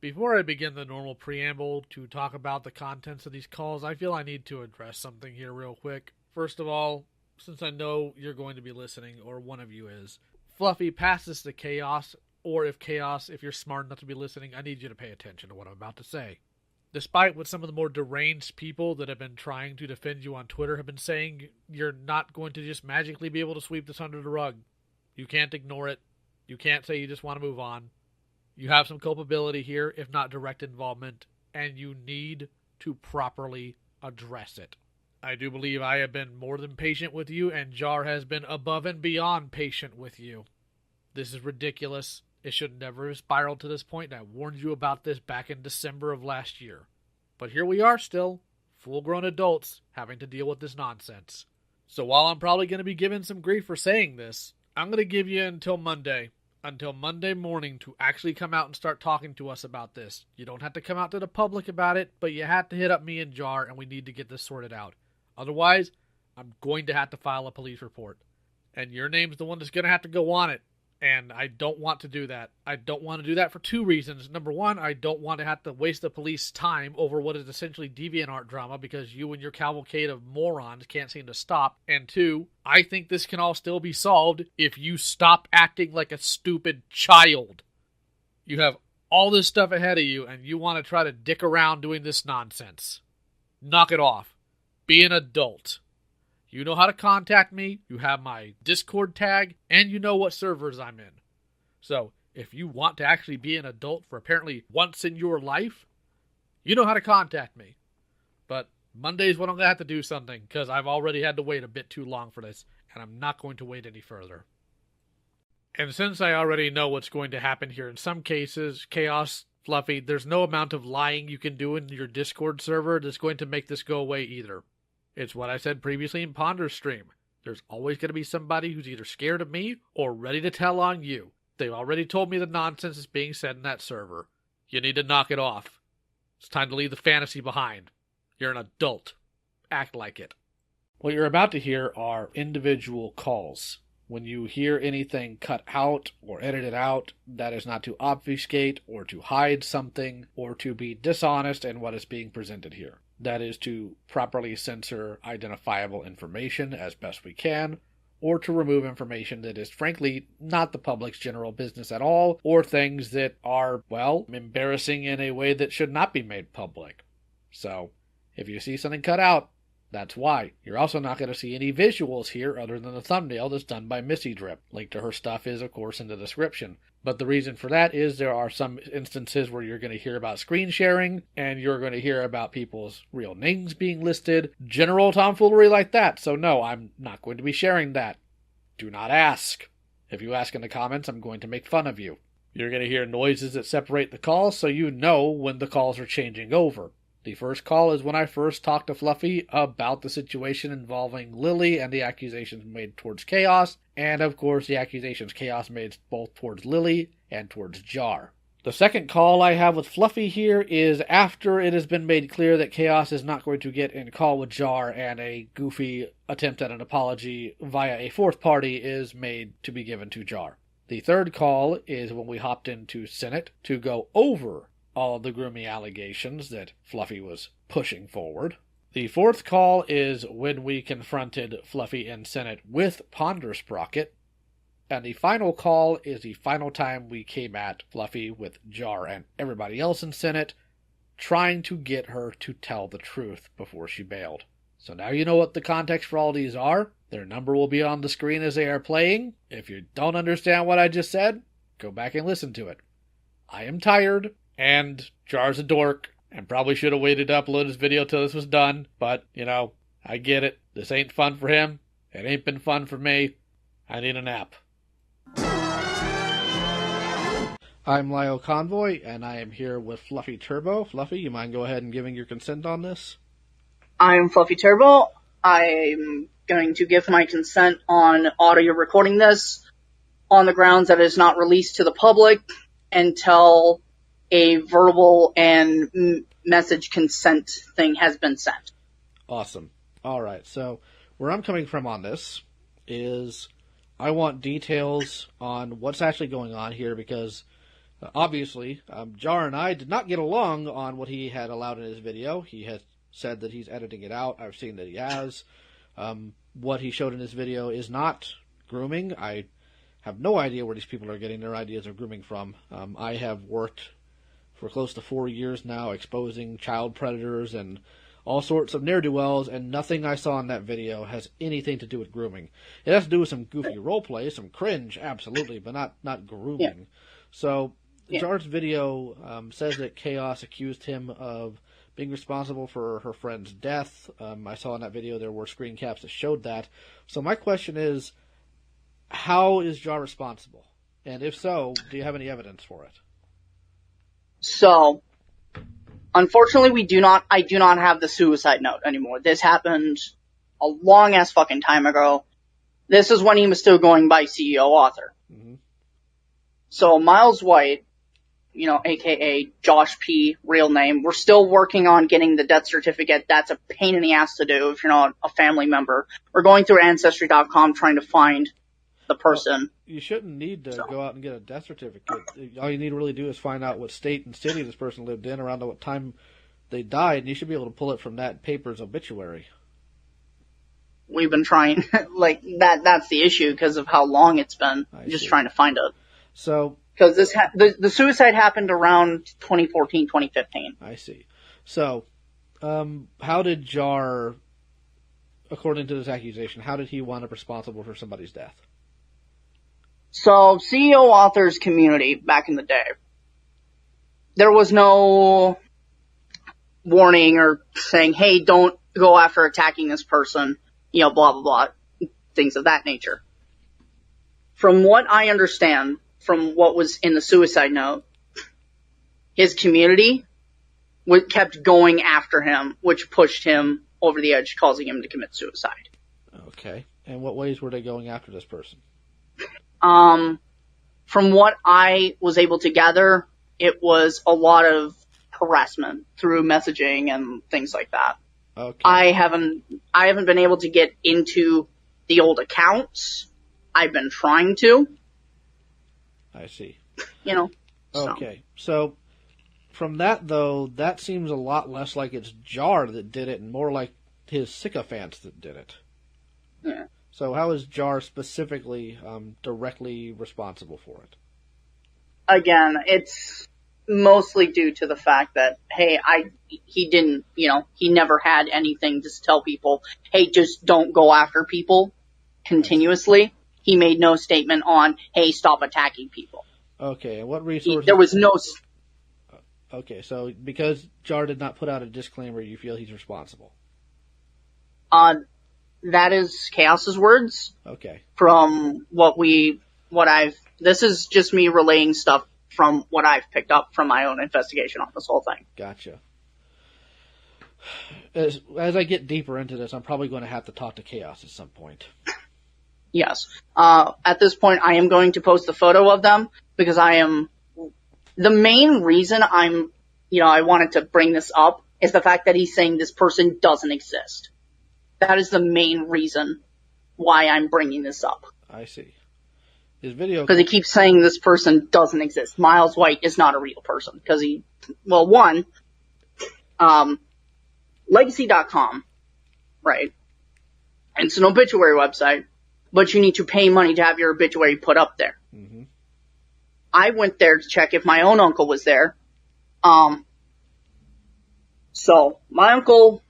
Before I begin the normal preamble to talk about the contents of these calls, I feel I need to address something here real quick. First of all, since I know you're going to be listening, or one of you is, Fluffy, pass this to Chaos, or if you're smart enough to be listening, I need you to pay attention to what I'm about to say. Despite what some of the more deranged people that have been trying to defend you on Twitter have been saying, you're not going to just magically be able to sweep this under the rug. You can't ignore it. You can't say you just want to move on. You have some culpability here, if not direct involvement, and you need to properly address it. I do believe I have been more than patient with you, and Jar has been above and beyond patient with you. This is ridiculous. It should never have spiraled to this point, and I warned you about this back in December of last year. But here we are still, full-grown adults, having to deal with this nonsense. So while I'm probably going to be given some grief for saying this, I'm going to give you until Monday morning to actually come out and start talking to us about this. You don't have to come out to the public about it, but you have to hit up me and Jar, and we need to get this sorted out. Otherwise, I'm going to have to file a police report. And your name's the one that's going to have to go on it. And I don't want to do that. I don't want to do that for two reasons. Number one, I don't want to have to waste the police time over what is essentially DeviantArt drama because you and your cavalcade of morons can't seem to stop. And two, I think this can all still be solved if you stop acting like a stupid child. You have all this stuff ahead of you and you want to try to dick around doing this nonsense. Knock it off. Be an adult. You know how to contact me, you have my Discord tag, and you know what servers I'm in. So, if you want to actually be an adult for apparently once in your life, you know how to contact me. But Monday's when I'm going to have to do something, because I've already had to wait a bit too long for this, and I'm not going to wait any further. And since I already know what's going to happen here, in some cases, Chaos, Fluffy, there's no amount of lying you can do in your Discord server that's going to make this go away either. It's what I said previously in Ponder's stream. There's always going to be somebody who's either scared of me or ready to tell on you. They've already told me the nonsense is being said in that server. You need to knock it off. It's time to leave the fantasy behind. You're an adult. Act like it. What you're about to hear are individual calls. When you hear anything cut out or edited out, that is not to obfuscate or to hide something or to be dishonest in what is being presented here. That is to properly censor identifiable information as best we can, or to remove information that is frankly not the public's general business at all, or things that are, well, embarrassing in a way that should not be made public. So, if you see something cut out, that's why. You're also not going to see any visuals here other than the thumbnail that's done by Missy Drip. Link to her stuff is, of course, in the description. But the reason for that is there are some instances where you're going to hear about screen sharing, and you're going to hear about people's real names being listed. General tomfoolery like that. So no, I'm not going to be sharing that. Do not ask. If you ask in the comments, I'm going to make fun of you. You're going to hear noises that separate the calls, so you know when the calls are changing over. The first call is when I first talked to Fluffy about the situation involving Lily and the accusations made towards Chaos, and of course the accusations Chaos made both towards Lily and towards Jar. The second call I have with Fluffy here is after it has been made clear that Chaos is not going to get in call with Jar and a goofy attempt at an apology via a fourth party is made to be given to Jar. The third call is when we hopped into Senate to go over all of the grooming allegations that Fluffy was pushing forward. The fourth call is when we confronted Fluffy in Senate with Ponder Sprocket. And the final call is the final time we came at Fluffy with Jar and everybody else in Senate, trying to get her to tell the truth before she bailed. So now you know what the context for all these are. Their number will be on the screen as they are playing. If you don't understand what I just said, go back and listen to it. I am tired. And Jar's a dork, and probably should have waited to upload his video till this was done, but, I get it. This ain't fun for him. It ain't been fun for me. I need a nap. I'm Lyle Convoy, and I am here with Fluffy Turbo. Fluffy, you mind go ahead and giving your consent on this? I'm Fluffy Turbo. I'm going to give my consent on audio recording this on the grounds that it is not released to the public until a verbal and message consent thing has been sent. Awesome. Alright, so where I'm coming from on this is I want details on what's actually going on here because Obviously, Jar and I did not get along on what he had allowed in his video. He has said that he's editing it out. I've seen that he has. What he showed in his video is not grooming. I have no idea where these people are getting their ideas of grooming from. I have worked for close to 4 years now exposing child predators and all sorts of ne'er-do-wells, and nothing I saw in that video has anything to do with grooming. It has to do with some goofy roleplay, some cringe, absolutely, but not grooming. Yeah. So, Yeah. Jar's video says that Chaos accused him of being responsible for her friend's death. I saw in that video there were screen caps that showed that. So my question is, how is Jar responsible? And if so, do you have any evidence for it? So, unfortunately, I do not have the suicide note anymore. This happened a long ass fucking time ago. This is when he was still going by CEO author. Mm-hmm. So, Miles White, aka Josh P, real name, we're still working on getting the death certificate. That's a pain in the ass to do if you're not a family member. We're going through Ancestry.com trying to find the person. Well, you shouldn't need to go out and get a death certificate. All you need to really do is find out what state and city this person lived in, around what time they died, and you should be able to pull it from that paper's obituary. We've been trying, that's the issue because of how long it's been. Trying to find it. So, because the suicide happened around 2014, 2015. I see. So, how did Jar, according to this accusation, how did he wind up responsible for somebody's death? So, CEO authors community back in the day, there was no warning or saying, hey, don't go after attacking this person, blah, blah, blah, things of that nature. From what I understand, from what was in the suicide note, his community kept going after him, which pushed him over the edge, causing him to commit suicide. Okay. And what ways were they going after this person? From what I was able to gather, it was a lot of harassment through messaging and things like that. Okay. I haven't been able to get into the old accounts. I've been trying to. I see. Okay. So, from that, though, that seems a lot less like it's Jar that did it and more like his sycophants that did it. Yeah. So how is Jar specifically directly responsible for it? Again, it's mostly due to the fact that, hey, he didn't, he never had anything to tell people, hey, just don't go after people continuously. He made no statement on, hey, stop attacking people. Okay, and what resources... There was no... Okay, so because Jar did not put out a disclaimer, you feel he's responsible? That is Chaos's words. Okay. From this is just me relaying stuff from what I've picked up from my own investigation on this whole thing. Gotcha. As I get deeper into this, I'm probably going to have to talk to Chaos at some point. Yes. At this point, I am going to post a photo of them because the main reason I wanted to bring this up is the fact that he's saying this person doesn't exist. That is the main reason why I'm bringing this up. I see. His video... Because he keeps saying this person doesn't exist. Miles White is not a real person. Because Legacy.com, right? It's an obituary website, but you need to pay money to have your obituary put up there. Mm-hmm. I went there to check if my own uncle was there. So, my uncle...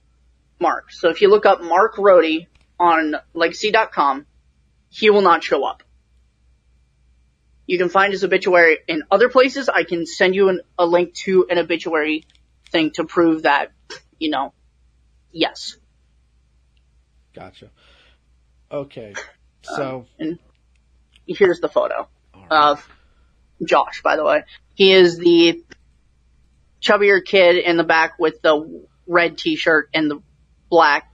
Mark. So if you look up Mark Rohde on Legacy.com, he will not show up. You can find his obituary in other places. I can send you a link to an obituary thing to prove that, yes. Gotcha. Okay. So. And here's the photo of Josh, by the way. He is the chubbier kid in the back with the red t-shirt and the black,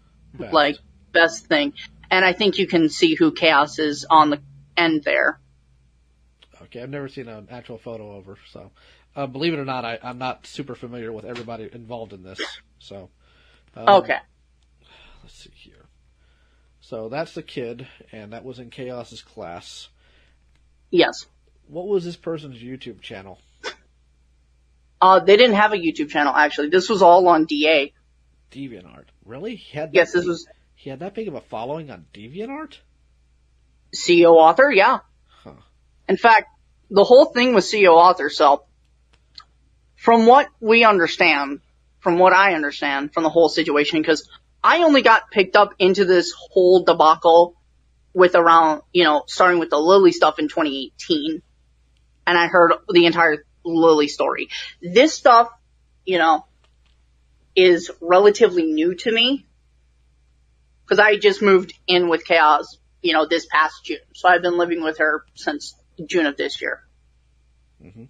best thing. And I think you can see who Chaos is on the end there. Okay, I've never seen an actual photo of her, so believe it or not, I'm not super familiar with everybody involved in this. So, okay. Let's see here. So that's the kid, and that was in Chaos's class. Yes. What was this person's YouTube channel? They didn't have a YouTube channel, actually. This was all on DA. DeviantArt. Really? He had that big of a following on DeviantArt? CEO Author, yeah. Huh. In fact, the whole thing was CEO Author, so from what I understand from the whole situation, because I only got picked up into this whole debacle with around, starting with the Lily stuff in 2018, and I heard the entire Lily story. This stuff, is relatively new to me, because I just moved in with Chaos, this past June. So I've been living with her since June of this year. Mm-hmm.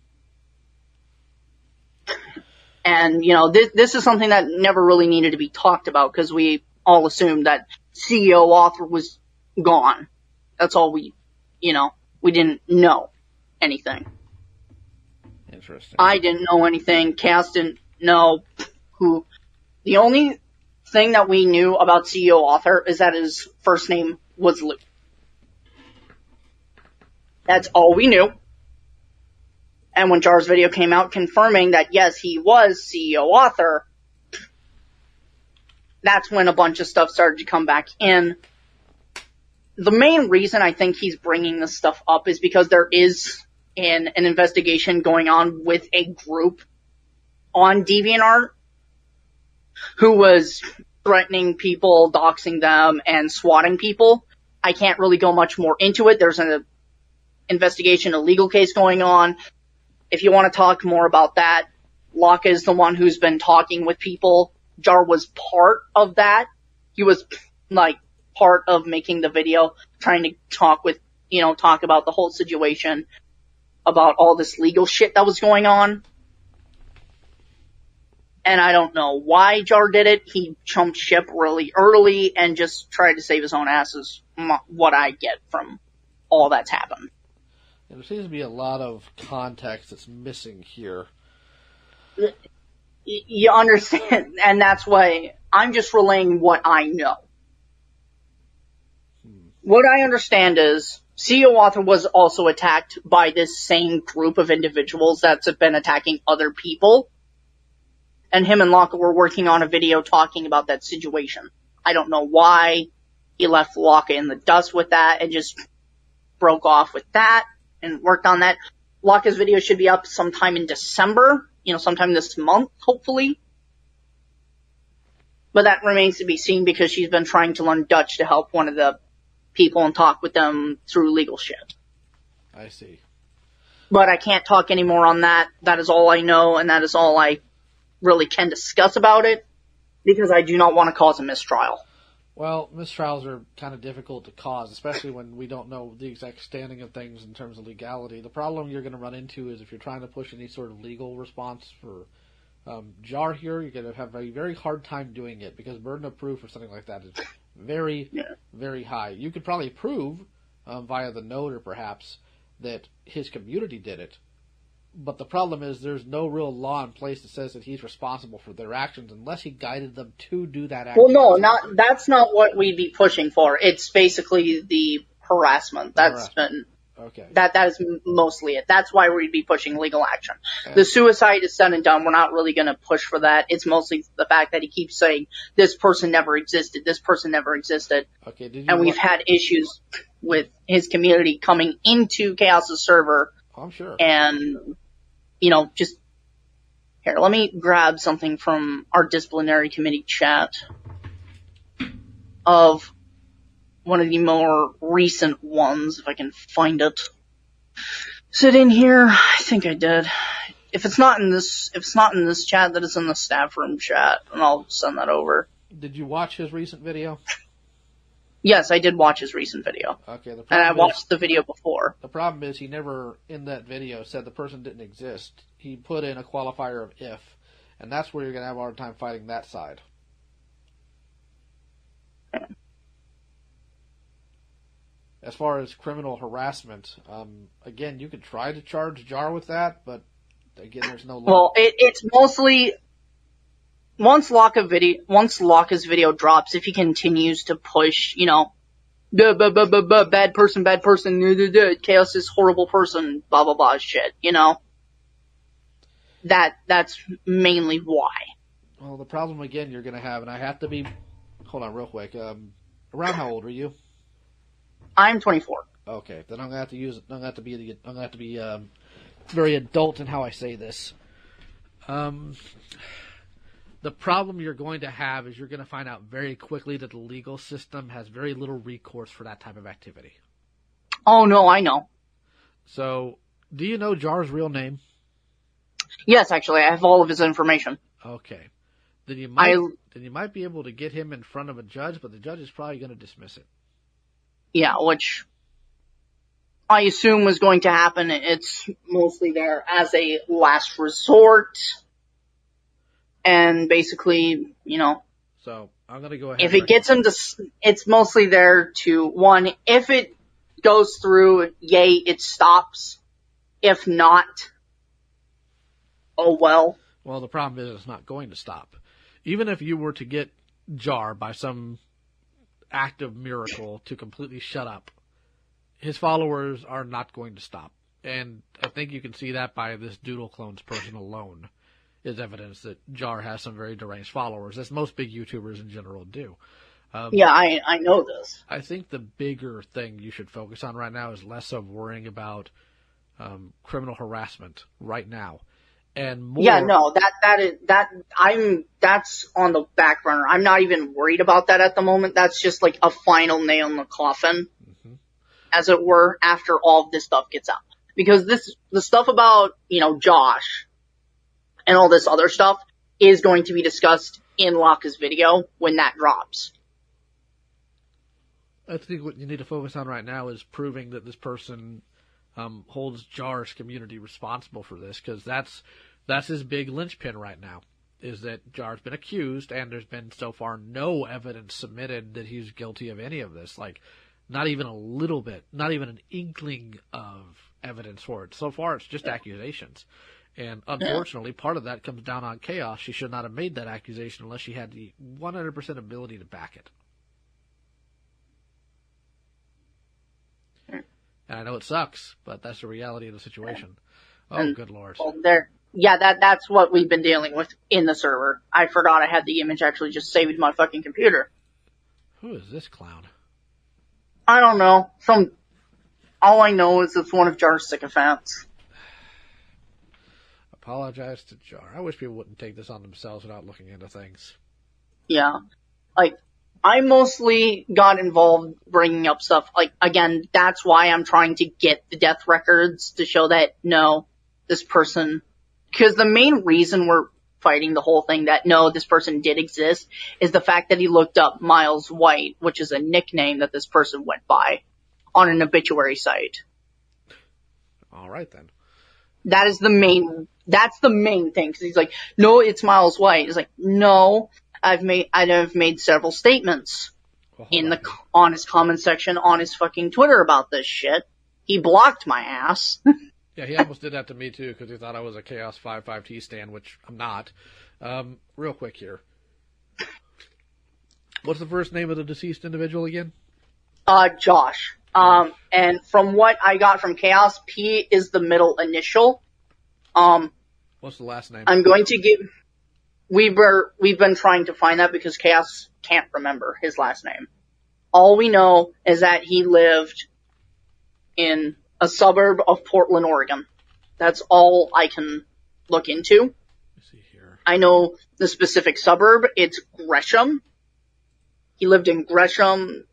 And, this is something that never really needed to be talked about, because we all assumed that CEO Author was gone. That's all we didn't know anything. Interesting. I didn't know anything. Cass didn't know who. The only thing that we knew about CEO Author is that his first name was Luke. That's all we knew. And when Jar's video came out confirming that, yes, he was CEO Author, that's when a bunch of stuff started to come back in. The main reason I think he's bringing this stuff up is because there is an investigation going on with a group on DeviantArt who was threatening people, doxing them, and swatting people. I can't really go much more into it. There's an investigation, a legal case going on. If you want to talk more about that, Locke is the one who's been talking with people. Jar was part of that. He was, part of making the video, trying to talk about the whole situation, about all this legal shit that was going on. And I don't know why Jar did it. He jumped ship really early and just tried to save his own ass, is what I get from all that's happened. There seems to be a lot of context that's missing here. You understand, and that's why I'm just relaying what I know. What I understand is CEO Author was also attacked by this same group of individuals that's been attacking other people. And him and Locke were working on a video talking about that situation. I don't know why he left Locke in the dust with that and just broke off with that and worked on that. Locke's video should be up sometime in December, sometime this month, hopefully. But that remains to be seen, because she's been trying to learn Dutch to help one of the people and talk with them through legal shit. I see. But I can't talk any more on that. That is all I know, and that is all I really can discuss about it, because I do not want to cause a mistrial. Well, mistrials are kind of difficult to cause, especially when we don't know the exact standing of things in terms of legality. The problem you're going to run into is if you're trying to push any sort of legal response for Jar here, you're going to have a very hard time doing it, because burden of proof or something like that is very, very high. You could probably prove via the note or perhaps that his community did it, but the problem is there's no real law in place that says that he's responsible for their actions unless he guided them to do that action. Well, no, that's not what we'd be pushing for. It's basically the harassment. Okay. That is mostly it. That's why we'd be pushing legal action. The suicide is said and done. We're not really going to push for that. It's mostly the fact that he keeps saying this person never existed. This person never existed. Okay. We've had issues with his community coming into Chaos's server. I'm sure. And just here. Let me grab something from our disciplinary committee chat of one of the more recent ones, if I can find it. Is it in here? I think I did. If it's not in this chat, that is in the staff room chat, and I'll send that over. Did you watch his recent video? Yes, I did watch his recent video. Okay. And I watched the video before. The problem is he never, in that video, said the person didn't exist. He put in a qualifier of if, and that's where you're going to have a hard time fighting that side. Okay. As far as criminal harassment, again, you could try to charge Jar with that, but again, there's no law. Well, it's mostly once Locke's video drops, if he continues to push, bad person, Chaos is horrible person, blah blah blah shit, that's mainly why. Well, the problem again you're going to have, and I have to be, hold on real quick. Around how old are you? I'm 24. Okay, then I'm going to have to use. I'm going to have to be very adult in how I say this. The problem you're going to have is you're going to find out very quickly that the legal system has very little recourse for that type of activity. Oh no, I know. So, do you know Jar's real name? Yes, actually, I have all of his information. Okay. Then you might be able to get him in front of a judge, but the judge is probably going to dismiss it. Yeah, which I assume was going to happen. It's mostly there as a last resort. And basically, So, I'm going to go ahead. If it gets him to, it's mostly there to, one, if it goes through, yay, it stops. If not, oh well. Well, the problem is it's not going to stop. Even if you were to get Jar by some act of miracle to completely shut up, his followers are not going to stop. And I think you can see that by this Doodle Clone's person alone is evidence that Jar has some very deranged followers, as most big YouTubers in general do. Yeah, I know this. I think the bigger thing you should focus on right now is less of worrying about criminal harassment right now, and more. Yeah, no, that's on the back burner. I'm not even worried about that at the moment. That's just like a final nail in the coffin, as it were, after all of this stuff gets out. Because the stuff about, Josh and all this other stuff is going to be discussed in Laka's video when that drops. I think what you need to focus on right now is proving that this person holds Jar's community responsible for this, because that's his big linchpin right now, is that Jar's been accused, and there's been so far no evidence submitted that he's guilty of any of this. Like, not even a little bit, not even an inkling of evidence for it. So far, it's just accusations. And unfortunately, part of that comes down on Chaos. She should not have made that accusation unless she had the 100% ability to back it. And I know it sucks, but that's the reality of the situation. Oh, good lord. Well, that's what we've been dealing with in the server. I forgot I had the image actually just saved my fucking computer. Who is this clown? I don't know. All I know is it's one of Jar's sycophants. Apologize to Jar. I wish people wouldn't take this on themselves without looking into things. Yeah. Like, I mostly got involved bringing up stuff. Like, again, that's why I'm trying to get the death records to show that, no, this person... Because the main reason we're fighting the whole thing that, no, this person did exist, is the fact that he looked up Miles White, which is a nickname that this person went by, on an obituary site. All right, then. That's the main thing, because he's like, no, it's Miles White. He's like, no, I've made several statements on his comment section on his fucking Twitter about this shit. He blocked my ass. Yeah, he almost did that to me too, because he thought I was a Chaos 5-5T stan, which I'm not. Real quick here. What's the first name of the deceased individual again? Josh. And from what I got from Chaos, P is the middle initial. What's the last name? I'm going to give... We've been trying to find that because Chaos can't remember his last name. All we know is that he lived in a suburb of Portland, Oregon. That's all I can look into. Let me see here. I know the specific suburb. It's Gresham. He lived in Gresham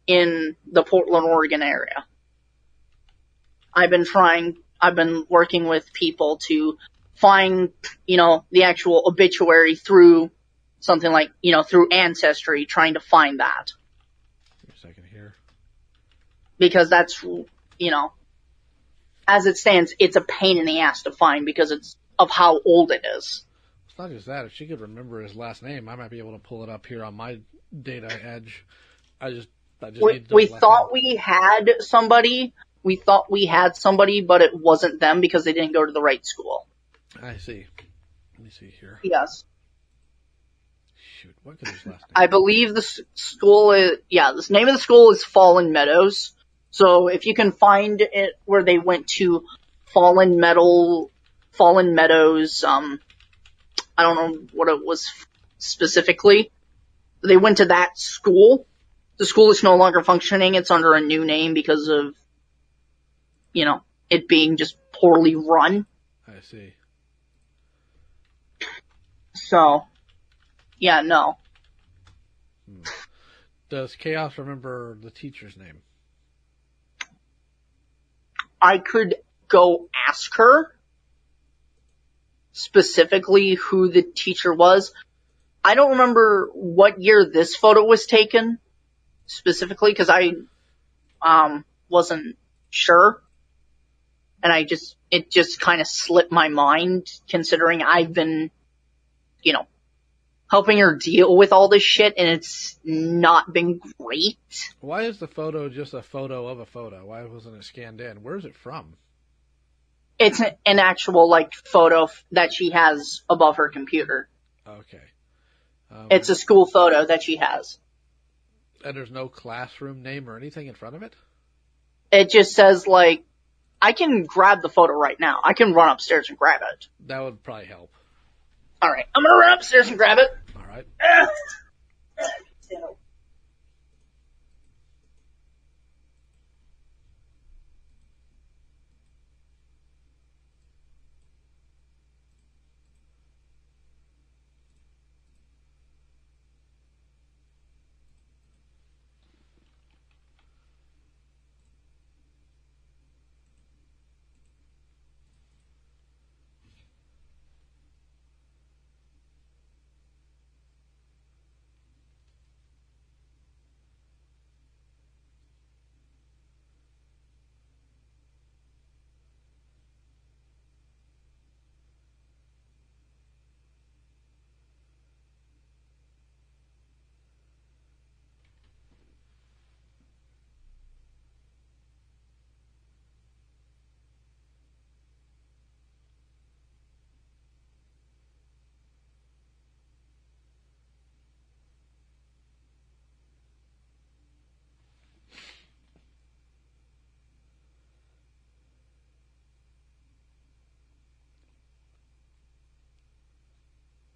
in the Portland, Oregon area. I've been working with people to find, the actual obituary through something like, through Ancestry, trying to find that. Give me a second here. Because that's, as it stands, it's a pain in the ass to find because it's of how old it is. It's not just that. If she could remember his last name, I might be able to pull it up here on my data edge. We thought we had somebody. We thought we had somebody, but it wasn't them because they didn't go to the right school. I see. Let me see here. Yes. Shoot, what could his last name? I believe the school is, the name of the school is Fallen Meadows. So if you can find it where they went to Fallen Meadow Fallen Meadows, I don't know what it was specifically. They went to that school. The school is no longer functioning. It's under a new name because of, it being just poorly run. I see. So, yeah, no. Does Chaos remember the teacher's name? I could go ask her specifically who the teacher was. I don't remember what year this photo was taken specifically because I wasn't sure. And it just kind of slipped my mind considering I've been, helping her deal with all this shit and it's not been great. Why is the photo just a photo of a photo? Why wasn't it scanned in? Where is it from? It's an actual, photo that she has above her computer. Okay. It's a school photo that she has. And there's no classroom name or anything in front of it? It just says, I can grab the photo right now. I can run upstairs and grab it. That would probably help. Alright, I'm gonna run upstairs and grab it. Alright.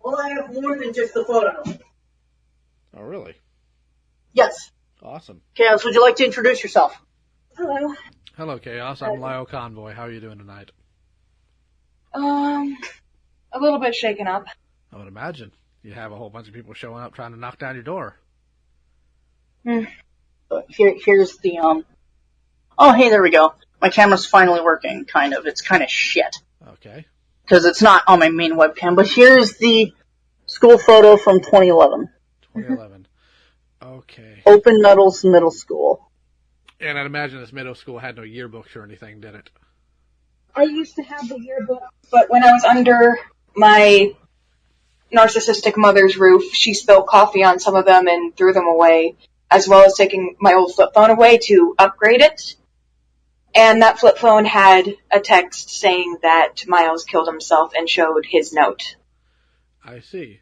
Well, I have more than just the photo. Oh, really? Yes. Awesome. Chaos, would you like to introduce yourself? Hello. Hello, Chaos. I'm Lyle Convoy. How are you doing tonight? A little bit shaken up. I would imagine. You have a whole bunch of people showing up trying to knock down your door. Here's the, oh, hey, there we go. My camera's finally working, kind of. It's kind of shit. Okay. Because it's not on my main webcam, but here's the school photo from 2011. 2011. Okay. Open Meadows Middle School. And I'd imagine this middle school had no yearbooks or anything, did it? I used to have the yearbook, but when I was under my narcissistic mother's roof, she spilled coffee on some of them and threw them away, as well as taking my old flip phone away to upgrade it. And that flip phone had a text saying that Miles killed himself and showed his note. I see.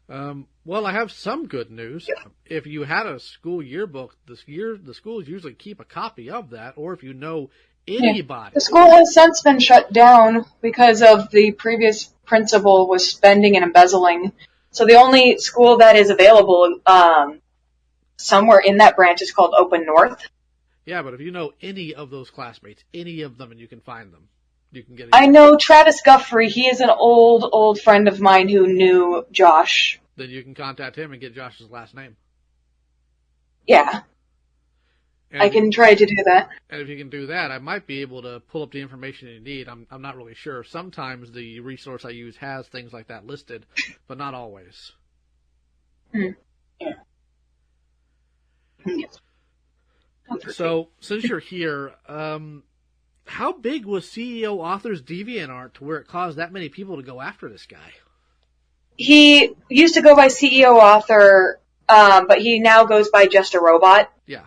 Well, I have some good news. Yeah. If you had a school yearbook this year, the schools usually keep a copy of that, or if you know anybody. The school has since been shut down because of the previous principal was spending and embezzling. So the only school that is available somewhere in that branch is called Open North. Yeah, but if you know any of those classmates, any of them, and you can find them, you can get. I know Travis Guffrey. He is an old friend of mine who knew Josh. Then you can contact him and get Josh's last name. Yeah, And I can try to do that. And if you can do that, I might be able to pull up the information you need. I'm not really sure. Sometimes the resource I use has things like that listed, but not always. Yeah. So, since you're here, how big was CEO Author's DeviantArt to where it caused that many people to go after this guy? He used to go by CEO Author, but he now goes by Just a Robot. Yeah.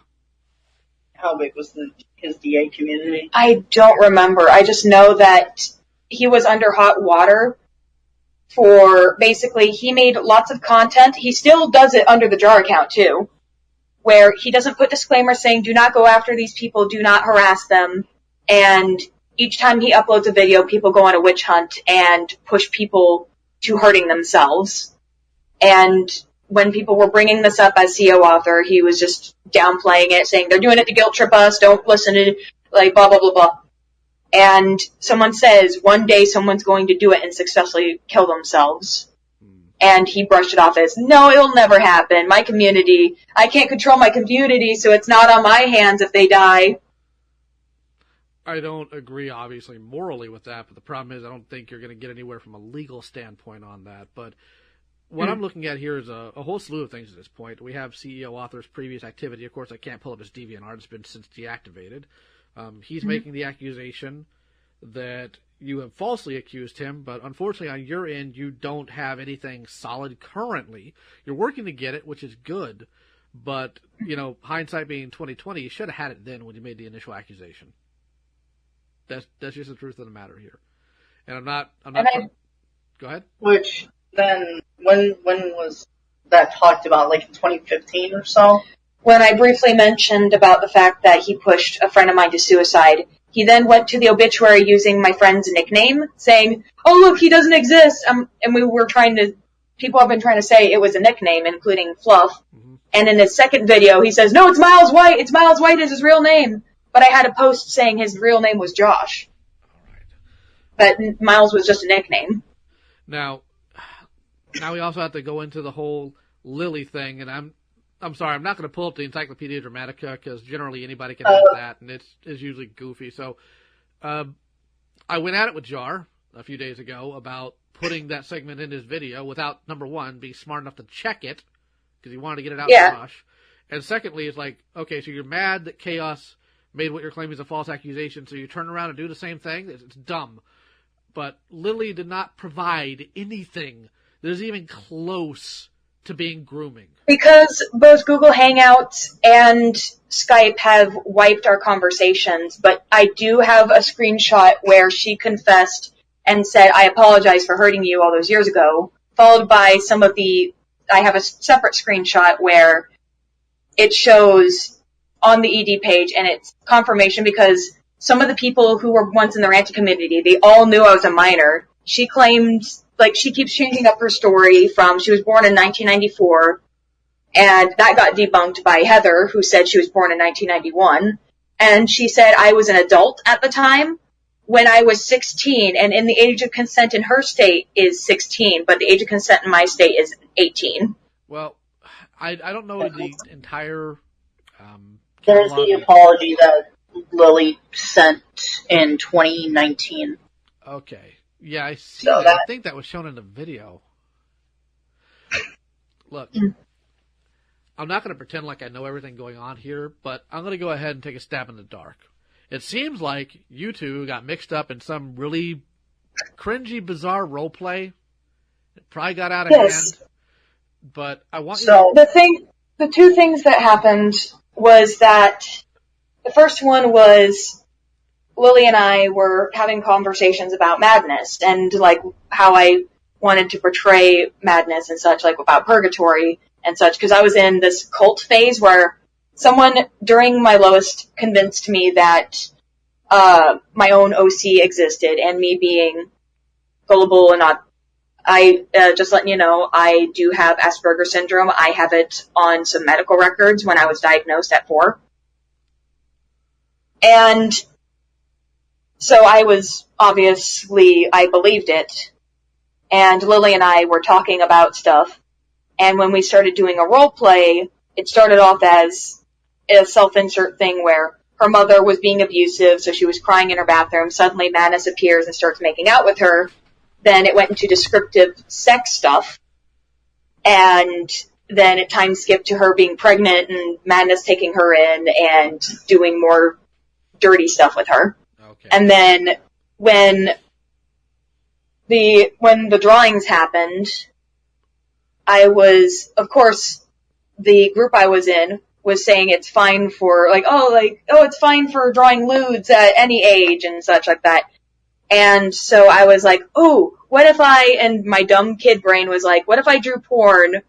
How big was his DA community? I don't remember. I just know that he was under hot water for basically, he made lots of content. He still does it under the Jar account too, where he doesn't put disclaimers saying do not go after these people, do not harass them, and each time he uploads a video, people go on a witch hunt and push people to hurting themselves. And when people were bringing this up as CEO author, he was just downplaying it, saying they're doing it to guilt trip us, don't listen to, like, blah, blah, blah, blah. And someone says, one day someone's going to do it and successfully kill themselves. And he brushed it off as, no, it'll never happen. My community, I can't control my community, so it's not on my hands if they die. I don't agree, obviously, morally with that, but the problem is I don't think you're going to get anywhere from a legal standpoint on that. But what I'm looking at here is a whole slew of things at this point. We have CEO author's previous activity. Of course, I can't pull up his DeviantArt. It's been since deactivated. He's making the accusation that you have falsely accused him, but unfortunately on your end, you don't have anything solid currently. You're working to get it, which is good, but, hindsight being 2020, you should have had it then when you made the initial accusation. That's just the truth of the matter here. And I'm not go ahead. Which, then, when was that talked about, like in 2015 or so? When I briefly mentioned about the fact that he pushed a friend of mine to suicide, he then went to the obituary using my friend's nickname, saying, oh, look, he doesn't exist. And people have been trying to say it was a nickname, including Fluff. Mm-hmm. And in his second video, he says, no, it's Miles White. It's Miles White is his real name. But I had a post saying his real name was Josh. But Miles was just a nickname. Now we also have to go into the whole Lily thing, and I'm sorry, I'm not going to pull up the Encyclopedia Dramatica because generally anybody can have that, and it's usually goofy. So I went at it with Jar a few days ago about putting that segment in his video without, number one, being smart enough to check it because he wanted to get it out in a rush. And secondly, it's like, okay, so you're mad that Chaos made what you're claiming is a false accusation, so you turn around and do the same thing? It's dumb. But Lily did not provide anything that is even close to being grooming. Because both Google Hangouts and Skype have wiped our conversations, but I do have a screenshot where she confessed and said, I apologize for hurting you all those years ago, followed by I have a separate screenshot where it shows on the ED page, and it's confirmation because some of the people who were once in the ranting community, they all knew I was a minor. She claimed, she keeps changing up her story from she was born in 1994, and that got debunked by Heather, who said she was born in 1991. And she said I was an adult at the time when I was 16, and in the age of consent in her state is 16, but the age of consent in my state is 18. Well, I don't know the entire... There's the apology that Lily sent in 2019. Okay. Yeah, I see so that. I think that was shown in the video. Look, I'm not going to pretend like I know everything going on here, but I'm going to go ahead and take a stab in the dark. It seems like you two got mixed up in some really cringy, bizarre role play. It probably got out of hand. But I want you to... The two things that happened was that the first one was Lily and I were having conversations about madness and how I wanted to portray madness and such, about purgatory and such, because I was in this cult phase where someone during my lowest convinced me that my own OC existed, and me being gullible and not... just letting you know, I do have Asperger's syndrome. I have it on some medical records when I was diagnosed at 4. And so I believed it. And Lily and I were talking about stuff. And when we started doing a role play, it started off as a self-insert thing where her mother was being abusive, so she was crying in her bathroom. Suddenly Madness appears and starts making out with her. Then it went into descriptive sex stuff. And then it time skipped to her being pregnant and Madness taking her in and doing more dirty stuff with her. Okay. And then when the drawings happened, I was, of course, the group I was in was saying it's fine for, it's fine for drawing lewds at any age and such like that. And so I was like, ooh, and my dumb kid brain was like, what if I drew porn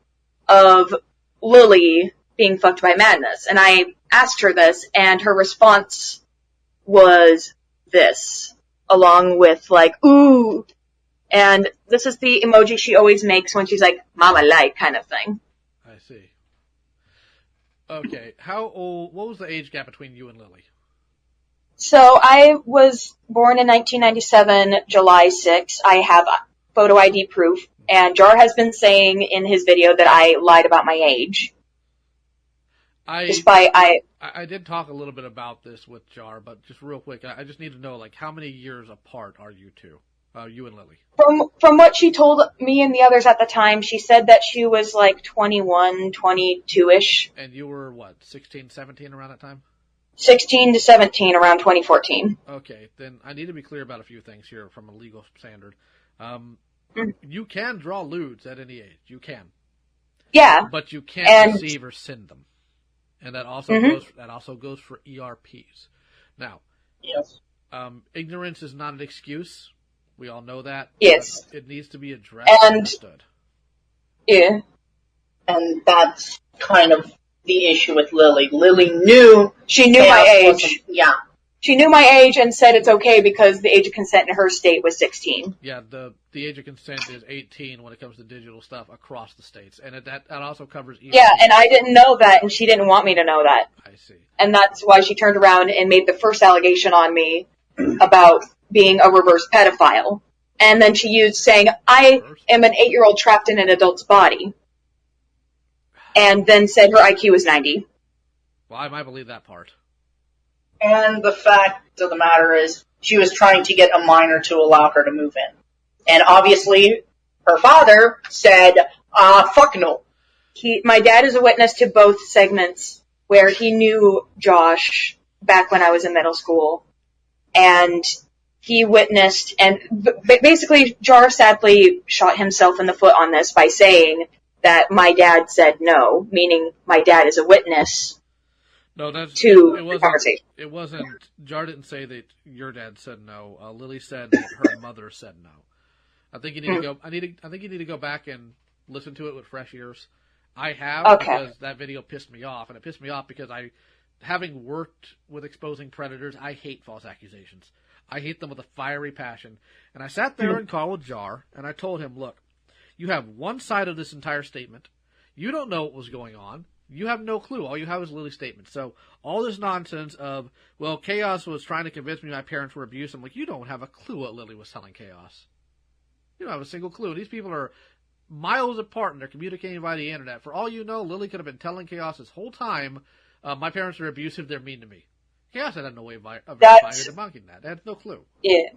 of Lily being fucked by Madness? And I asked her this, and her response was this. along with like, ooh. And this is the emoji she always makes when she's like, mama like kind of thing. I see. Okay, what was the age gap between you and Lily? So I was born in 1997, July 6th. I have photo ID proof. And Jar has been saying in his video that I lied about my age. I did talk a little bit about this with Jar, but just real quick, I just need to know, like, how many years apart are you two? You and Lily? From what she told me and the others at the time, she said that she was like 21, 22-ish. And you were, what, 16, 17 around that time? 16 to 17 around 2014. Okay, then I need to be clear about a few things here from a legal standard. You can draw lewds at any age. You can. Yeah. But you can't receive or send them. And that also goes for ERPs. Now, yes. Ignorance is not an excuse. We all know that. Yes. It needs to be addressed and understood. Yeah. And that's kind of the issue with Lily. Lily knew. She knew my age. Yeah. She knew my age and said it's okay because the age of consent in her state was 16. Yeah, the age of consent is 18 when it comes to digital stuff across the states. And that also covers ERPs. Yeah, and I didn't know that, and she didn't want me to know that. I see. And that's why she turned around and made the first allegation on me about being a reverse pedophile. And then she used saying, I am an 8-year-old trapped in an adult's body. And then said her IQ is 90. Well, I might believe that part. And the fact of the matter is, she was trying to get a minor to allow her to move in. And obviously, her father said, fuck no. My dad is a witness to both segments where he knew Josh back when I was in middle school. And he witnessed, and basically Jar sadly shot himself in the foot on this by saying that my dad said no, meaning my dad is a witness. No, it wasn't. Jar didn't say that your dad said no. Lily said that her mother said no. I think you need to go. I think you need to go back and listen to it with fresh ears. I have because that video pissed me off, and it pissed me off because having worked with exposing predators, I hate false accusations. I hate them with a fiery passion. And I sat there and called Jar, and I told him, look, you have one side of this entire statement. You don't know what was going on. You have no clue. All you have is Lily's statement. So all this nonsense of, well, Chaos was trying to convince me my parents were abusive. I'm like, you don't have a clue what Lily was telling Chaos. You don't have a single clue. These people are miles apart and they're communicating via the internet. For all you know, Lily could have been telling Chaos this whole time, my parents are abusive, they're mean to me. Chaos had no way of debunking that. They had no clue. Yeah.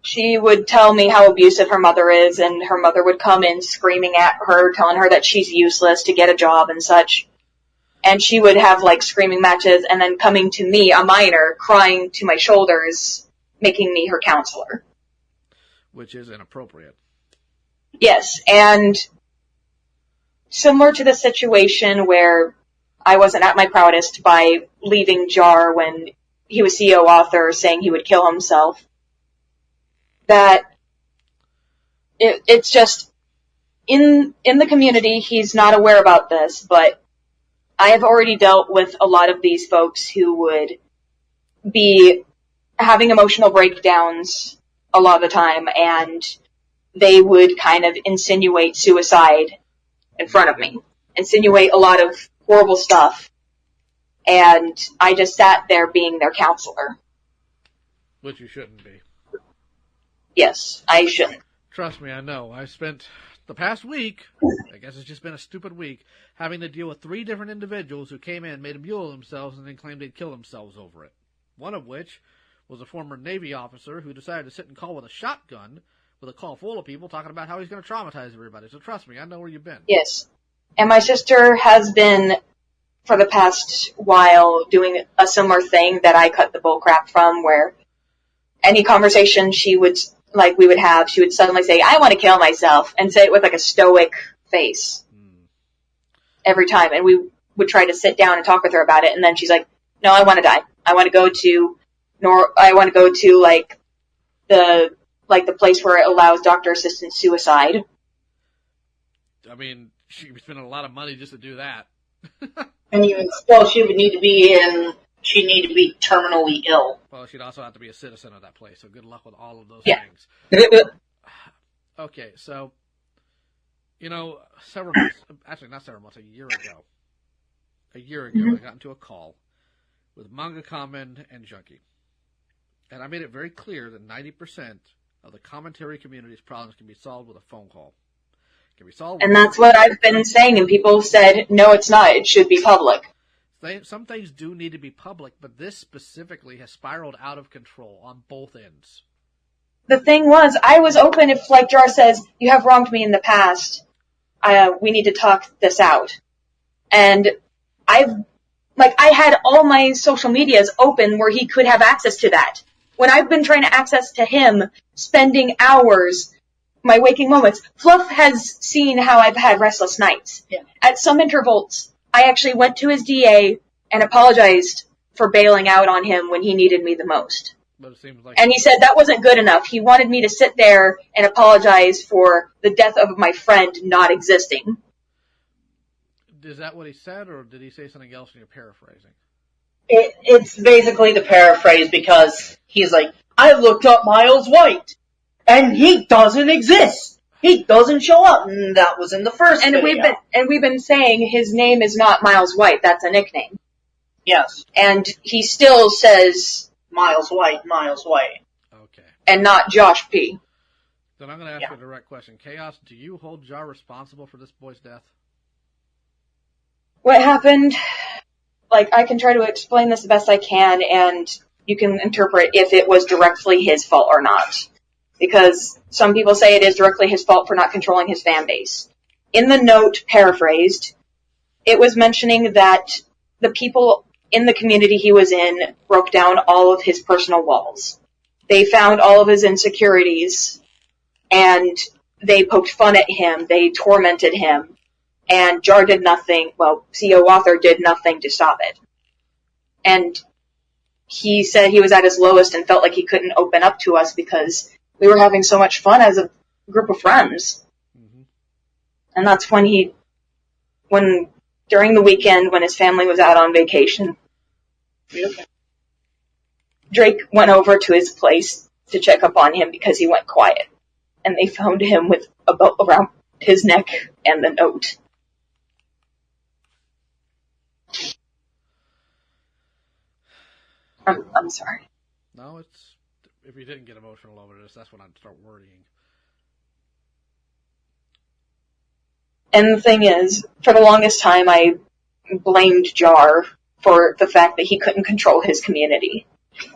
She would tell me how abusive her mother is, and her mother would come in screaming at her, telling her that she's useless to get a job and such. And she would have, like, screaming matches, and then coming to me, a minor, crying to my shoulders, making me her counselor. Which is inappropriate. Yes, and similar to the situation where I wasn't at my proudest by leaving Jar when he was CEO author saying he would kill himself, that it's just, in the community, he's not aware about this, but I have already dealt with a lot of these folks who would be having emotional breakdowns a lot of the time, and they would kind of insinuate suicide in front of me, insinuate a lot of horrible stuff, and I just sat there being their counselor. Which you shouldn't be. Yes, I shouldn't. Trust me, I know. I spent the past week, I guess it's just been a stupid week, having to deal with 3 different individuals who came in, made a mule of themselves, and then claimed they'd kill themselves over it. One of which was a former Navy officer who decided to sit and call with a shotgun with a call full of people talking about how he's going to traumatize everybody. So trust me, I know where you've been. Yes. And my sister has been, for the past while, doing a similar thing that I cut the bullcrap from, where any conversation we would have, she would suddenly say, I want to kill myself, and say it with like a stoic face. Every time. And we would try to sit down and talk with her about it, and then she's like, no, I want to die. I want to go to the place where it allows doctor-assisted suicide. I mean, she was spending a lot of money just to do that. And even still, she would need to be in she'd need to be terminally ill. Well, she'd also have to be a citizen of that place, so good luck with all of those Yeah. things. Okay, so, several months, actually not several months, a year ago, I got into a call with Manga Kamen and Junkie. And I made it very clear that 90% of the commentary community's problems can be solved with a phone call. Can be solved. And that's what I've been saying, and people said, no, it's not. It should be public. Some things do need to be public, but this specifically has spiraled out of control on both ends. The thing was, I was open if, like Jar says, you have wronged me in the past. We need to talk this out. And I had all my social medias open where he could have access to that. When I've been trying to access to him, spending hours, my waking moments, Fluff has seen how I've had restless nights. Yeah. At some intervals, I actually went to his DA and apologized for bailing out on him when he needed me the most. But it seems like... And he said that wasn't good enough. He wanted me to sit there and apologize for the death of my friend not existing. Is that what he said, or did he say something else and you're paraphrasing? It's basically the paraphrase because he's like, I looked up Miles White, and he doesn't exist. He doesn't show up, and that was in the first video. We've been saying his name is not Miles White. That's a nickname. Yes. And he still says Miles White, Miles White. Okay. And not Josh P. Then I'm going to ask you a direct question. Chaos, do you hold Jar responsible for this boy's death? What happened? I can try to explain this the best I can, and you can interpret if it was directly his fault or not. Because some people say it is directly his fault for not controlling his fan base. In the note, paraphrased, it was mentioning that the people in the community he was in broke down all of his personal walls. They found all of his insecurities, and they poked fun at him, they tormented him, and Jar did nothing, CEO Author did nothing to stop it. And he said he was at his lowest and felt like he couldn't open up to us because we were having so much fun as a group of friends. Mm-hmm. And that's when during the weekend, when his family was out on vacation, Drake went over to his place to check up on him because he went quiet. And they found him with a belt around his neck and the note. I'm sorry. No, if you didn't get emotional over this, that's when I'd start worrying. And the thing is, for the longest time, I blamed Jar for the fact that he couldn't control his community.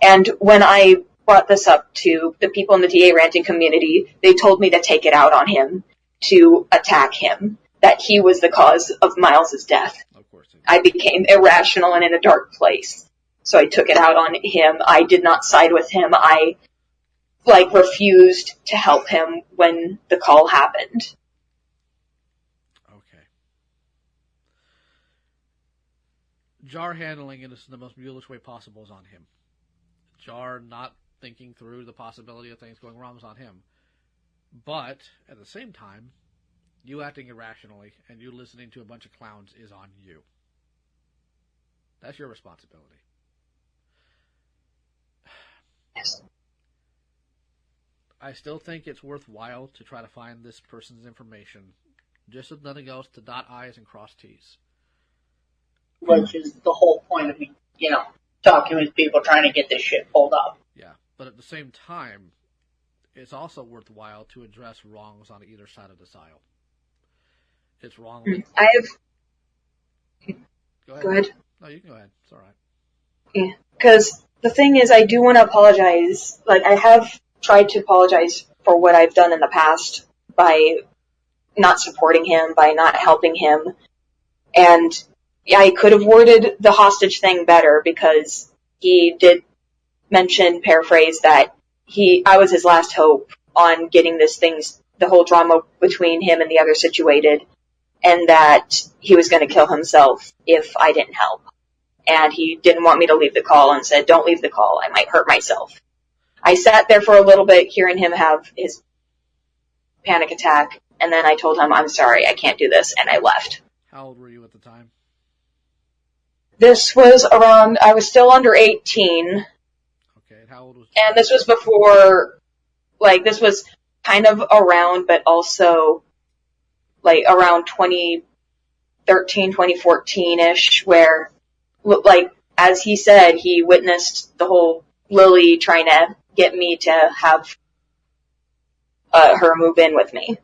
And when I brought this up to the people in the DA ranting community, they told me to take it out on him, to attack him, that he was the cause of Miles' death. Of course. I became irrational and in a dark place. So I took it out on him. I did not side with him. I, refused to help him when the call happened. Okay. Jar handling it in the most mulish way possible is on him. Jar not thinking through the possibility of things going wrong is on him. But, at the same time, you acting irrationally and you listening to a bunch of clowns is on you. That's your responsibility. Yes. I still think it's worthwhile to try to find this person's information, just if nothing else, to dot I's and cross T's. Which is the whole point of me, talking with people trying to get this shit pulled up. Yeah, but at the same time, it's also worthwhile to address wrongs on either side of this aisle. It's wrong. Go ahead. No, you can go ahead. It's all right. Yeah, because the thing is, I do want to apologize. I have tried to apologize for what I've done in the past by not supporting him, by not helping him. And I could have worded the hostage thing better because he did mention, paraphrase, that I was his last hope on getting the whole drama between him and the other situated, and that he was going to kill himself if I didn't help. And he didn't want me to leave the call and said, don't leave the call, I might hurt myself. I sat there for a little bit hearing him have his panic attack, and then I told him, I'm sorry, I can't do this, and I left. How old were you at the time? This was around, I was still under 18, Okay, and how old was and this was before, like, this was kind of around, but also, like, around 2013, 2014-ish, where, like, as he said, he witnessed the whole Lily trying to get me to have her move in with me.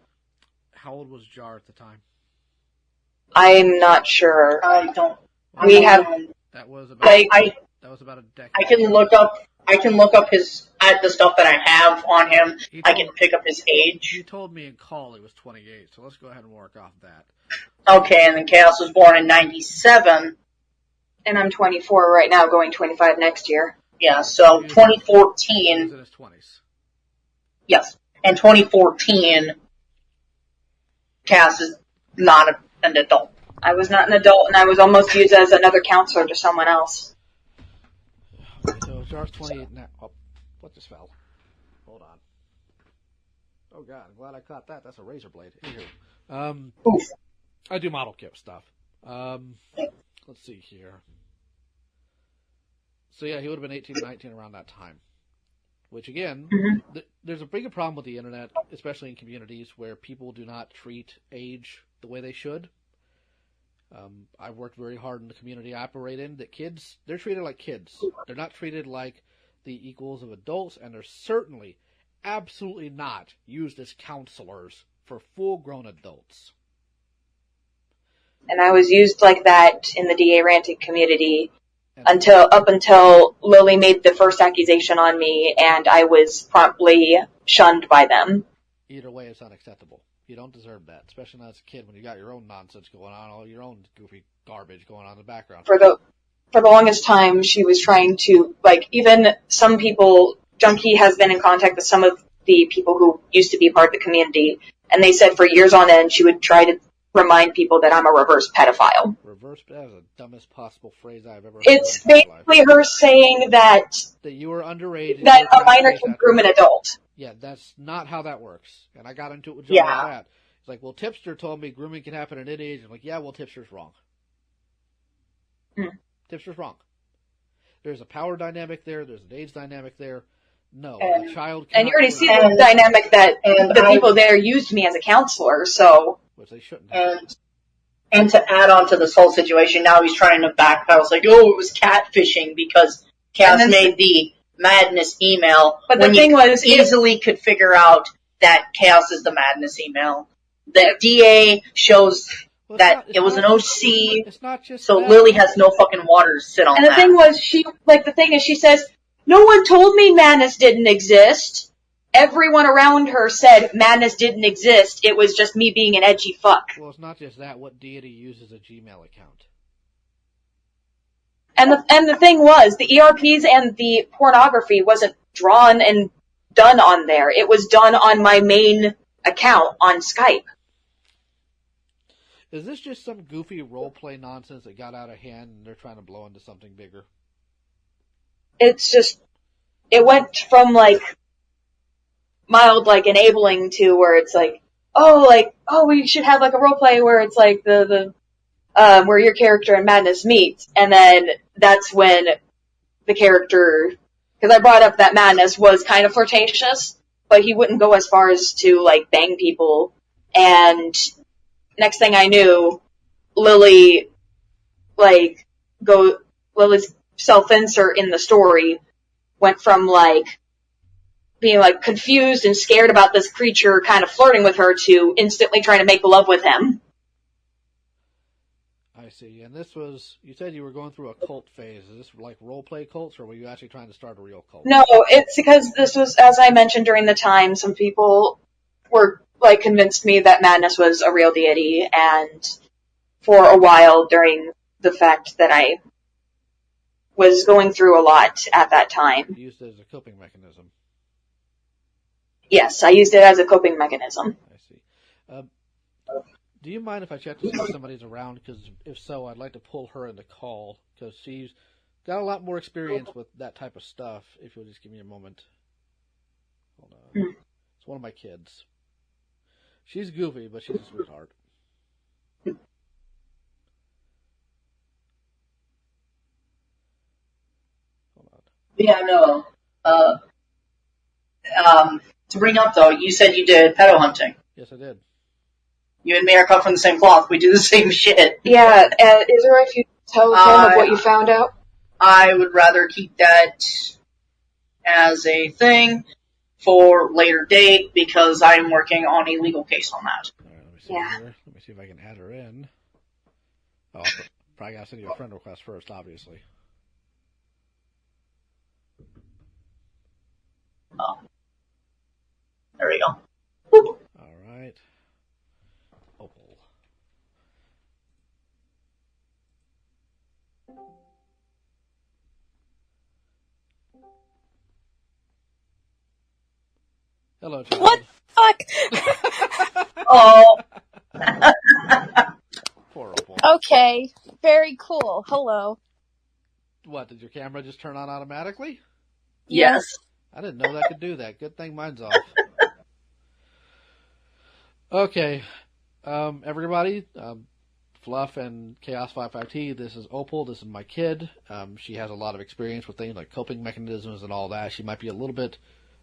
How old was Jar at the time? I'm not sure. I don't. We have, That was about that was about a decade. I can look up the stuff that I have on him. I can pick up his age. He told me in call he was 28, so let's go ahead and work off that. Okay, and then Chaos was born in 97. and I'm 24 right now, going 25 next year. Yeah, so He was 2014. in his 20s. Yes, and 2014, Chaos is not an adult. I was not an adult, and I was almost used as another counselor to someone else. Okay, so Jar's 28 now. Oh, what just fell? Hold on. Oh god, I'm glad I caught that. That's a razor blade. Anywho. Oof. I do model kit stuff. Let's see here. So yeah, he would have been 18 or 19 around that time. Which again, there's a bigger problem with the internet, especially in communities where people do not treat age the way they should. I've worked very hard in the community I operate in that kids, they're treated like kids. They're not treated like the equals of adults, and they're certainly, absolutely not used as counselors for full-grown adults. And I was used like that in the DA ranting community And up until Lily made the first accusation on me, and I was promptly shunned by them. either way, it's unacceptable. You don't deserve that, especially not as a kid when you got your own nonsense going on, all your own goofy garbage going on in the background. For the longest time, she was trying to, like, even some people, Junkie has been in contact with some of the people who used to be part of the community, and they said for years on end she would try to remind people that I'm a reverse pedophile. Reverse, that is the dumbest possible phrase I've ever heard. It's in my life. basically her saying that You were underage. and that you were a minor trying to can chase groom an after- adult. Yeah, that's not how that works. And I got into it with John Yeah. on that. It's like, well, Tipster told me grooming can happen at any age. I'm like, yeah, well, Tipster's wrong. Tipster's wrong. There's a power dynamic there. There's an age dynamic there. No, a child And you cannot already groom- see the dynamic that And the people there used me as a counselor, so Which they shouldn't have. And to add on to this whole situation, now he's trying to backpedal. It's like, oh, it was catfishing because Chaos And then- made the madness email. But the when thing you was, easily could figure out that Chaos is the madness email. The DA shows Well, that it's it was not- an OC, It's not just so that. Lily has no fucking water to sit on and the that. thing was, she says, no one told me madness didn't exist. Everyone around her said madness didn't exist. It was just me being an edgy fuck. Well, it's not just that. What deity uses a Gmail account? And the thing was, the ERPs and the pornography wasn't drawn and done on there. It was done on my main account on Skype. Is this just some goofy roleplay nonsense that got out of hand and they're trying to blow into something bigger? It's just, it went from like mild like enabling to where it's like, oh, we should have like a roleplay where it's like the where your character and Madness meets, and then that's when the character, because I brought up that Madness was kind of flirtatious, but he wouldn't go as far as to like bang people, and next thing I knew, Lily's self-insert in the story went from like being like confused and scared about this creature kind of flirting with her to instantly trying to make love with him. I see. And this was, you said you were going through a cult phase. Is this like roleplay cults, or were you actually trying to start a real cult? No, it's because this was, as I mentioned during the time, some people were like convinced me that Madness was a real deity, and for a while during the fact that I was going through a lot at that time. You used it as a coping mechanism. Yes, I used it as a coping mechanism. I see. Do you mind if I check to see if somebody's around? Because if so, I'd like to pull her in the call, because she's got a lot more experience with that type of stuff. If you'll just give me a moment. Hold on. It's one of my kids. She's goofy, but she's a sweetheart. Yeah, no. To bring up though, you said you did pedo hunting. Yes, I did. You and me are cut from the same cloth. We do the same shit. Yeah, is there if you tell him of what you found out? I would rather keep that as a thing for later date because I am working on a legal case on that. All right, let me see here. Let me see if I can add her in. Oh, probably gotta send you a friend request first, obviously. Oh. There we go. All right. Opal. Hello, child. What the fuck? Oh. Poor Opal. Okay, very cool. Hello. What, did your camera just turn on automatically? Yes. I didn't know that could do that. Good thing mine's off. Okay. Everybody, Fluff and Chaos 55T, this is Opal. This is my kid. She has a lot of experience with things like coping mechanisms and all that. She might be a little bit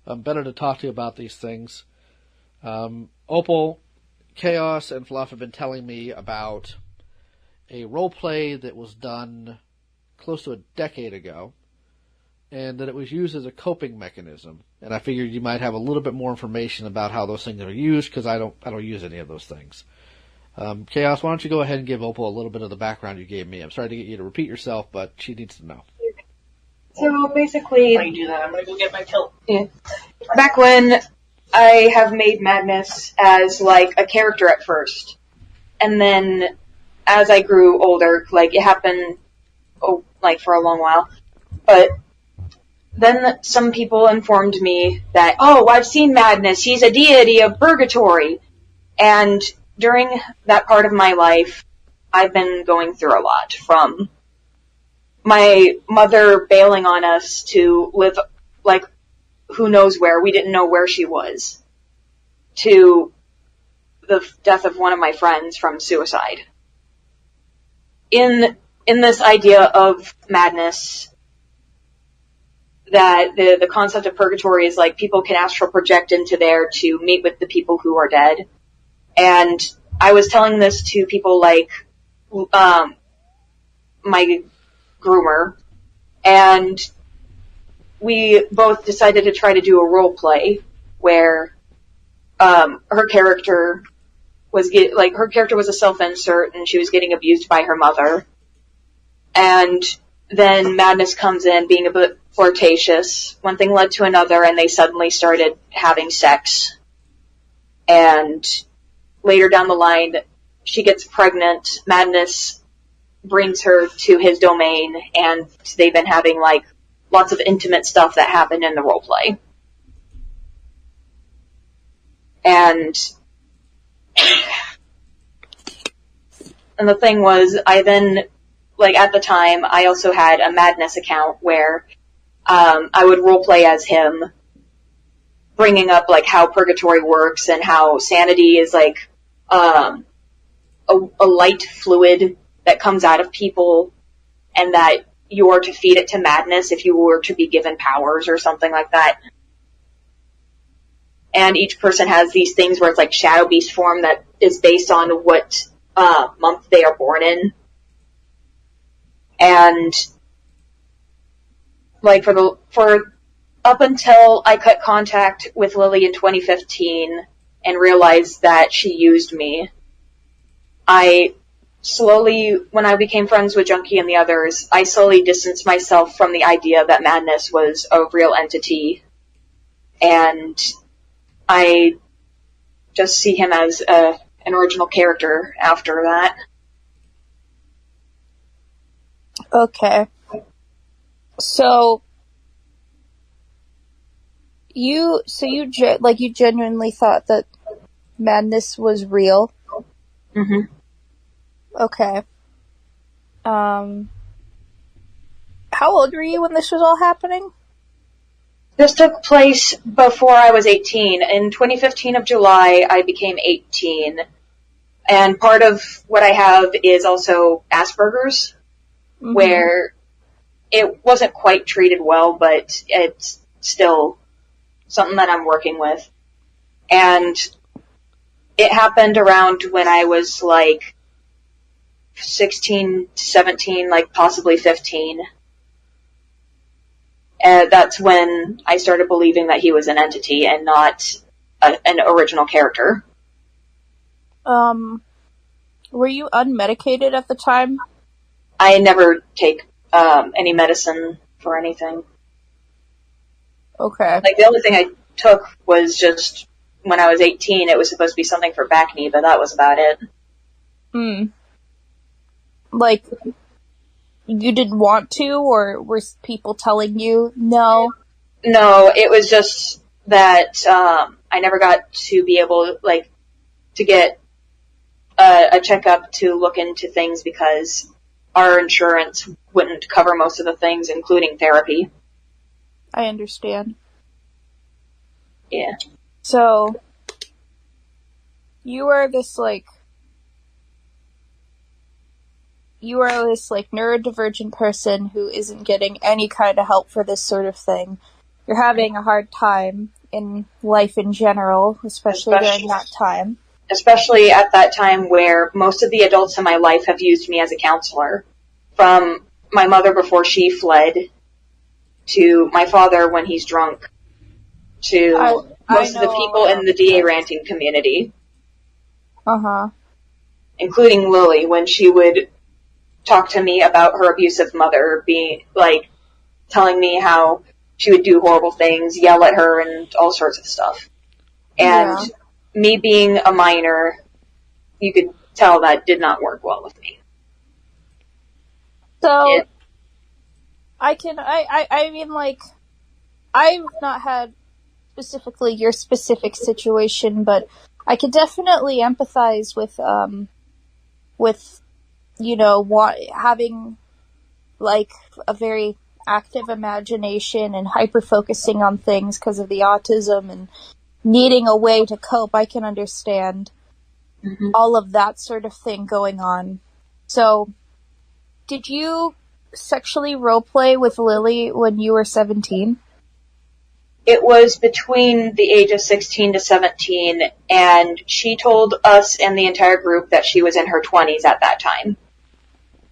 better to talk to you about these things. Opal, Chaos, and Fluff have been telling me about a role play that was done close to a decade ago, and that it was used as a coping mechanism. And I figured you might have a little bit more information about how those things are used, because I don't use any of those things. Chaos, why don't you go ahead and give Opal a little bit of the background you gave me? I'm sorry to get you to repeat yourself, but she needs to know. So basically, While you do that, I'm gonna go get my pill. yeah. Back when I have made Madness as like a character at first, and then as I grew older, like it happened, like for a long while, but then some people informed me that, oh, I've seen Madness, he's a deity of purgatory, and during that part of my life, I've been going through a lot, from my mother bailing on us to live, like, who knows where, we didn't know where she was, to the death of one of my friends from suicide. In this idea of Madness, that the concept of purgatory is like people can astral project into there to meet with the people who are dead. And I was telling this to people like my groomer, and we both decided to try to do a role play where her character was her character was a self-insert and she was getting abused by her mother. And then Madness comes in being a bit flirtatious. One thing led to another, and they suddenly started having sex. And later down the line, she gets pregnant. Madness brings her to his domain, and they've been having like lots of intimate stuff that happened in the roleplay. And the thing was, I then, like at the time, I also had a Madness account where I would roleplay as him, bringing up like how purgatory works and how sanity is like a light fluid that comes out of people, and that you are to feed it to Madness if you were to be given powers or something like that. And each person has these things where it's like Shadow Beast form that is based on what month they are born in. And like for up until I cut contact with Lily in 2015 and realized that she used me, I slowly, when I became friends with Junkie and the others, I slowly distanced myself from the idea that Madness was a real entity, and I just see him as an original character after that. Okay. So you genuinely thought that Madness was real? Mm-hmm. Okay. How old were you when this was all happening? This took place before I was 18. In 2015 of July, I became 18. And part of what I have is also Asperger's, mm-hmm. where it wasn't quite treated well, but it's still something that I'm working with. And it happened around when I was like 16 to 17, like possibly 15. And that's when I started believing that he was an entity and not an original character. Were you unmedicated at the time? I never take any medicine for anything. Okay. Like, the only thing I took was just when I was 18, it was supposed to be something for back knee, but that was about it. Like, you didn't want to, or were people telling you no? No, it was just that I never got to be able, like, to get a checkup to look into things because our insurance wouldn't cover most of the things, including therapy. I understand. Yeah. So, you are this neurodivergent person who isn't getting any kind of help for this sort of thing. You're having a hard time in life in general, especially during that time. Especially at that time where most of the adults in my life have used me as a counselor. From my mother before she fled, to my father when he's drunk, to most of the people in the DA ranting community. Uh-huh. Including Lily, when she would talk to me about her abusive mother, being, like, telling me how she would do horrible things, yell at her, and all sorts of stuff. And me being a minor, you could tell that did not work well with me. So, I mean, like, I've not had specifically your specific situation, but I could definitely empathize with, you know, having, like, a very active imagination and hyper-focusing on things because of the autism and needing a way to cope. I can understand all of that sort of thing going on. So, did you sexually roleplay with Lily when you were 17? It was between the age of 16 to 17, and she told us and the entire group that she was in her 20s at that time.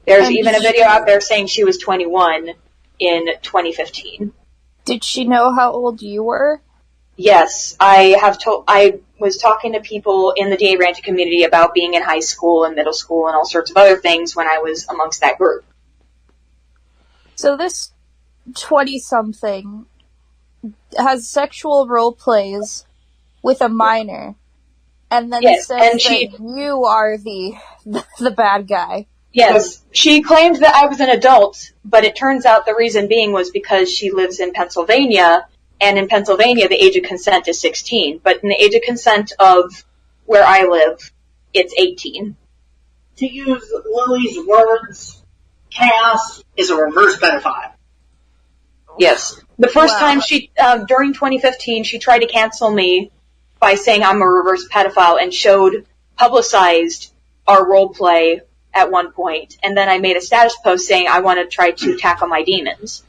There's even a video out there saying she was 21 in 2015. Did she know how old you were? Yes, I was talking to people in the DA ranting community about being in high school and middle school and all sorts of other things when I was amongst that group. So this 20-something has sexual role plays with a minor, and then says that you are the bad guy. Yes, she claimed that I was an adult, but it turns out the reason being was because she lives in Pennsylvania, and in Pennsylvania the age of consent is 16, but in the age of consent of where I live, it's 18. To use Lily's words, Chaos is a reverse pedophile. Yes. The first time she, during 2015, she tried to cancel me by saying I'm a reverse pedophile and publicized our role play at one point, and then I made a status post saying I want to try to tackle my demons.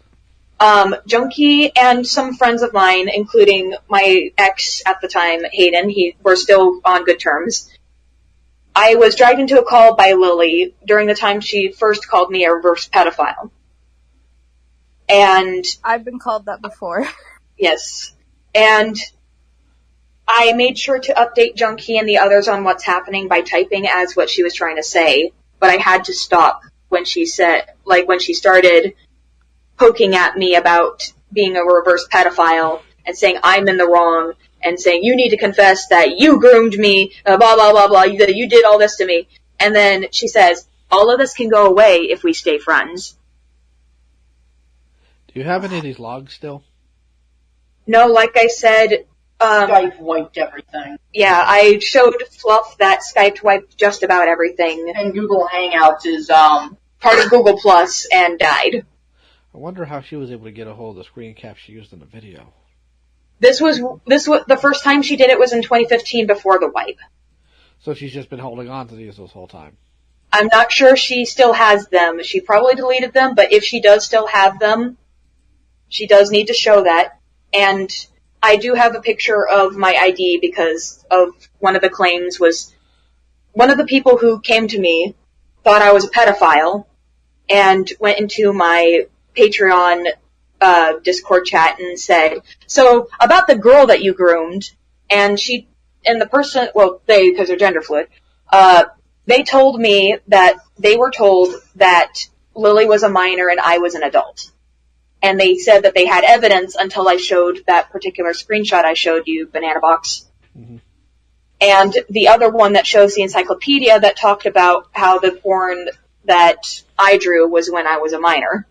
Junkie and some friends of mine, including my ex at the time, Hayden, we're still on good terms. I was dragged into a call by Lily during the time she first called me a reverse pedophile. And I've been called that before. Yes. And I made sure to update Junkie and the others on what's happening by typing as what she was trying to say, but I had to stop when she started poking at me about being a reverse pedophile and saying I'm in the wrong and saying you need to confess that you groomed me, blah, blah, blah, blah, that you did all this to me. And then she says, all of this can go away if we stay friends. Do you have any of these logs still? No, like I said, Skype wiped everything. Yeah, I showed Fluff that Skype wiped just about everything. And Google Hangouts is, part of Google Plus and died. I wonder how she was able to get a hold of the screen cap she used in the video. This was the first time she did it was in 2015 before the wipe. So she's just been holding on to these this whole time. I'm not sure she still has them. She probably deleted them, but if she does still have them, she does need to show that. And I do have a picture of my ID because of one of the claims was one of the people who came to me thought I was a pedophile and went into my Patreon Discord chat and said, so about the girl that you groomed, and the person, well, they, because they're gender fluid, they told me that they were told that Lily was a minor and I was an adult. And they said that they had evidence until I showed that particular screenshot I showed you, Banana Box. Mm-hmm. And the other one that shows the encyclopedia that talked about how the porn that I drew was when I was a minor.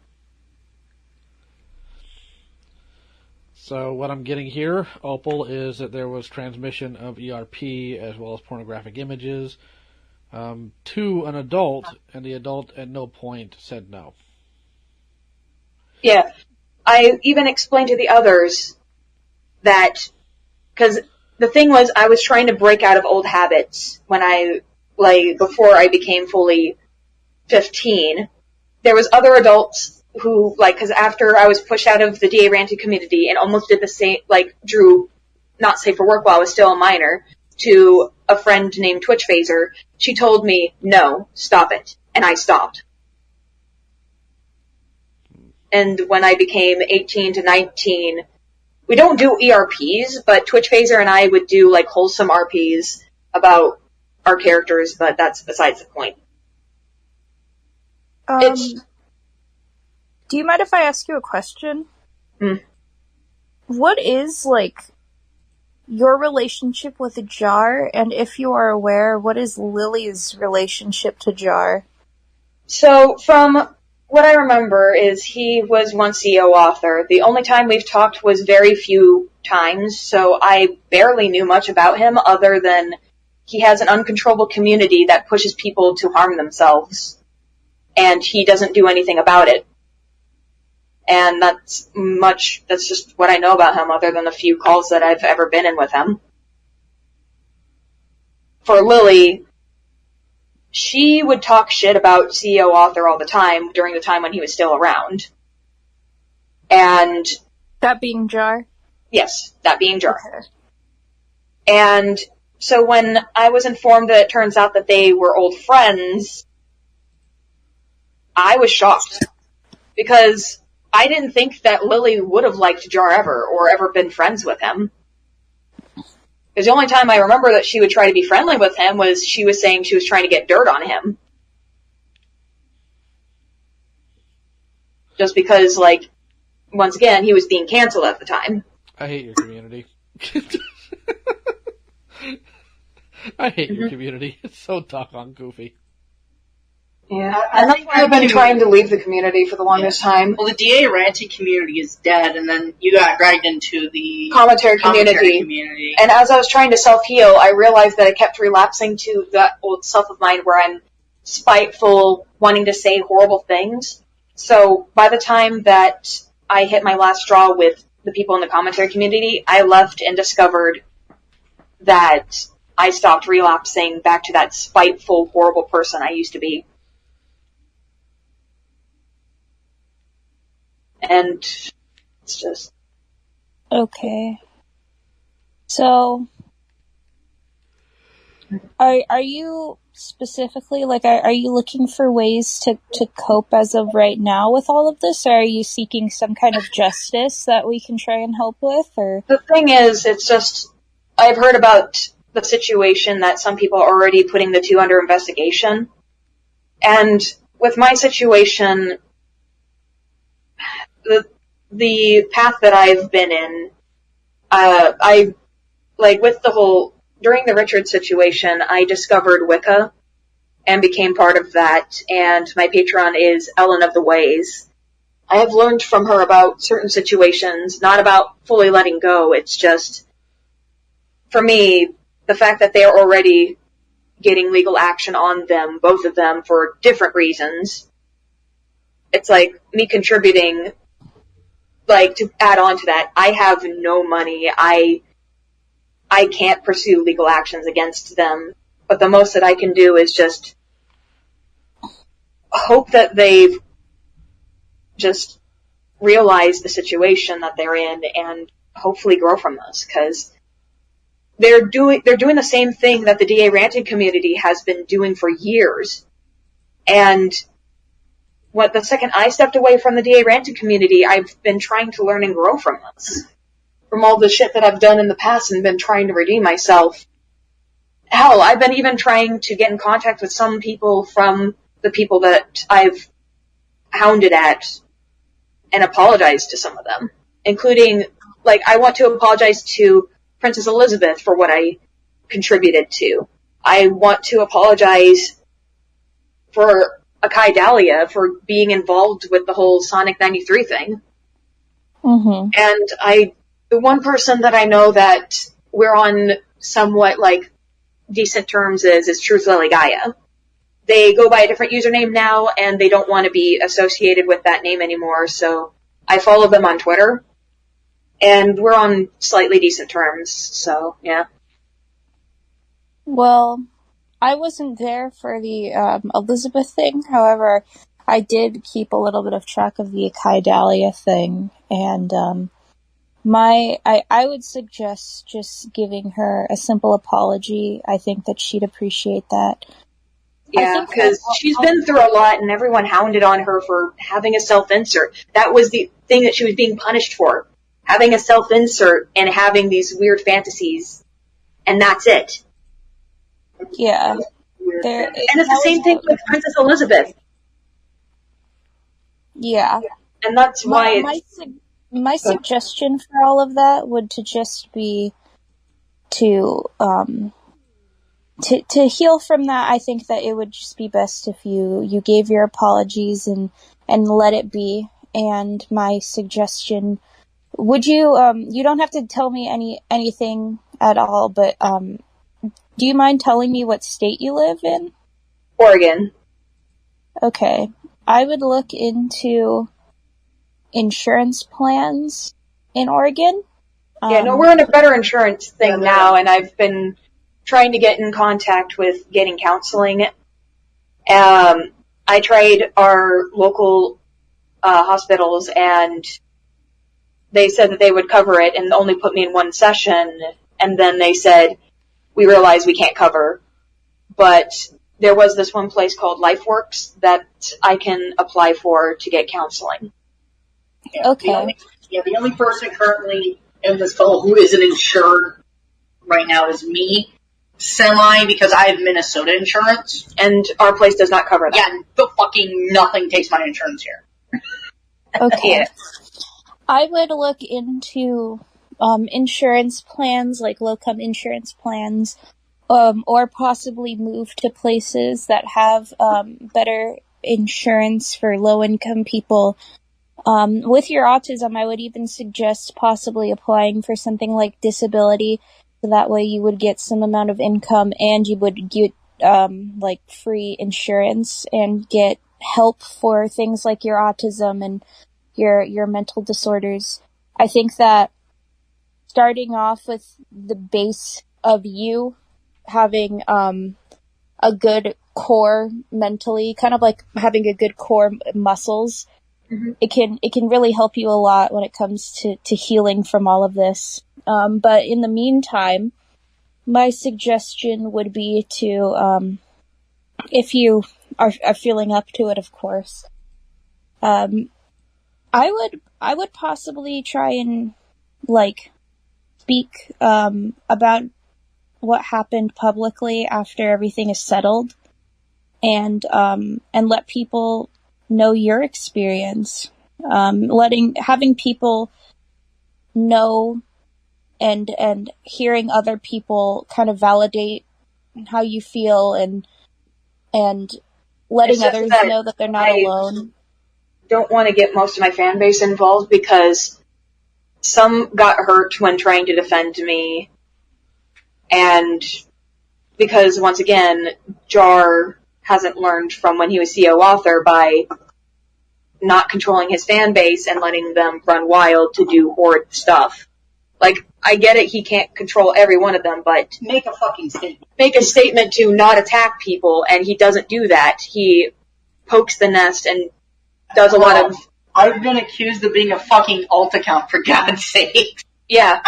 So what I'm getting here, Opal, is that there was transmission of ERP as well as pornographic images to an adult, and the adult at no point said no. Yeah. I even explained to the others that, because the thing was, I was trying to break out of old habits when before I became fully 15. There was other adults who, because after I was pushed out of the DA ranting community and almost did the same, drew not safe for work while I was still a minor, to a friend named Twitch Phaser, she told me, no, stop it. And I stopped. And when I became 18 to 19, we don't do ERPs, but Twitch Phaser and I would do, wholesome RPs about our characters, but that's besides the point. Do you mind if I ask you a question? What is, your relationship with Jar, and if you are aware, what is Lily's relationship to Jar? So, from what I remember is he was one CEO author. The only time we've talked was very few times, so I barely knew much about him other than he has an uncontrollable community that pushes people to harm themselves, and he doesn't do anything about it. And that's just what I know about him, other than a few calls that I've ever been in with him. For Lily, she would talk shit about CEO Author all the time during the time when he was still around. And... That being Jar? Yes, that being Jar. Okay. And so when I was informed that it turns out that they were old friends, I was shocked. Because I didn't think that Lily would have liked Jar ever, or ever been friends with him. Because the only time I remember that she would try to be friendly with him was she was saying she was trying to get dirt on him. Just because, once again, he was being canceled at the time. I hate your community. I hate your community. It's so doggone goofy. Yeah, and that's why I've been trying to leave the community for the longest time. Well, the DA ranting community is dead, and then you got dragged into the commentary community. And as I was trying to self-heal, I realized that I kept relapsing to that old self of mine where I'm spiteful, wanting to say horrible things. So by the time that I hit my last straw with the people in the commentary community, I left and discovered that I stopped relapsing back to that spiteful, horrible person I used to be. And it's just... Okay. So, are you specifically, are you looking for ways to cope as of right now with all of this, or are you seeking some kind of justice that we can try and help with, or? The thing is, it's just, I've heard about the situation that some people are already putting the two under investigation, and with my situation, the path that I've been in, during the Richard situation, I discovered Wicca and became part of that, and my Patreon is Ellen of the Ways. I have learned from her about certain situations, not about fully letting go, it's just, for me, the fact that they are already getting legal action on them, both of them, for different reasons. It's like me contributing, to add on to that, I have no money. I can't pursue legal actions against them. But the most that I can do is just hope that they've just realized the situation that they're in and hopefully grow from this, because they're doing the same thing that the DA ranting community has been doing for years. And the second I stepped away from the DA ranting community, I've been trying to learn and grow from this. From all the shit that I've done in the past and been trying to redeem myself. Hell, I've been even trying to get in contact with some people from the people that I've hounded at and apologize to some of them. Including, I want to apologize to Princess Elizabeth for what I contributed to. I want to apologize for Akai Dahlia for being involved with the whole Sonic 93 thing. Mm-hmm. And the one person that I know that we're on somewhat, decent terms is Truth Lily Gaia. They go by a different username now, and they don't want to be associated with that name anymore, so I follow them on Twitter. And we're on slightly decent terms, so, yeah. Well, I wasn't there for the Elizabeth thing. However, I did keep a little bit of track of the Akai Dahlia thing, and I would suggest just giving her a simple apology. I think that she'd appreciate that. Yeah, because she's been through a lot, and everyone hounded on her for having a self-insert. That was the thing that she was being punished for. Having a self-insert and having these weird fantasies. And that's it. Yeah. And it's the same thing with Princess Elizabeth. Yeah. And that's why my suggestion for all of that would to just be to heal from that. I think that it would just be best if you gave your apologies and let it be. And my suggestion, would you you don't have to tell me anything at all, but do you mind telling me what state you live in? Oregon. Okay. I would look into insurance plans in Oregon. Yeah, no, we're in a better insurance thing now, and I've been trying to get in contact with getting counseling. I tried our local hospitals, and they said that they would cover it and only put me in one session, and then they said, we realize we can't cover. But there was this one place called LifeWorks that I can apply for to get counseling. Yeah, Okay. The only person currently in this call who isn't insured right now is me. Semi, because I have Minnesota insurance. And our place does not cover that. Yeah, but fucking nothing takes my insurance here. Okay. Yeah. I would look into insurance plans, like low-income insurance plans, or possibly move to places that have better insurance for low-income people. With your autism, I would even suggest possibly applying for something like disability, so that way you would get some amount of income and you would get free insurance and get help for things like your autism and your mental disorders. I think that starting off with the base of you having a good core mentally, kind of like having a good core muscles, mm-hmm. it can really help you a lot when it comes to healing from all of this. But in the meantime, my suggestion would be to, if you are feeling up to it, of course, I would possibly try and speak about what happened publicly after everything is settled, and let people know your experience, having people know and hearing other people kind of validate how you feel and letting others know that they're not alone. Don't want to get most of my fan base involved because some got hurt when trying to defend me, and because once again Jar hasn't learned from when he was CEO author by not controlling his fan base and letting them run wild to do horrid stuff. I get it, he can't control every one of them, but Make a fucking statement. make a statement to not attack people, and he doesn't do that. He pokes the nest and does a lot of... I've been accused of being a fucking alt account, for God's sake. Yeah,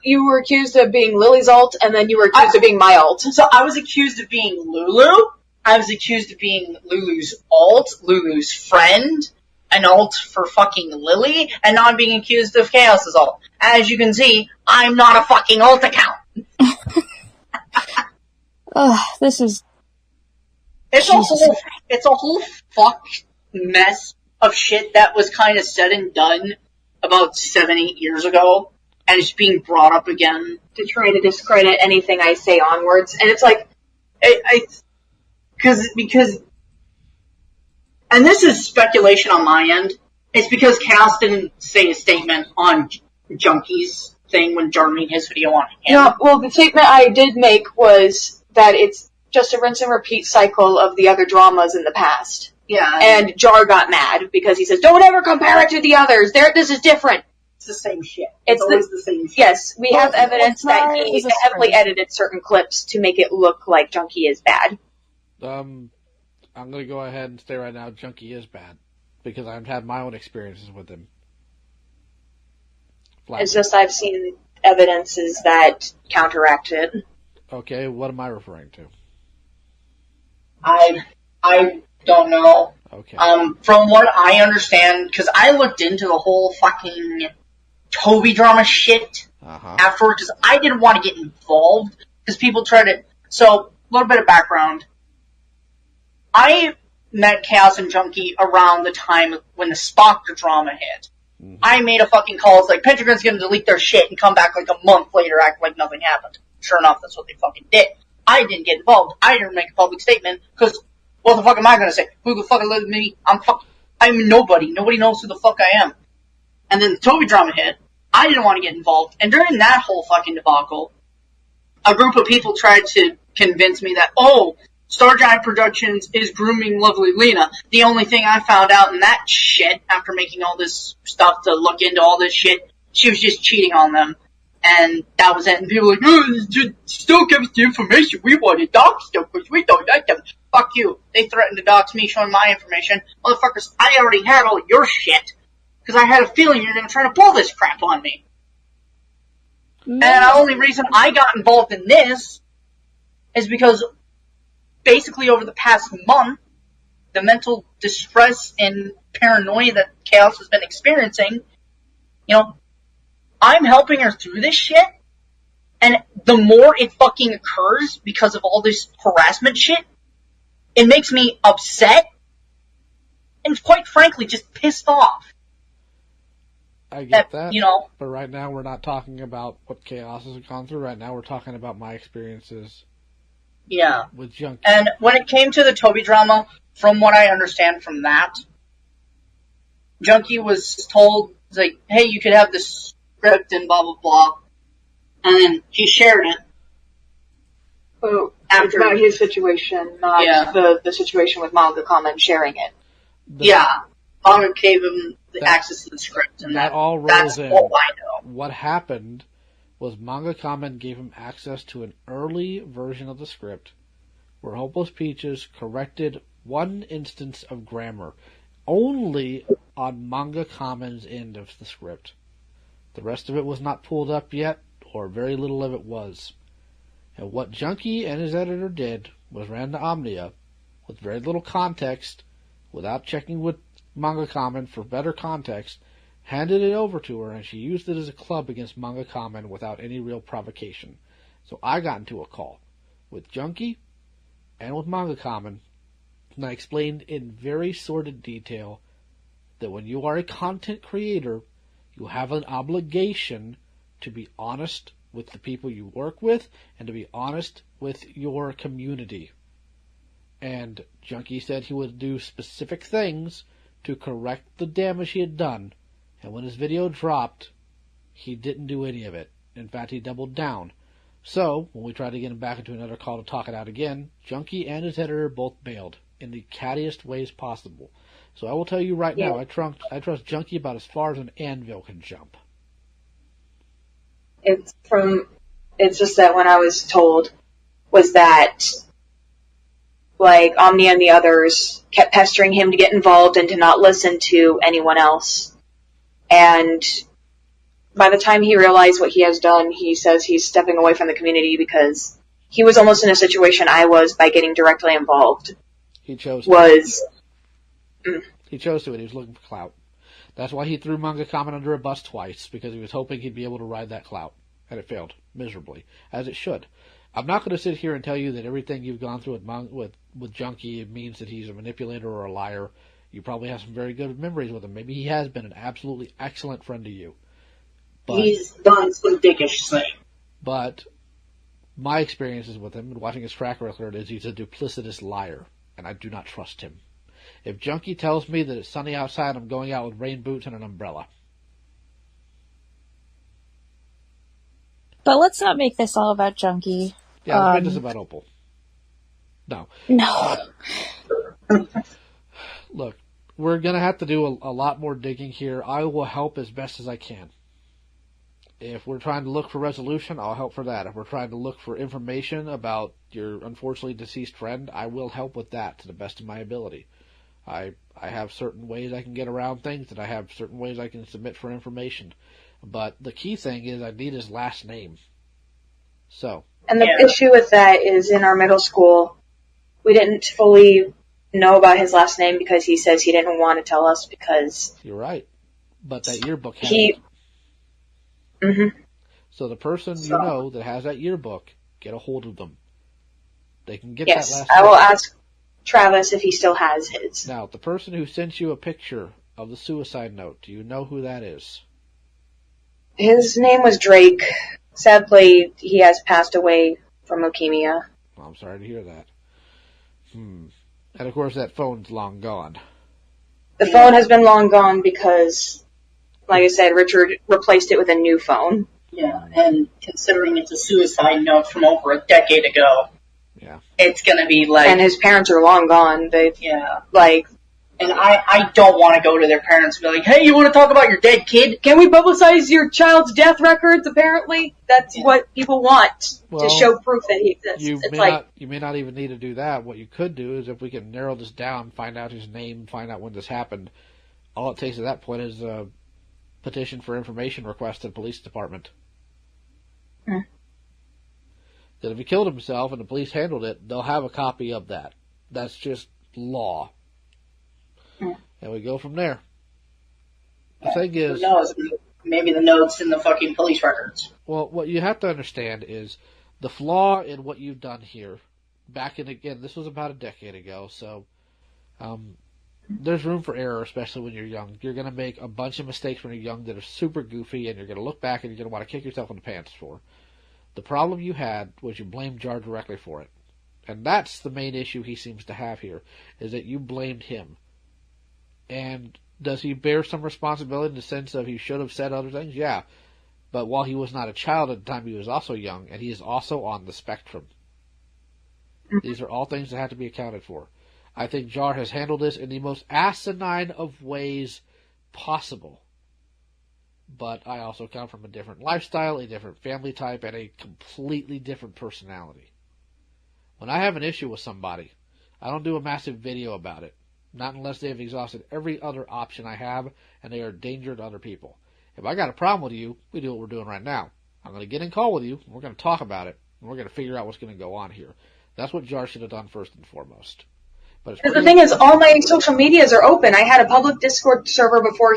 you were accused of being Lily's alt, and then you were accused of being my alt. So I was accused of being Lulu. I was accused of being Lulu's alt, Lulu's friend, an alt for fucking Lily, and now I'm being accused of Chaos's alt. As you can see, I'm not a fucking alt account. This is... It's a whole fuck mess of shit that was kind of said and done about 7-8 years ago, and it's being brought up again. To try to discredit anything I say onwards, and it's like... Because, and this is speculation on my end, it's because Chaos didn't say a statement on Junkie's thing when Jordan made his video on him. No, well, the statement I did make was that it's just a rinse and repeat cycle of the other dramas in the past. Yeah. And Jar got mad because he says, don't ever compare it to the others. This is different. It's the same shit. It's always the same shit. Yes, we have evidence that he is a heavily spring. edited certain clips to make it look like Junkie is bad. I'm gonna go ahead and say right now, Junkie is bad because I've had my own experiences with him. It's just I've seen evidences that counteract it. Okay, what am I referring to? I don't know. Okay. From what I understand, because I looked into the whole fucking Toby drama shit afterward, because I didn't want to get involved, because people tried to... So, a little bit of background. I met Chaos and Junkie around the time when the Spock drama hit. Mm-hmm. I made a fucking call. It's like, Pentagon's gonna delete their shit and come back like a month later, act like nothing happened. Sure enough, that's what they fucking did. I didn't get involved. I didn't make a public statement, because what the fuck am I gonna say? Who the fuck lives with me? I'm nobody. Nobody knows who the fuck I am. And then the Toby drama hit. I didn't want to get involved. And during that whole fucking debacle, a group of people tried to convince me that, Star Giant Productions is grooming lovely Lena. The only thing I found out in that shit, after making all this stuff to look into all this shit, she was just cheating on them. And that was it. And people were like, just still give us the information. We want to dox them because we don't like them. Fuck you. They threatened to dox me showing my information. Motherfuckers, I already had all your shit. Because I had a feeling you're going to try to pull this crap on me. No. And the only reason I got involved in this is because basically over the past month, the mental distress and paranoia that Chaos has been experiencing, I'm helping her through this shit, and the more it fucking occurs because of all this harassment shit, it makes me upset, and quite frankly, just pissed off. I get that, know. But right now we're not talking about what Chaos has gone through. Right now we're talking about my experiences. Yeah. With Junkie. And when it came to the Toby drama, from what I understand from that, Junkie was told, like, hey, you could have this script and blah, blah, blah. And then he shared it. Oh, it's about his situation, not the situation with Manga Comment sharing it. Manga gave him the access to the script, and that all rolls that's in. all I know. What happened was Manga Comment gave him access to an early version of the script where Hopeless Peaches corrected one instance of grammar only on Manga Comment's end of the script. The rest of it was not pulled up yet, or very little of it was. And what Junkie and his editor did was ran to Omnia with very little context, without checking with Manga Comment for better context, handed it over to her, and she used it as a club against Manga Comment without any real provocation. So I got into a call with Junkie and with Manga Comment, and I explained in very sordid detail that when you are a content creator, you have an obligation to be honest with the people you work with and to be honest with your community. And Junkie said he would do specific things to correct the damage he had done. And when his video dropped, he didn't do any of it. In fact, he doubled down. So, when we tried to get him back into another call to talk it out again, Junkie and his editor both bailed in the cattiest ways possible. So I will tell you right now, I trust Junkie about as far as an anvil can jump. It's just that when I was told was that like Omnia and the others kept pestering him to get involved and to not listen to anyone else. And by the time he realized what he has done, he says he's stepping away from the community because he was almost in a situation I was by getting directly involved. He chose He chose to, and he was looking for clout. That's why he threw Manga Kamen under a bus twice, because he was hoping he'd be able to ride that clout. And it failed miserably, as it should. I'm not going to sit here and tell you that everything you've gone through with Junkie means that he's a manipulator or a liar. You probably have some very good memories with him. Maybe he has been an absolutely excellent friend to you. But, he's done some dickish thing. But my experiences with him and watching his track record is he's a duplicitous liar, and I do not trust him. If Junkie tells me that it's sunny outside, I'm going out with rain boots and an umbrella. But let's not make this all about Junkie. Yeah, let's make this about Opal. No. Look, we're going to have to do a lot more digging here. I will help as best as I can. If we're trying to look for resolution, I'll help for that. If we're trying to look for information about your unfortunately deceased friend, I will help with that to the best of my ability. I have certain ways I can get around things, and I have certain ways I can submit for information. But the key thing is I need his last name. So. And the issue with that is in our middle school, we didn't fully know about his last name because he says he didn't want to tell us because... You're right. But that yearbook has it. Mm-hmm. So the person you know that has that yearbook, get a hold of them. They can get that last name. Yes, I will ask Travis if he still has his. Now, the person who sent you a picture of the suicide note, do you know who that is? His name was Drake. Sadly, he has passed away from leukemia. Well, I'm sorry to hear that. And of course, that phone's long gone. The phone has been long gone because, like I said, Richard replaced it with a new phone. Yeah, and considering it's a suicide note from over a decade ago, yeah, it's gonna be like... And his parents are long gone. And I don't want to go to their parents and be like, hey, you want to talk about your dead kid? Can we publicize your child's death records, apparently? That's what people want, to show proof that he exists. You may not even need to do that. What you could do is if we can narrow this down, find out his name, find out when this happened, all it takes at that point is a petition for information request to the police department. That if he killed himself and the police handled it, they'll have a copy of that. That's just law. And we go from there. The thing is... Who knows? Maybe the note's in the fucking police records. Well, what you have to understand is the flaw in what you've done here, back in, again, this was about a decade ago, so there's room for error, especially when you're young. You're going to make a bunch of mistakes when you're young that are super goofy, and you're going to look back and you're going to want to kick yourself in the pants for. The problem you had was you blamed Jar directly for it. And that's the main issue he seems to have here, is that you blamed him. And does he bear some responsibility in the sense of he should have said other things? Yeah. But while he was not a child at the time, he was also young, and he is also on the spectrum. These are all things that have to be accounted for. I think Jar has handled this in the most asinine of ways possible. But I also come from a different lifestyle, a different family type, and a completely different personality. When I have an issue with somebody, I don't do a massive video about it. Not unless they have exhausted every other option I have and they are a danger to other people. If I got a problem with you, we do what we're doing right now. I'm going to get in call with you, and we're going to talk about it, and we're going to figure out what's going to go on here. That's what Jar should have done first and foremost. But the thing is, all my social medias are open. I had a public Discord server before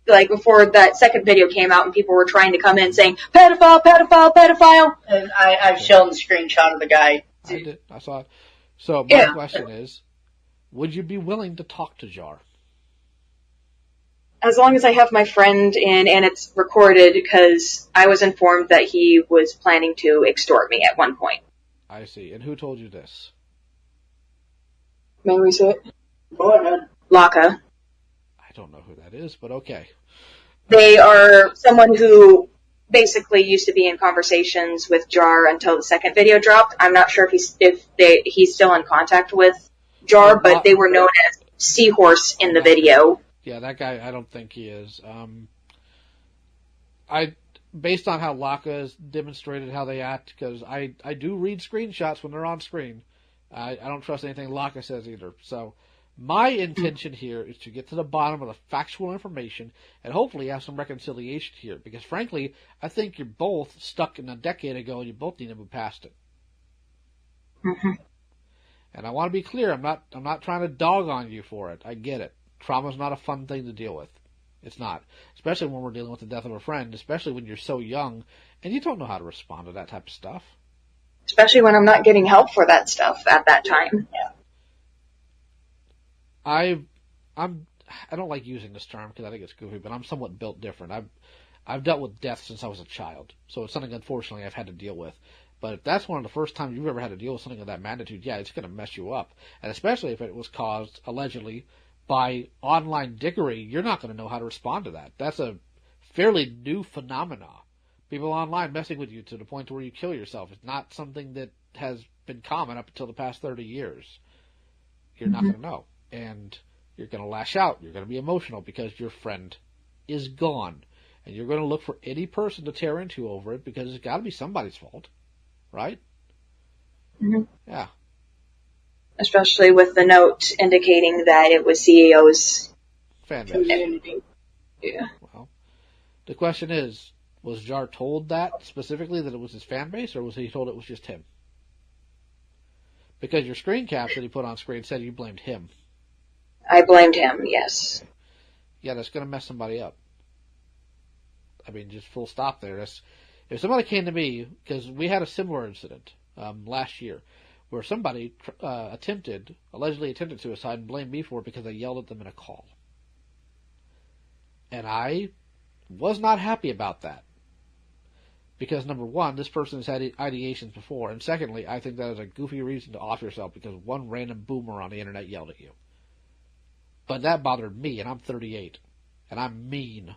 before that second video came out, and people were trying to come in saying, pedophile, pedophile, pedophile. And I've shown the screenshot of the guy. I did. I saw it. So my question is, would you be willing to talk to Jar? As long as I have my friend in and it's recorded, because I was informed that he was planning to extort me at one point. I see. And who told you this? May we say it? Go ahead. Laka. I don't know who that is, but okay. They are someone who basically used to be in conversations with Jar until the second video dropped. I'm not sure if he's still in contact with Jar, but they were known as Seahorse in the video. Yeah, that guy, I don't think he is. Based on how Laka has demonstrated how they act, because I do read screenshots when they're on screen, I don't trust anything Laka says either. So my intention here is to get to the bottom of the factual information and hopefully have some reconciliation here. Because frankly, I think you're both stuck in a decade ago and you both need to move past it. Mm-hmm. And I want to be clear, I'm not trying to dog on you for it. I get it. Trauma's not a fun thing to deal with. It's not. Especially when we're dealing with the death of a friend, especially when you're so young and you don't know how to respond to that type of stuff. Especially when I'm not getting help for that stuff at that time. Yeah. I don't like using this term because I think it's goofy, but I'm somewhat built different. I've dealt with death since I was a child, so it's something unfortunately I've had to deal with. But if that's one of the first times you've ever had to deal with something of that magnitude, yeah, it's going to mess you up. And especially if it was caused, allegedly, by online dickery, you're not going to know how to respond to that. That's a fairly new phenomena. People online messing with you to the point where you kill yourself. It's not something that has been common up until the past 30 years. You're not going to know. And you're going to lash out. You're going to be emotional because your friend is gone. And you're going to look for any person to tear into over it because it's got to be somebody's fault. Right? Mm-hmm. Yeah. Especially with the note indicating that it was CEO's fan base. community. Yeah. Well, the question is, was Jar told that specifically, that it was his fan base, or was he told it was just him? Because your screen caps that he put on screen said you blamed him. I blamed him, yes. Yeah, that's going to mess somebody up. I mean, just full stop there. If somebody came to me, because we had a similar incident last year, where somebody allegedly attempted suicide and blamed me for it because I yelled at them in a call. And I was not happy about that. Because, number one, this person has had ideations before, and secondly, I think that is a goofy reason to off yourself because one random boomer on the internet yelled at you. But that bothered me, and I'm 38, and I'm mean.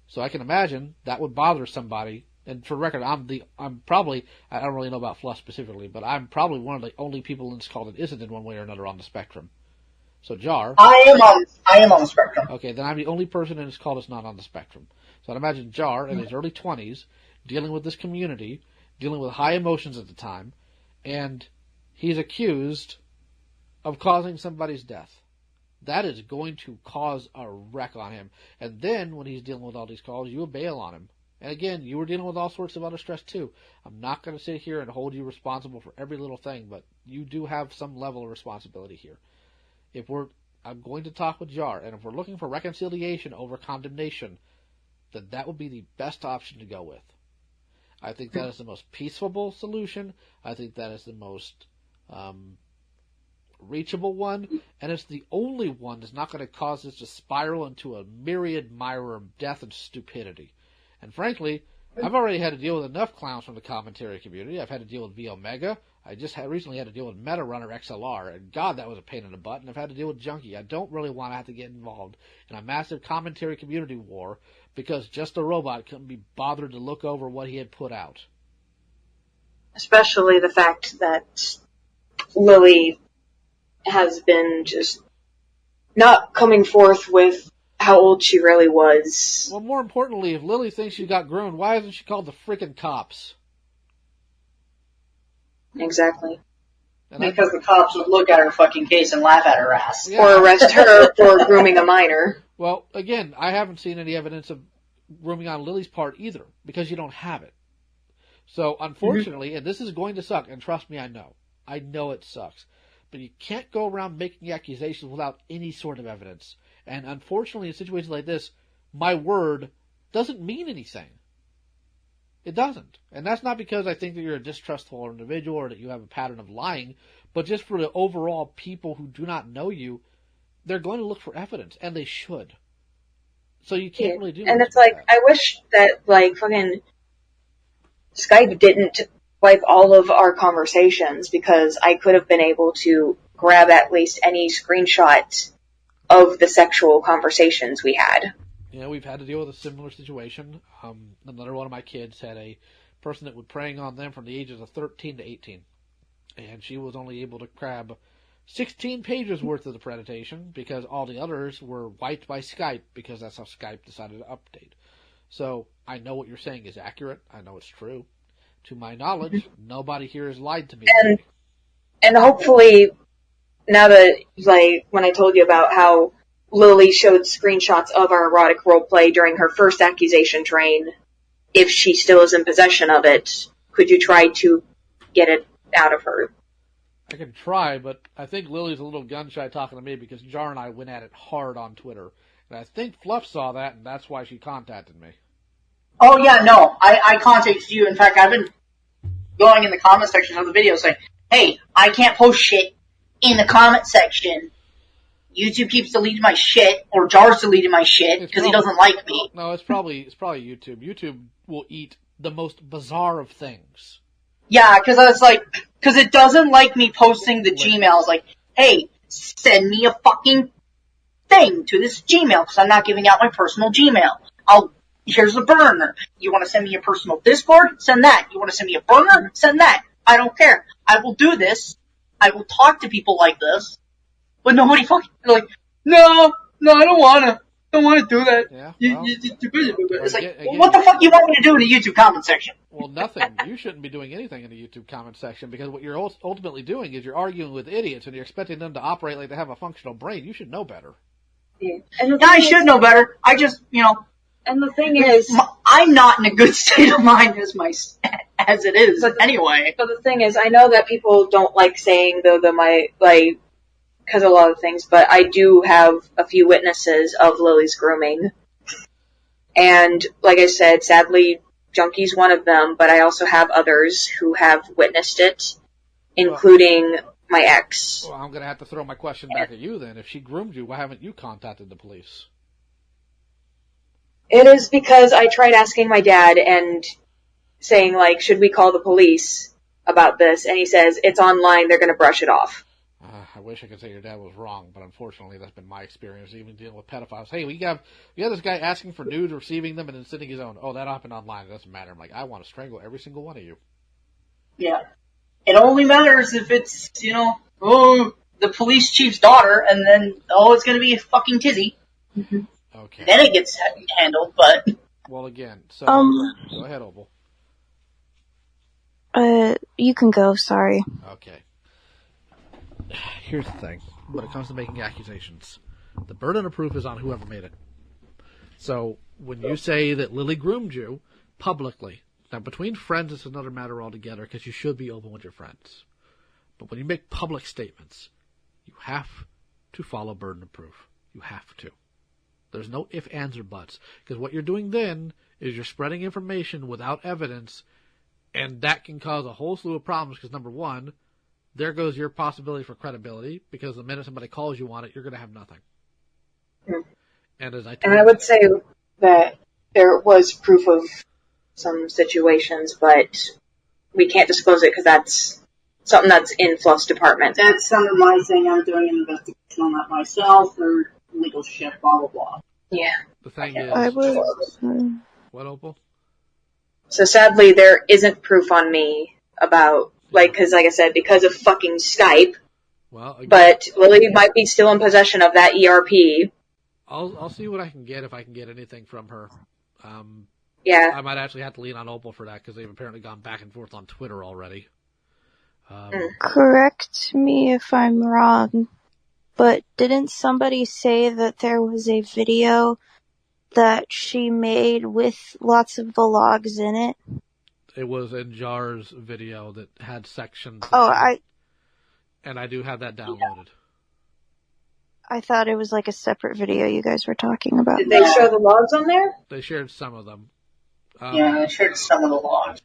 So I can imagine that would bother somebody. And for the record, I'm probably, I don't really know about Fluff specifically, but I'm probably one of the only people in this call that isn't in one way or another on the spectrum. So Jar. I am on the spectrum. Okay, then I'm the only person in this call that's not on the spectrum. So I'd imagine Jar in his early 20s, dealing with this community, dealing with high emotions at the time, and he's accused of causing somebody's death. That is going to cause a wreck on him. And then, when he's dealing with all these calls, you will bail on him. And again, you were dealing with all sorts of other stress too. I'm not going to sit here and hold you responsible for every little thing, but you do have some level of responsibility here. I'm going to talk with Jar, and if we're looking for reconciliation over condemnation, then that would be the best option to go with. I think that is the most peaceful solution. I think that is the most reachable one, and it's the only one that's not going to cause this to spiral into a myriad mire of death and stupidity. And frankly, I've already had to deal with enough clowns from the commentary community. I've had to deal with V Omega. I just recently had to deal with Meta Runner XLR, and God, that was a pain in the butt. And I've had to deal with Junkie. I don't really want to have to get involved in a massive commentary community war because just a robot couldn't be bothered to look over what he had put out. Especially the fact that Lily has been just not coming forth with how old she really was. Well, more importantly, if Lily thinks she got groomed, why hasn't she called the freaking cops? Exactly. Because the cops would look at her fucking case and laugh at her ass. Yeah. Or arrest her for grooming a minor. Well, again, I haven't seen any evidence of grooming on Lily's part either, because you don't have it. So, unfortunately, and this is going to suck, and trust me, I know it sucks, but you can't go around making accusations without any sort of evidence. And unfortunately, in situations like this, my word doesn't mean anything. It doesn't. And that's not because I think that you're a distrustful individual or that you have a pattern of lying, but just for the overall people who do not know you, they're going to look for evidence, and they should. So you can't really do And much it's like, that. I wish that, like, fucking Skype didn't wipe all of our conversations, because I could have been able to grab at least any screenshot of the sexual conversations we had. You know, we've had to deal with a similar situation. Another one of my kids had a person that was preying on them from the ages of 13 to 18. And she was only able to grab 16 pages worth of the presentation because all the others were wiped by Skype because that's how Skype decided to update. So I know what you're saying is accurate. I know it's true. To my knowledge, nobody here has lied to me. And hopefully, now that, like, when I told you about how Lily showed screenshots of our erotic roleplay during her first accusation train, if she still is in possession of it, could you try to get it out of her? I can try, but I think Lily's a little gun-shy talking to me because Jar and I went at it hard on Twitter. And I think Fluff saw that, and that's why she contacted me. Oh, yeah, no. I contacted you. In fact, I've been going in the comment section of the video saying, hey, I can't post shit in the comment section. YouTube keeps deleting my shit, or Jar's deleting my shit, because he doesn't like me. No, it's probably YouTube. YouTube will eat the most bizarre of things. Yeah, because I was like, because it doesn't like me posting the Gmails, like, hey, send me a fucking thing to this Gmail, because I'm not giving out my personal Gmail. Here's the burner. You want to send me your personal Discord? Send that. You want to send me a burner? Send that. I don't care. I will do this. I will talk to people like this. But nobody fucking, they're like, no, I don't want to do that. Yeah, it's like, what the fuck you want me to do in the YouTube comment section? Well, nothing. You shouldn't be doing anything in the YouTube comment section, because what you're ultimately doing is you're arguing with idiots, and you're expecting them to operate like they have a functional brain. You should know better. Yeah, I should know better. I just, and the thing is, I'm not in a good state of mind as it is. But anyway, the thing is, I know that people don't like saying because of a lot of things, but I do have a few witnesses of Lily's grooming. And like I said, sadly, Junkie's one of them, but I also have others who have witnessed it, including my ex. Well, I'm going to have to throw my question back at you then. If she groomed you, why haven't you contacted the police? It is because I tried asking my dad and saying, should we call the police about this? And he says, it's online, they're going to brush it off. I wish I could say your dad was wrong, but unfortunately that's been my experience, even dealing with pedophiles. Hey, we have this guy asking for nudes, receiving them, and then sending his own. Oh, that happened online. It doesn't matter. I'm like, I want to strangle every single one of you. Yeah. It only matters if it's, the police chief's daughter, and then, it's going to be a fucking tizzy. Mm-hmm. Okay. Then it gets handled, but... Well, again, so... Go ahead, Opal. You can go, sorry. Okay. Here's the thing. When it comes to making accusations, the burden of proof is on whoever made it. So, when you say that Lily groomed you publicly, now between friends it's another matter altogether, because you should be open with your friends. But when you make public statements, you have to follow burden of proof. You have to. There's no ifs, ands, or buts. Because what you're doing then is you're spreading information without evidence, and that can cause a whole slew of problems, because number one, there goes your possibility for credibility, because the minute somebody calls you on it, you're going to have nothing. And I would say that there was proof of some situations, but we can't disclose it because that's something that's in Fluff's department. That's under my thing. I'm doing an investigation on that myself, or legal shit, blah, blah, blah. Yeah. The thing is... I was... What, Opal? So sadly, there isn't proof on me about, because like I said, because of fucking Skype. Well, again, but Lily might be still in possession of that ERP. I'll see what I can get, if I can get anything from her. Yeah. I might actually have to lean on Opal for that, because they've apparently gone back and forth on Twitter already. Correct me if I'm wrong, but didn't somebody say that there was a video that she made with lots of the logs in it? It was in Jar's video that had sections. And I do have that downloaded. I thought it was like a separate video you guys were talking about. Did they show the logs on there? They shared some of them. Yeah, they shared some of the logs.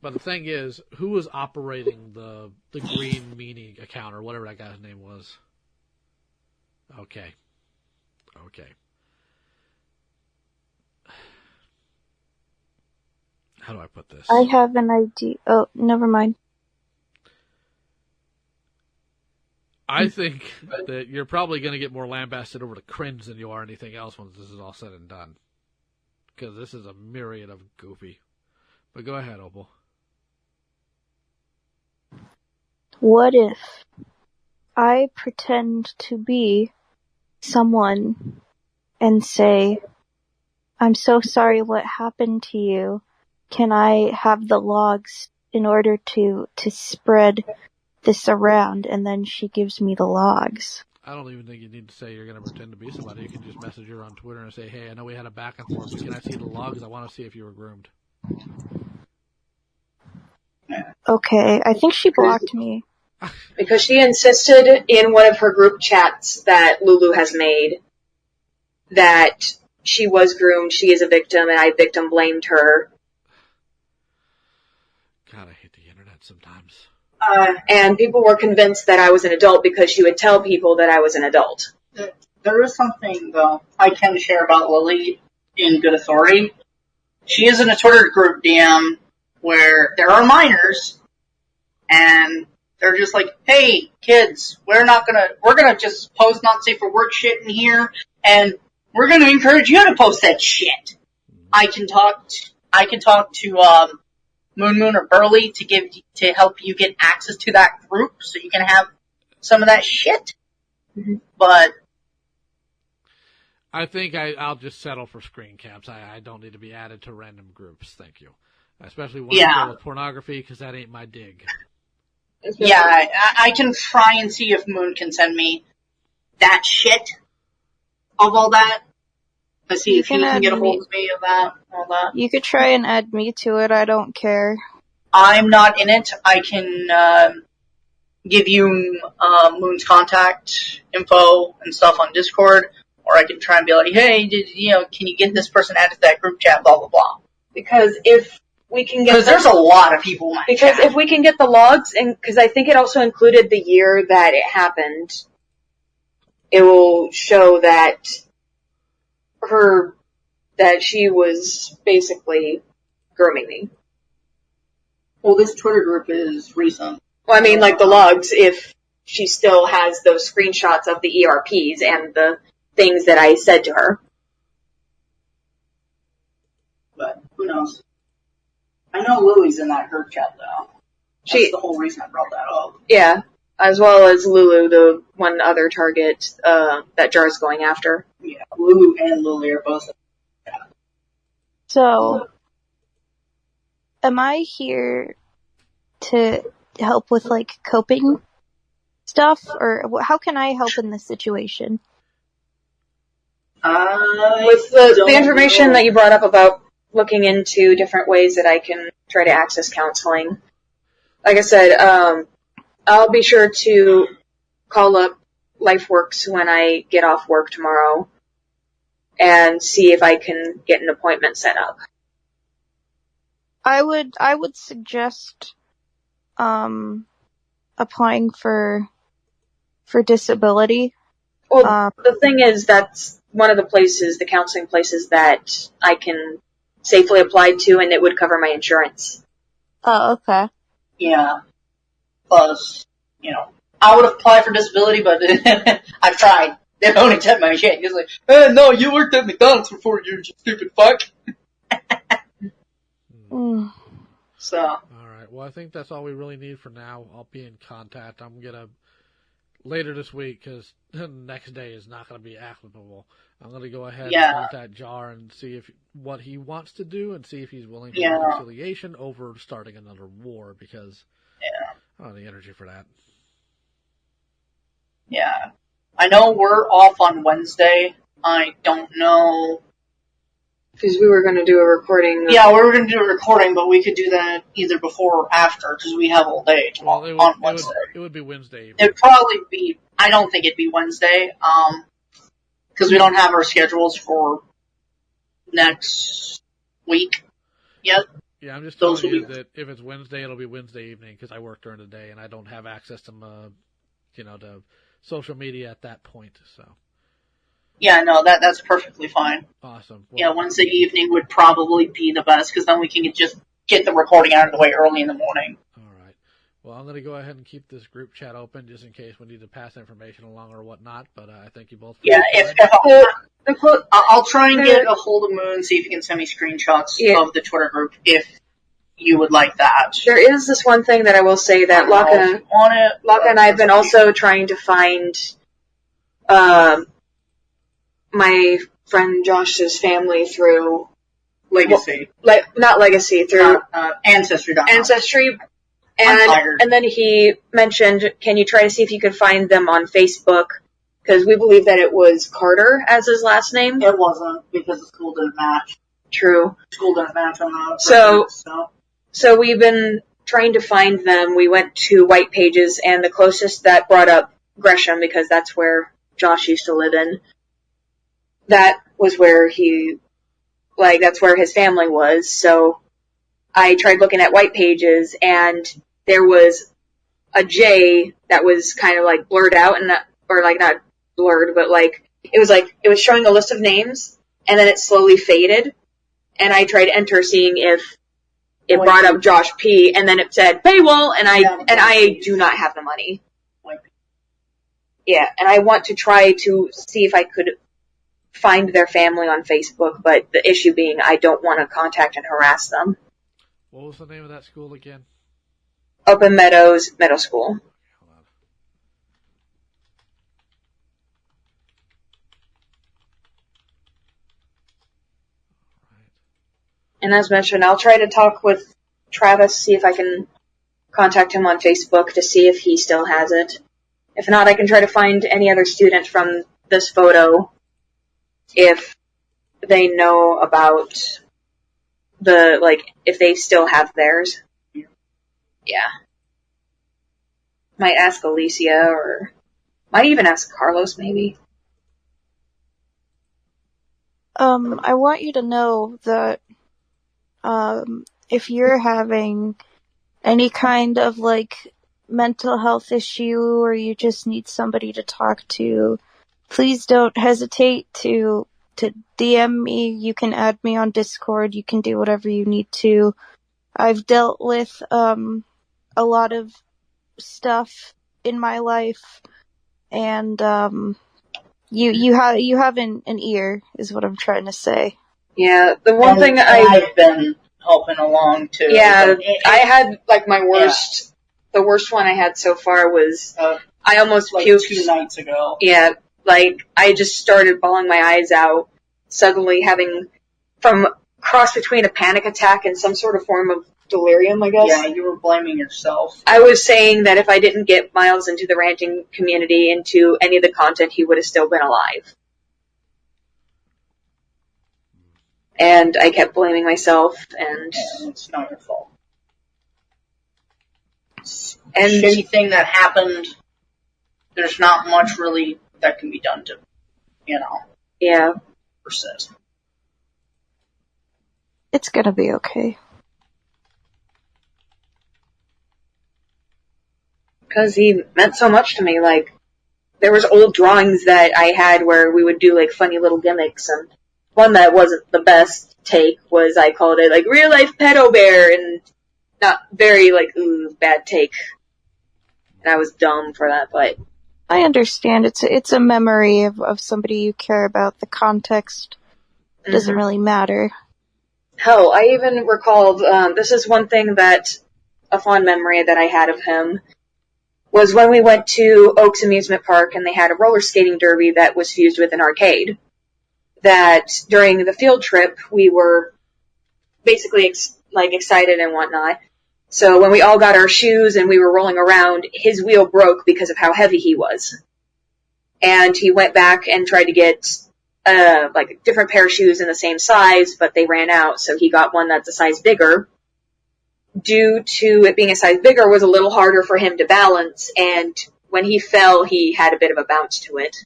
But the thing is, who was operating the Green Meanie account, or whatever that guy's name was? Okay. How do I put this? I have an idea. Oh, never mind. I think that you're probably going to get more lambasted over the cringe than you are anything else once this is all said and done. Because this is a myriad of goofy. But go ahead, Opal. What if I pretend to be someone and say, I'm so sorry what happened to you. Can I have the logs in order to spread this around, and then she gives me the logs. I don't even think you need to say you're going to pretend to be somebody. You can just message her on Twitter and say, hey, I know we had a back and forth, but can I see the logs? I want to see if you were groomed. Okay, I think she blocked me. Because she insisted in one of her group chats that Lulu has made that she was groomed, she is a victim, and I victim blamed her. God, I hate the internet sometimes. And people were convinced that I was an adult because she would tell people that I was an adult. There is something, though, I can share about Lily in good authority. She is in a Twitter group DM where there are minors, and they're just like, hey, kids, we're gonna just post not safe for work shit in here, and we're gonna encourage you to post that shit. I can talk to Moon or Burley to help you get access to that group so you can have some of that shit. Mm-hmm. But I think I'll just settle for screen caps. I don't need to be added to random groups. Thank you. Especially one with pornography, because that ain't my dig. Yeah, I can try and see if Moon can send me that shit of all that. Let's see if he can get a hold of me of that, all that. You could try and add me to it, I don't care. I'm not in it. I can give you Moon's contact info and stuff on Discord, or I can try and be like, hey, can you get this person added to that group chat, blah, blah, blah. Because if we can get... Because there's a lot of people in that Because chat. if we can get the logs, and because I think it also included the year that it happened, it will show that she was basically grooming me. Well, this Twitter group is recent. Well, I mean, like the logs, if she still has those screenshots of the ERPs and the things that I said to her. But who knows? I know Lily's in that group chat, though. That's the whole reason I brought that up. Yeah, as well as Lulu, the one other target that Jar's going after. Yeah, Lulu and Lily are both in that chat. So, am I here to help with, like, coping stuff? Or how can I help in this situation? With the information that you brought up about looking into different ways that I can try to access counseling. Like I said, I'll be sure to call up LifeWorks when I get off work tomorrow and see if I can get an appointment set up. I would suggest applying for disability. Well, the thing is, that's one of the places, the counseling places that I can safely apply to, and it would cover my insurance. Oh, okay. Yeah. Plus, I would apply for disability, but I've tried. They don't accept my shit. It's like, no, you worked at McDonald's for 4 years, you stupid fuck. So. Alright, well, I think that's all we really need for now. I'll be in contact. I'm going to, later this week, because the next day is not going to be applicable, I'm going to go ahead and contact Jar and see what he wants to do and see if he's willing for reconciliation over starting another war, because I don't have the energy for that. Yeah. I know we're off on Wednesday. I don't know. Because we were going to do a recording. Yeah, we were going to do a recording, but we could do that either before or after, because we have all day tomorrow on Wednesday. It would be Wednesday. It'd probably be, I don't think it'd be Wednesday, because we don't have our schedules for next week yet. Yeah, I'm just telling you that if it's Wednesday, it'll be Wednesday evening, because I work during the day, and I don't have access to, to social media at that point, so. Yeah, no, that's perfectly fine. Awesome. Well, Wednesday evening would probably be the best, because then we can just get the recording out of the way early in the morning. All right. Well, I'm going to go ahead and keep this group chat open just in case we need to pass information along or whatnot, but I thank you both for I'll try and get a hold of Moon, see if he can send me screenshots of the Twitter group, if you would like that. There is this one thing that I will say that Laka and I have been also trying to find my friend Josh's family through Legacy. Not Legacy, through Ancestry.com. Ancestry, I'm tired. And then he mentioned, can you try to see if you could find them on Facebook? Because we believe that it was Carter as his last name. It wasn't, because the school didn't match. True. School didn't match on the So we've been trying to find them. We went to White Pages, and the closest that brought up Gresham, because that's where Josh used to live in. That was where that's where his family was. So I tried looking at White Pages, and there was a J that was kind of like blurred out, and or like not blurred, but it was showing a list of names, and then it slowly faded. And I tried enter, seeing if it brought up Josh P, and then it said paywall, and I do not have the money. Yeah, and I want to try to see if I could find their family on Facebook, but the issue being I don't want to contact and harass them. What was the name of that school again? Open Meadows Middle School. Hold on. Right. And as mentioned, I'll try to talk with Travis, see if I can contact him on Facebook to see if he still has it. If not, I can try to find any other student from this photo if they know about if they still have theirs. Yeah. Might ask Alicia, or might even ask Carlos, maybe. I want you to know that if you're having any kind of mental health issue, or you just need somebody to talk to, please don't hesitate to DM me. You can add me on Discord. You can do whatever you need to. I've dealt with a lot of stuff in my life, and you have an ear, is what I'm trying to say. Yeah, the one thing I've been helping along too. Yeah, I had my worst. The worst one I had so far was I almost puked 2 nights ago. Yeah, I just started bawling my eyes out, suddenly having from cross between a panic attack and some sort of form of delirium, I guess. Yeah, you were blaming yourself. I was saying that if I didn't get Miles into the ranting community, into any of the content, he would have still been alive. And I kept blaming myself, and it's not your fault. And shitty thing that happened, there's not much really that can be done to, yeah, persist. It's gonna be okay. Because he meant so much to me. There was old drawings that I had where we would do funny little gimmicks, and one that wasn't the best take was I called it real life pedo bear, and not very bad take. And I was dumb for that, but I understand. It's a memory of somebody you care about. The context doesn't really matter. Hell, I even recalled, this is one thing that, a fond memory that I had of him, was when we went to Oaks Amusement Park and they had a roller skating derby that was fused with an arcade. That during the field trip, we were basically excited and whatnot. So when we all got our shoes and we were rolling around, his wheel broke because of how heavy he was. And he went back and tried to get a different pair of shoes in the same size, but they ran out, so he got one that's a size bigger. Due to it being a size bigger, it was a little harder for him to balance, and when he fell, he had a bit of a bounce to it.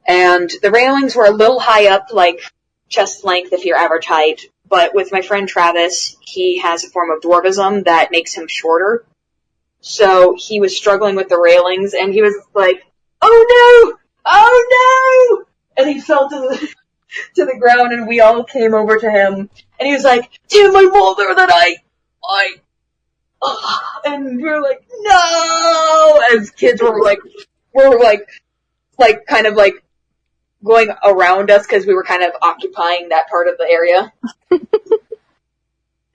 And the railings were a little high up, chest length if you're average height, but with my friend Travis, he has a form of dwarvism that makes him shorter. So he was struggling with the railings, and he was like, "Oh no! Oh no!" And he fell to the ground, and we all came over to him, and he was like, "Tell my mother that and we were like, "No!" As kids were kind of going around us because we were kind of occupying that part of the area.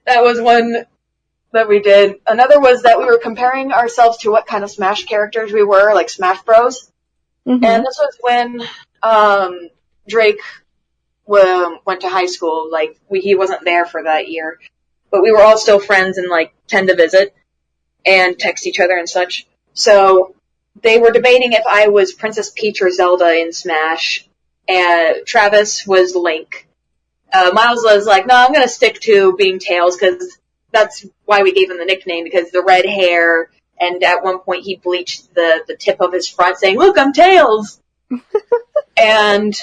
That was one that we did. Another was that we were comparing ourselves to what kind of Smash characters we were, like Smash Bros. Mm-hmm. And this was when Drake went to high school. He wasn't there for that year. but we were all still friends and like tend to visit and text each other and such. So they were debating if I was Princess Peach or Zelda in Smash, and Travis was Link. Miles was like, no, I'm gonna stick to being Tails, because that's why we gave him the nickname, because the red hair, and at one point he bleached the tip of his front saying, look, I'm Tails! And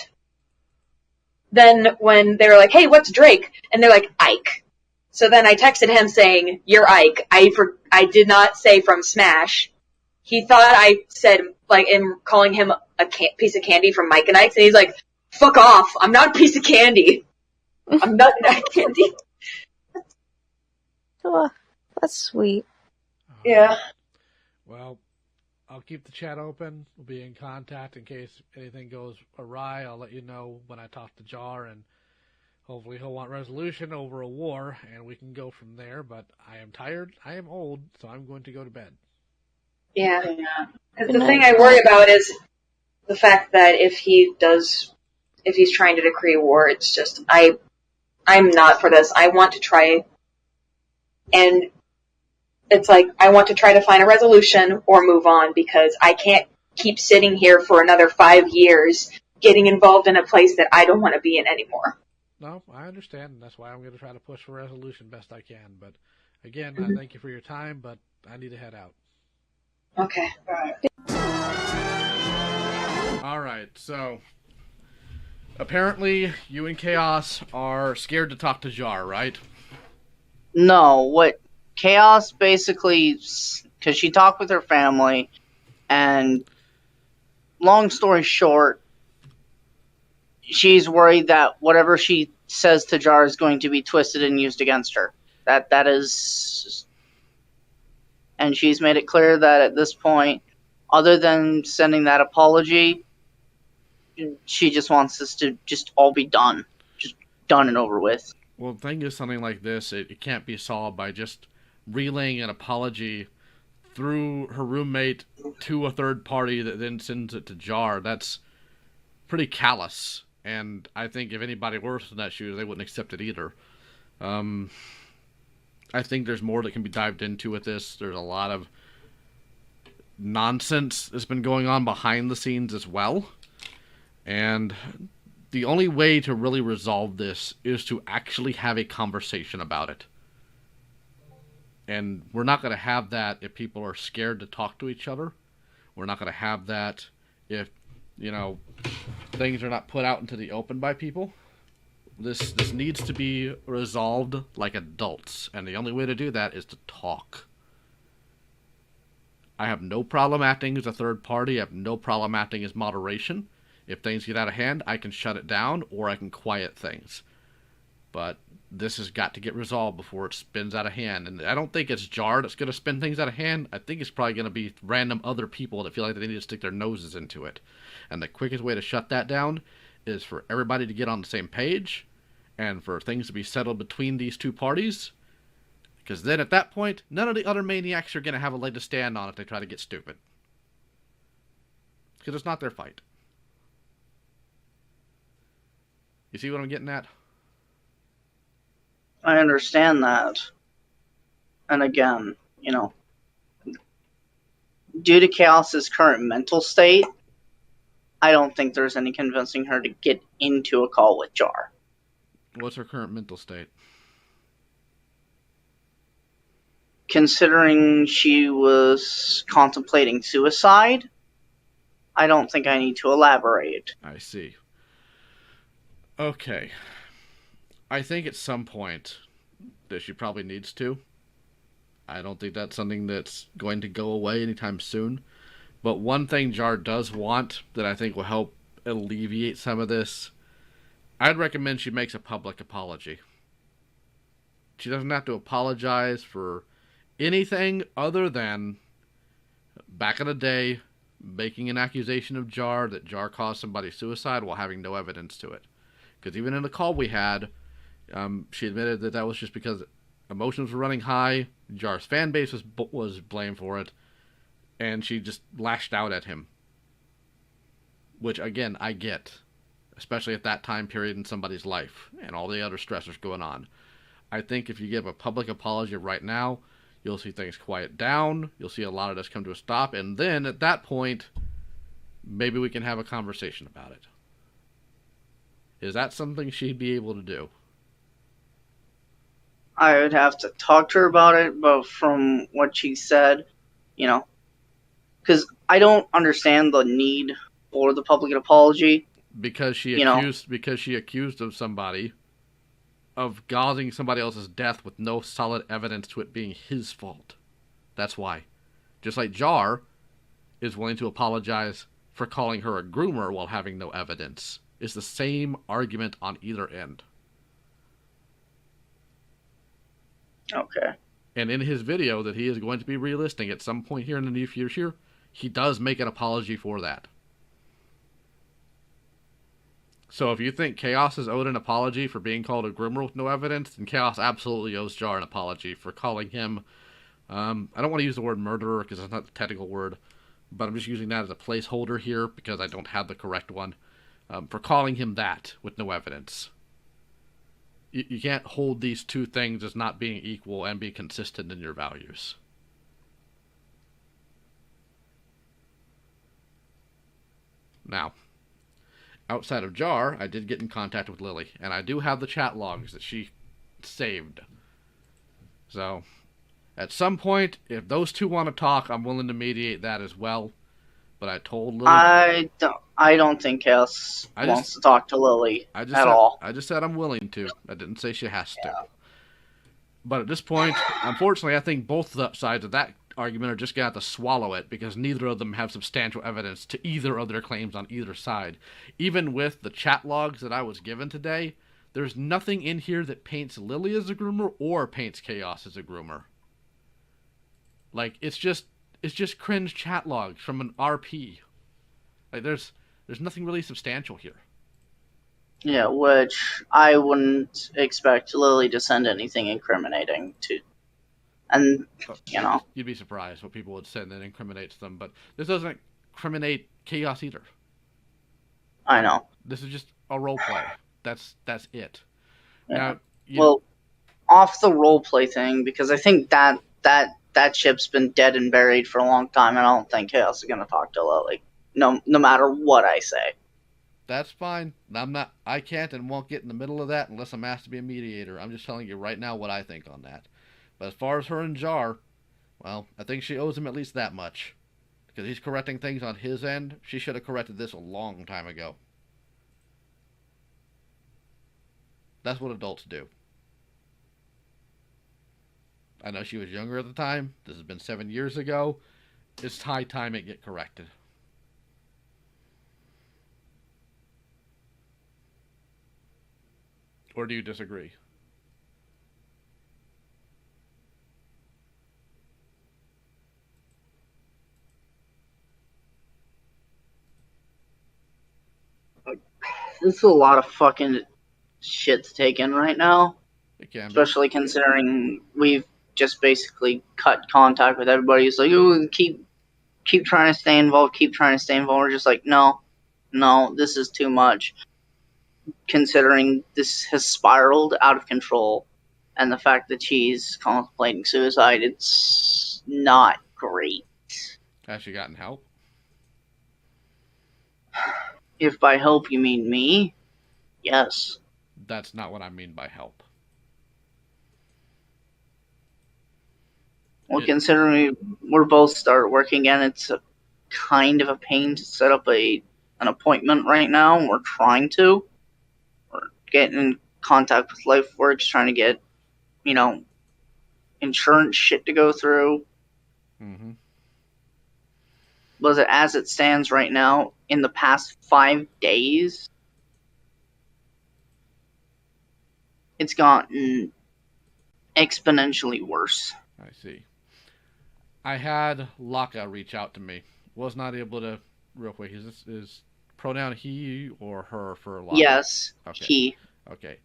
then when they were like, hey, what's Drake? And they're like, Ike. So then I texted him saying, you're Ike. I did not say from Smash. He thought I said, like, in calling him a piece of candy from Mike and Ike's, and he's like, fuck off. I'm not a piece of candy. I'm not candy. Oh, that's sweet. Yeah. Well, I'll keep the chat open. We'll be in contact in case anything goes awry. I'll let you know when I talk to Jar, and hopefully he'll want resolution over a war, and we can go from there. But I am tired. I am old, so I'm going to go to bed. Yeah. Because the thing I worry about is the fact that if he's trying to decree war, it's just, I'm not for this. I want to try, and it's like, I want to try to find a resolution or move on, because I can't keep sitting here for another 5 years getting involved in a place that I don't want to be in anymore. No, I understand, and that's why I'm going to try to push for resolution best I can. But again, I thank you for your time, but I need to head out. Okay. All right, so apparently you and Chaos are scared to talk to Jar, right? No, what Chaos basically, because she talked with her family, and long story short, she's worried that whatever she says to Jar is going to be twisted and used against her. That is, and she's made it clear that at this point, other than sending that apology, she just wants this to just all be done. Just done and over with. Well, the thing is, something like this, it can't be solved by just relaying an apology through her roommate to a third party that then sends it to Jar. That's pretty callous, and I think if anybody were in that shoes, they wouldn't accept it either. I think there's more that can be dived into with this. There's a lot of nonsense that's been going on behind the scenes as well, and the only way to really resolve this is to actually have a conversation about it. And we're not going to have that if people are scared to talk to each other. We're not going to have that if, things are not put out into the open by people. This needs to be resolved like adults. And the only way to do that is to talk. I have no problem acting as a third party. I have no problem acting as moderation. If things get out of hand, I can shut it down or I can quiet things. But this has got to get resolved before it spins out of hand. And I don't think it's Jar that's going to spin things out of hand. I think it's probably going to be random other people that feel like they need to stick their noses into it. And the quickest way to shut that down is for everybody to get on the same page and for things to be settled between these two parties. Because then at that point, none of the other maniacs are going to have a leg to stand on if they try to get stupid. Because it's not their fight. You see what I'm getting at? I understand that. And again, due to Chaos's current mental state, I don't think there's any convincing her to get into a call with Jar. What's her current mental state? Considering she was contemplating suicide, I don't think I need to elaborate. I see. Okay. I think at some point that she probably needs to. I don't think that's something that's going to go away anytime soon. But one thing Jar does want that I think will help alleviate some of this, I'd recommend she makes a public apology. She doesn't have to apologize for anything other than back in the day making an accusation of Jar that Jar caused somebody's suicide while having no evidence to it. Because even in the call we had, she admitted that was just because emotions were running high. Jar's fan base was blamed for it, and she just lashed out at him. Which, again, I get, especially at that time period in somebody's life and all the other stressors going on. I think if you give a public apology right now, you'll see things quiet down. You'll see a lot of this come to a stop. And then at that point, maybe we can have a conversation about it. Is that something she'd be able to do? I would have to talk to her about it, but from what she said, you know, because I don't understand the need for the public apology. Because she You know. accused of somebody of causing somebody else's death with no solid evidence to it being his fault. That's why. Just like Jar is willing to apologize for calling her a groomer while having no evidence. It's the same argument on either end. Okay. And in his video that he is going to be relisting at some point here in the near future, he does make an apology for that. So if you think Chaos is owed an apology for being called a groomer with no evidence, then Chaos absolutely owes Jar an apology for calling him, I don't want to use the word murderer because that's not the technical word, but I'm just using that as a placeholder here because I don't have the correct one, for calling him that with no evidence. You can't hold these two things as not being equal and be consistent in your values. Now, outside of Jar, I did get in contact with Lily, and I do have the chat logs that she saved. So, at some point, if those two want to talk, I'm willing to mediate that as well. But I told Lily... I don't think Chaos wants to talk to Lily at all. I just said I'm willing to. I didn't say she has to. But at this point, unfortunately, I think both sides of that argument are just going to have to swallow it because neither of them have substantial evidence to either of their claims on either side. Even with the chat logs that I was given today, there's nothing in here that paints Lily as a groomer or paints Chaos as a groomer. Like, it's just cringe chat logs from an RP. Like, there's nothing really substantial here. Yeah, which I wouldn't expect Lily to send anything incriminating to. And, you know. You'd be surprised what people would send that incriminates them, but this doesn't incriminate Chaos either. I know. This is just a role play. That's it. Yeah. Now, well, off the role play thing, because I think that ship's been dead and buried for a long time, and I don't think Chaos is going to talk to Lily. No matter what I say. That's fine. I can't and won't get in the middle of that unless I'm asked to be a mediator. I'm just telling you right now what I think on that. But as far as her and Jar, well, I think she owes him at least that much. Because he's correcting things on his end. She should have corrected this a long time ago. That's what adults do. I know she was younger at the time. This has been 7 years ago. It's high time it get corrected. Or do you disagree? This is a lot of fucking shit to take in right now. It can be. Especially considering we've just basically cut contact with everybody. It's like, oh, keep trying to stay involved, We're just like, no, this is too much. Considering this has spiraled out of control, and the fact that she's contemplating suicide, it's not great. Has she gotten help? If by help you mean me, yes. That's not what I mean by help. Well, considering we're both start working again, it's a kind of a pain to set up an appointment right now. We're trying to. We're getting in contact with LifeWorks, trying to get, insurance shit to go through. Mm-hmm. But as it stands right now, in the past 5 days, it's gotten exponentially worse. I see. I had Laka reach out to me. Was not able to. Real quick, is pronoun he or her for Laka? Yes, okay. He. Okay.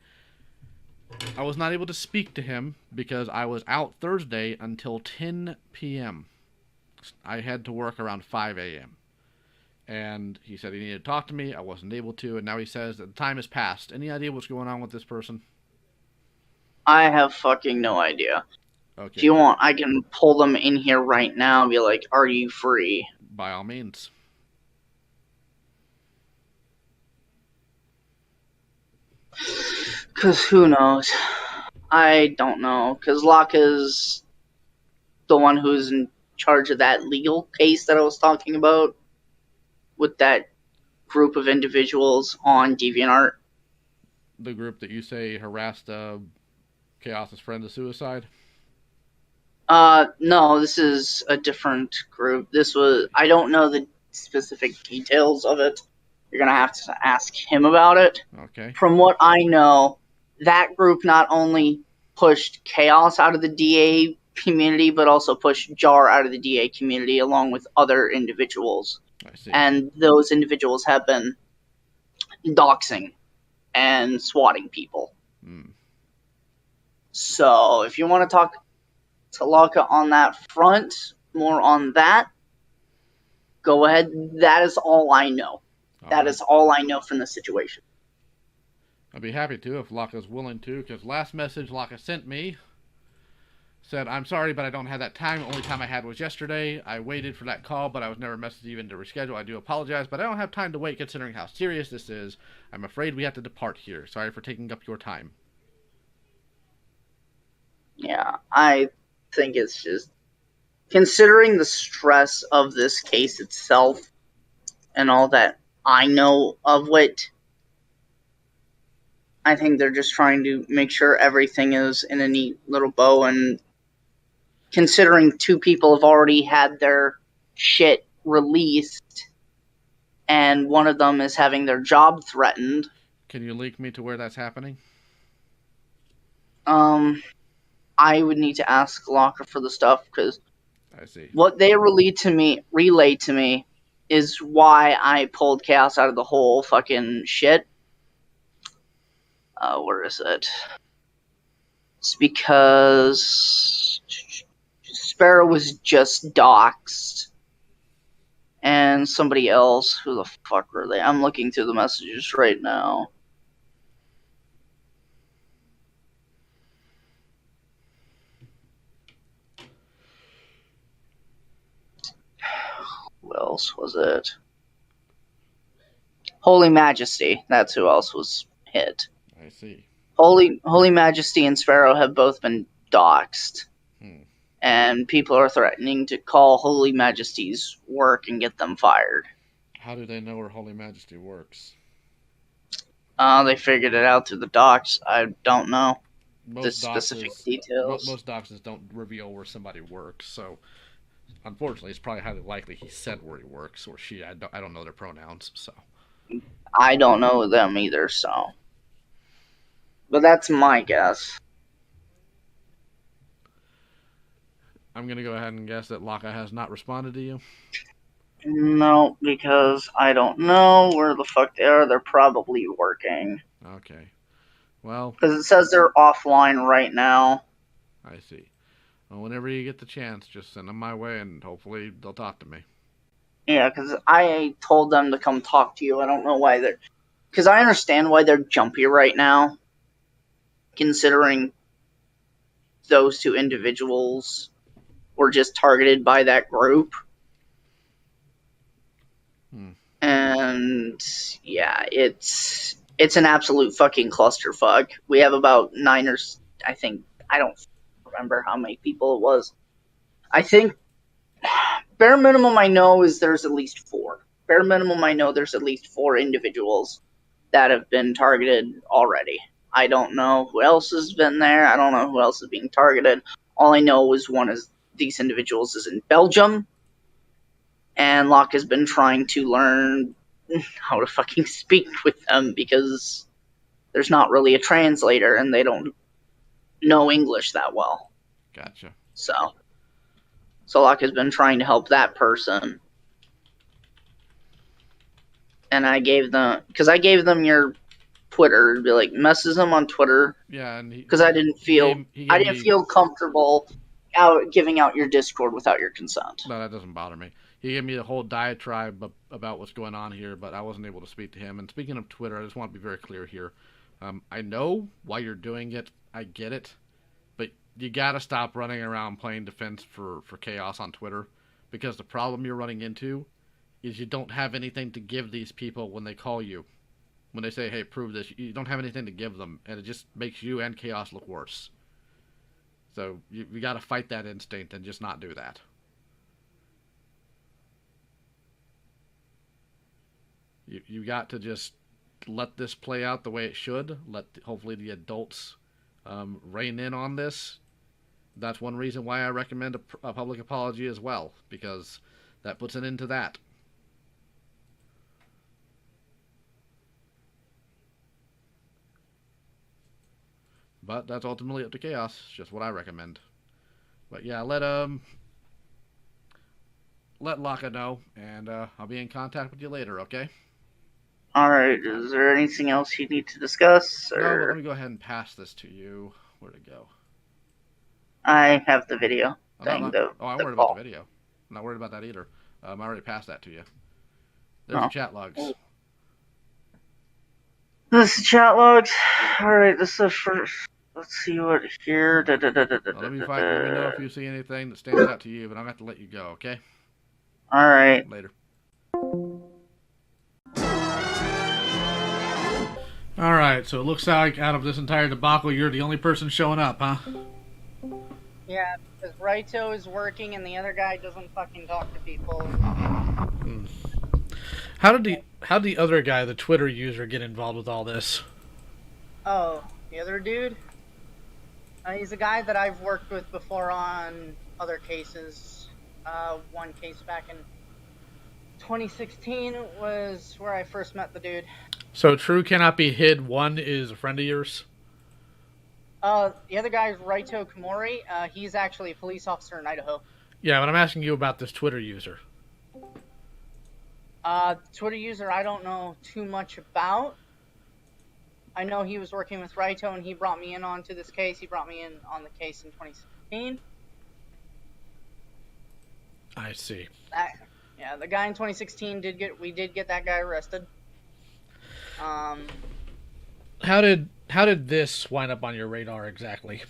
I was not able to speak to him because I was out Thursday until 10 p.m. I had to work around 5 a.m. And he said he needed to talk to me. I wasn't able to, and now he says that the time has passed. Any idea what's going on with this person? I have fucking no idea. Okay. If you want, I can pull them in here right now and be like, are you free? By all means. Because who knows? I don't know. Because Locke is the one who's in charge of that legal case that I was talking about with that group of individuals on DeviantArt. The group that you say harassed Chaos's friend to suicide? No, this is a different group. I don't know the specific details of it. You're gonna have to ask him about it. Okay. From what I know, that group not only pushed Chaos out of the DA community, but also pushed Jar out of the DA community along with other individuals. I see. And those individuals have been doxing and swatting people. So if you want to talk to Laka on that front, more on that, go ahead. That is all I know. That is all I know from the situation. I'd be happy to if Laka's willing to, because last message Laka sent me said, I'm sorry, but I don't have that time. The only time I had was yesterday. I waited for that call, but I was never messaged even to reschedule. I do apologize, but I don't have time to wait considering how serious this is. I'm afraid we have to depart here. Sorry for taking up your time. Yeah, I think it's just, considering the stress of this case itself and all that I know of it, I think they're just trying to make sure everything is in a neat little bow, and considering 2 people have already had their shit released and one of them is having their job threatened. Can you link me to where that's happening? I would need to ask Locker for the stuff, because I see. what they relayed to me is why I pulled Chaos out of the whole fucking shit. Where is it? It's because Sparrow was just doxxed. And somebody else, who the fuck were they? I'm looking through the messages right now. Who else was it? Holy Majesty. That's who else was hit. I see. Holy Majesty and Sparrow have both been doxxed. And people are threatening to call Holy Majesty's work and get them fired. How do they know where Holy Majesty works? They figured it out through the docs. I don't know the specific doxes, details. Most doxes don't reveal where somebody works, so unfortunately, it's probably highly likely he said where he works or she. I don't know their pronouns, so. I don't know them either, so. But that's my guess. I'm going to go ahead and guess that Laka has not responded to you. No, because I don't know where the fuck they are. They're probably working. Okay. Well. Because it says they're offline right now. I see. Well, whenever you get the chance, just send them my way and hopefully they'll talk to me. Yeah, because I told them to come talk to you. I don't know why they're... Because I understand why they're jumpy right now. Considering those 2 individuals were just targeted by that group. And yeah, it's an absolute fucking clusterfuck. We have about 9 or I think, I don't remember how many people it was. I think bare minimum I know is there's at least 4. Bare minimum I know there's at least 4 individuals that have been targeted already. I don't know who else has been there. I don't know who else is being targeted. All I know is one of these individuals is in Belgium. And Locke has been trying to learn how to fucking speak with them because there's not really a translator and they don't know English that well. Gotcha. So Locke has been trying to help that person. And I gave them your Twitter to be like, message them on Twitter. Yeah, and because I didn't feel comfortable giving out your Discord without your consent. No, that doesn't bother me. He gave me the whole diatribe about what's going on here, but I wasn't able to speak to him. And speaking of Twitter, I just want to be very clear here. I know why you're doing it. I get it, but you gotta stop running around playing defense for Chaos on Twitter, because the problem you're running into is you don't have anything to give these people when they call you. When they say, hey, prove this, you don't have anything to give them, and it just makes you and Chaos look worse. So you gotta fight that instinct and just not do that. You got to just let this play out the way it should. Hopefully the adults rein in on this. That's one reason why I recommend a public apology as well, because that puts an end to that. But that's ultimately up to Chaos. It's just what I recommend. But yeah, let Laka know, and I'll be in contact with you later, okay? Alright, is there anything else you need to discuss? No, but Or let me go ahead and pass this to you. Where'd it go? I have the video I'm thing. worried about the video. I'm not worried about that either. I already passed that to you. There's the chat logs. This is chat logs. Alright, this is the first. Let's see what here. Let me know if you see anything that stands out to you, but I'm going to have to let you go, okay? Alright. Later. Alright, so it looks like out of this entire debacle, you're the only person showing up, huh? Yeah, because Raito is working and the other guy doesn't fucking talk to people. How did the other guy, the Twitter user, get involved with all this? Oh, the other dude? He's a guy that I've worked with before on other cases. One case back in 2016 was where I first met the dude. So True Cannot Be Hid 1 is a friend of yours? The other guy is Raito Komori. He's actually a police officer in Idaho. Yeah, but I'm asking you about this Twitter user. Twitter user I don't know too much about. I know he was working with Raito and he brought me in onto this case. He brought me in on the case in 2016. I see. Yeah, the guy in 2016 we did get that guy arrested. How did this wind up on your radar exactly?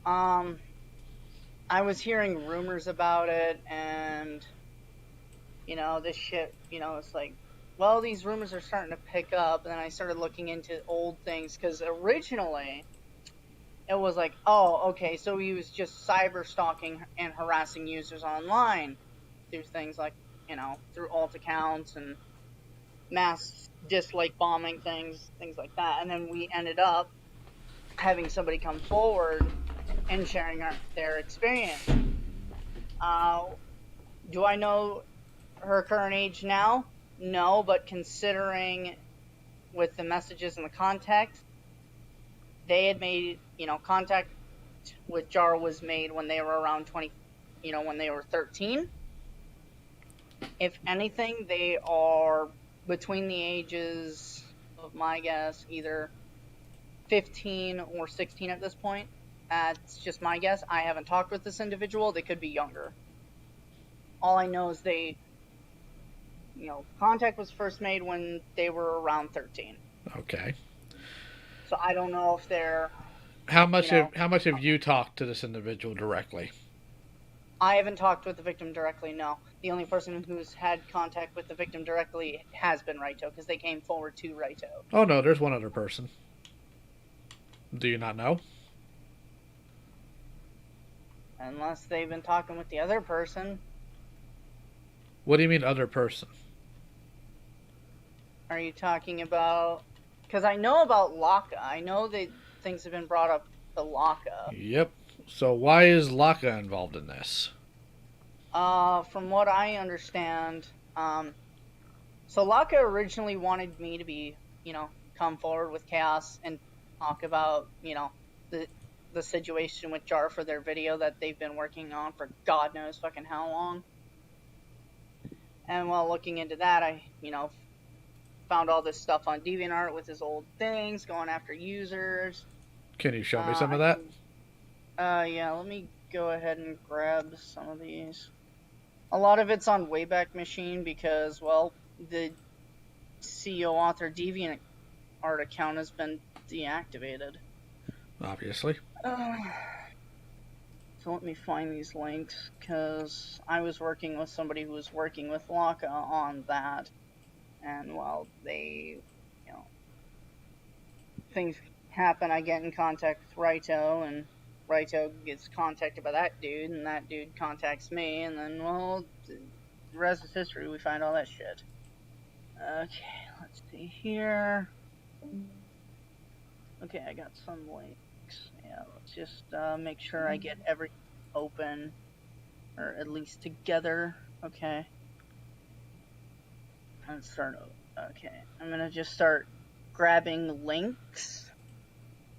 I was hearing rumors about it, and this shit, it's like, well, these rumors are starting to pick up, and then I started looking into old things, because originally it was like, oh, okay, so he was just cyber stalking and harassing users online through things like, through alt accounts and mass dislike bombing things like that. And then we ended up having somebody come forward and sharing their experience. Do I know her current age now? No, but considering with the messages and the context, they had made, contact with Jar was made when they were around 20, when they were 13. If anything, they are between the ages of, my guess, either 15 or 16 at this point. That's just my guess. I haven't talked with this individual. They could be younger. All I know is contact was first made when they were around 13. Okay. So I don't know if they're... How much have you talked to this individual directly? I haven't talked with the victim directly, no. The only person who's had contact with the victim directly has been Raito, because they came forward to Raito. Oh no, there's one other person. Do you not know? Unless they've been talking with the other person. What do you mean other person? Are you talking about... Because I know about Laka. I know that things have been brought up to Laka. Yep. So why is Laka involved in this? From what I understand, so Laka originally wanted me to be, come forward with Chaos and talk about, the situation with Jar for their video that they've been working on for God knows fucking how long. And while looking into that, I, found all this stuff on DeviantArt with his old things, going after users. Can you show me some of that? Yeah, let me go ahead and grab some of these. A lot of it's on Wayback Machine because, well, the CEO author DeviantArt account has been deactivated. Obviously. So let me find these links, because I was working with somebody who was working with Laka on that, and while they, you know, things happen, I get in contact with Raito, and Raito gets contacted by that dude, and that dude contacts me, and then, well, the rest is history. We find all that shit. Okay, let's see here. Okay, I got some links. Yeah, let's just make sure I get everything open, or at least together. Okay. Let's start. Okay, I'm gonna just start grabbing links,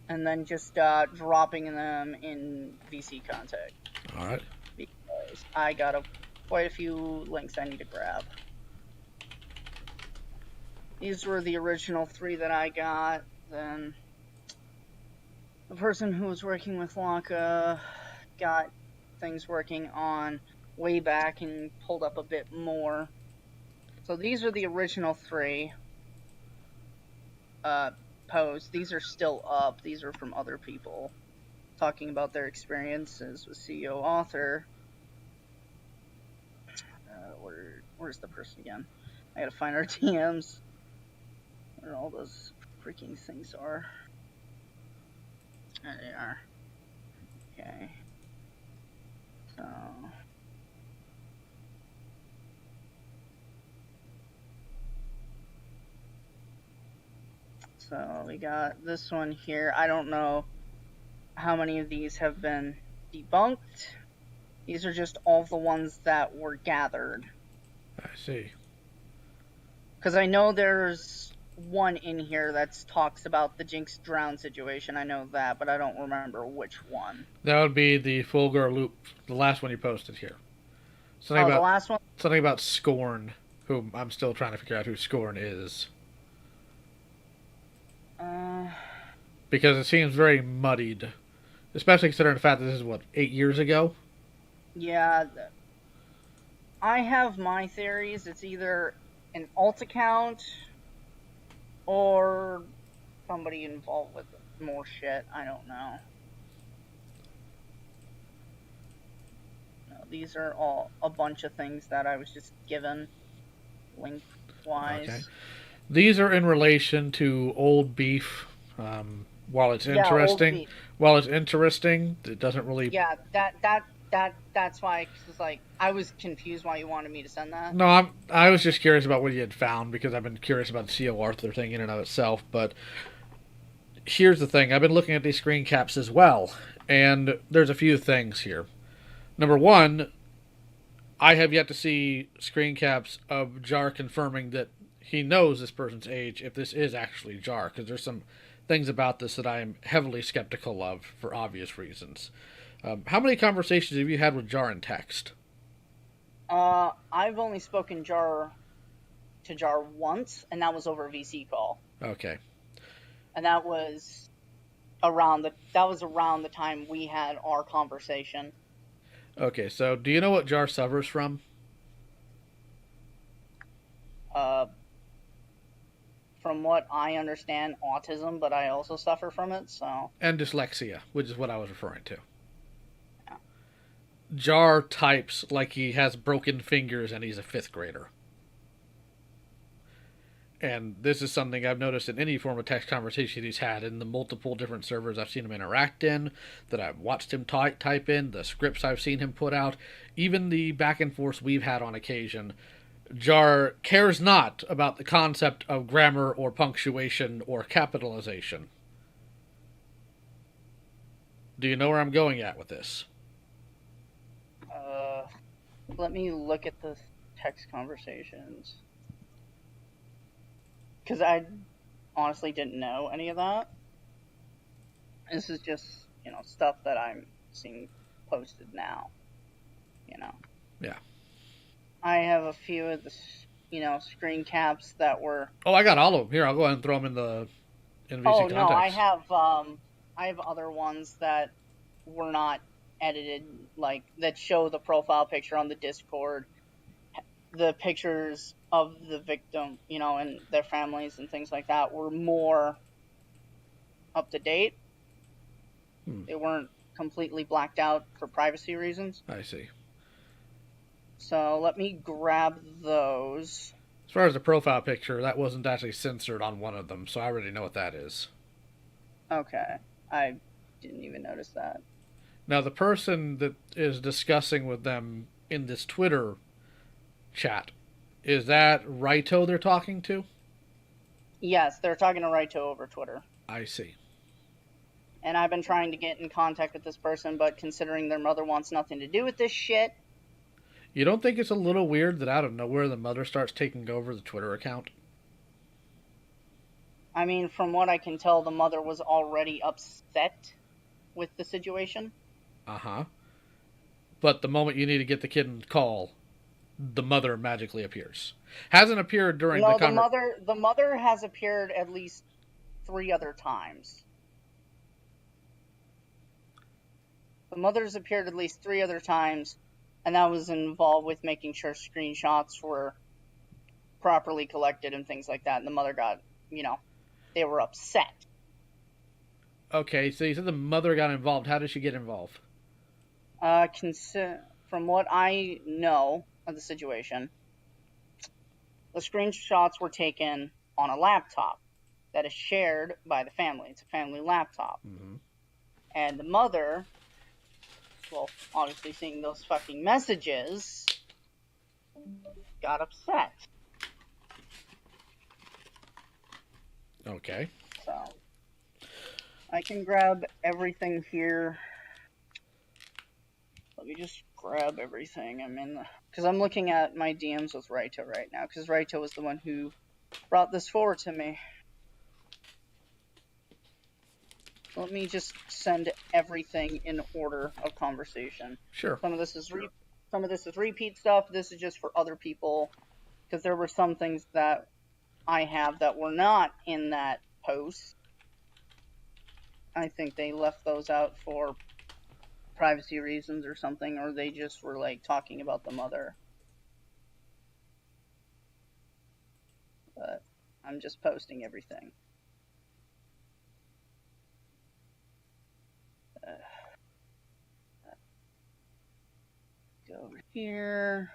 and then just dropping them in VC contact. All right. Because I got quite a few links I need to grab. These were the original 3 that I got. Then the person who was working with Lanka got things working on way back and pulled up a bit more. So these are the original 3 posts. These are still up. These are from other people talking about their experiences with CEO author. Where's the person again? I gotta find our DMs. Where all those freaking things are. There they are. Okay. So we got this one here. I don't know how many of these have been debunked. These are just all the ones that were gathered. I see. Because I know there's one in here that talks about the Jinx drown situation. I know that, but I don't remember which one. That would be the Fulgur loop, the last one you posted here. The last one? Something about Scorn, whom I'm still trying to figure out who Scorn is. Because it seems very muddied. Especially considering the fact that this is, 8 years ago? Yeah. I have my theories. It's either an alt account or somebody involved with more shit. I don't know. No, these are all a bunch of things that I was just given link-wise. Okay. These are in relation to Old Beef. While it's interesting, it doesn't really. Yeah, that's why. Cause like I was confused why you wanted me to send that. No, I was just curious about what you had found, because I've been curious about the CO Arthur thing in and of itself. But here's the thing: I've been looking at these screen caps as well, and there's a few things here. Number one, I have yet to see screen caps of Jar confirming that he knows this person's age if this is actually Jar, because there's some things about this that I am heavily skeptical of for obvious reasons. How many conversations have you had with Jar in text? I've only spoken to Jar once, and that was over a VC call. Okay. And that was around the time we had our conversation. Okay, so do you know what Jar suffers from? From what I understand, autism, but I also suffer from it, so... And dyslexia, which is what I was referring to. Yeah. Jar types like he has broken fingers and he's a 5th grader. And this is something I've noticed in any form of text conversation he's had in the multiple different servers I've seen him interact in, that I've watched him type in, the scripts I've seen him put out, even the back and forth we've had on occasion. Jar cares not about the concept of grammar or punctuation or capitalization. Do you know where I'm going at with this? Let me look at the text conversations. Because I honestly didn't know any of that. This is just, stuff that I'm seeing posted now. Yeah. I have a few of the, screen caps that were... Oh, I got all of them. Here, I'll go ahead and throw them in VC context. No, I have other ones that were not edited, like, that show the profile picture on the Discord, the pictures of the victim, and their families and things like that were more up to date. They weren't completely blacked out for privacy reasons. I see. So let me grab those. As far as the profile picture, that wasn't actually censored on one of them, so I already know what that is. Okay. I didn't even notice that. Now, the person that is discussing with them in this Twitter chat, is that Raito they're talking to? Yes, they're talking to Raito over Twitter. I see. And I've been trying to get in contact with this person, but considering their mother wants nothing to do with this shit. You don't think it's a little weird that out of nowhere the mother starts taking over the Twitter account? I mean, from what I can tell, the mother was already upset with the situation. Uh-huh. But the moment you need to get the kid in call, the mother magically appears. Hasn't appeared during No, the the mother has appeared at least 3 other times. The mother's appeared at least 3 other times, and that was involved with making sure screenshots were properly collected and things like that. And the mother got, they were upset. Okay, so you said the mother got involved. How did she get involved? From what I know of the situation, the screenshots were taken on a laptop that is shared by the family. It's a family laptop. Mm-hmm. And the mother, well, obviously seeing those fucking messages, got upset. Okay. So, I can grab everything here. Let me just grab everything. Because I'm looking at my DMs with Raito right now, because Raito was the one who brought this forward to me. Let me just send everything in order of conversation. Sure. Some of this is repeat stuff. This is just for other people, because there were some things that I have that were not in that post. I think they left those out for privacy reasons or something, or they just were like talking about the mother. But I'm just posting everything. Go over here.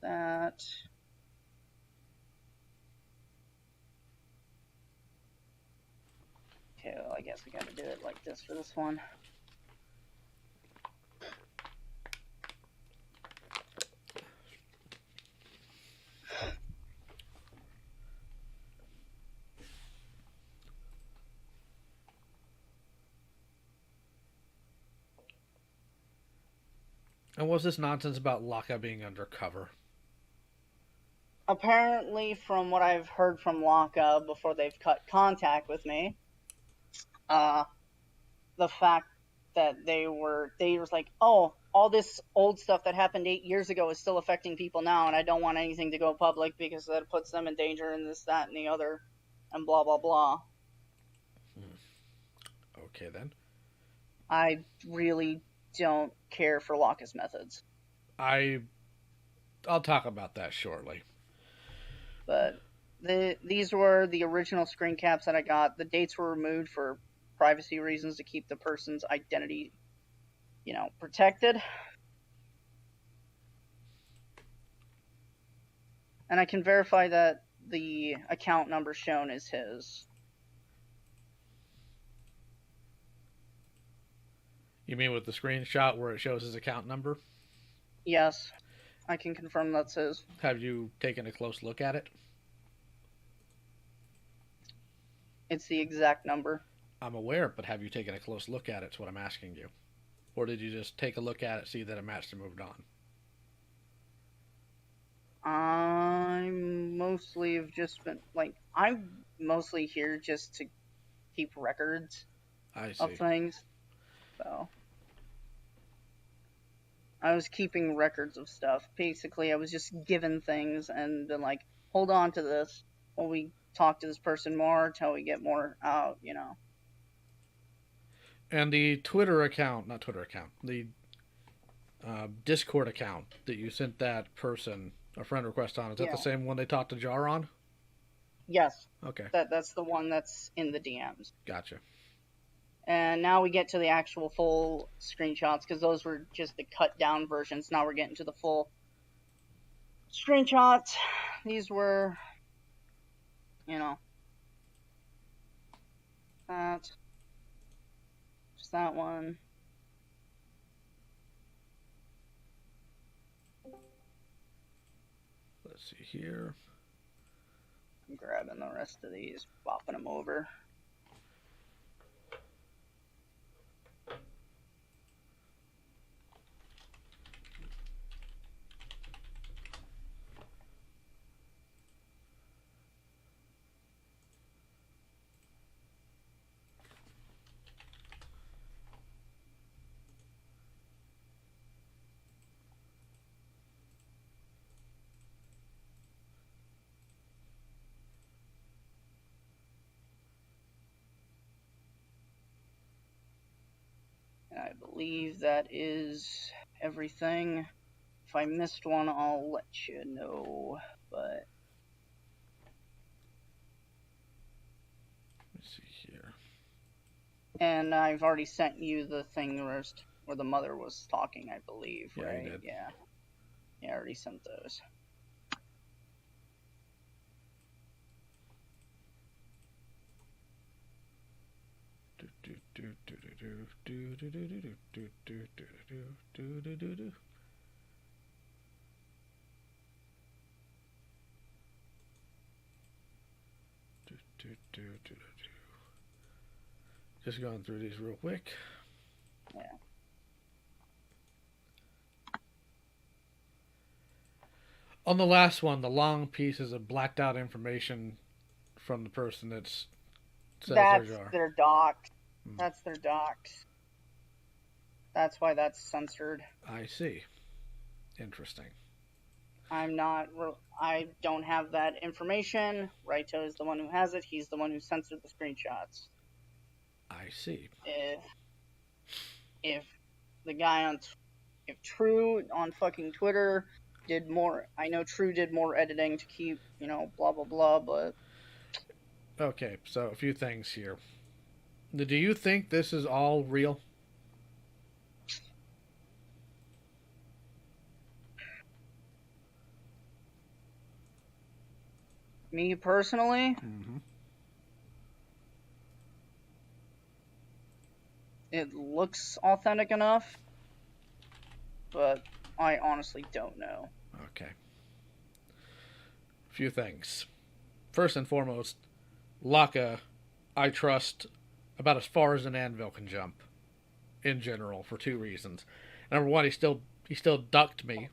That. Okay, well, I guess we gotta do it like this for this one. And what's this nonsense about Laka being undercover? Apparently, from what I've heard from Laka before they've cut contact with me, the fact that they were like, oh, all this old stuff that happened 8 years ago is still affecting people now, and I don't want anything to go public because that puts them in danger and this, that, and the other, and blah, blah, blah. Okay, then. I really don't care for Laka's methods. I'll talk about that shortly. But these were the original screen caps that I got. The dates were removed for privacy reasons to keep the person's identity, protected. And I can verify that the account number shown is his. You mean with the screenshot where it shows his account number? Yes, I can confirm that's his. Have you taken a close look at it? It's the exact number. I'm aware, but have you taken a close look at it? Is what I'm asking you. Or did you just take a look at it, see that it matched, and moved on? I'm mostly here just to keep records of things. So I was keeping records of stuff. Basically, I was just given things and been like, hold on to this while we talk to this person more until we get more out, And the the Discord account that you sent that person a friend request on, is that the same one they talked to Jar on? Yes, Okay, that's the one that's in the DMs. gotcha. And now we get to the actual full screenshots, because those were just the cut down versions. Now we're getting to the full screenshots. These were, you know, just that one. Let's see here. I'm grabbing the rest of these, bopping them over. I believe that is everything. If I missed one, I'll let you know. But Let's see here. and I've already sent you the thing where the mother was talking, I believe. Yeah, right? you did. Yeah. Yeah, I already sent those. Just going through these real quick. Yeah. On the last one, the long pieces of blacked out information from the person that's says That's their jar. their docs. Hmm. That's their docs. That's why that's censored. I see. Interesting. I don't have that information. Raito is the one who has it. He's the one who censored the screenshots. I see. If the guy if True on fucking Twitter did more, I know True did more editing to keep, blah blah blah, but Okay, so a few things here. Do you think this is all real? me personally, Mm-hmm. it looks authentic enough, but I honestly don't know. Okay. A few things. First and foremost, Laka, I trust about as far as an anvil can jump. In general, for two reasons. Number one, he still ducked me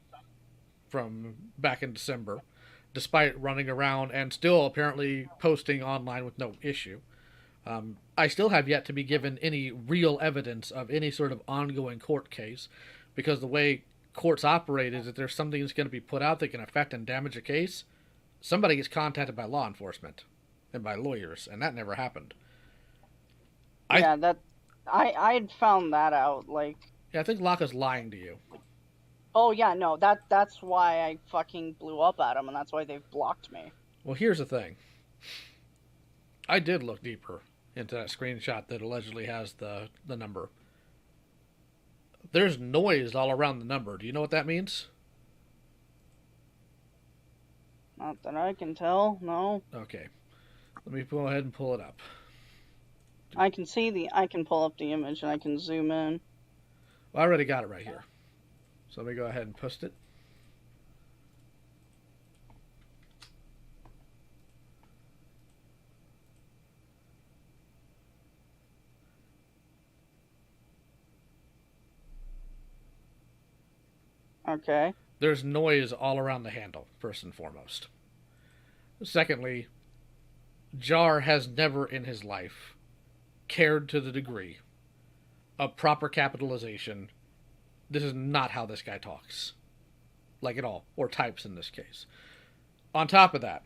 from back in December, despite running around and still apparently posting online with no issue. I still have yet to be given any real evidence of any sort of ongoing court case, because the way courts operate is that there's something that's going to be put out that can affect and damage a case, somebody gets contacted by law enforcement and by lawyers, and that never happened. I'd found that out. Yeah, I think Laka's lying to you. Oh yeah, no, that's why I fucking blew up at them, and that's why they've blocked me. Well, here's the thing. I did look deeper into that screenshot that allegedly has the number. There's noise all around the number. Do you know what that means? Not that I can tell, no. Okay. Let me go ahead and pull it up. I can pull up the image and I can zoom in. Well, I already got it right here. So let me go ahead and post it. Okay. There's noise all around the handle, first and foremost. Secondly, Jar has never in his life cared to the degree of proper capitalization. This is not how this guy talks. Like at all. Or types in this case. On top of that,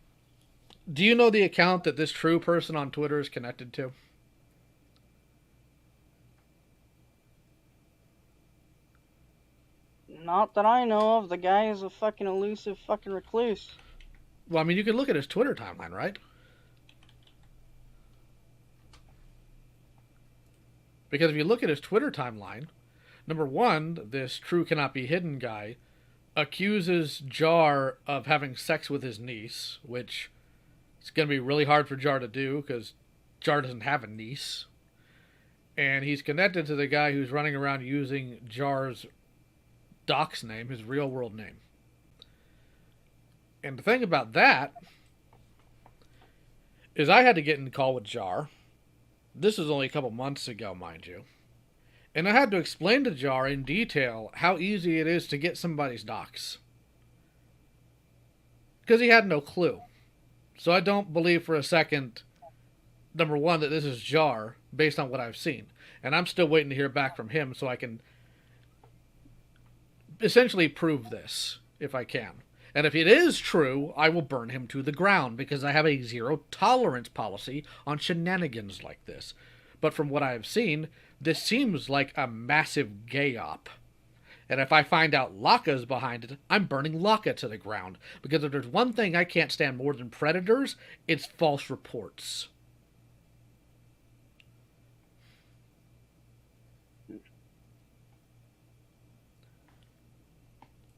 do you know the account that this True person on Twitter is connected to? Not that I know of. The guy is a fucking elusive fucking recluse. Well, I mean, you can look at his Twitter timeline, right? Because if you look at his Twitter timeline, number one, this True Cannot Be Hidden guy accuses Jar of having sex with his niece, which it's going to be really hard for Jar to do because Jar doesn't have a niece. And he's connected to the guy who's running around using Jar's docs name, his real world name. And the thing about that is I had to get in a call with Jar. This was only a couple months ago, mind you. And I had to explain to Jar in detail how easy it is to get somebody's docs. Because he had no clue. So I don't believe for a second, number one, that this is Jar, based on what I've seen. And I'm still waiting to hear back from him so I can essentially prove this, if I can. And if it is true, I will burn him to the ground, because I have a zero-tolerance policy on shenanigans like this. But from what I have seen, this seems like a massive gay-op. And if I find out Laka's behind it, I'm burning Laka to the ground. Because if there's one thing I can't stand more than predators, it's false reports.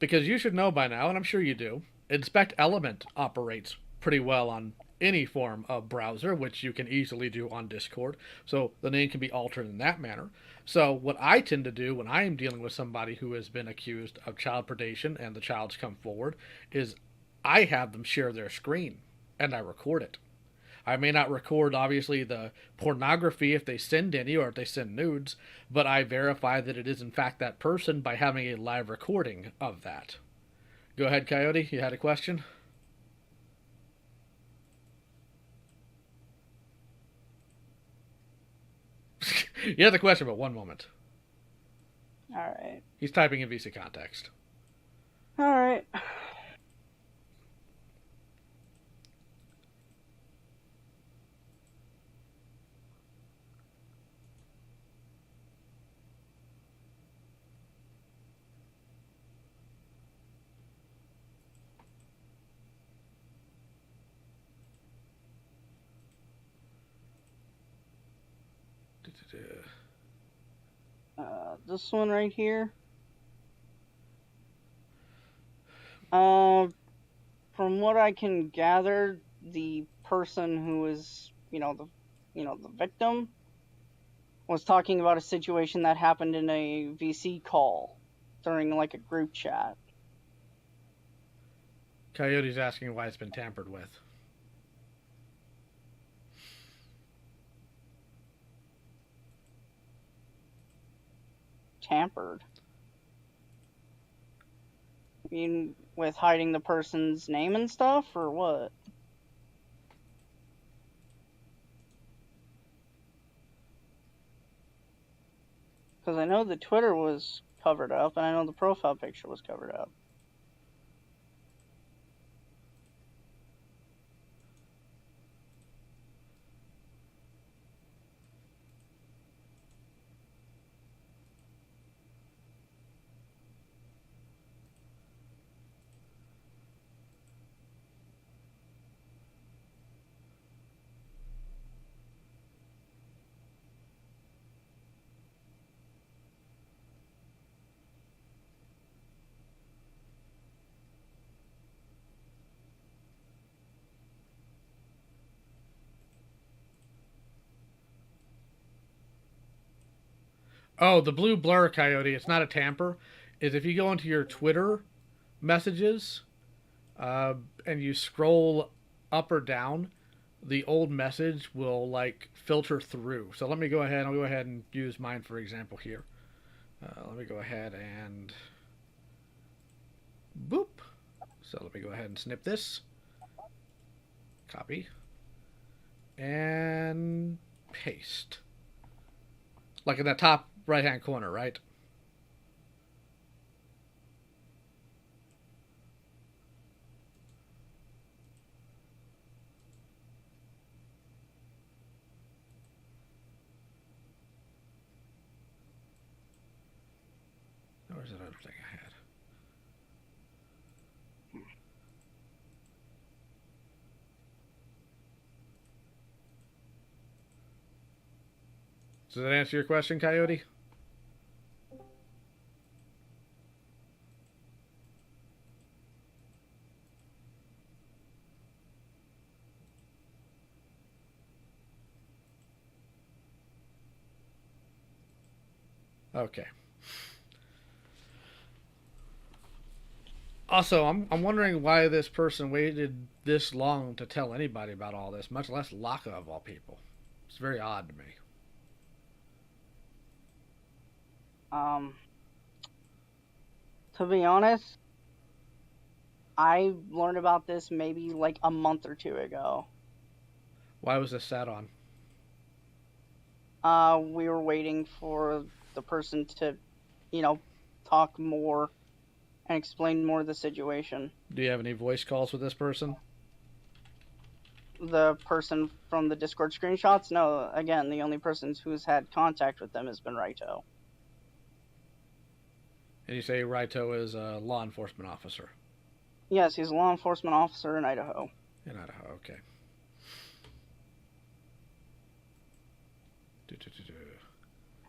Because you should know by now, and I'm sure you do, Inspect Element operates pretty well on any form of browser, which you can easily do on Discord. So the name can be altered in that manner. So what I tend to do when I am dealing with somebody who has been accused of child predation and the child's come forward is I have them share their screen and I record it. I may not record, obviously, the pornography if they send any or if they send nudes, but I verify that it is, in fact, that person by having a live recording of that. Go ahead, Coyote. You had a question? You had the question, but one moment. Alright. He's typing in VC context. Alright. This one right here. From what I can gather, the person who is, the victim was talking about a situation that happened in a VC call during like a group chat. Coyote's asking why it's been tampered with. Tampered? You mean with hiding the person's name and stuff, or what? Because I know the Twitter was covered up, and I know the profile picture was covered up. Oh, the blue blur, Coyote, it's not a tamper. Is if you go into your Twitter messages and you scroll up or down, the old message will like filter through. So let me go ahead. I'll go ahead and use mine for example here. Let me go ahead and boop. So let me go ahead and snip this. Copy. And paste. Like in that top right-hand corner, right? Where's that other thing I had? Does that answer your question, Coyote? Okay. Also, I'm wondering why this person waited this long to tell anybody about all this, much less Laka of all people. It's very odd to me. To be honest, I learned about this maybe like a month or two ago. Why was this sat on? We were waiting for the person to, talk more and explain more of the situation. Do you have any voice calls with this person? The person from the Discord screenshots? No, again, the only person who's had contact with them has been Raito. And you say Raito is a law enforcement officer? Yes, he's a law enforcement officer in Idaho. In Idaho, okay.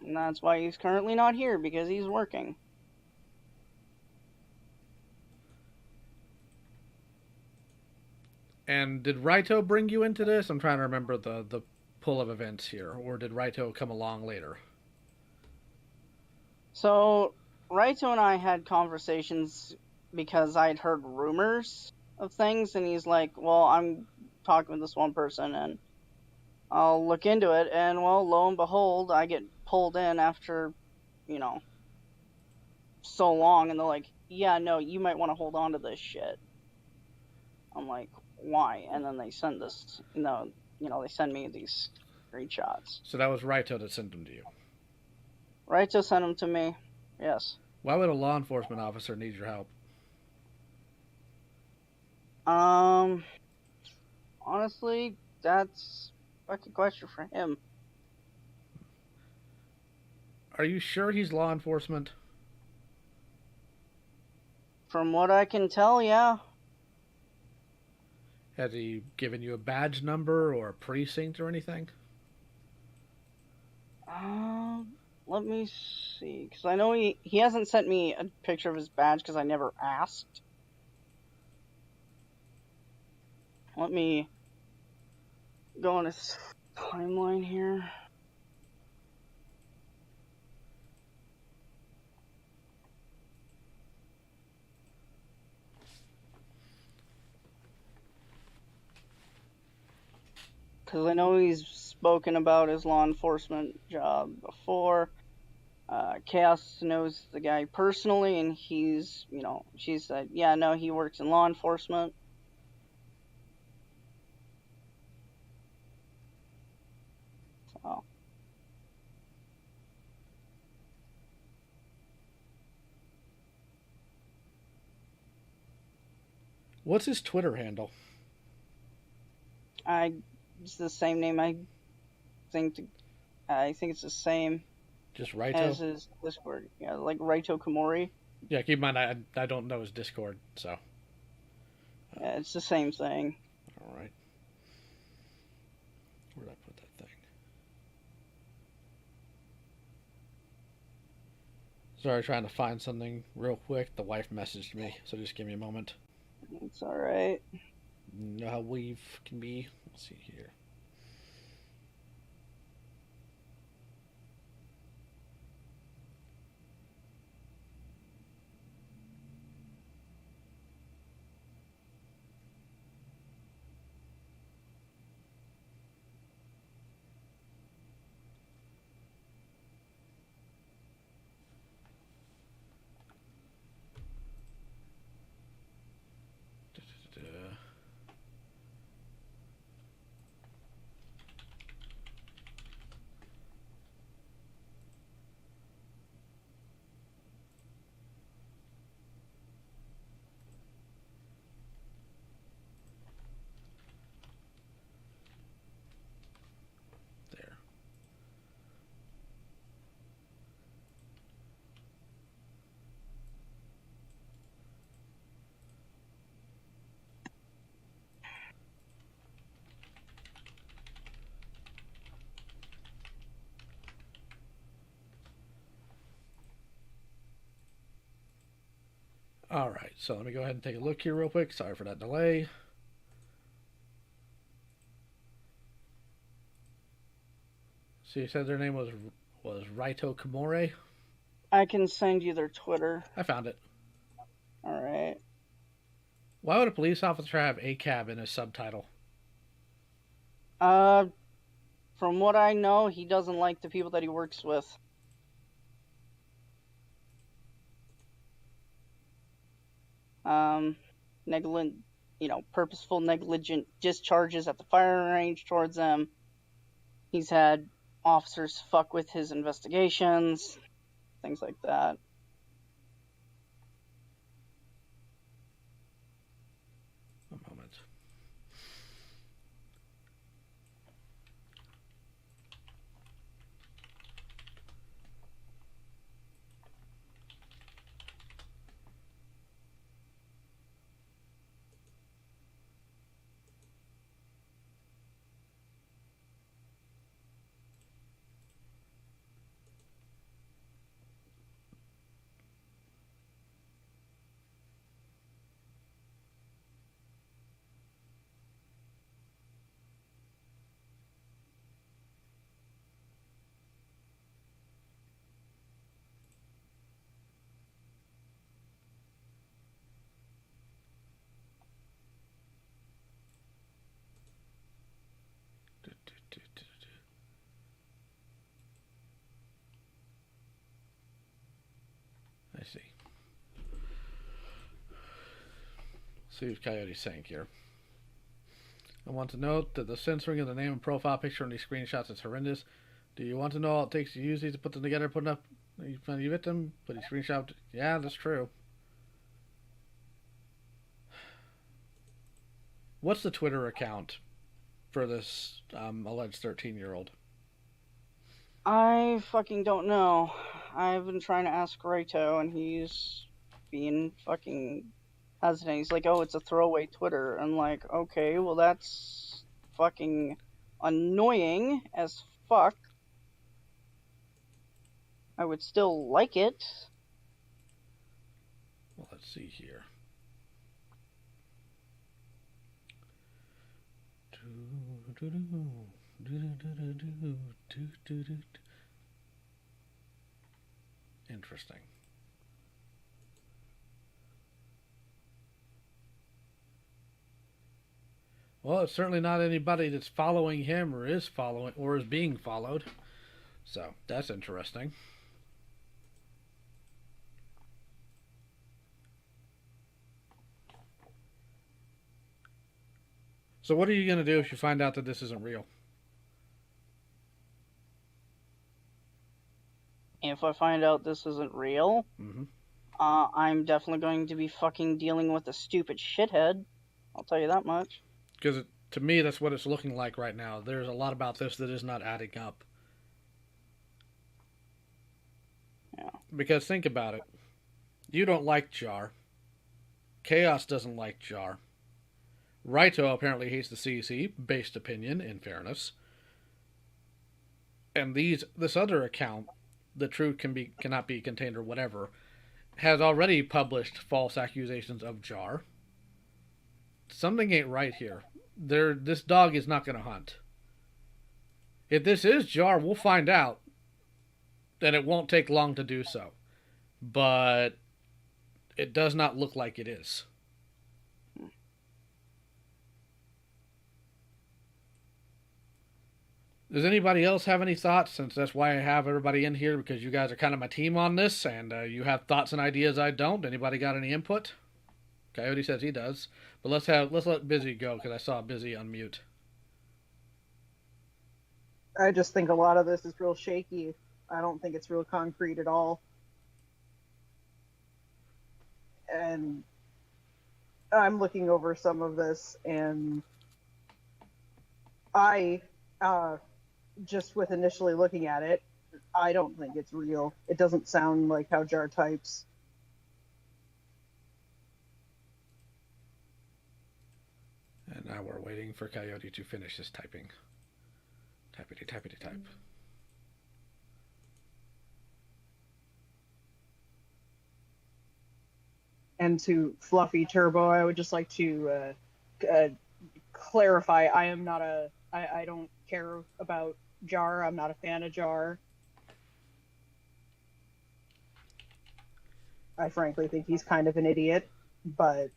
And that's why he's currently not here, because he's working. And did Raito bring you into this? I'm trying to remember the pull of events here. Or did Raito come along later? So, Raito and I had conversations because I'd heard rumors of things, and he's like, well, I'm talking with this one person, and I'll look into it, and, well, lo and behold, I get pulled in after, so long, and they're like, yeah, no, you might want to hold on to this shit. I'm like, why? And then they send this, they send me these screenshots. So that was Raito that sent them to you? Raito sent them to me, yes. Why would a law enforcement officer need your help? Honestly, that's a fucking question for him. Are you sure he's law enforcement? From what I can tell, yeah. Has he given you a badge number or a precinct or anything? Let me see, because I know he hasn't sent me a picture of his badge because I never asked. Let me go on his timeline here. Because I know he's spoken about his law enforcement job before. Chaos knows the guy personally, and he's, she said, yeah, no, he works in law enforcement. So. What's his Twitter handle? It's the same name. I think it's the same. Just Raito? As his Discord. Yeah, like Raito Komori. Yeah, keep in mind, I don't know his Discord, so. Yeah, it's the same thing. Alright. Where'd I put that thing? Sorry, trying to find something real quick. The wife messaged me, so just give me a moment. It's alright. You know how weave can be? Let's see here. All right, so let me go ahead and take a look here real quick. Sorry for that delay. So you said their name was Raito Kimore? I can send you their Twitter. I found it. All right. Why would a police officer have ACAB in his subtitle? From what I know, he doesn't like the people that he works with. Purposeful negligent discharges at the firing range towards them. He's had officers fuck with his investigations, things like that. A moment. I see. See what Coyote's saying here. I want to note that the censoring of the name and profile picture on these screenshots is horrendous. Do you want to know all it takes to use these to put them together, put up you find you victim, put a screenshot? Yeah, that's true. What's the Twitter account for this alleged 13-year-old? I fucking don't know. I've been trying to ask Raito, and he's being fucking hesitant. He's like, oh, it's a throwaway Twitter. I'm like, okay, well, that's fucking annoying as fuck. I would still like it. Well, let's see here. Interesting. Well, it's certainly not anybody that's following him or is following or is being followed. So, that's interesting. So what are you going to do if you find out that this isn't real? If I find out this isn't real, I'm definitely going to be fucking dealing with a stupid shithead. I'll tell you that much. Because to me, that's what it's looking like right now. There's a lot about this that is not adding up. Yeah. Because think about it. You don't like Jar. Chaos doesn't like Jar. Raito apparently hates the CEC, based opinion, in fairness. And this other account, the truth cannot be contained or whatever, has already published false accusations of Jar. Something ain't right here. This dog is not going to hunt. If this is Jar, we'll find out. And it won't take long to do so. But it does not look like it is. Does anybody else have any thoughts? Since that's why I have everybody in here, because you guys are kind of my team on this, and you have thoughts and ideas I don't. Anybody got any input? Coyote says he does, but let's let Busy go because I saw Busy unmute. I just think a lot of this is real shaky. I don't think it's real concrete at all. And I'm looking over some of this, and I just with initially looking at it, I don't think it's real. It doesn't sound like how Jar types. And now we're waiting for Coyote to finish his typing. Typity, typity, type. And to Fluffy Turbo, I would just like to clarify, I don't care about Jar. I'm not a fan of Jar. I frankly think he's kind of an idiot, but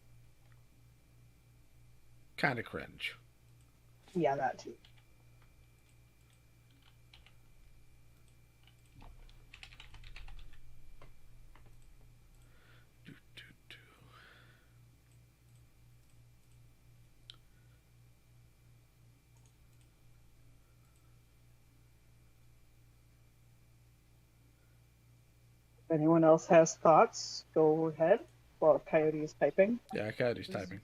Kind of cringe. yeah, that too. If anyone else has thoughts, go ahead while Coyote is typing. Yeah, Coyote's typing.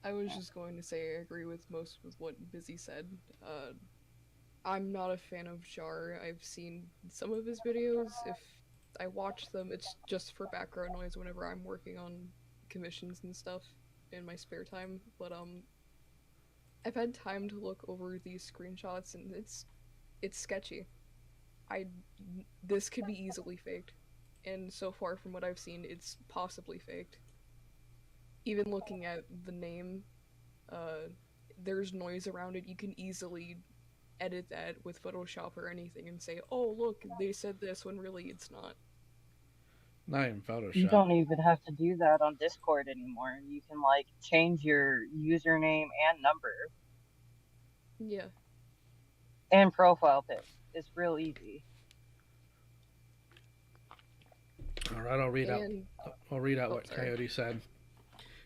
I was just going to say I agree with most with what Busy said. I'm not a fan of Jar. I've seen some of his videos. If I watch them, it's just for background noise whenever I'm working on commissions and stuff in my spare time. But I've had time to look over these screenshots and it's sketchy. This could be easily faked. And so far from what I've seen, it's possibly faked. Even looking at the name, there's noise around it. You can easily edit that with Photoshop or anything and say, oh, look, they said this when really it's not. Not even Photoshop. You don't even have to do that on Discord anymore. You can, like, change your username and number. Yeah. And profile pic. It's real easy. Alright, I'll read out what sorry. Coyote said.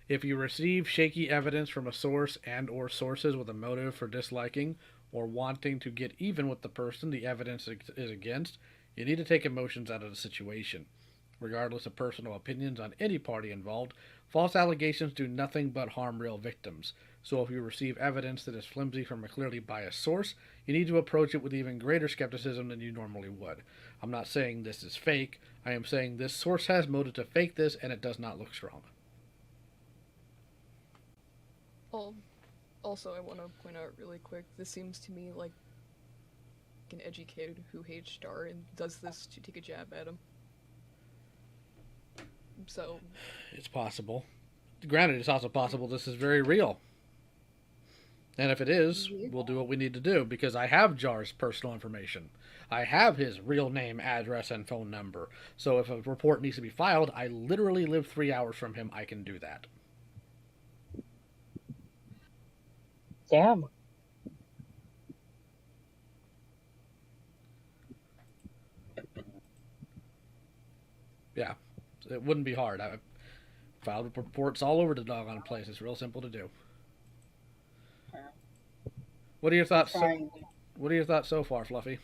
If you receive shaky evidence from a source and or sources with a motive for disliking or wanting to get even with the person the evidence is against, you need to take emotions out of the situation. Regardless of personal opinions on any party involved, false allegations do nothing but harm real victims. So if you receive evidence that is flimsy from a clearly biased source, you need to approach it with even greater skepticism than you normally would. I'm not saying this is fake. I am saying this source has motive to fake this and it does not look strong. Also, I want to point out really quick, this seems to me like an edgy kid who hates Star and does this to take a jab at him. So... It's possible. Granted, it's also possible this is very real. And if it is, we'll do what we need to do, because I have Jar's personal information. I have his real name, address, and phone number. So if a report needs to be filed, I literally live 3 hours from him. I can do that. Damn. Yeah, it wouldn't be hard. I filed reports all over the doggone place. It's real simple to do. What are your thoughts? What are your thoughts so far, Fluffy?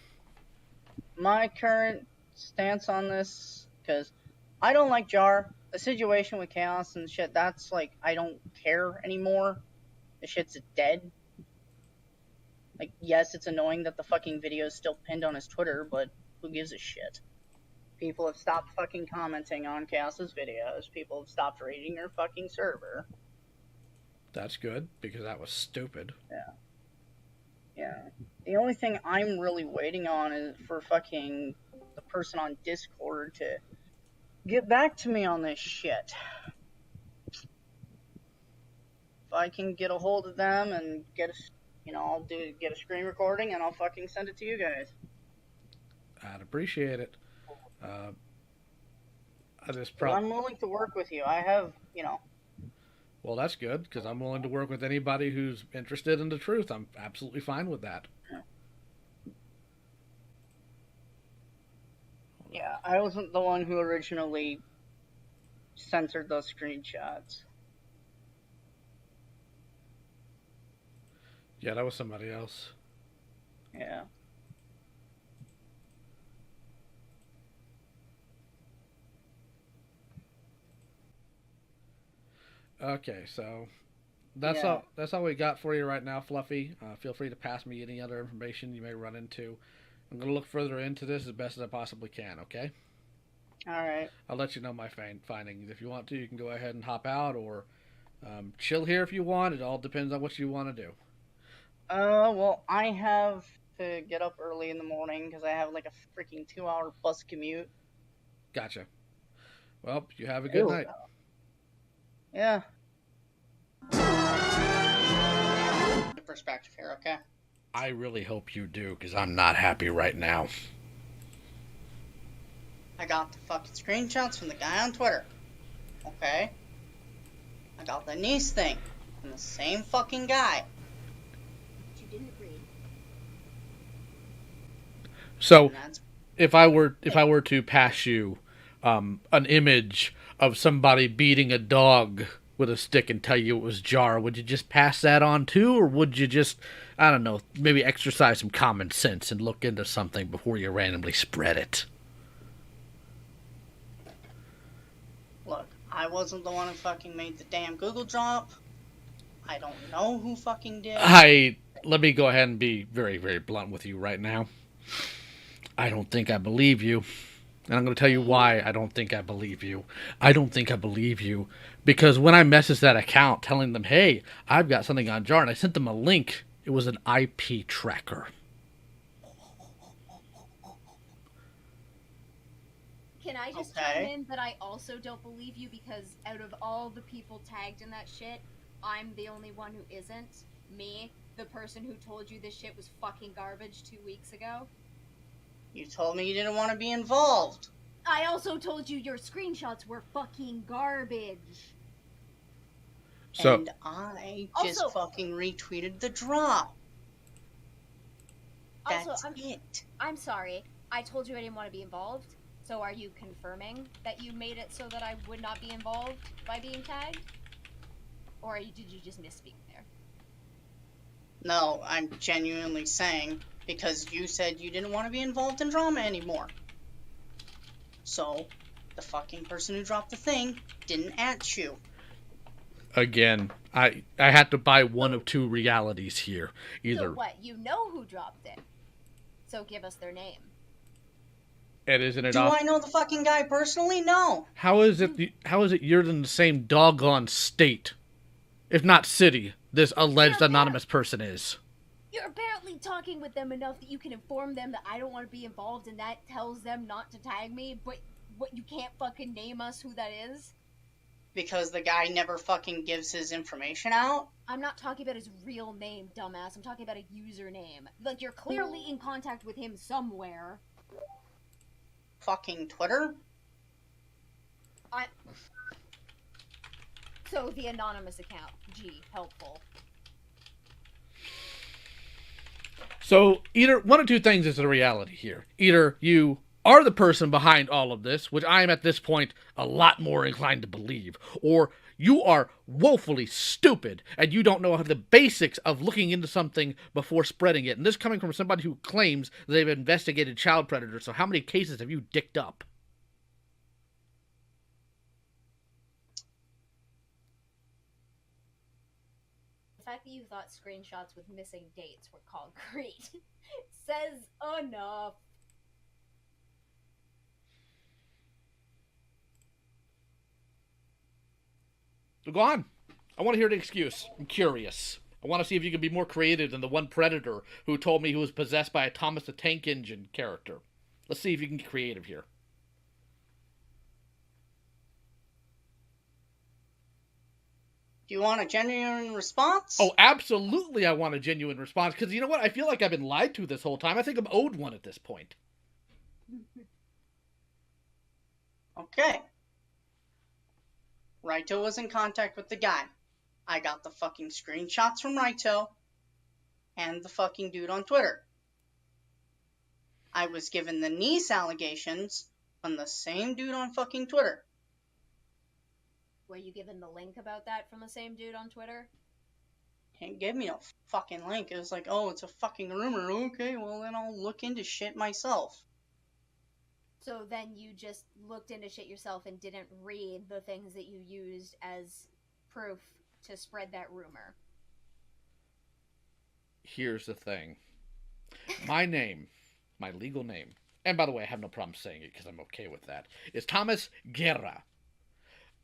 My current stance on this, because I don't like Jar. The situation with Chaos and shit, that's like, I don't care anymore. The shit's dead. Like, yes, it's annoying that the fucking video is still pinned on his Twitter, but who gives a shit? People have stopped fucking commenting on Chaos's videos. People have stopped raiding their fucking server. That's good, because that was stupid. Yeah. The only thing I'm really waiting on is for fucking the person on Discord to get back to me on this shit. If I can get a hold of them and get a, I'll get a screen recording and I'll fucking send it to you guys. I'd appreciate it. I'm willing to work with you. I have, Well, that's good, because I'm willing to work with anybody who's interested in the truth. I'm absolutely fine with that. Yeah, I wasn't the one who originally censored those screenshots. Yeah, that was somebody else. Yeah. Okay, so that's all we got for you right now, Fluffy. Feel free to pass me any other information you may run into. I'm going to look further into this as best as I possibly can, okay? Alright. I'll let you know my findings. If you want to, you can go ahead and hop out, or chill here if you want. It all depends on what you want to do. Well, I have to get up early in the morning because I have like a freaking 2-hour bus commute. Gotcha. Well, you have a good night. Yeah. Perspective here, okay? I really hope you do, because I'm not happy right now. I got the fucking screenshots from the guy on Twitter. Okay? I got the niece thing from the same fucking guy. You didn't read. So, And that's if I were to pass you an image of somebody beating a dog with a stick and tell you it was Jar, would you just pass that on too, or would you just, I don't know, maybe exercise some common sense and look into something before you randomly spread it? Look, I wasn't the one who fucking made the damn Google drop. I don't know who fucking did. Let me go ahead and be very, very blunt with you right now. I don't think I believe you. And I'm going to tell you why I don't think I believe you. I don't think I believe you because when I messaged that account telling them, hey, I've got something on Jar, and I sent them a link, it was an IP tracker. Can I just Okay. chime in that I also don't believe you because out of all the people tagged in that shit, I'm the only one who isn't. Me, the person who told you this shit was fucking garbage 2 weeks ago. You told me you didn't want to be involved. I also told you your screenshots were fucking garbage. So, And I just Also- fucking retweeted the drop. That's Also, it. I'm sorry. I told you I didn't want to be involved. So are you confirming that you made it so that I would not be involved by being tagged? Or did you just misspeak there? No, I'm genuinely saying because you said you didn't want to be involved in drama anymore. So, the fucking person who dropped the thing didn't at you. again, I had to buy one of two realities here. Either So what? You know who dropped it. So give us their name. it isn't it Do off. I know the fucking guy personally? No. How is it you're in the same doggone state, if not city, this alleged Yeah, anonymous person is? You're apparently talking with them enough that you can inform them that I don't want to be involved and that tells them not to tag me, but what, you can't fucking name us who that is? Because the guy never fucking gives his information out. I'm not talking about his real name, dumbass. I'm talking about a username. Like, you're clearly in contact with him somewhere. Fucking Twitter. So, the anonymous account. Gee, helpful. So either one of two things is the reality here. Either you are the person behind all of this, which I am at this point a lot more inclined to believe, or you are woefully stupid and you don't know the basics of looking into something before spreading it. And this coming from somebody who claims they've investigated child predators. So how many cases have you dicked up? The fact that you thought screenshots with missing dates were concrete says enough. So go on. I want to hear the excuse. I'm curious. I want to see if you can be more creative than the one predator who told me he was possessed by a Thomas the Tank Engine character. Let's see if you can get creative here. Do you want a genuine response? Oh, absolutely I want a genuine response, because you know what? I feel like I've been lied to this whole time. I think I'm owed one at this point. Okay. Raito was in contact with the guy. I got the fucking screenshots from Raito and the fucking dude on Twitter. I was given the niece allegations from the same dude on fucking Twitter. Were you given the link about that from the same dude on Twitter? He didn't give me no fucking link. It was like, oh, it's a fucking rumor. Okay, well then I'll look into shit myself. So then you just looked into shit yourself and didn't read the things that you used as proof to spread that rumor. Here's the thing. My name, my legal name, and by the way, I have no problem saying it because I'm okay with that, is Thomas Guerra.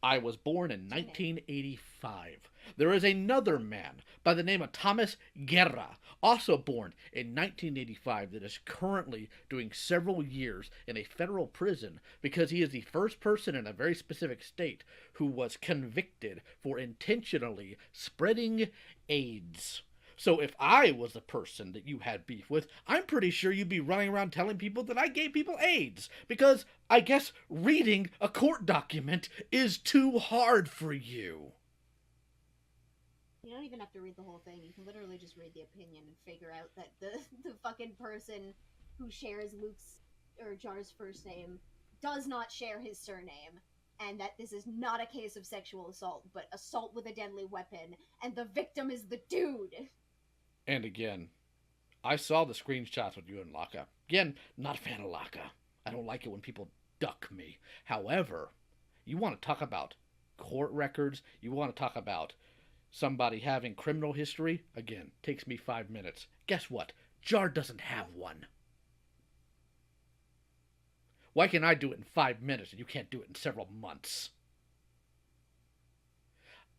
I was born in 1985. There is another man by the name of Thomas Guerra, also born in 1985, that is currently doing several years in a federal prison because he is the first person in a very specific state who was convicted for intentionally spreading AIDS. So if I was the person that you had beef with, I'm pretty sure you'd be running around telling people that I gave people AIDS, because I guess reading a court document is too hard for you. You don't even have to read the whole thing. You can literally just read the opinion and figure out that the fucking person who shares Luke's or Jar's first name does not share his surname, and that this is not a case of sexual assault, but assault with a deadly weapon, and the victim is the dude. And again, I saw the screenshots with you and Laka. Again, not a fan of Laka. I don't like it when people duck me. However, you want to talk about court records, you want to talk about somebody having criminal history, again, takes me 5 minutes. Guess what? Jar doesn't have one. Why can I do it in 5 minutes and you can't do it in several months?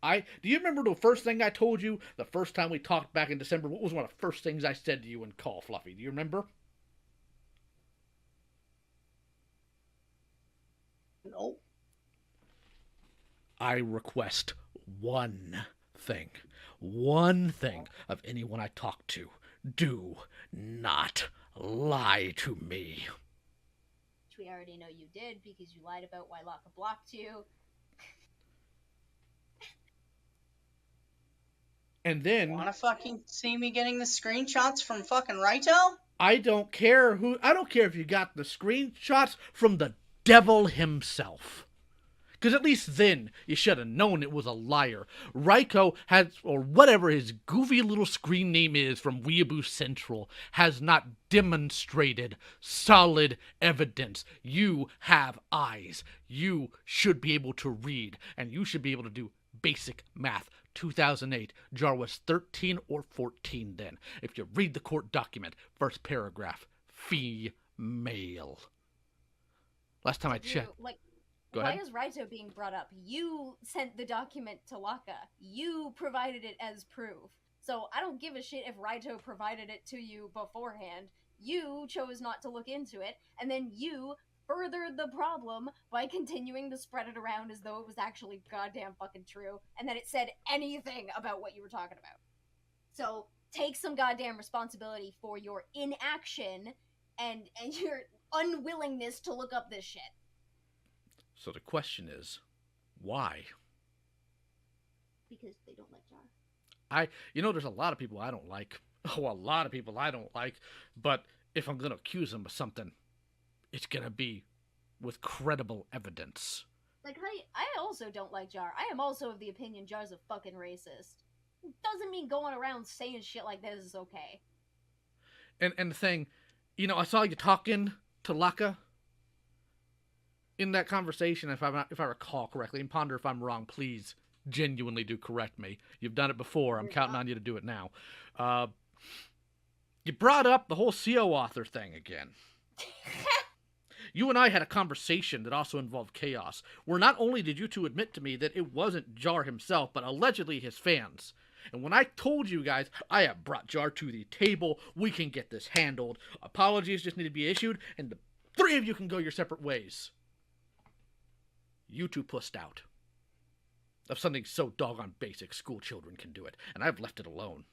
Do you remember the first thing I told you the first time we talked back in December? What was one of the first things I said to you in call, Fluffy? Do you remember? Nope. I request one thing of anyone I talk to. Do not lie to me. Which we already know you did, because you lied about why Laka blocked you. And then... Wanna fucking see me getting the screenshots from fucking Raito? I don't care if you got the screenshots from the devil himself. Because at least then you should have known it was a liar. Raiko has, or whatever his goofy little screen name is from Weeaboo Central, has not demonstrated solid evidence. You have eyes. You should be able to read, and you should be able to do basic math. 2008, Jar was 13 or 14 then. If you read the court document, first paragraph, female. Last time I checked. Go ahead. Why is Raito being brought up? You sent the document to Laka. You provided it as proof. So I don't give a shit if Raito provided it to you beforehand. You chose not to look into it, and then you furthered the problem by continuing to spread it around as though it was actually goddamn fucking true, and that it said anything about what you were talking about. So take some goddamn responsibility for your inaction and your unwillingness to look up this shit. So the question is, why? Because they don't like Jar. There's a lot of people I don't like. Oh, a lot of people I don't like. But if I'm going to accuse them of something, it's going to be with credible evidence. Like, I also don't like Jar. I am also of the opinion Jar's a fucking racist. Doesn't mean going around saying shit like this is okay. And the thing, I saw you talking to Laka in that conversation, if I recall correctly, and Ponder, if I'm wrong, please genuinely do correct me. You've done it before. I'm counting on you to do it now. You brought up the whole CO author thing again. You and I had a conversation that also involved Chaos, where not only did you two admit to me that it wasn't Jar himself, but allegedly his fans. And when I told you guys, I have brought Jar to the table, we can get this handled, apologies just need to be issued, and the three of you can go your separate ways. You two pussed out. Of something so doggone basic, school children can do it, and I've left it alone.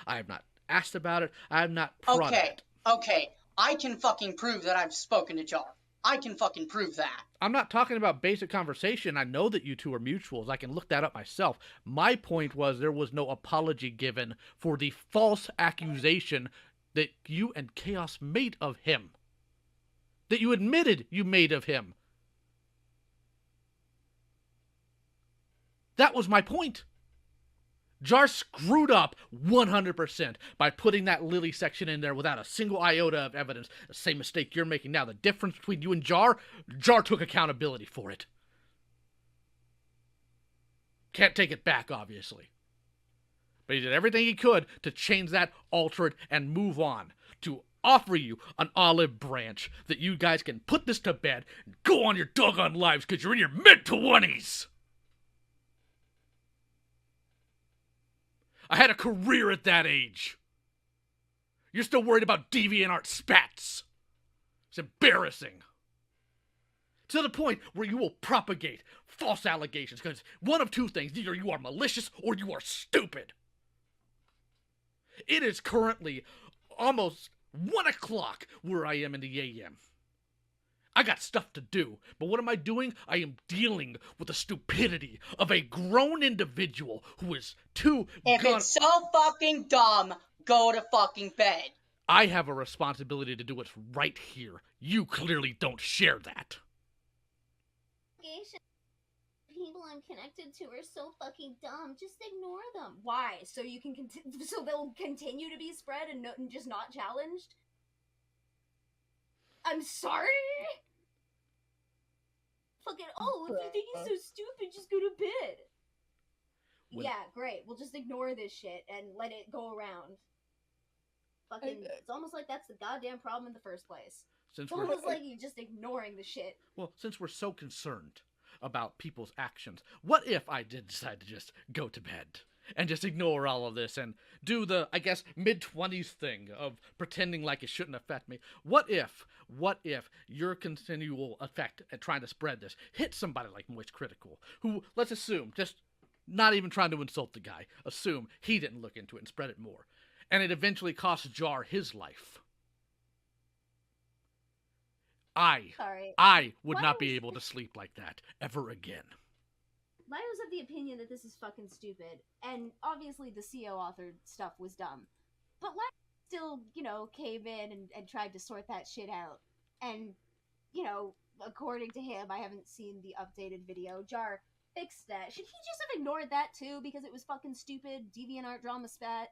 I have not asked about it, I have not prodded it. Okay, I can fucking prove that I've spoken to Jar. I can fucking prove that. I'm not talking about basic conversation. I know that you two are mutuals. I can look that up myself. My point was there was no apology given for the false accusation that you and Chaos made of him. That you admitted you made of him. That was my point. Jar screwed up 100% by putting that Lily section in there without a single iota of evidence. The same mistake you're making now. The difference between you and Jar took accountability for it. Can't take it back, obviously. But he did everything he could to change that, alter it, and move on. To offer you an olive branch that you guys can put this to bed and go on your doggone lives because you're in your mid-20s. I had a career at that age. You're still worried about DeviantArt spats. It's embarrassing. To the point where you will propagate false allegations, because one of two things, either you are malicious or you are stupid. It is currently almost 1 o'clock where I am in the AM. I got stuff to do, but what am I doing? I am dealing with the stupidity of a grown individual who is too If it's so fucking dumb, go to fucking bed. I have a responsibility to do what's right here. You clearly don't share that. People I'm connected to are so fucking dumb. Just ignore them. Why? So you can so they'll continue to be spread and just not challenged? I'm sorry? Fucking, if you think he's so stupid, just go to bed. Yeah, great. We'll just ignore this shit and let it go around. Fucking, it's almost like that's the goddamn problem in the first place. It's almost like you're just ignoring the shit. Well, since we're so concerned about people's actions, what if I did decide to just go to bed and just ignore all of this and do the, I guess, mid-20s thing of pretending like it shouldn't affect me? What if your continual effect at trying to spread this hit somebody like Moist Critical, who, let's assume, just not even trying to insult the guy, assume he didn't look into it and spread it more, and it eventually cost Jar his life? I would not be able to sleep like that ever again. Lyos of the opinion that this is fucking stupid, and obviously the CO authored stuff was dumb. But Lyos still, came in and tried to sort that shit out. And, according to him, I haven't seen the updated video, Jar fixed that. Should he just have ignored that too because it was fucking stupid, DeviantArt drama spat?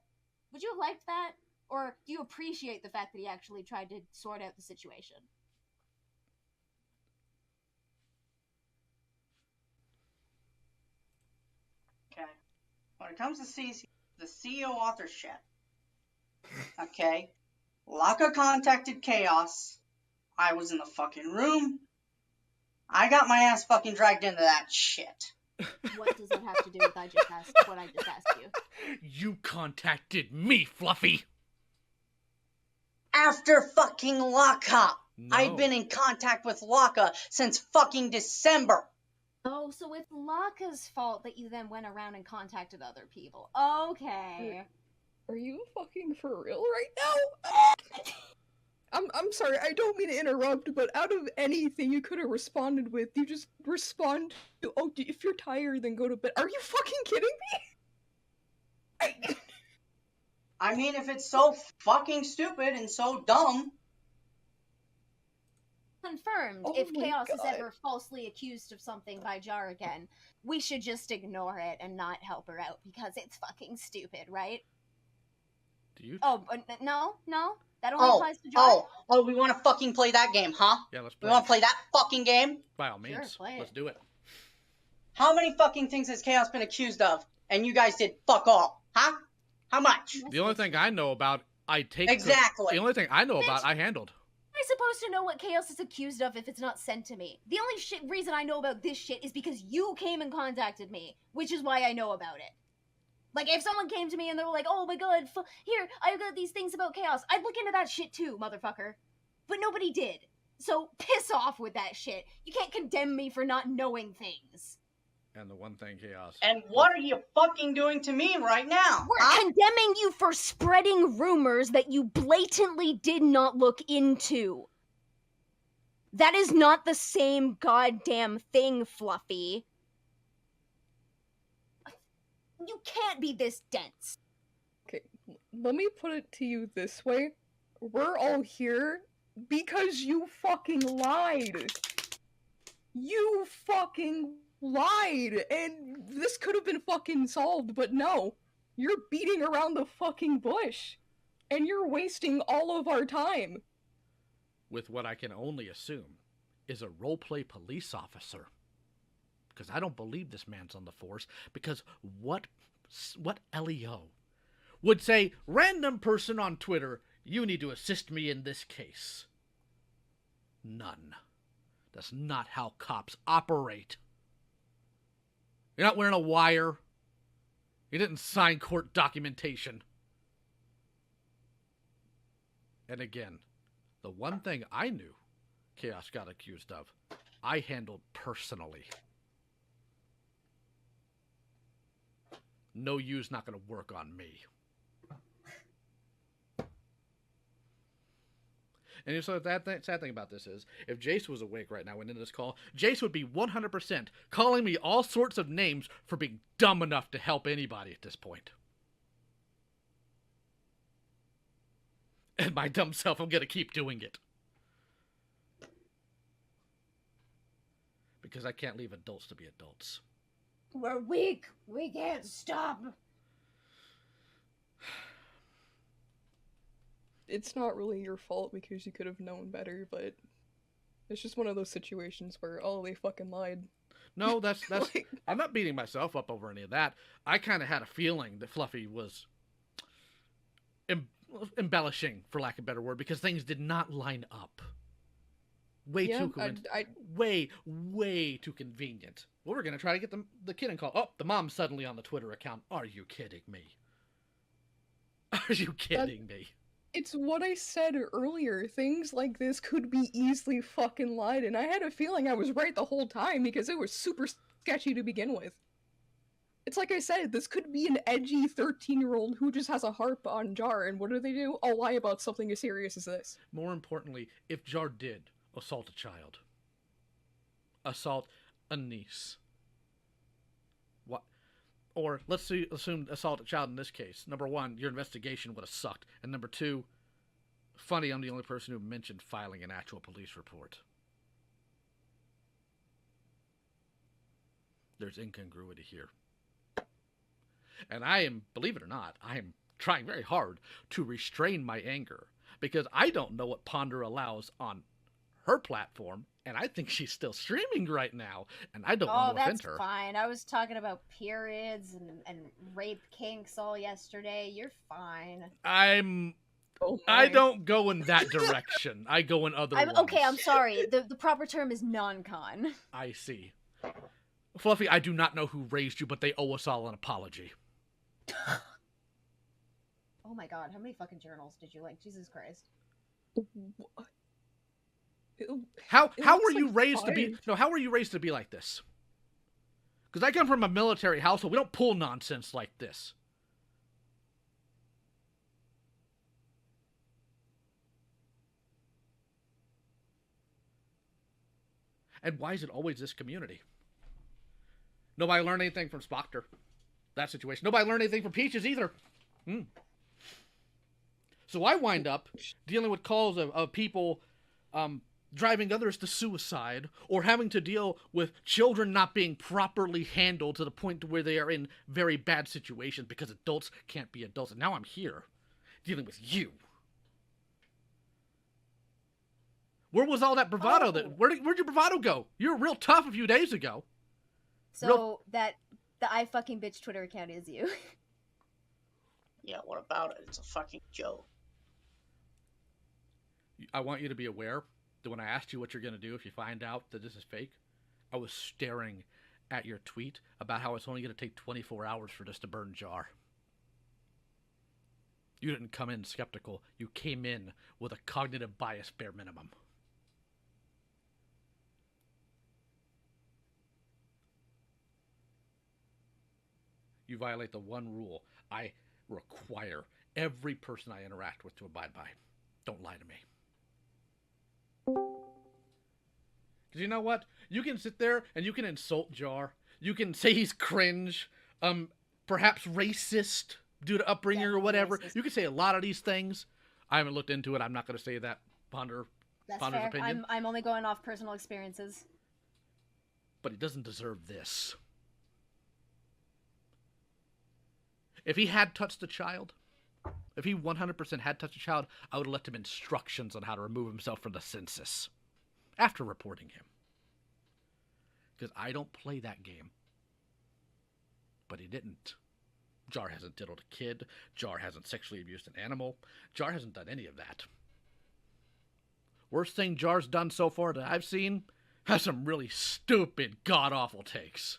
Would you have liked that? Or do you appreciate the fact that he actually tried to sort out the situation? Okay. When it comes to the CEO authorship, okay, Laka contacted Chaos. I was in the fucking room. I got my ass fucking dragged into that shit. What does that have to do with what I just asked you? You contacted me, Fluffy! After fucking Laka! No. I've been in contact with Laka since fucking December! Oh, so it's Laka's fault that you then went around and contacted other people. Okay. Are you fucking for real right now? I'm sorry, I don't mean to interrupt, but out of anything you could have responded with, you just respond to, if you're tired, then go to bed. Are you fucking kidding me? I mean, if it's so fucking stupid and so dumb... Confirmed. If Chaos is ever falsely accused of something by Jar again, we should just ignore it and not help her out because it's fucking stupid, right? Do you? No. That only applies to Jar. We want to fucking play that game, huh? Yeah, let's play. We want to play that fucking game? By all means, sure, let's do it. How many fucking things has Chaos been accused of, and you guys did fuck all, huh? How much? The only thing I know about, Exactly. The only thing I know about, I handled. Am I supposed to know what Chaos is accused of if it's not sent to me? The only reason I know about this shit is because you came and contacted me, which is why I know about it. Like, if someone came to me and they were like, oh my god, here, I've got these things about Chaos, I'd look into that shit too, motherfucker. But nobody did. So, piss off with that shit. You can't condemn me for not knowing things. And the one thing, Chaos. And what are you fucking doing to me right now? We're condemning you for spreading rumors that you blatantly did not look into. That is not the same goddamn thing, Fluffy. You can't be this dense. Okay, let me put it to you this way. We're all here because you fucking lied. You fucking lied, and this could have been fucking solved, but no. You're beating around the fucking bush, and you're wasting all of our time. With what I can only assume is a roleplay police officer. Because I don't believe this man's on the force, because what LEO would say, random person on Twitter, you need to assist me in this case? None. That's not how cops operate. You're not wearing a wire. He didn't sign court documentation. And again, the one thing I knew Chaos got accused of, I handled personally. No you's not going to work on me. And so that sad thing about this is, if Jace was awake right now and in this call, Jace would be 100% calling me all sorts of names for being dumb enough to help anybody at this point. And my dumb self, I'm going to keep doing it. Because I can't leave adults to be adults. We're weak. We can't stop. It's not really your fault because you could have known better, but it's just one of those situations where, oh, they fucking lied. No, that's like... I'm not beating myself up over any of that. I kind of had a feeling that Fluffy was embellishing, for lack of a better word, because things did not line up. Way too way too convenient. Well, we're gonna try to get the kid in call. Oh, the mom's suddenly on the Twitter account. Are you kidding me? Are you kidding me? It's what I said earlier. Things like this could be easily fucking lied, and I had a feeling I was right the whole time because it was super sketchy to begin with. It's like I said, this could be an edgy 13-year-old who just has a harp on Jar, and what do? I'll lie about something as serious as this. More importantly, if Jar did assault a child, assault a niece, what? Or let's assume assault a child in this case. Number one, your investigation would have sucked. And number two, funny, I'm the only person who mentioned filing an actual police report. There's incongruity here. And I am, believe it or not, I am trying very hard to restrain my anger. Because I don't know what Ponder allows on her platform, and I think she's still streaming right now, and I don't want to offend her. Oh, that's fine. I was talking about periods and rape kinks all yesterday. You're fine. I don't go in that direction. I go in other ones. Okay, I'm sorry. The proper term is non-con. I see. Fluffy, I do not know who raised you, but they owe us all an apology. Oh my god, how many fucking journals did you like? Jesus Christ. How were you raised to be? No, how were you raised to be like this? Because I come from a military household. We don't pull nonsense like this. And why is it always this community? Nobody learned anything from Spoctor. That situation. Nobody learned anything from Peaches either. So I wind up dealing with calls of people driving others to suicide, or having to deal with children not being properly handled to the point to where they are in very bad situations because adults can't be adults. And now I'm here dealing with you. Where was all that bravado? Where'd your bravado go? You were real tough a few days ago. So the I fucking bitch Twitter account is you. Yeah, what about it? It's a fucking joke. I want you to be aware that when I asked you what you're going to do if you find out that this is fake, I was staring at your tweet about how it's only going to take 24 hours for this to burn Jar. You didn't come in skeptical. You came in with a cognitive bias bare minimum. You violate the one rule I require every person I interact with to abide by. Don't lie to me. Because you know what? You can sit there and you can insult Jar. You can say he's cringe, perhaps racist due to upbringing or whatever. Racist. You can say a lot of these things. I haven't looked into it. I'm not going to say that. Ponder's fair. Opinion. I'm only going off personal experiences. But he doesn't deserve this. If he had touched a child, if he 100% had touched a child, I would have left him instructions on how to remove himself from the census after reporting him. Because I don't play that game. But he didn't. Jar hasn't diddled a kid. Jar hasn't sexually abused an animal. Jar hasn't done any of that. Worst thing Jar's done so far that I've seen has some really stupid, god-awful takes.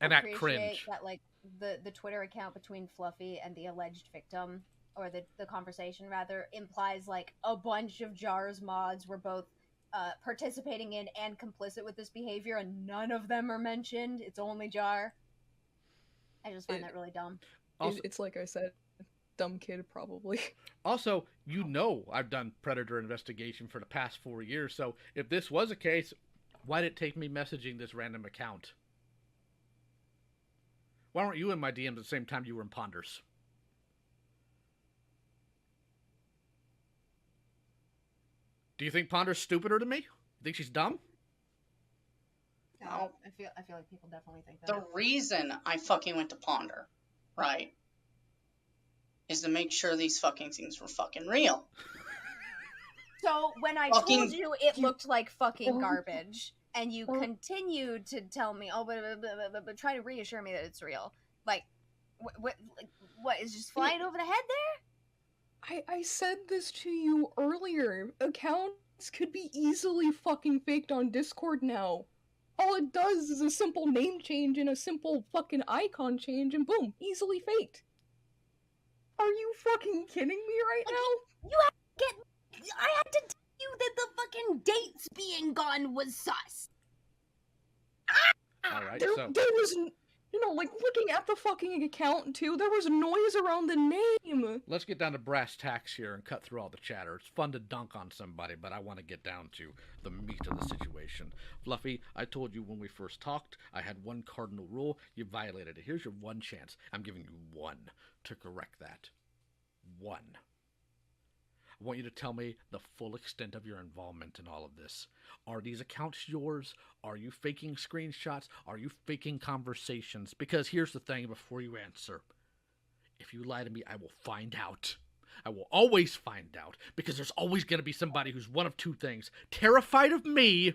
And act appreciate cringe. that, like, the Twitter account between Fluffy and the alleged victim, or the conversation rather, implies like a bunch of Jar's mods were both participating in and complicit with this behavior, and none of them are mentioned. It's only Jar. I just find that really dumb. Also, It's like I said, dumb kid probably. Also, you know I've done Predator investigation for the past 4 years, so if this was a case, why did it take me messaging this random account? Why weren't you in my DMs at the same time you were in Ponders? Do you think Ponder's stupider than me? You think she's dumb? No. I feel like people definitely think that. The reason I fucking went to Ponder, right, is to make sure these fucking things were fucking real. So when I Fucking- told you it looked like fucking garbage, and you continued to tell me, but try to reassure me that it's real. Like, what is just flying over the head there? I said this to you earlier. Accounts could be easily fucking faked on Discord now. All it does is a simple name change and a simple fucking icon change, and boom, easily faked. Are you fucking kidding me right now? You I had to tell you that the fucking dates being gone was sus. Alright, There was, like, looking at the fucking account, too, there was noise around the name. let's get down to brass tacks here and cut through all the chatter. It's fun to dunk on somebody, but I want to get down to the meat of the situation. Fluffy, I told you when we first talked, I had one cardinal rule. You violated it. Here's your one chance. I'm giving you one to correct that. One. I want you to tell me the full extent of your involvement in all of this. Are these accounts yours? Are you faking screenshots? Are you faking conversations? Because here's the thing before you answer. If you lie to me, I will find out. I will always find out. Because there's always going to be somebody who's one of two things. Terrified of me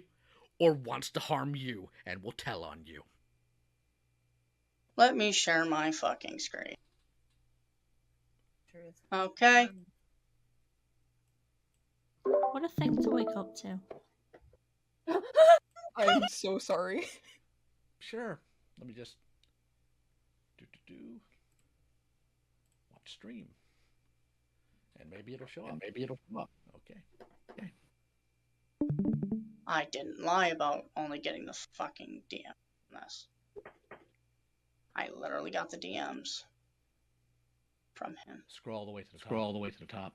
or wants to harm you and will tell on you. Let me share my fucking screen. Truth. Okay. What a thing to wake up to. I'm so sorry. Sure. Let me just watch stream. And maybe it'll show up. Okay. I didn't lie about only getting the fucking DM mess. I literally got the DMs from him. Scroll all the way to the top. Scroll all the way to the top.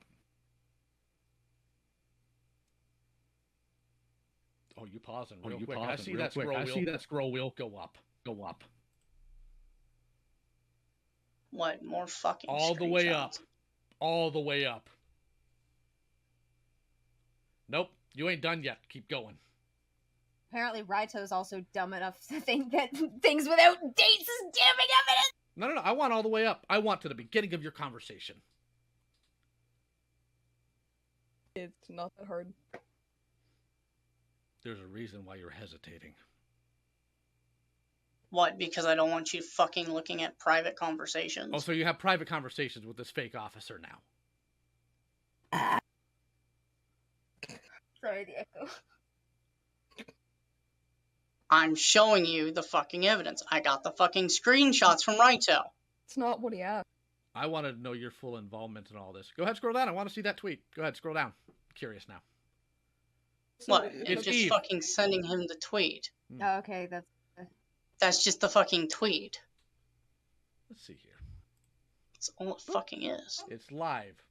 Oh, you pausing Oh, real you quick. pausing I see real that quick. scroll I wheel. see that scroll wheel go up. What? More fucking All the way screenshots. up. All the way up. Nope. You ain't done yet. Keep going. Apparently, Raito's also dumb enough to think that things without dates is damning evidence. No. I want all the way up. I want to the beginning of your conversation. It's not that hard. There's a reason why you're hesitating. What? Because I don't want you fucking looking at private conversations. Oh, so you have private conversations with this fake officer now. Sorry, the echo. I'm showing you the fucking evidence. I got the fucking screenshots from Raito. It's not what he asked. I wanted to know your full involvement in all this. Go ahead, scroll down. I want to see that tweet. Go ahead, scroll down. I'm curious now. What? It's It's just Eve. fucking sending him the tweet. Oh, okay, That's just the fucking tweet. Let's see here. That's all it fucking is. It's live.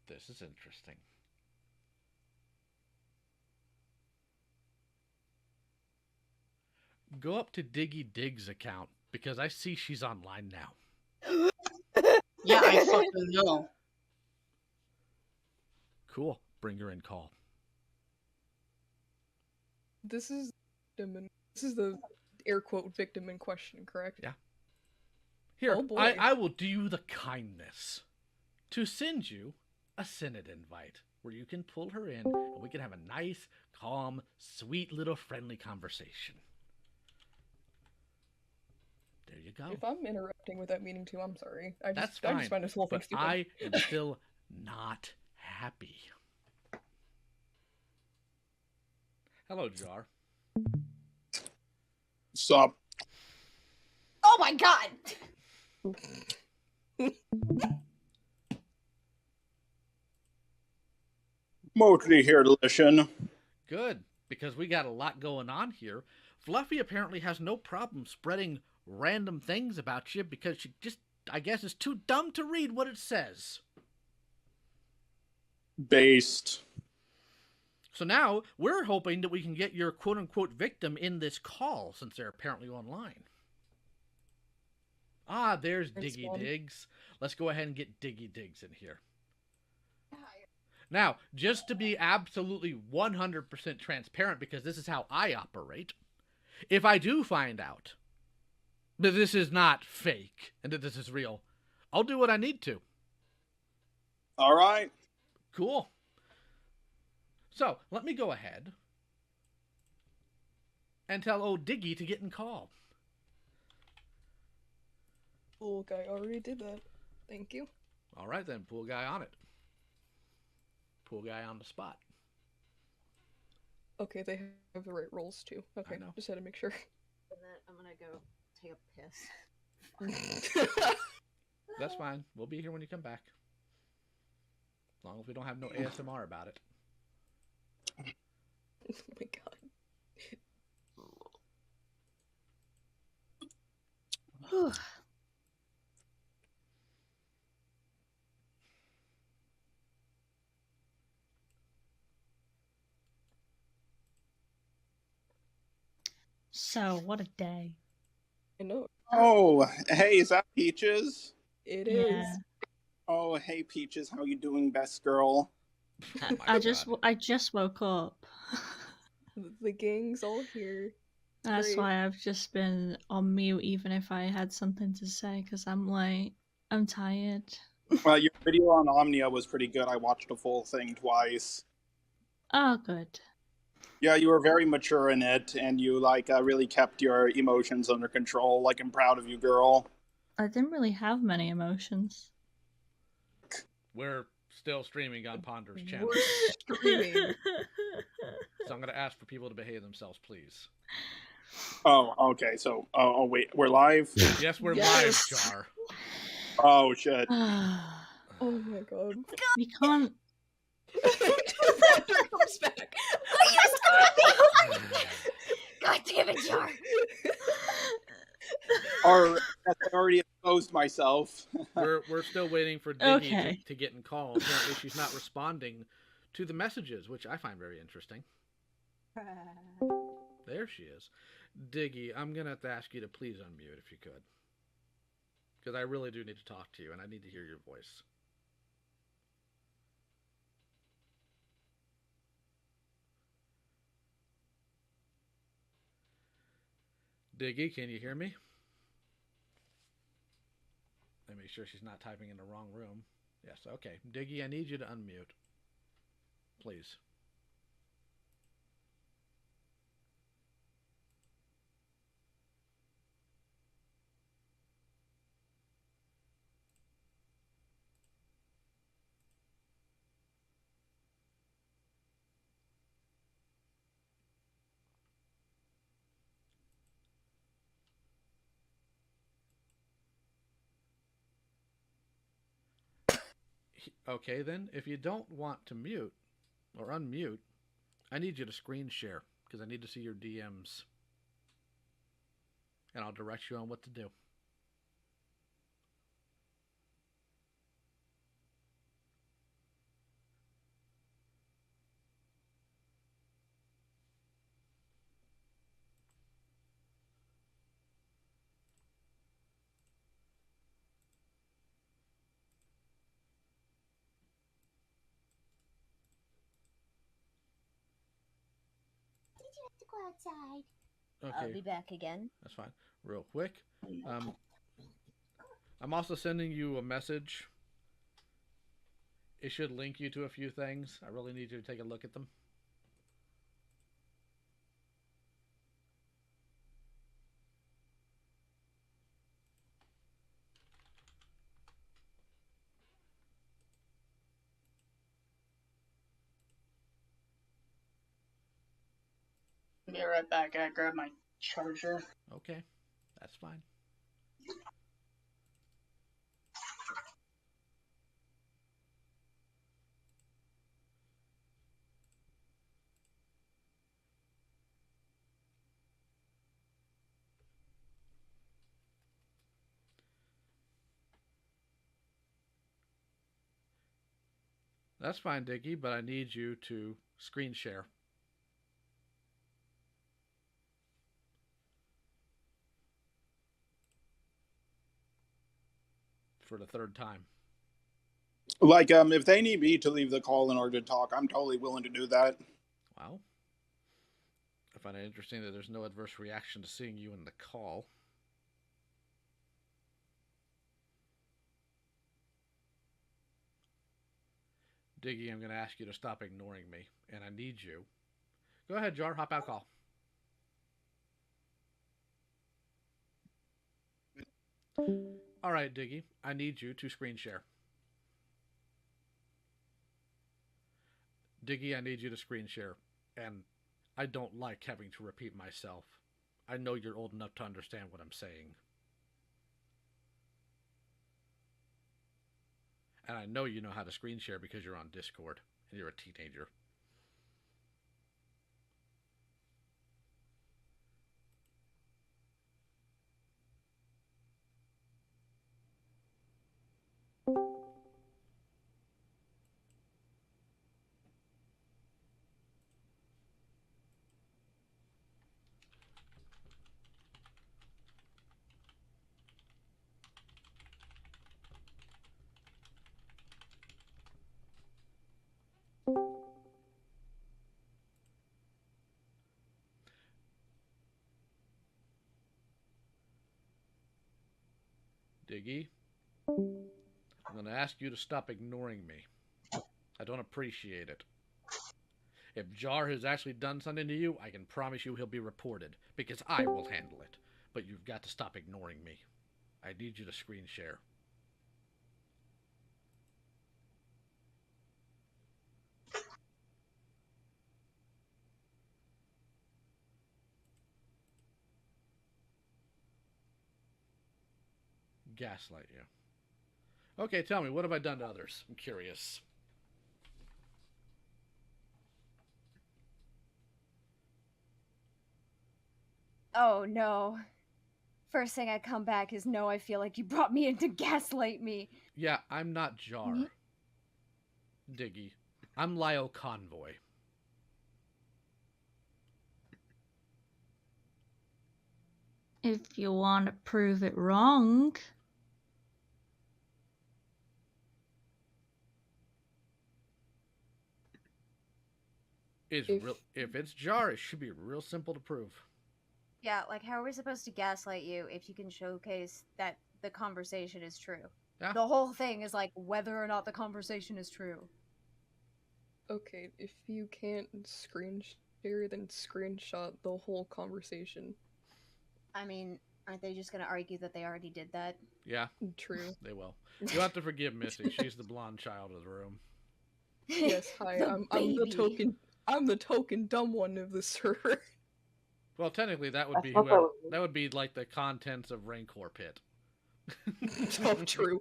This is interesting. Go up to Diggy Dig's account because I see she's online now. Yeah, I fucking know. Cool. Bring her in call. This is the air quote victim in question, correct? Yeah. Here, Oh boy. I will do you the kindness to send you a Senate invite where you can pull her in and we can have a nice, calm, sweet little friendly conversation. There you go. If I'm interrupting with that meeting too, I'm sorry. I That's just fine. find this whole thing But stupid. I am still not happy. Hello, Jar. Sup? Oh my god! Mostly here to listen. Good, because we got a lot going on here. Fluffy apparently has no problem spreading random things about you because she just, I guess, is too dumb to read what it says. Based. So now we're hoping that we can get your quote-unquote victim in this call since they're apparently online. Ah, there's Diggy Diggs. Let's go ahead and get Diggy Diggs in here. Now, just to be absolutely 100% transparent, because this is how I operate, if I do find out that this is not fake and that this is real, I'll do what I need to. All right. Cool. So, let me go ahead and tell old Diggy to get in call. Pool guy already did that. Thank you. All right then, pool guy on it. Pool guy on the spot. Okay, they have the right roles too. Okay, just had to make sure. I'm gonna go take a piss. That's fine. We'll be here when you come back. As long as we don't have no ASMR about it. Oh my god. So, what a day. I know. Oh, hey, is that Peaches? It is. Yeah. Oh, hey, Peaches. How you doing, best girl? I just woke up. The gang's all here. That's Great. why I've just been on mute, even if I had something to say, because I'm late. I'm tired. Well, your video on Omnia was pretty good. I watched the full thing twice. Oh, good. Yeah, you were very mature in it, and you really kept your emotions under control. Like, I'm proud of you, girl. I didn't really have many emotions. We're still streaming on Ponder's channel. We're streaming. So I'm going to ask for people to behave themselves, please. Oh, okay. So, oh wait, we're live. Yes, we're live, Jar. Oh shit. Oh my god. We can't. Thunder comes back. God damn it, Jar. Or I already exposed myself. We're still waiting for Diggy Okay. to get in call. Apparently she's not responding to the messages, which I find very interesting. There she is. Diggy, I'm going to have to ask you to please unmute if you could. Because I really do need to talk to you, and I need to hear your voice. Diggy, can you hear me? Let me make sure she's not typing in the wrong room. Yes, okay. Diggy, I need you to unmute. Please. Okay, then, if you don't want to mute or unmute, I need you to screen share because I need to see your DMs. And I'll direct you on what to do. Did you have to go outside? Okay. I'll be back again. That's fine. Real quick. I'm also sending you a message. It should link you to a few things. I really need you to take a look at them. Be right back. I grab my charger. Okay, that's fine. That's fine, Diggy, but I need you to screen share. For the third time. Like, if they need me to leave the call in order to talk, I'm totally willing to do that. Wow. I find it interesting that there's no adverse reaction to seeing you in the call. Diggy, I'm going to ask you to stop ignoring me, and I need you. Go ahead, Jar. Hop out call. All right, Diggy. I need you to screen share. Diggy, I need you to screen share. And I don't like having to repeat myself. I know you're old enough to understand what I'm saying. And I know you know how to screen share because you're on Discord and you're a teenager. Diggy, I'm going to ask you to stop ignoring me. I don't appreciate it. If Jar has actually done something to you, I can promise you he'll be reported, because I will handle it. But you've got to stop ignoring me. I need you to screen share. Gaslight you. Okay, tell me, what have I done to others? I'm curious. Oh no. First thing I come back is no, I feel like you brought me in to gaslight me. Yeah, I'm not Jar. Diggy. I'm Lyle Convoy. If you want to prove it wrong. If it's Jar, it should be real simple to prove. Yeah, like how are we supposed to gaslight you if you can showcase that the conversation is true? Yeah. The whole thing is like whether or not the conversation is true. Okay, if you can't screen share, then screenshot the whole conversation. I mean, aren't they just gonna argue that they already did that? Yeah. True. They will. You'll have to forgive Missy. She's the blonde child of the room. Yes, hi. I'm the token dumb one of the server. Well, technically, that would be that would be like the contents of Rancor Pit. Oh, true.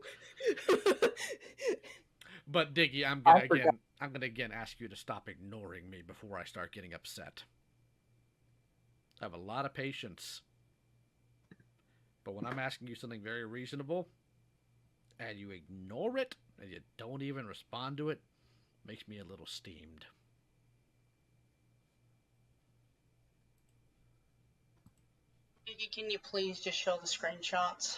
But Diggy, I'm gonna again ask you to stop ignoring me before I start getting upset. I have a lot of patience, but when I'm asking you something very reasonable, and you ignore it and you don't even respond to it, makes me a little steamed. Can you please just show the screenshots?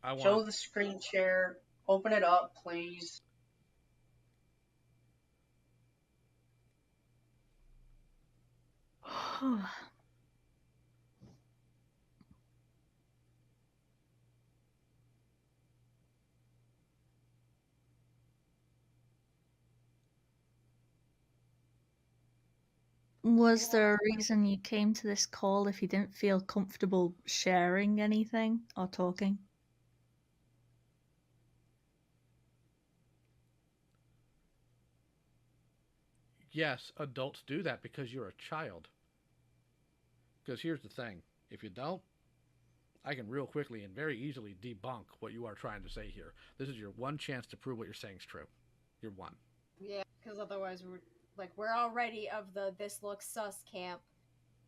I want Show the screen share. Open it up, please. Was there a reason you came to this call if you didn't feel comfortable sharing anything or talking? Yes, adults do that because you're a child. Because here's the thing. If you don't, I can real quickly and very easily debunk what you are trying to say here. This is your one chance to prove what you're saying is true. Your one. Yeah, because otherwise we're already of the this looks sus camp.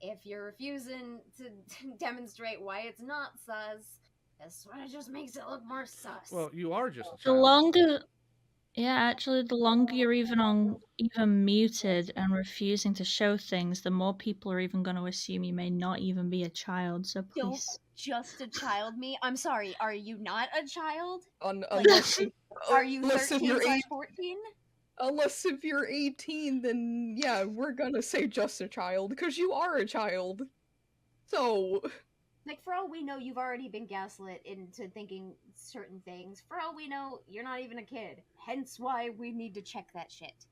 If you're refusing to demonstrate why it's not sus, this sort of just makes it look more sus. Well, you are just a The child. longer, yeah, actually, the longer you're even muted and refusing to show things, the more people are even going to assume you may not even be a child. So Don't please, just a child me. I'm sorry, are you not a child? Unless Are you unless if 13 you're slash 14? Unless if you're 18, then yeah, we're gonna say just a child, because you are a child. So... Like, for all we know, you've already been gaslit into thinking certain things. For all we know, you're not even a kid. Hence why we need to check that shit.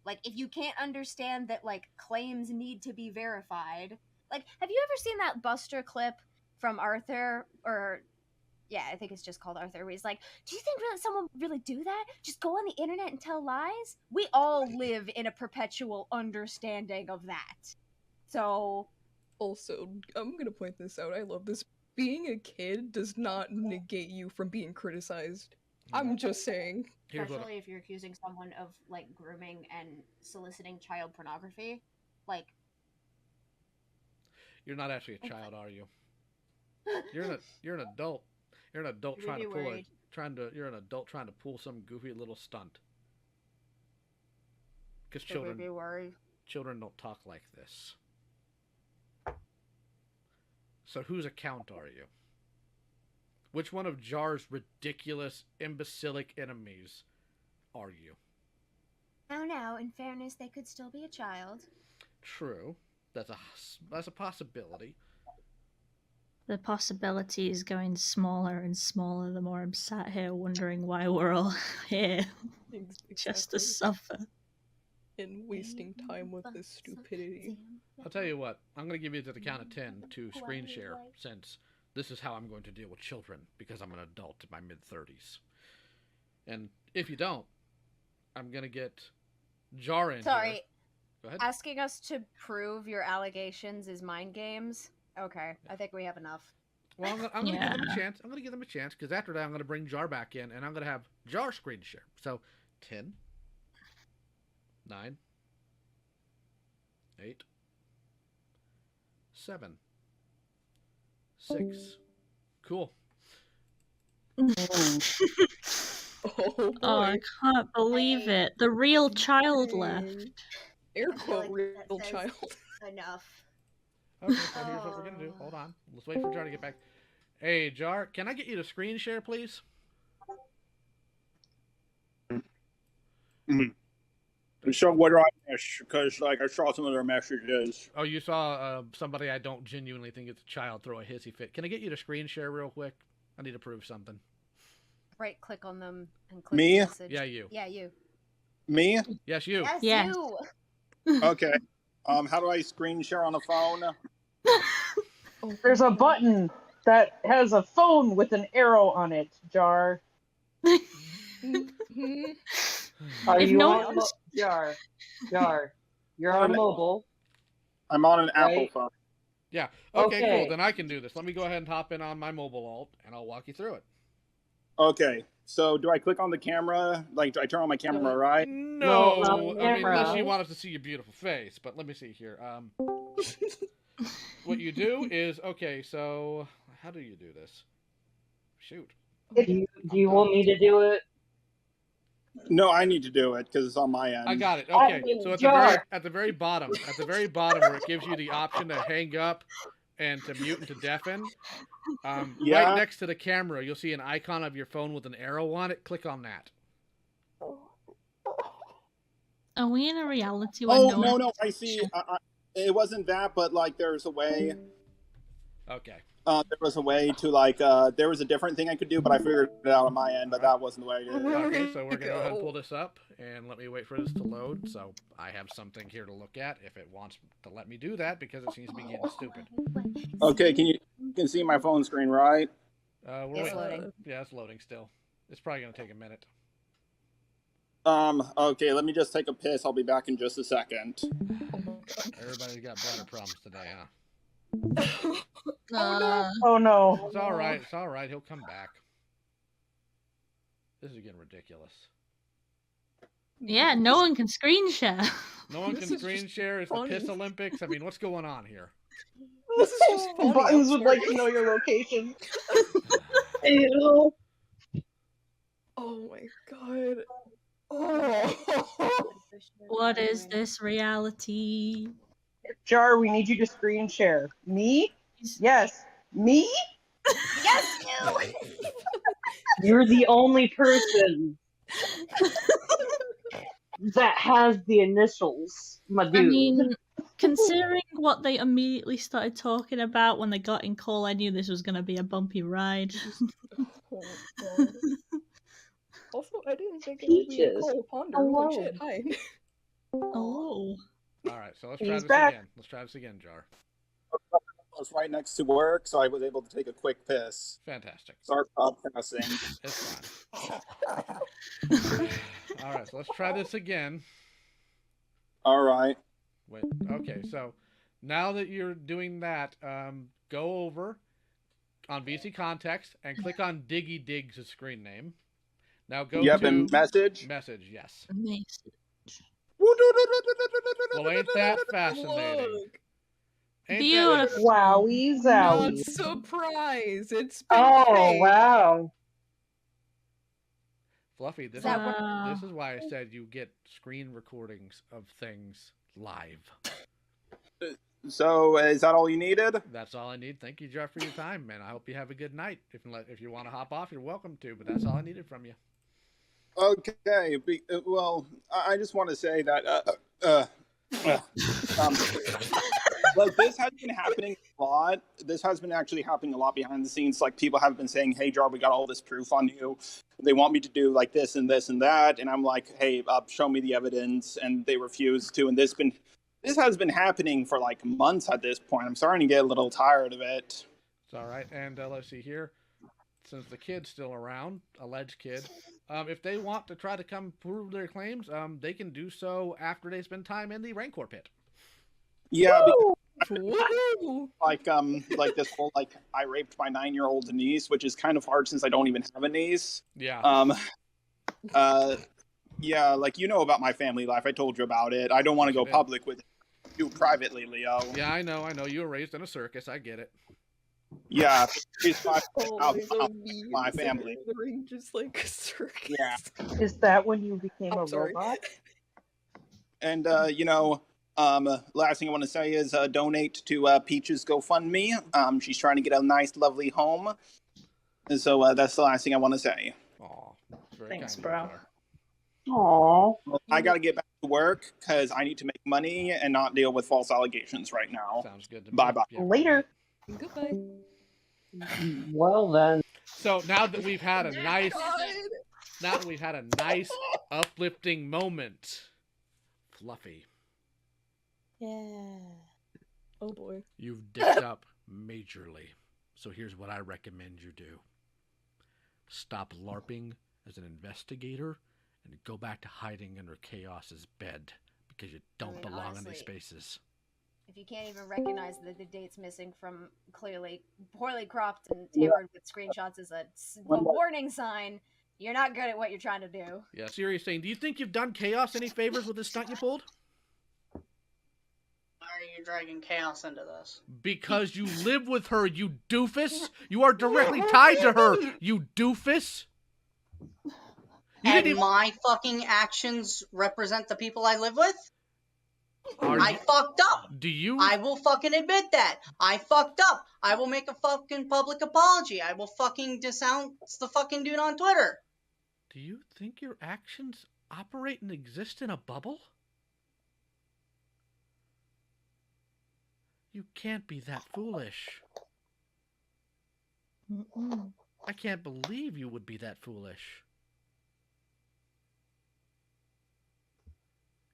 Like, if you can't understand that, like, claims need to be verified... Like, have you ever seen that Buster clip from Arthur? Or... Yeah, I think it's just called Arthur, where he's like, do you think someone would really do that? Just go on the internet and tell lies? We all live in a perpetual understanding of that. So... Also, I'm gonna point this out, I love this. Being a kid does not negate you from being criticized. I'm just saying. Especially if you're accusing someone of, like, grooming and soliciting child pornography. Like... You're not actually a child, are you? You're an adult. You're an adult You're an adult trying to pull some goofy little stunt. Because children don't talk like this. So whose account are you? Which one of Jar's ridiculous, imbecilic enemies are you? Oh no, in fairness, they could still be a child. True. That's a possibility. the possibility is going smaller and smaller the more I'm sat here wondering why we're all here. Just to suffer. And wasting time with this stupidity. I'll tell you what, I'm going to give you to the count of 10 to screen share, since this is how I'm going to deal with children, because I'm an adult in my mid-30s. And if you don't, I'm going to get Jar in Sorry. here. Go ahead. Asking us to prove your allegations is mind games? Okay, I think we have enough. Well, I'm going to give them a chance. I'm going to give them a chance, because after that, I'm going to bring Jar back in, and I'm going to have Jar screen share. So, 10, 9, 8, 7, 6. Cool. Oh, I can't believe it. The real child left. Air quote, real child. Enough. Okay, so here's what we're going to do. Hold on. Let's wait for Jar to get back. Hey, Jar, can I get you to screen share, please? So what do I miss? Because, like, I saw some of their messages. Oh, you saw somebody I don't genuinely think it's a child throw a hissy fit. Can I get you to screen share real quick? I need to prove something. Right click on them and click Me? message. Yeah, you. Yeah, you. Me? Yes, you. Yes, you. Okay. How do I screen share on the phone? There's a button that has a phone with an arrow on it, Jar. Are If you no on one's- Jar? Jar. You're on mobile. I'm on an Apple Right. phone. Yeah. Okay, Okay. cool. Then I can do this. Let me go ahead and hop in on my mobile alt, and I'll walk you through it. Okay. So do I click on the camera? Like, do I turn on my camera, right? No, not I mean, unless camera. you want us to see your beautiful face. But let me see here. What you do is, okay, so how do you do this? Shoot. Do you want me to do it? No, I need to do it because it's on my end. I got it. Okay, so Jar. at the very bottom where it gives you the option to hang up and to mute and to deafen, Yeah. right next to the camera, you'll see an icon of your phone with an arrow on it. Click on that. Are we in a reality where Oh, no no, I see. It wasn't that, but, like, there's a way. Okay. There was a way to, like, there was a different thing I could do, but I figured it out on my end, but that wasn't the way I did it. Okay, so we're going to go ahead and pull this up, and let me wait for this to load, so I have something here to look at if it wants to let me do that, because it seems to be getting stupid. Okay, you can see my phone screen, right? We're It's waiting. loading. Yeah, it's loading still. It's probably going to take a minute. Okay, let me just take a piss. I'll be back in just a second. Everybody's got bladder problems today, huh? Oh no. It's all right. It's all right. He'll come back. This is getting ridiculous. Yeah, no one can screen share. No one This can is screen just share. It's the funny. Piss Olympics. I mean, what's going on here? This is just funny. Buttons I'm would like to sorry. know your location. Ew. Oh my god. Oh. What is this reality? Jar, we need you to screen share. Me? Yes. Me? Yes, you! You're the only person that has the initials, my dude. I mean, considering what they immediately started talking about when they got in call, I knew this was going to be a bumpy ride. Oh, God. Also, I didn't think it would be a Peaches. Cole Ponder. Hello. Holy shit, hi. Oh. All right, so let's He's try this back. again. Let's try this again, Jar. I was right next to work, so I was able to take a quick piss. Fantastic. Start podcasting. It's fine. All right, so let's try this again. All right. Wait. Okay, so now that you're doing that, go over on VC Context and click on Diggy Diggs' screen name. Now go Yep, to and message. Message, yes. Amazing. Well, ain't that fascinating? Look, Ain't Beautiful. Wowie not zowie. surprise. It's been Oh, fake. wow. Fluffy, this is, Wow. this is why I said you get screen recordings of things live. So, is that all you needed? That's all I need. Thank you, Jeff, for your time, man. I hope you have a good night. If you want to hop off, you're welcome to, but that's all I needed from you. Okay. Well, I just want to say that like this has been happening a lot. This has been actually happening a lot behind the scenes. Like people have been saying, "Hey, Jar, we got all this proof on you." They want me to do like this and this and that, and I'm like, "Hey, show me the evidence," and they refuse to. And this has been happening for like months at this point. I'm starting to get a little tired of it. It's all right. And let's see here. Since the kid's still around, alleged kid, if they want to try to come prove their claims, they can do so after they spend time in the Rancor pit. Yeah, Woo! like this whole like I raped my 9-year-old niece, which is kind of hard since I don't even have a niece. Yeah. Yeah, like you know about my family life. I told you about it. I don't want to go did. public with it. Do privately, Leo. Yeah, I know. You were raised in a circus. I get it. Yeah, it's my, Oh, these are my memes and family. ordering just like a circus. Yeah. Is that when you became I'm a sorry. robot? And last thing I want to say is donate to Peach's GoFundMe. She's trying to get a nice, lovely home. And so that's the last thing I want to say. Aw, very Thanks, kind bro. of you, Jar. Aww. I got to get back to work because I need to make money and not deal with false allegations right now. Sounds good to me. Bye-bye. Yeah. Later. Goodbye. Well then. So now that we've had a nice, uplifting moment, Fluffy, Yeah. Oh boy. you've dipped up majorly. So here's what I recommend you do. Stop LARPing as an investigator and go back to hiding under Chaos's bed because you don't mean, belong in these honestly, spaces. If you can't even recognize that the date's missing from clearly poorly cropped and tampered with screenshots as a warning sign, you're not good at what you're trying to do. Yeah, Siri's saying, do you think you've done Chaos any favors with this stunt you pulled? Why are you dragging Chaos into this? Because you live with her, you doofus! You are directly tied to her, you doofus! And my fucking actions represent the people I live with? I fucked up. Do you? I will fucking admit that. I fucked up. I will make a fucking public apology. I will fucking denounce the fucking dude on Twitter. Do you think your actions operate and exist in a bubble? You can't be that foolish. Mm-mm. I can't believe you would be that foolish.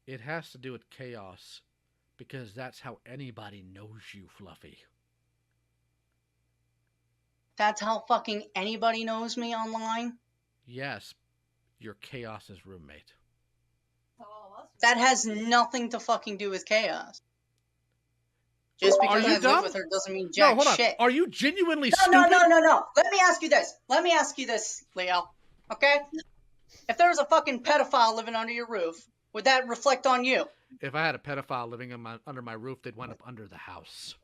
It has to do with Chaos, because that's how anybody knows you, Fluffy. That's how fucking anybody knows me online? Yes, you're Chaos's roommate. That has nothing to fucking do with Chaos. Just Are because you I live dumb? with her doesn't mean No, jack hold on. shit. Are you genuinely No, stupid? no. Let me ask you this, Leo. Okay? If there was a fucking pedophile living under your roof, would that reflect on you? If I had a pedophile living under my roof, they'd wind up under the house.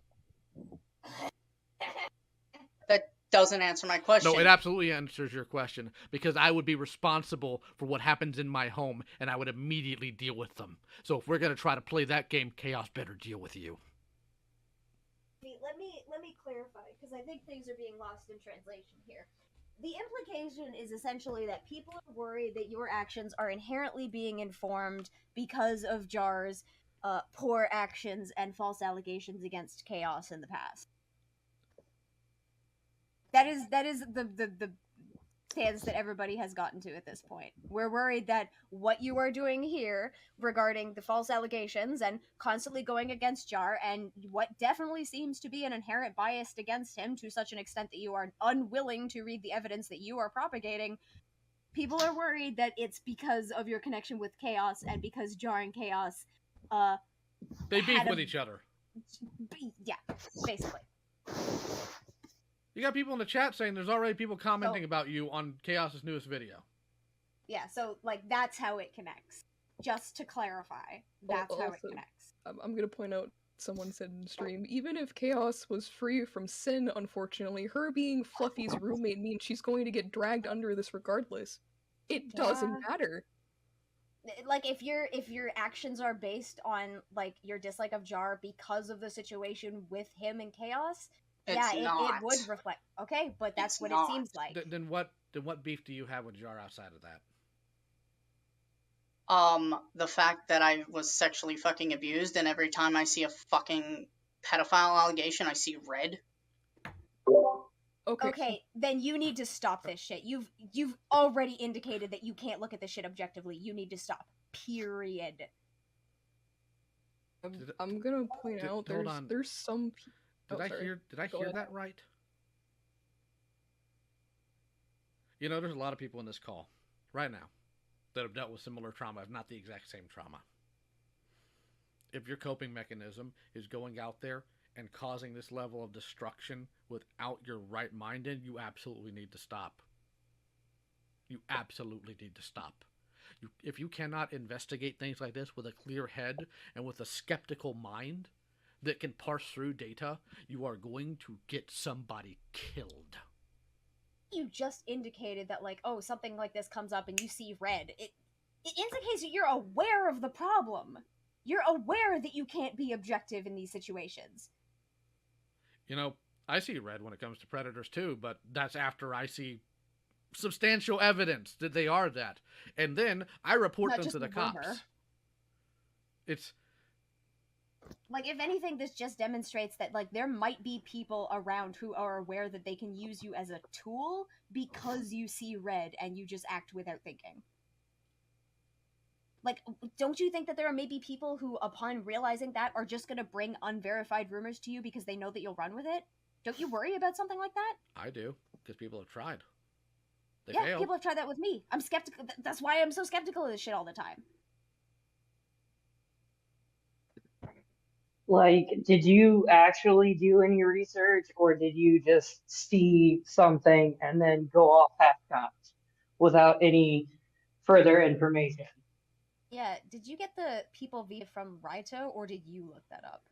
That doesn't answer my question. No, it absolutely answers your question, because I would be responsible for what happens in my home, and I would immediately deal with them. So if we're going to try to play that game, Chaos better deal with you. Let me clarify, because I think things are being lost in translation here. The implication is essentially that people are worried that your actions are inherently being informed because of Jar's poor actions and false allegations against Chaos in the past. That is the stance that everybody has gotten to at this point. We're worried that what you are doing here regarding the false allegations and constantly going against Jar and what definitely seems to be an inherent bias against him to such an extent that you are unwilling to read the evidence that you are propagating, people are worried that it's because of your connection with Chaos and because Jar and Chaos they beef with each other. Yeah, basically. You got people in the chat saying there's already people commenting about you on Chaos's newest video. Yeah, so, like, that's how it connects. Just to clarify, that's how it connects. I'm gonna point out, someone said in the stream, even if Chaos was free from sin, unfortunately, her being Fluffy's roommate means she's going to get dragged under this regardless. It doesn't matter. Like, if your actions are based on, like, your dislike of Jar because of the situation with him and Chaos, it would reflect. Okay, but that's what it seems like. Then what beef do you have with Jar outside of that? The fact that I was sexually fucking abused, and every time I see a fucking pedophile allegation, I see red. Okay, then you need to stop this shit. You've already indicated that you can't look at this shit objectively. You need to stop. Period. I'm gonna point out there's some people. Did I hear that right? You know, there's a lot of people in this call right now that have dealt with similar trauma, if not the exact same trauma. If your coping mechanism is going out there and causing this level of destruction without your right mind in, you absolutely need to stop. You absolutely need to stop. If you cannot investigate things like this with a clear head and with a skeptical mind that can parse through data, you are going to get somebody killed. You just indicated that, like, oh, something like this comes up and you see red. It indicates that you're aware of the problem. You're aware that you can't be objective in these situations. You know, I see red when it comes to predators too, but that's after I see substantial evidence that they are that. And then I report them to the cops. It's like, if anything, this just demonstrates that, like, there might be people around who are aware that they can use you as a tool because you see red and you just act without thinking. Like, don't you think that there are maybe people who, upon realizing that, are just going to bring unverified rumors to you because they know that you'll run with it? Don't you worry about something like that? I do, because people have tried. They yeah, failed. People have tried that with me. I'm skeptical. That's why I'm so skeptical of this shit all the time. Like, did you actually do any research, or did you just see something and then go off half-cocked without any further information? Yeah, did you get the people via from Raito, or did you look that up?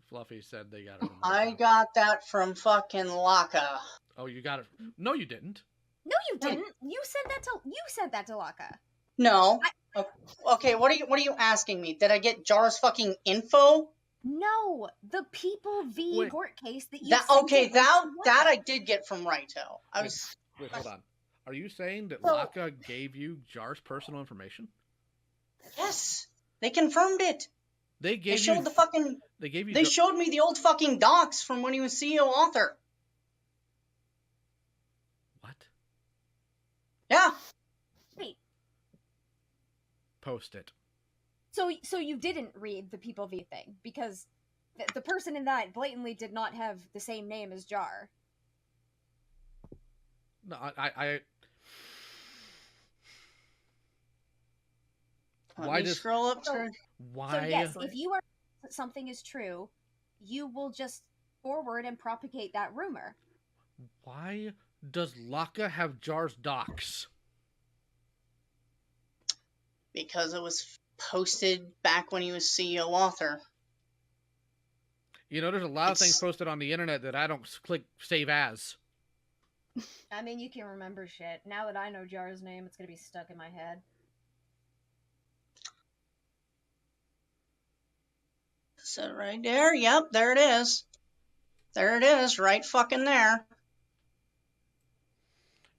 Fluffy said they got it. I got that from fucking Laka. Oh, you got it? No, you didn't. No, you didn't. You sent that to Laka. No. Okay, what are you asking me? Did I get Jar's fucking info? No, the people v court case that you that I did get from Raito. Wait, hold on. Are you saying that Laka gave you Jar's personal information? Yes, they confirmed it. They showed me the old fucking docs from when he was CEO author. What? Yeah. Wait. Post it. So you didn't read the People V thing because the person in that blatantly did not have the same name as Jar. No, I Why does scroll up? So yes, if you are something is true, you will just forward and propagate that rumor. Why does Laka have Jar's docs? Because it was posted back when he was CEO author. You know, there's a lot of things posted on the internet that I don't click save as. I mean, you can remember shit. Now that I know Jar's name, it's gonna be stuck in my head. So right there, yep, there it is. There it is, right fucking there.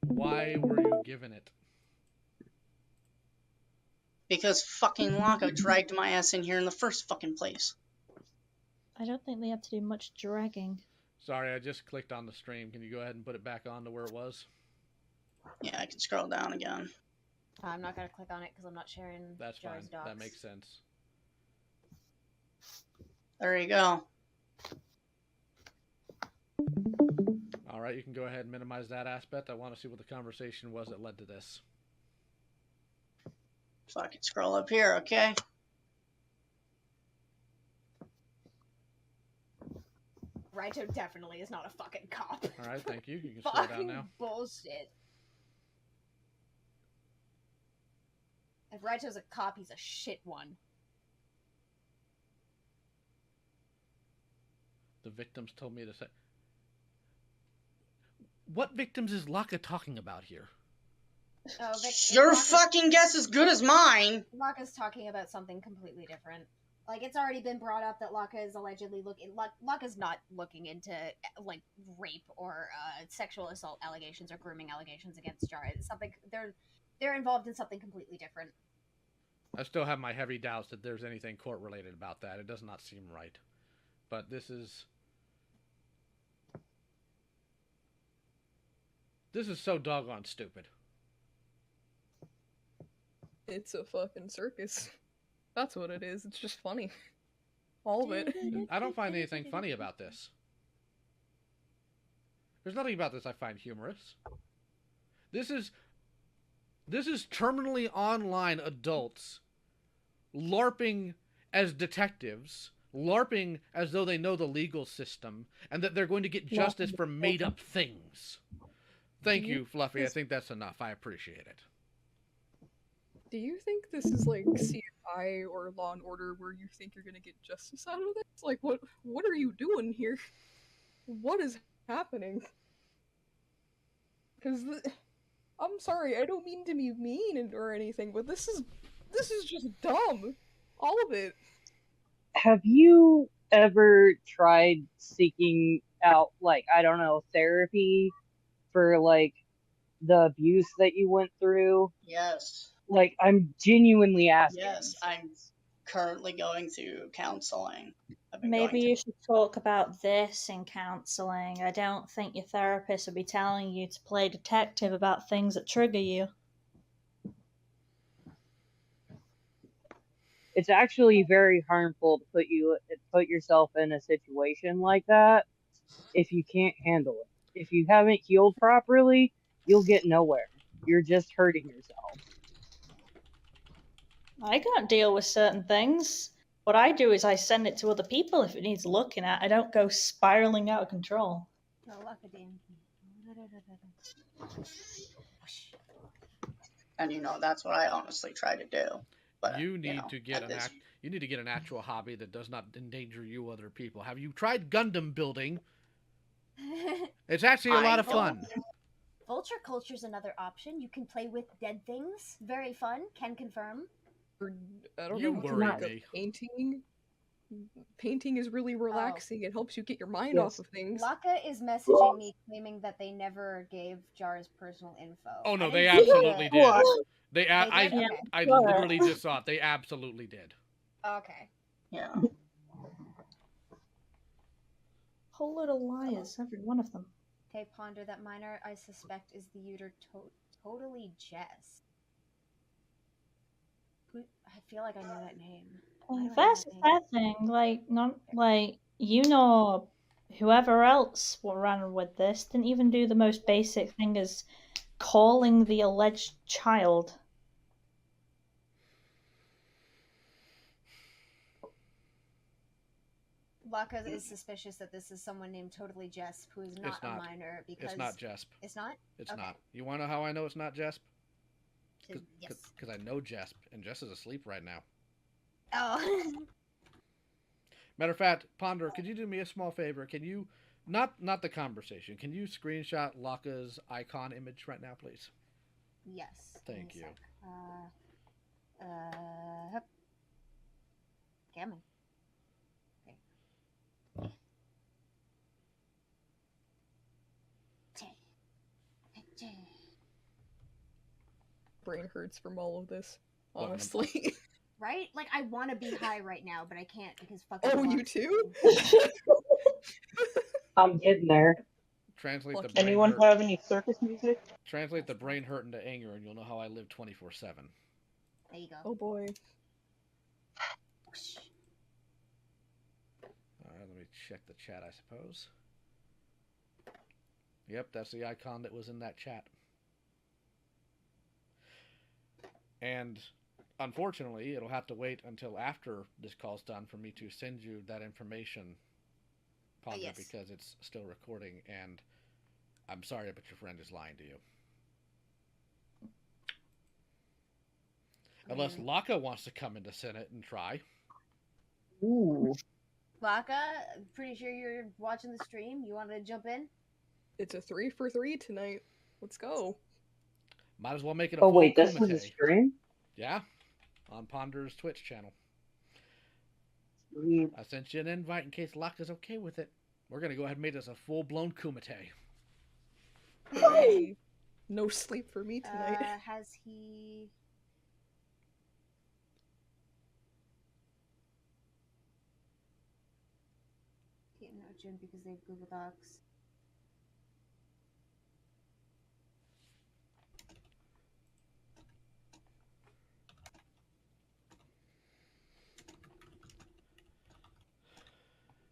Why were you given it? Because fucking Laka dragged my ass in here in the first fucking place. I don't think they have to do much dragging. Sorry, I just clicked on the stream. Can you go ahead and put it back on to where it was? Yeah, I can scroll down again. I'm not gonna click on it because I'm not sharing That's Jar's fine. docs. That makes sense. There you go. All right, you can go ahead and minimize that aspect. I want to see what the conversation was that led to this. So I can scroll up here, okay? Raito definitely is not a fucking cop. All right, thank you. You can scroll down Fucking now. bullshit. If Raito's a cop, he's a shit one. The victims told me to say. What victims is Laka talking about here? Oh, Your fucking guess is good as mine. Laka's talking about something completely different. Like, it's already been brought up that Laka is allegedly Laka's not looking into, like, rape or sexual assault allegations or grooming allegations against Jar. It's something, they're involved in something completely different. I still have my heavy doubts that there's anything court-related about that. It does not seem right. But this is so doggone stupid. It's a fucking circus. That's what it is. It's just funny. All of it. I don't find anything funny about this. There's nothing about this I find humorous. This is terminally online adults LARPing as detectives, LARPing as though they know the legal system, and that they're going to get justice for made-up things. Thank you, Fluffy. I think that's enough. I appreciate it. Do you think this is like CSI or Law and Order where you think you're gonna get justice out of this? Like, what are you doing here? What is happening? Because I'm sorry, I don't mean to be mean or anything, but this is just dumb. All of it. Have you ever tried seeking out, like, I don't know, therapy for, like, the abuse that you went through? Yes. Like, I'm genuinely asking. Yes, I'm currently going through counseling. Maybe you should talk about this in counseling. I don't think your therapist would be telling you to play detective about things that trigger you. It's actually very harmful to put yourself in a situation like that if you can't handle it. If you haven't healed properly, you'll get nowhere. You're just hurting yourself. I can't deal with certain things. What I do is I send it to other people if it needs looking at. I don't go spiraling out of control. And that's what I honestly try to do. But you need to get you need to get an actual hobby that does not endanger you or other people. Have you tried Gundam building? It's actually a lot of fun. Vulture Culture's another option. You can play with dead things. Very fun. Can confirm. I don't You know. worry Like me. Painting. Painting is really relaxing. It helps you get your mind off of things. Laka is messaging me claiming that they never gave Jar's personal info. Oh no, I they didn't see absolutely it. did. They did? Okay. I literally just saw it. They absolutely did. Okay. Yeah. Whole lot of liars, every one of them. Okay, Ponder, that minor I suspect is the Uter Totally Jess. I feel like I know that name. Why do I know That's that the name? sad thing. Like, not like whoever else ran with this didn't even do the most basic thing as calling the alleged child. Laka is suspicious that this is someone named Totally Jesp, who is not, It's not. a minor because It's not Jesp. It's not. It's Okay. not. You want to know how I know it's not Jesp? Yes. Because I know Jesp, and Jess is asleep right now. Oh. Matter of fact, Ponder, could you do me a small favor? Can you, not the conversation, can you screenshot Laka's icon image right now, please? Yes. Thank you. Hup. Come on. Brain hurts from all of this, Well, honestly. Right? Like, I want to be high right now, but I can't because fucking. Oh, you Lux- too? I'm getting there. Translate the brain Anyone hurt. have any circus music? Translate the brain hurt into anger, and you'll know how I live 24/7. There you go. Oh boy. All right, let me check the chat, I suppose. Yep, that's the icon that was in that chat. And unfortunately, it'll have to wait until after this call's done for me to send you that information, Ponder, yes. because it's still recording, and I'm sorry, but your friend is lying to you. Unless Laka wants to come into Senate and try. Ooh. Laka, I'm pretty sure you're watching the stream. You want to jump in? It's a 3 for 3 tonight. Let's go. Might as well make it a Oh full wait, this was a Kumite. stream? Yeah, on Ponder's Twitch channel. Sweet. I sent you an invite in case Laka's okay with it. We're going to go ahead and make this a full-blown Kumite. Hey, no sleep for me tonight. Has he? Can't know Jim because they have Google Docs.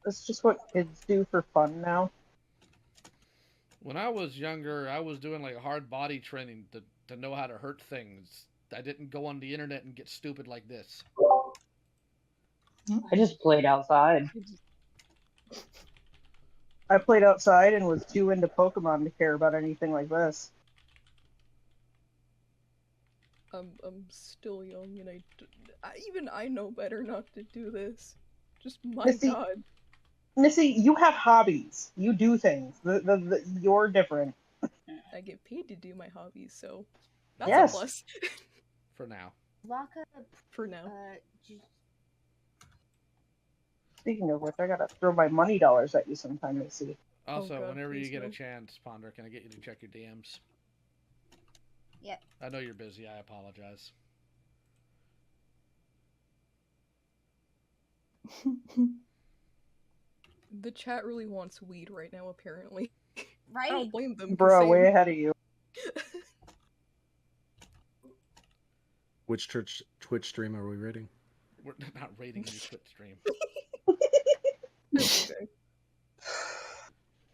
That's just what kids do for fun now. When I was younger, I was doing like hard body training to know how to hurt things. I didn't go on the internet and get stupid like this. I just played outside. I played outside and was too into Pokemon to care about anything like this. I'm still young, and even I know better not to do this. Just my Missy, god. Missy, you have hobbies. You do things. You're different. I get paid to do my hobbies, so that's Yes. a plus. For now. Laka. For now. Speaking of which, I gotta throw my money dollars at you sometime, Missy. Also, God, whenever you please get a no. chance, Ponder, can I get you to check your DMs? Yep. I know you're busy. I apologize. The chat really wants weed right now, apparently. Right? I don't blame them. 'cause Bro, same. way ahead of you. Which Twitch stream are we rating? We're not rating your Twitch stream. It's okay.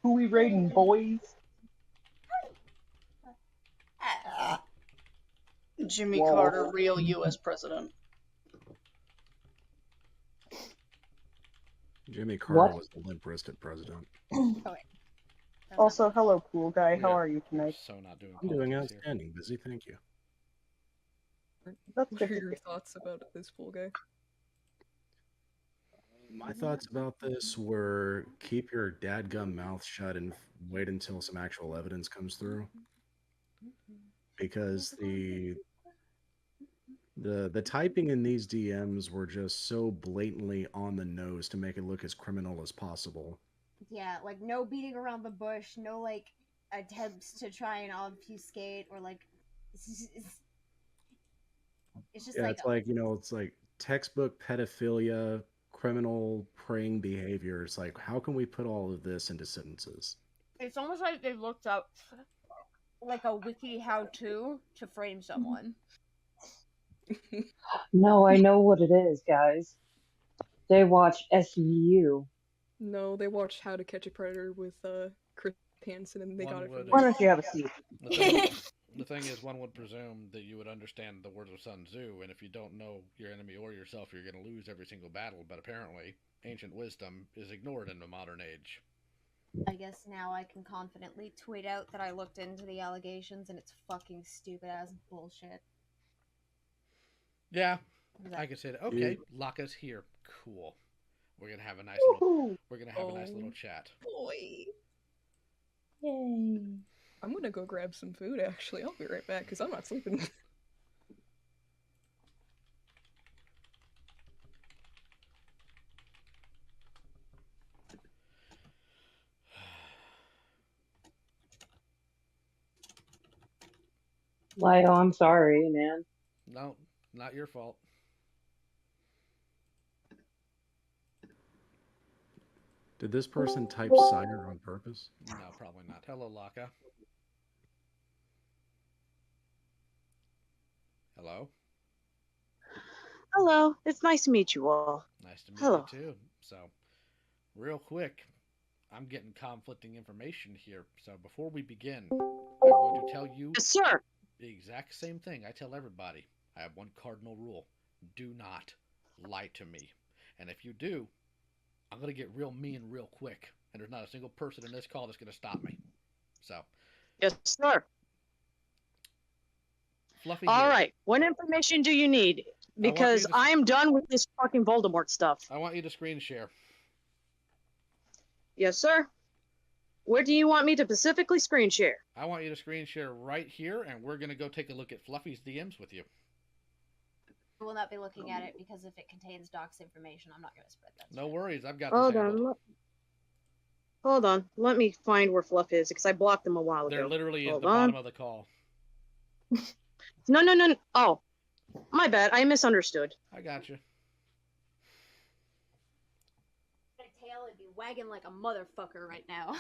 Who we raiding, boys? Jimmy Whoa. Carter, real U.S. president. Jimmy Carter What? was the limp-wristed president. Also, hello, cool guy. How Yeah. are you tonight? So not doing I'm doing politics here. outstanding. Busy, thank you. That's What good are to your hear. thoughts about this fool guy? My thoughts about this were keep your dadgum mouth shut and wait until some actual evidence comes through. Because the typing in these DMs were just so blatantly on the nose to make it look as criminal as possible. Yeah, like no beating around the bush, no like attempts to try and obfuscate or like it's just Yeah, like it's like, it's like textbook pedophilia, criminal preying behavior. It's like, how can we put all of this into sentences? it's almost like they looked up like a wiki how-to to frame someone. No, I know what it is, guys. They watch SVU. No, they watched How to Catch a Predator with Chris Hansen, and they One got it would- from Why there. don't you have a seat? The thing is, one would presume that you would understand the words of Sun Tzu, and if you don't know your enemy or yourself, you're going to lose every single battle. But apparently, ancient wisdom is ignored in the modern age. I guess now I can confidently tweet out that I looked into the allegations and it's fucking stupid ass bullshit. Yeah, Exactly. I could say that. Okay, Laka's here. Cool. We're gonna have a nice little. We're gonna have a nice little chat. Boy. Yay. I'm gonna go grab some food, actually. I'll be right back, because I'm not sleeping. Lyle, I'm sorry, man. No, not your fault. Did this person type sire on purpose? No, probably not. Hello, Laka. Hello. Hello, it's nice to meet you all. Nice to meet Hello. you too. So, real quick, I'm getting conflicting information here. So before we begin, I'm going to tell you Yes, sir. the exact same thing I tell everybody. I have one cardinal rule. Do not lie to me. And if you do, I'm going to get real mean real quick. And there's not a single person in this call that's going to stop me. So, Yes, sir. Fluffy All here. right. What information do you need? Because you to- I am done with this fucking Voldemort stuff. I want you to screen share. Yes, sir. Where do you want me to specifically screen share? I want you to screen share right here, and we're going to go take a look at Fluffy's DMs with you. I will not be looking at it because if it contains docs information, I'm not going to spread that. No worries, I've got Hold this handled. on. Hold on. Let me find where Fluff is because I blocked them a while ago. They're literally at Hold the on. bottom of the call. No, no, no. Oh, my bad. I misunderstood. I got you. My tail would be wagging like a motherfucker right now.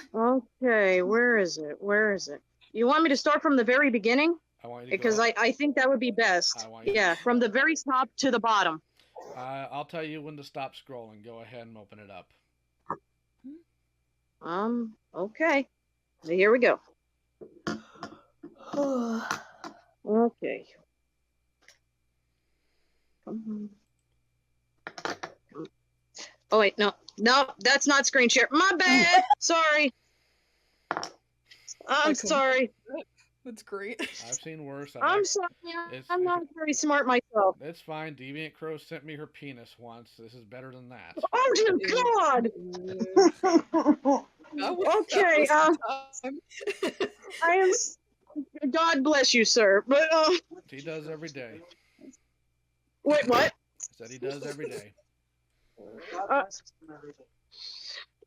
Okay, where is it? Where is it? You want me to start from the very beginning? I want you to Because go. I think that would be best. I want you to- Yeah, from the very top to the bottom. I'll tell you when to stop scrolling. Go ahead and open it up. Okay. So here we go. Okay. Come on. Oh wait, no, that's not screen share. My bad. Sorry. I'm Okay. sorry. That's great. I've seen worse. I'm sorry. It's- I'm not very smart myself. It's fine. Deviant Crow sent me her penis once. This is better than that. Oh dear God. Okay. I am. God bless you, sir. But He does every day. wait, what? Said he does every day.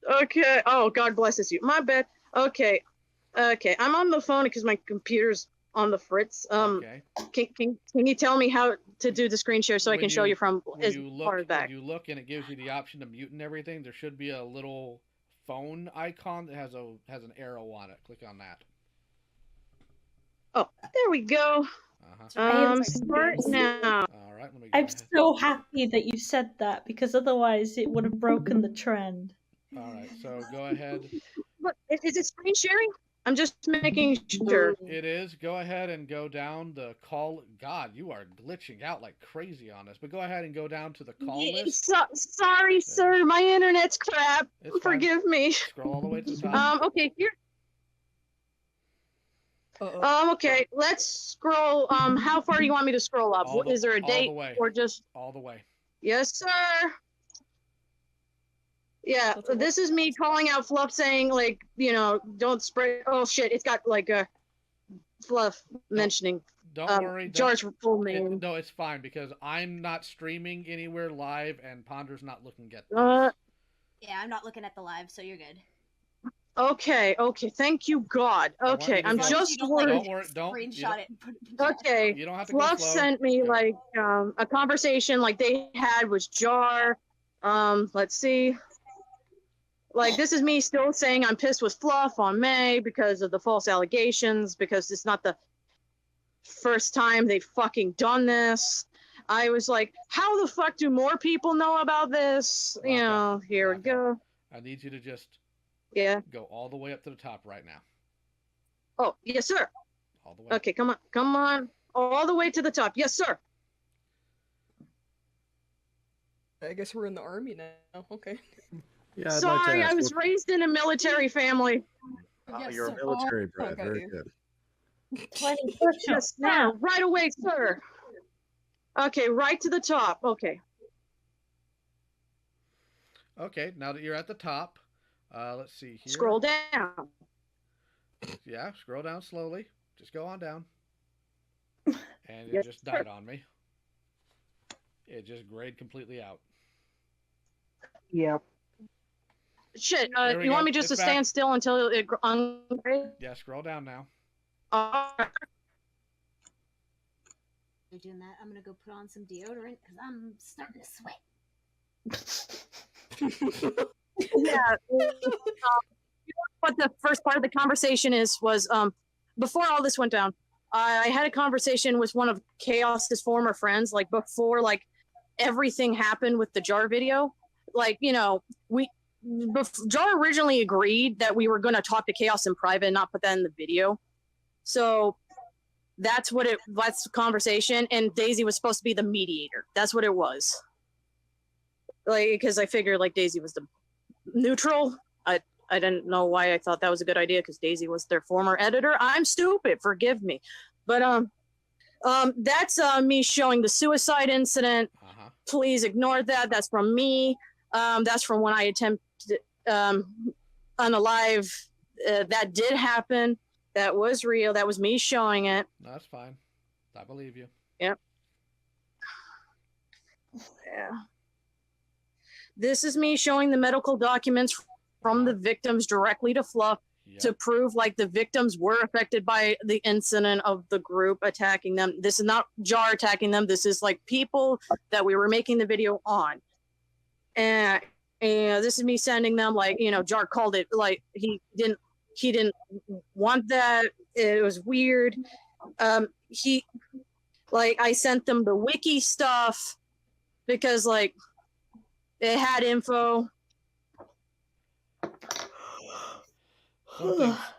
Okay. Oh, God blesses you. My bad. Okay. Okay. I'm on the phone because my computer's on the fritz. Okay. Can you tell me how to do the screen share so I When can show you from when as you far as back? When you look and it gives you the option to mute and everything, there should be a little phone icon that has an arrow on it. Click on that. Oh, there we go. Start now. All right, let me. I'm so happy that you said that because otherwise it would have broken the trend. All right, so go ahead. Look, is it screen sharing? I'm just making sure. It is. Go ahead and go down the call. God, you are glitching out like crazy on us. But go ahead and go down to the call list. Sorry, sir. My internet's crap. It's fine. Forgive me. Scroll all the way to the top. Okay, here. Okay, let's scroll. How far do you want me to scroll up? Is there a all date the way. or just? All the way. Yes, sir. Yeah, this is me calling out Fluff, saying like, don't spread. Oh shit, it's got like a Fluff mentioning. Don't worry. Jar's full name. No, it's fine because I'm not streaming anywhere live and Ponder's not looking at. Yeah, I'm not looking at the live, so you're good. Okay, thank you, God. Okay, I'm just worried. Screenshot it and put it. Okay, You don't have to Fluff go slow. sent me like a conversation like they had with Jar. Let's see. Like this is me still saying I'm pissed with Fluff on May because of the false allegations, because it's not the first time they've fucking done this. I was like, how the fuck do more people know about this? Here we go. I need you to just Yeah. go all the way up to the top right now. Oh, yes, sir. All the way. Okay, come on, all the way to the top. Yes, sir. I guess we're in the army now. Okay. Yeah, I'd like to Sorry, ask, I was raised in a military family. you're a military bred. Very good. 20 push-ups Yes, now, right away, sir. Okay, right to the top. Okay. Okay, now that you're at the top, let's see here. Scroll down. Yeah, scroll down slowly. Just go on down. And it Yes, just died on me. It just grayed completely out. Yep. Shit, There we you want go. me just It's to back. stand still until it Yeah, scroll down now. You're doing that. I'm gonna go put on some deodorant because I'm starting to sweat. Yeah. What the first part of the conversation was before all this went down, I had a conversation with one of Chaos's former friends, like before like everything happened with the Jar video. Like, you know, Jar originally agreed that we were going to talk to Chaos in private and not put that in the video. So that's the conversation. And Daisy was supposed to be the mediator. That's what it was. Like, because I figured like Daisy was the neutral. I didn't know why I thought that was a good idea because Daisy was their former editor. I'm stupid, forgive me. But that's me showing the suicide incident. Please ignore that. That's from me. That's from when I attempted unalive. That did happen. That was real. That was me showing it. No, that's fine. I believe you. Yep. Yeah. This is me showing the medical documents from the victims directly to Fluff to prove like the victims were affected by the incident of the group attacking them. This is not Jar attacking them. This is like people that we were making the video on. And this is me sending them like, you know, Jar called it like he didn't want that. It was weird. I sent them the wiki stuff because like it had info.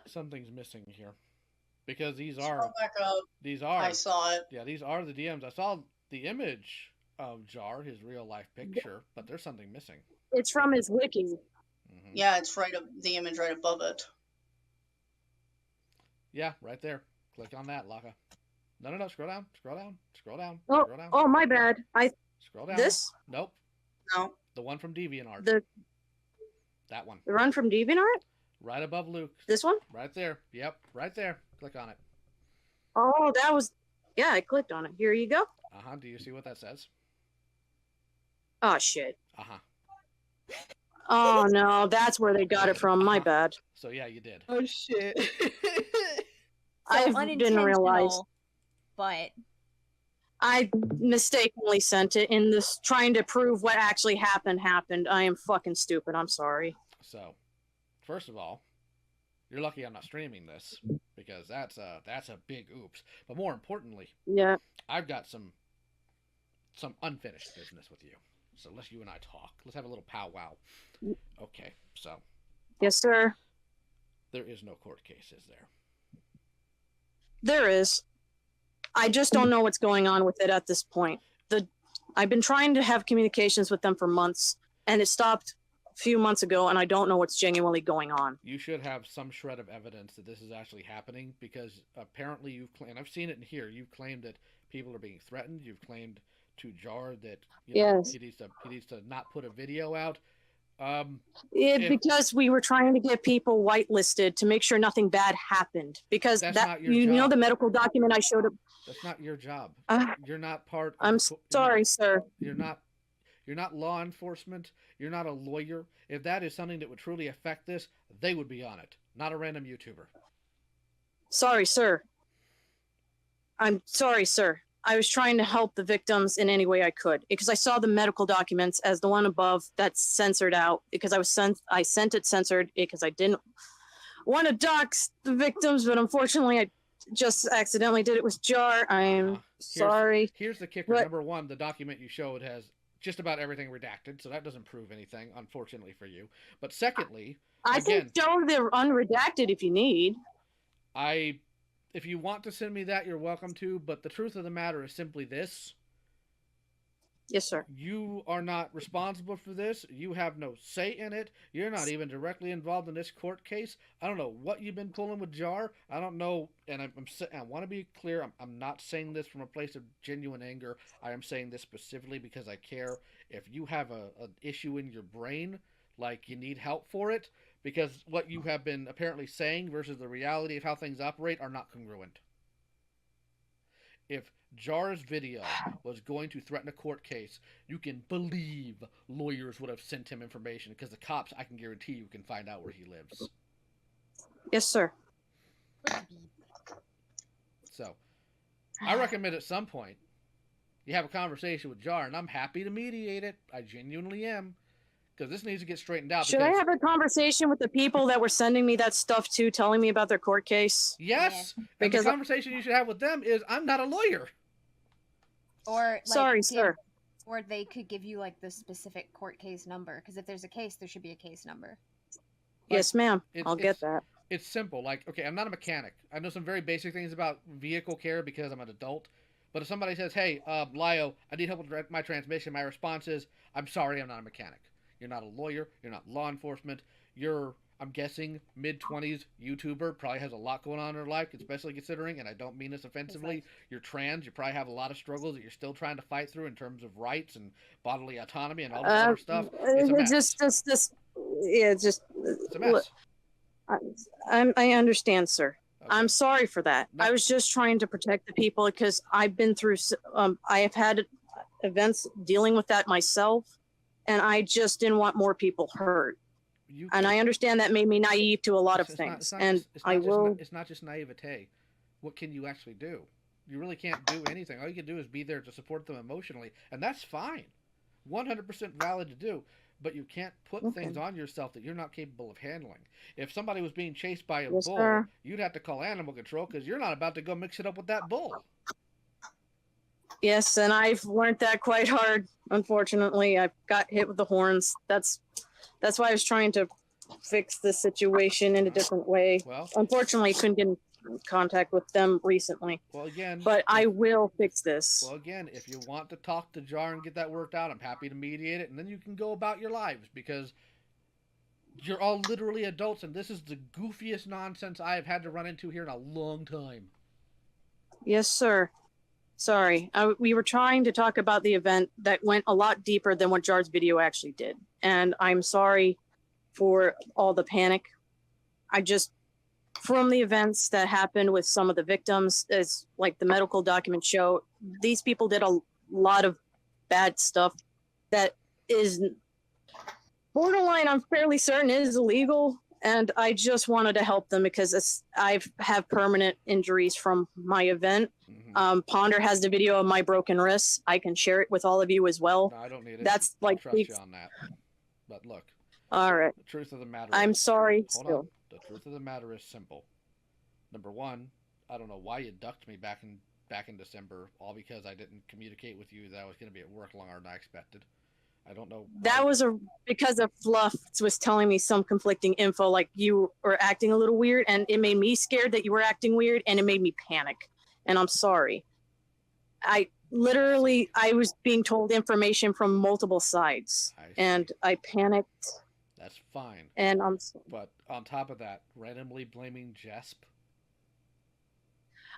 Something's missing here, because these are Scroll back up. I saw it. Yeah, these are the DMs. I saw the image of Jar, his real life picture, but there's something missing. It's from his wiki. Yeah, it's the image right above it. Yeah, right there. Click on that, Laka. No. Scroll down. Scroll down. Scroll down. Oh, Scroll down. oh, my bad. Scroll down. This? Nope. No. The one from DeviantArt. That one. The run from DeviantArt? Right above Luke. This one? Right there. Yep, right there. Click on it. Oh, that was... Yeah, I clicked on it. Here you go. Uh-huh. Do you see what that says? Oh, shit. Uh-huh. Oh, no. That's where they got it from. My bad. So, yeah, you did. Oh, shit. I didn't realize. But I mistakenly sent it in this trying to prove what actually happened. I am fucking stupid. I'm sorry. So, first of all, you're lucky I'm not streaming this, because that's a big oops. But more importantly, yeah, I've got some unfinished business with you. So let's you and I talk. Let's have a little powwow. Okay, so. Yes, sir. There is no court case, is there? There is. I just don't know what's going on with it at this point. I've been trying to have communications with them for months, and it stopped a few months ago, and I don't know what's genuinely going on. You should have some shred of evidence that this is actually happening, because apparently you've claimed, and I've seen it in here, you've claimed that people are being threatened. You've claimed to Jar that Yes. he needs to not put a video out. Because we were trying to get people whitelisted to make sure nothing bad happened. Because That's that not your you know job. the medical document I showed up. That's not your job. Uh, You're not part. I'm sorry, sir. You're not law enforcement. You're not a lawyer. If that is something that would truly affect this, they would be on it, not a random YouTuber. Sorry, sir. I'm sorry, sir. I was trying to help the victims in any way I could because I saw the medical documents as the one above that's censored out because I sent it censored because I didn't want to dox the victims, but unfortunately I just accidentally did it with Jar. I'm sorry. Here's the kicker. But- Number one, the document you showed has just about everything redacted, so that doesn't prove anything, unfortunately for you. But secondly, I again, can show the unredacted if you need. I if you want to send me that, you're welcome to. But the truth of the matter is simply this. Yes, sir. You are not responsible for this. You have no say in it. You're not even directly involved in this court case. I don't know what you've been pulling with Jar. I don't know, and I want to be clear. I'm not saying this from a place of genuine anger. I am saying this specifically because I care. If you have an issue in your brain, like you need help for it, because what you have been apparently saying versus the reality of how things operate are not congruent. If Jar's video was going to threaten a court case, you can believe lawyers would have sent him information, because the cops, I can guarantee you, can find out where he lives. Yes, sir. So, I recommend at some point you have a conversation with Jar, and I'm happy to mediate it. I genuinely am. Because this needs to get straightened out. Should I have a conversation with the people that were sending me that stuff too, telling me about their court case? Yes. Yeah. Because the conversation you should have with them is, I'm not a lawyer. Or like, sorry, sir. Or they could give you like the specific court case number, because if there's a case, there should be a case number. Yes, ma'am. I'll get that. It's simple. Like, okay, I'm not a mechanic. I know some very basic things about vehicle care because I'm an adult. But if somebody says, hey, Lio, I need help with my transmission, my response is, I'm sorry, I'm not a mechanic. You're not a lawyer. You're not law enforcement. You're, I'm guessing, mid-20s YouTuber. Probably has a lot going on in her life, especially considering, and I don't mean this offensively, you're trans. You probably have a lot of struggles that you're still trying to fight through in terms of rights and bodily autonomy and all this other stuff. It's a mess. It's a mess. I understand, sir. Okay. I'm sorry for that. No. I was just trying to protect the people because I've been through, I have had events dealing with that myself. And I just didn't want more people hurt. And I understand that made me naive to a lot of things. It's not just naivete. What can you actually do? You really can't do anything. All you can do is be there to support them emotionally. And that's fine. 100% valid to do. But you can't put things on yourself that you're not capable of handling. If somebody was being chased by a bull, you'd have to call animal control because you're not about to go mix it up with that bull. Yes, and I've learned that quite hard. Unfortunately, I got hit with the horns. That's why I was trying to fix the situation in a different way. Well, unfortunately, I couldn't get in contact with them recently. Well, again, but I will fix this. Well, again, if you want to talk to Jar and get that worked out, I'm happy to mediate it, and then you can go about your lives because you're all literally adults, and this is the goofiest nonsense I have had to run into here in a long time. Yes, sir. Sorry, we were trying to talk about the event that went a lot deeper than what Jar's video actually did. And I'm sorry for all the panic. From the events that happened with some of the victims, as like the medical documents show, these people did a lot of bad stuff that is borderline, I'm fairly certain, is illegal. And I just wanted to help them because I have permanent injuries from my event. Mm-hmm. Ponder has the video of my broken wrists. I can share it with all of you as well. No, I don't need it. That's like I trust you on that. But look. All right. The truth of the matter. I'm sorry. Hold on. The truth of the matter is simple. Number one, I don't know why you ducked me back in December, all because I didn't communicate with you that I was going to be at work longer than I expected. I don't know. That was because of Fluff was telling me some conflicting info, like you were acting a little weird, and it made me scared that you were acting weird, and it made me panic. And I'm sorry. I was being told information from multiple sides, and I panicked. That's fine. And But on top of that, randomly blaming Jesp.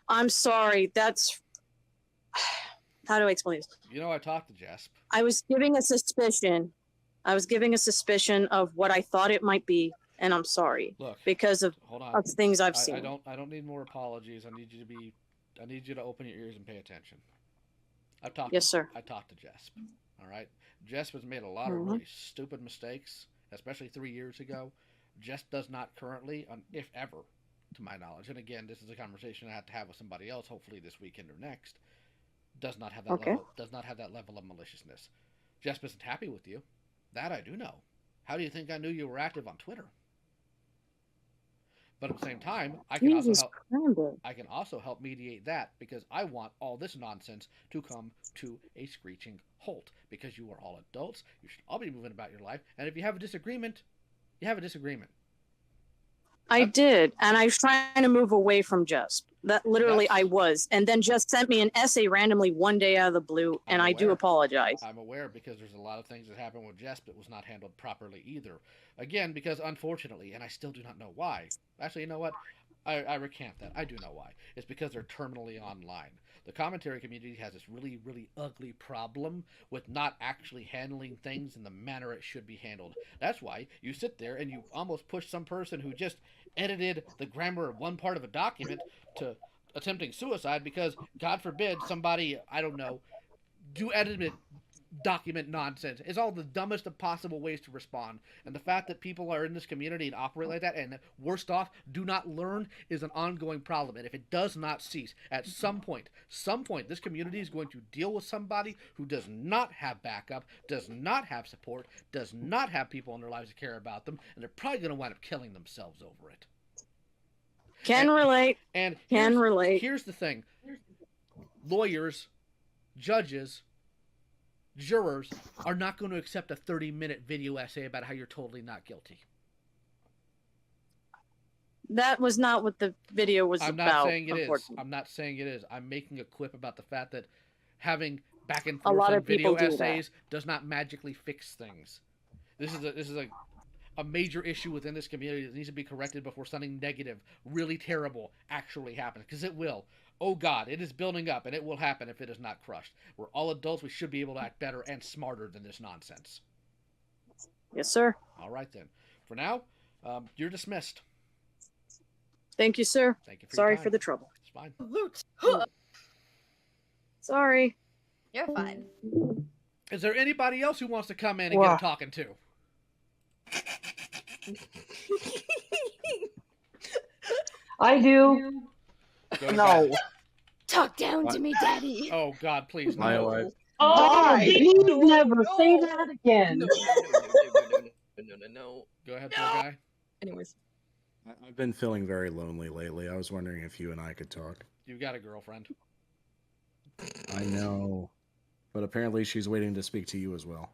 I'm sorry. That's. How do I explain this? You know, I talked to Jesp. I was giving a suspicion. Of what I thought it might be, and I'm sorry. Look, because of things I've seen. I don't need more apologies. I need you to open your ears and pay attention. Yes, sir. I talked to Jesp. All right. Jesp has made a lot of really stupid mistakes, especially 3 years ago. Jesp does not currently, if ever, to my knowledge, and again, this is a conversation I have to have with somebody else, hopefully this weekend or next. Does not have that level of maliciousness. Jesp isn't happy with you. That I do know. How do you think I knew you were active on Twitter? But at the same time, I can also help mediate that because I want all this nonsense to come to a screeching halt. Because you are all adults, you should all be moving about your life, and if you have a disagreement, you have a disagreement. I did, and I was trying to move away from Just. That literally I was, and then Just sent me an essay randomly one day out of the blue, and I do apologize. I'm aware because there's a lot of things that happened with Jess that was not handled properly either. Again, because unfortunately, and I still do not know why. Actually, you know what? I recant that. I do know why. It's because they're terminally online. The commentary community has this really, really ugly problem with not actually handling things in the manner it should be handled. That's why you sit there and you almost push some person who just edited the grammar of one part of a document to attempting suicide because, God forbid, somebody, I don't know, do edited document nonsense. It's all the dumbest of possible ways to respond. And the fact that people are in this community and operate like that, and worst off, do not learn, is an ongoing problem. And if it does not cease, at some point, this community is going to deal with somebody who does not have backup, does not have support, does not have people in their lives to care about them, and they're probably going to wind up killing themselves over it. Can relate. And can relate. Here's the thing. Lawyers, judges, jurors are not going to accept a 30-minute video essay about how you're totally not guilty. That was not what the video was I'm about. not saying it is. I'm not saying it is. I'm making a quip about the fact that having back and forth on video essays does not magically fix things. This is a major issue within this community that needs to be corrected before something negative, really terrible, actually happens. Because it will. Oh God, it is building up, and it will happen if it is not crushed. We're all adults. We should be able to act better and smarter than this nonsense. Yes, sir. All right, then. For now, you're dismissed. Thank you, sir. Thank you for Sorry your time. for the trouble. It's fine. Sorry. You're fine. Is there anybody else who wants to come in and get talking to? I do. No. Talk down to me, Daddy. Oh God, please My no. wife. Oh, please never say that again. No. Go ahead, poor guy. Anyways. I've been feeling very lonely lately. I was wondering if you and I could talk. You got a girlfriend. I know. But apparently she's waiting to speak to you as well.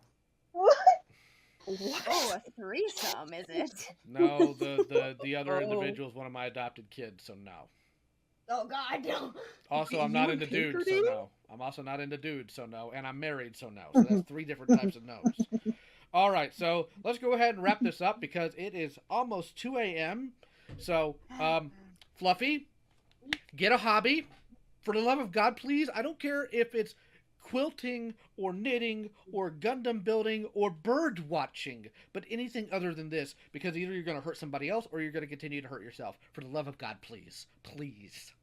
Oh, a threesome, is it? No, the other individual is one of my adopted kids, so no. Oh God, no. Also, I'm not into dudes, so no. I'm also not into dudes, so no. And I'm married, so no. So that's 3 different types of no's. All right, so let's go ahead and wrap this up because it is almost 2 a.m. So, Fluffy, get a hobby. For the love of God, please. I don't care if it's quilting or knitting or Gundam building or bird watching, but anything other than this, because either you're going to hurt somebody else or you're going to continue to hurt yourself. For the love of God, please. Please.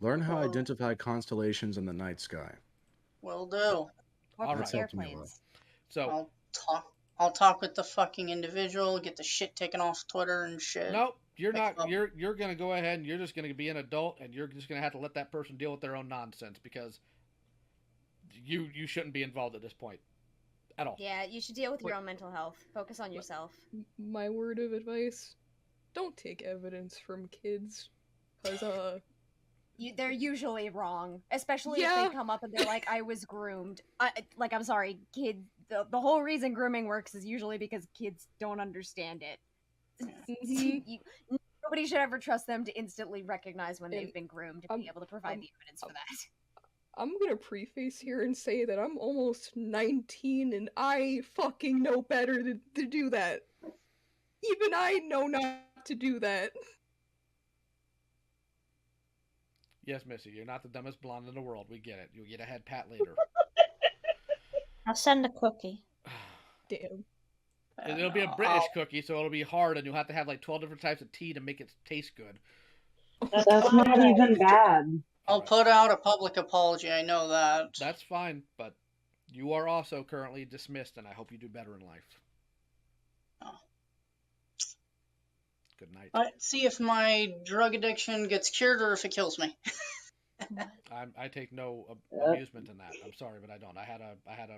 Learn how to identify constellations in the night sky. Will do. All That's right. helped me a lot. So I'll talk with the fucking individual, get the shit taken off Twitter and shit. Nope, you're not. You're gonna go ahead and you're just gonna be an adult, and you're just gonna have to let that person deal with their own nonsense because you shouldn't be involved at this point at all. Yeah, you should deal with your own mental health. Focus on yourself. My word of advice: don't take evidence from kids, cause they're usually wrong, especially if Yeah. they come up and they're like, "I was groomed." I'm sorry, kid. The whole reason grooming works is usually because kids don't understand it. Nobody should ever trust them to instantly recognize when they've been groomed and be able to provide the evidence for that. I'm gonna preface here and say that I'm almost 19 and I fucking know better to do that. Even I know not to do that. Yes, Missy, you're not the dumbest blonde in the world. We get it. You'll get a head pat later. I'll send a cookie. Damn. It'll be a British cookie, so it'll be hard, and you'll have to have like 12 different types of tea to make it taste good. That's not even bad. I'll put out a public apology, I know that. That's fine, but you are also currently dismissed, and I hope you do better in life. Good night. Let's see if my drug addiction gets cured or if it kills me. I take no amusement in that. I'm sorry, but I don't. I had a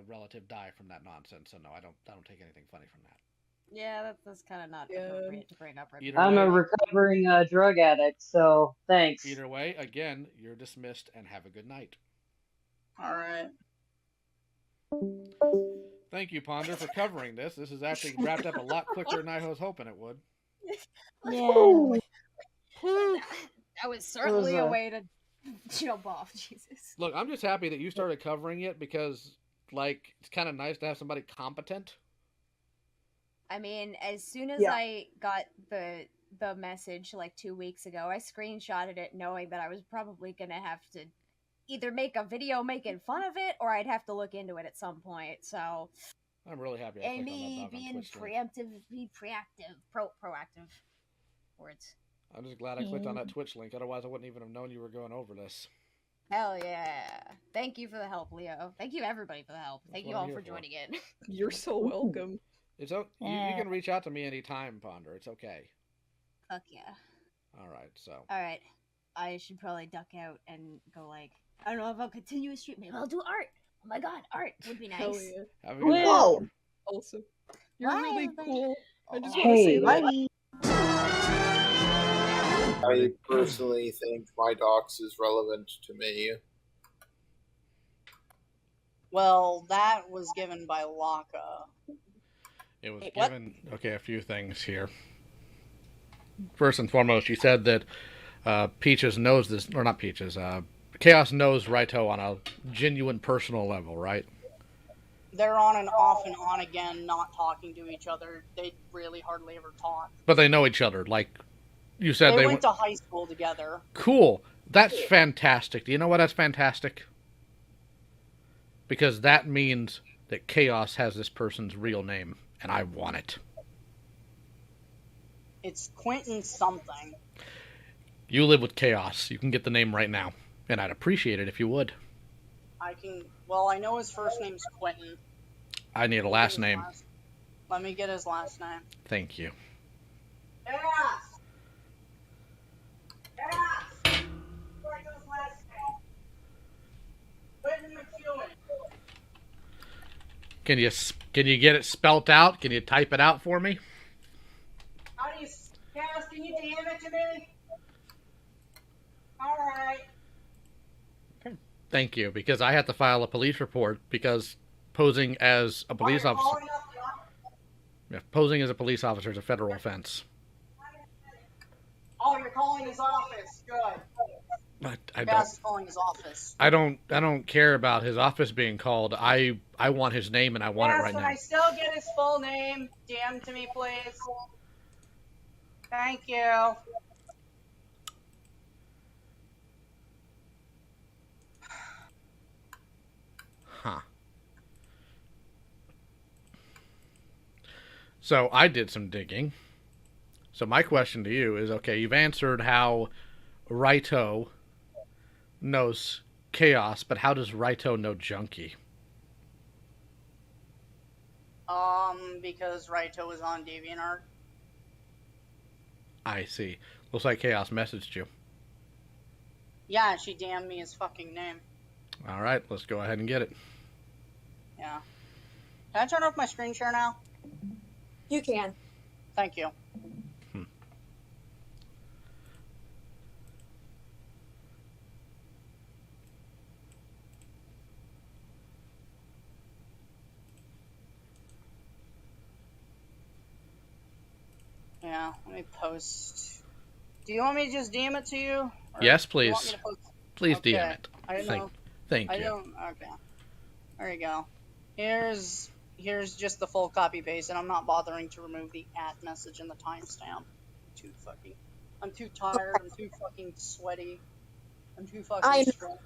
relative die from that nonsense, so no, I don't take anything funny from that. Yeah, that's kind of not appropriate to bring up right Either now. I'm way- a recovering drug addict, so thanks. Either way, again, you're dismissed and have a good night. Alright. Thank you, Ponder, for covering this. This is actually wrapped up a lot quicker than I was hoping it would. Yeah. That was certainly a way to jump off. Jesus. Look, I'm just happy that you started covering it because, like, it's kind of nice to have somebody competent. I mean, as soon as Yeah. I got the message like 2 weeks ago, I screenshotted it knowing that I was probably gonna have to either make a video making fun of it or I'd have to look into it at some point. So I'm really happy I and clicked on me that being Twitch link. proactive words. I'm just glad I clicked on that Twitch link. Otherwise, I wouldn't even have known you were going over this. Hell yeah. Thank you for the help, Leo. Thank you everybody for the help. Thank you what I'm all here for for. joining in. You're so welcome. It's you can reach out to me anytime, Ponder. It's okay. Fuck yeah. All right, so. Alright. I should probably duck out and go like, I don't know if I'll continue a stream. Maybe I'll do art. Oh my god, art would be nice. Hell yeah. Have a good night. Whoa! Also, you're Bye, really everybody. cool. I just want to say that. I personally think my docs is relevant to me. Well, that was given by Laka. It was Wait, what? given. Okay, a few things here. First and foremost, you said that Peaches knows this, or not Peaches. Chaos knows Raito on a genuine personal level, right? They're on and off and on again, not talking to each other. They really hardly ever talk. But they know each other. Like you said, They went to high school together. Cool. That's fantastic. Do you know why that's fantastic? Because that means that Chaos has this person's real name, and I want it. It's Quentin something. You live with Chaos. You can get the name right now, and I'd appreciate it if you would. Well, I know his first name's Quentin. I need a last name. Let me get his last name. Thank you. Yes! Yes! What's his last name? Quentin McEwen. Can you get it spelt out? Can you type it out for me? How do you... Cass, can you DM it to me? Alright. Thank you, because I have to file a police report because posing as a police officer. Yeah, posing as a police officer is a federal offense. Oh, you're calling his office. Good. But I Cass is calling his office. don't care about his office being called. I want his name and I want it right Can now. I still get his full name? DM to me, please. Thank you. Huh. So I did some digging. So my question to you is, okay, you've answered how Raito knows Chaos, but how does Raito know Junkie? Because Raito was on DeviantArt. I see. Looks like Chaos messaged you. Yeah, she DM'd me his fucking name. All right, let's go ahead and get it. Yeah. Can I turn off my screen share now? You can. Thank you. Yeah, let me post. Do you want me to just DM it to you? Or Yes, do you want please. me to post- Please Okay. DM it. I didn't know. Thank I you. don't. Okay. There you go. Here's just the full copy paste, and I'm not bothering to remove the @ message and the timestamp. I'm too tired. I'm too fucking sweaty. I'm too fucking stressed.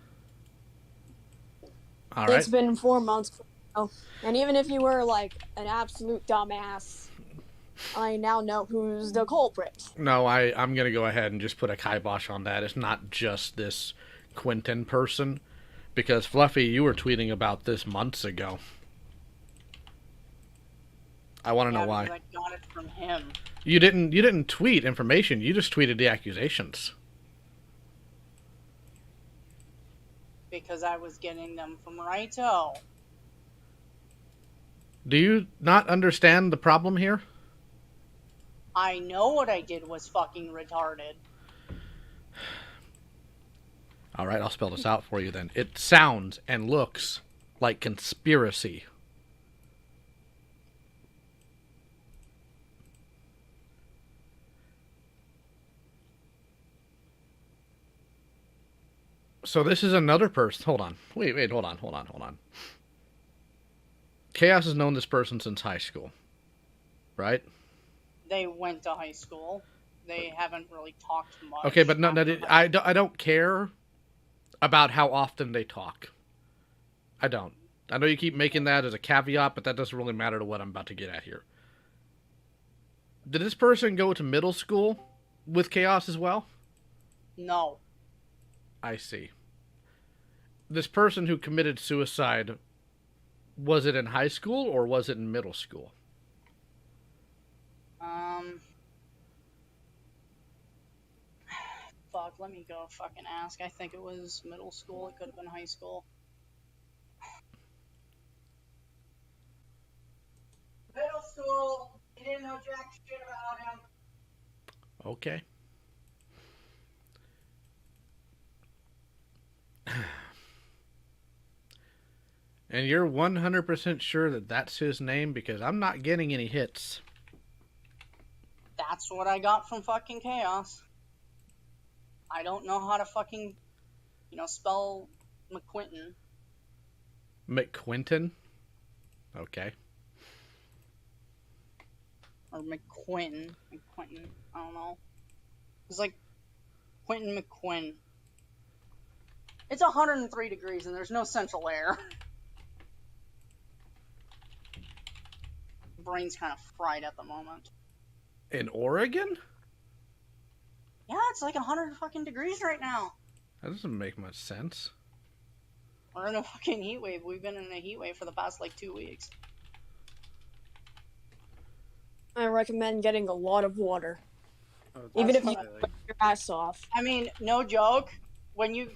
All right. It's been 4 months now, and even if you were like an absolute dumbass, I now know who's the culprit. No, I'm going to go ahead and just put a kibosh on that. It's not just this Quentin person. Because, Fluffy, you were tweeting about this months ago. I want to know why. Because I got it from him. You didn't tweet information. You just tweeted the accusations. Because I was getting them from Raito. Do you not understand the problem here? I know what I did was fucking retarded. All right, I'll spell this out for you then. It sounds and looks like conspiracy. So this is another person. Hold on. Wait, hold on. Chaos has known this person since high school, right? They went to high school. They haven't really talked much. Okay, but I don't care about how often they talk. I don't. I know you keep making that as a caveat, but that doesn't really matter to what I'm about to get at here. Did this person go to middle school with Chaos as well? No. I see. This person who committed suicide, was it in high school or was it in middle school? Fuck, let me go fucking ask. I think it was middle school. It could have been high school. Middle school. You didn't know jack shit about him. Okay. And you're 100% sure that that's his name? Because I'm not getting any hits. That's what I got from fucking Chaos. I don't know how to fucking, spell McQuinton. McQuinton? Okay. Or McQuinton. I don't know. It's like Quentin McQuinn. It's 103 degrees and there's no central air. Brain's kind of fried at the moment. In Oregon? Yeah, it's like 100 fucking degrees right now. That doesn't make much sense. We're in a fucking heat wave. We've been in a heat wave for the past 2 weeks. I recommend getting a lot of water. Even if you put your ass off. I mean, no joke. When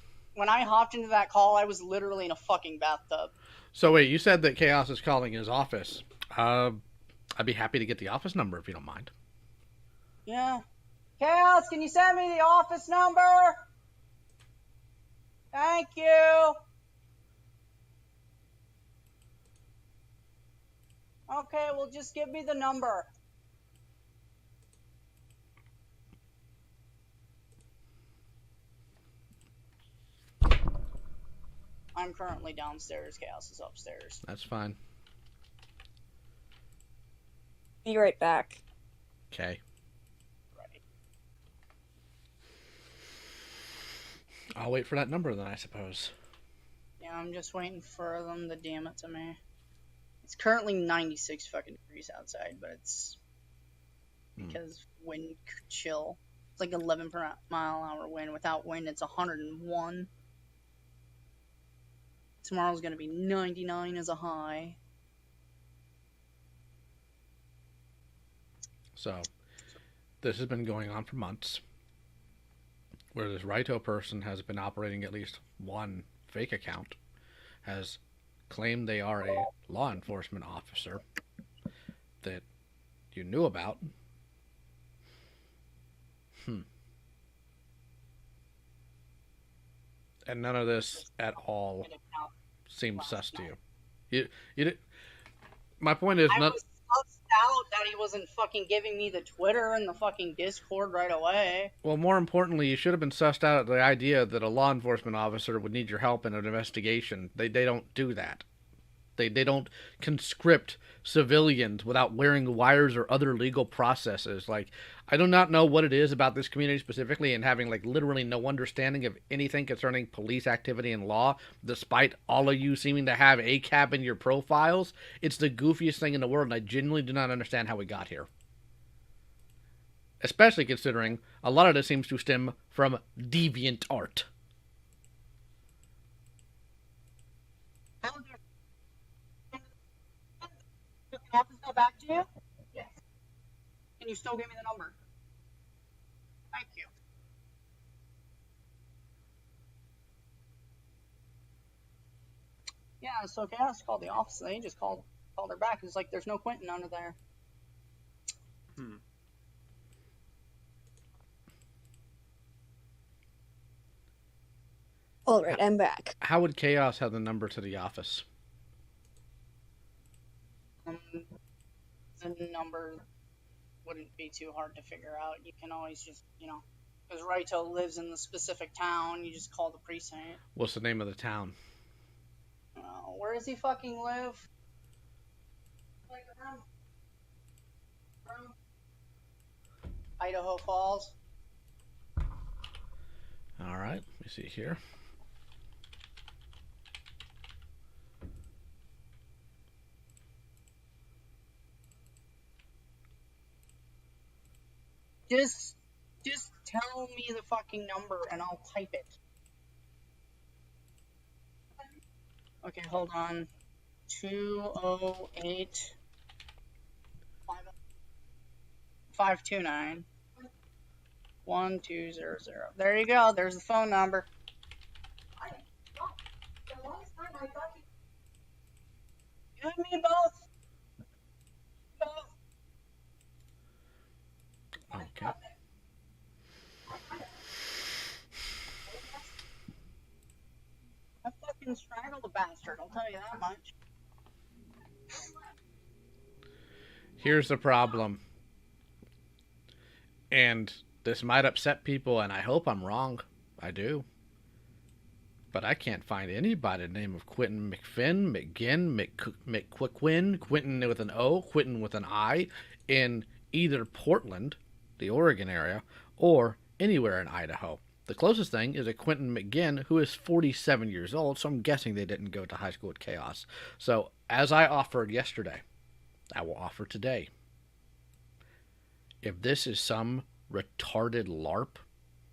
I hopped into that call, I was literally in a fucking bathtub. So wait, you said that Chaos is calling his office. I'd be happy to get the office number if you don't mind. Yeah. Chaos, can you send me the office number? Thank you. Okay, well, just give me the number. I'm currently downstairs. Chaos is upstairs. That's fine. Be right back. Okay. I'll wait for that number then, I suppose. Yeah, I'm just waiting for them to DM it to me. It's currently 96 fucking degrees outside, but it's because wind chill. It's like 11 per mile hour wind. Without wind, it's 101. Tomorrow's gonna be 99 as a high. So, this has been going on for months, where this Raito person has been operating at least one fake account, has claimed they are a law enforcement officer that you knew about. And none of this at all seemed sus to you. My point is, I was sussed out that he wasn't fucking giving me the Twitter and the fucking Discord right away. well, more importantly, you should have been sussed out at the idea that a law enforcement officer would need your help in an investigation. They don't do that. They don't conscript civilians without wearing wires or other legal processes. Like, I do not know what it is about this community specifically and having literally no understanding of anything concerning police activity and law, despite all of you seeming to have ACAB in your profiles. It's the goofiest thing in the world, and I genuinely do not understand how we got here. Especially considering a lot of this seems to stem from deviant art. Can office go back to you? Yes. Can you still give me the number? Thank you. Yeah, so Chaos called the office and they just called her back. It's like there's no Quentin under there. Alright, I'm back. How would Chaos have the number to the office? The number wouldn't be too hard to figure out. You can always just, Because Raito lives in the specific town, you just call the precinct. What's the name of the town? Where does he fucking live? Like around Idaho Falls. All right, let me see here. Just tell me the fucking number and I'll type it. Okay, hold on. 208 529 1200. There you go. There's the phone number. You and me both. Okay. I fucking strangled the bastard, I'll tell you that much. Here's the problem. And this might upset people, and I hope I'm wrong. I do. But I can't find anybody the name of Quentin McFinn, McGinn, McQuickwin, Quentin with an O, Quentin with an I, in either Portland, the Oregon area, or anywhere in Idaho. The closest thing is a Quentin McGinn, who is 47 years old, so I'm guessing they didn't go to high school at Chaos. So, as I offered yesterday, I will offer today. If this is some retarded LARP,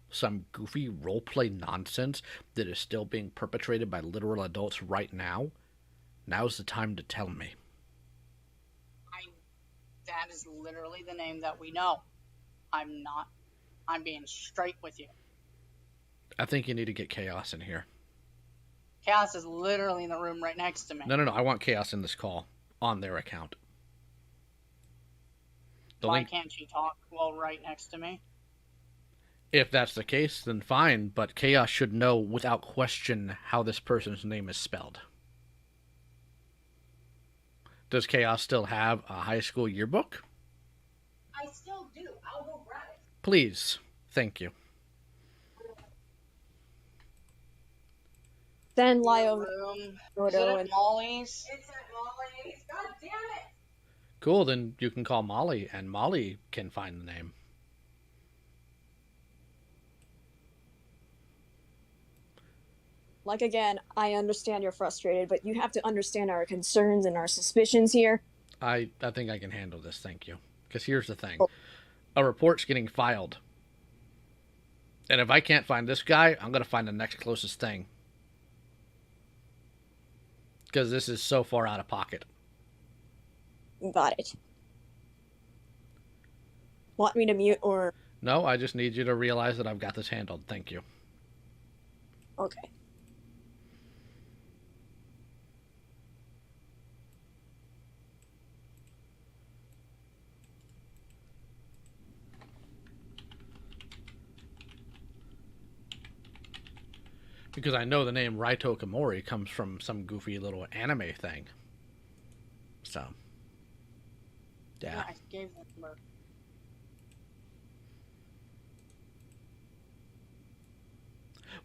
some goofy roleplay nonsense that is still being perpetrated by literal adults right now, now's the time to tell me. That is literally the name that we know. I'm being straight with you. I think you need to get Chaos in here. Chaos is literally in the room right next to me. No, I want Chaos in this call on their account. Why can't she talk while right next to me? If that's the case, then fine, but Chaos should know without question how this person's name is spelled. Does Chaos still have a high school yearbook? I still do. I'll go grab it. Please. Thank you. Then lie Is over it at Molly's? It's at Molly's. God damn it! Cool, then you can call Molly, and Molly can find the name. Like, again, I understand you're frustrated, but you have to understand our concerns and our suspicions here. I think I can handle this, thank you. Because here's the thing. A report's getting filed. And if I can't find this guy, I'm going to find the next closest thing. Because this is so far out of pocket. Got it. Want me to mute or... No, I just need you to realize that I've got this handled. Thank you. Okay. Because I know the name Raito Komori comes from some goofy little anime thing. So. Yeah. I gave the number.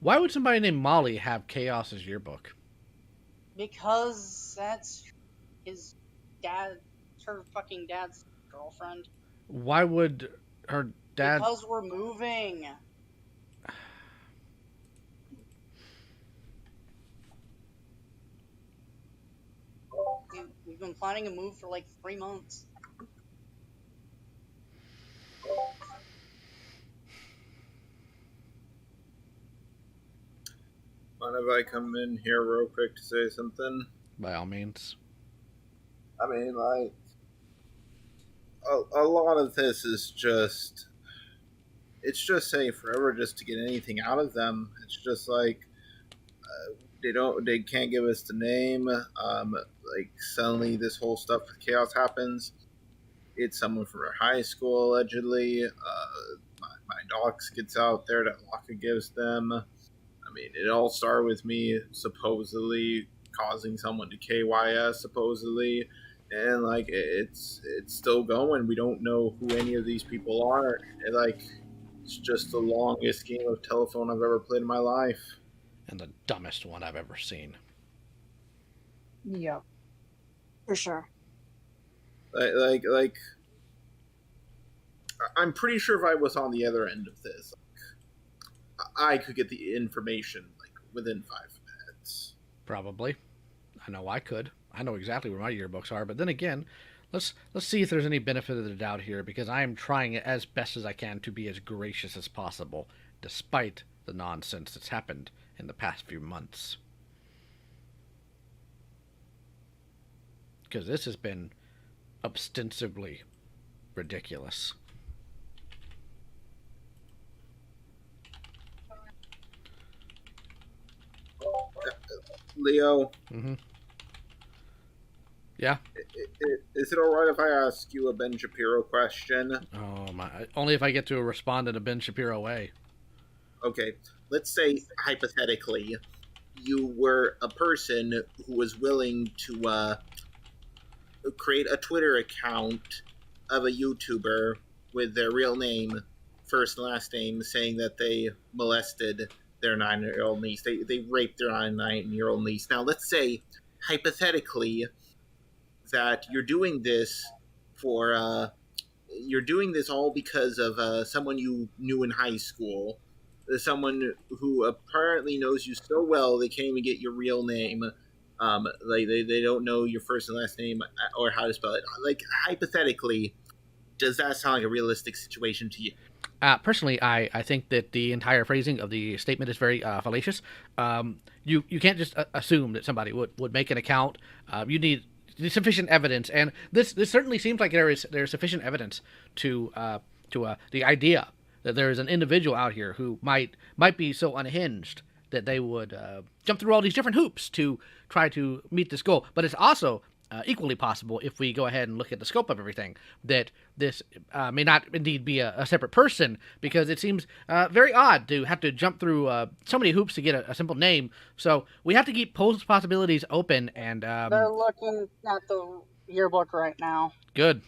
Why would somebody named Molly have Chaos's yearbook? Because that's his dad, her fucking dad's girlfriend. Why would her dad... Because we're moving. We've been planning a move for like 3 months. Mind if I come in here real quick to say something? By all means. I mean, like, a lot of this is just, it's just saying forever just to get anything out of them. It's just like, they can't give us the name. Like, suddenly this whole stuff with Chaos happens. It's someone from our high school, allegedly. My docs gets out there that Laka gives them. I mean, it all started with me supposedly causing someone to KYS, supposedly. And, like, it's still going. We don't know who any of these people are. And, like, It's just the longest game of telephone I've ever played in my life. And the dumbest one I've ever seen. Yeah. For sure. Like, I'm pretty sure if I was on the other end of this, I could get the information like within 5 minutes. Probably. I know I could. I know exactly where my yearbooks are. But then again, let's see if there's any benefit of the doubt here, because I am trying as best as I can to be as gracious as possible, despite the nonsense that's happened in the past few months. Because this has been ostensibly ridiculous. Leo. Mm-hmm. Yeah. Is it all right if I ask you a Ben Shapiro question? Oh my! Only if I get to respond in a Ben Shapiro way. Okay. Let's say hypothetically, you were a person who was willing to create a Twitter account of a YouTuber with their real name, first and last name, saying that they molested their 9-year-old niece. They raped their 9-year-old niece. Now, let's say, hypothetically, that you're doing this for, you're doing this all because of someone you knew in high school, someone who apparently knows you so well they can't even get your real name. Like they don't know your first and last name or how to spell it. Like, hypothetically, does that sound like a realistic situation to you? Personally, I think that the entire phrasing of the statement is very fallacious. You can't just assume that somebody would make an account. You need sufficient evidence, and this certainly seems like there is sufficient evidence to the idea that there is an individual out here who might be so unhinged that they would jump through all these different hoops to try to meet this goal. But it's also equally possible, if we go ahead and look at the scope of everything, that this may not indeed be a separate person, because it seems very odd to have to jump through so many hoops to get a simple name. So we have to keep possibilities open. And they're looking at the yearbook right now. Good.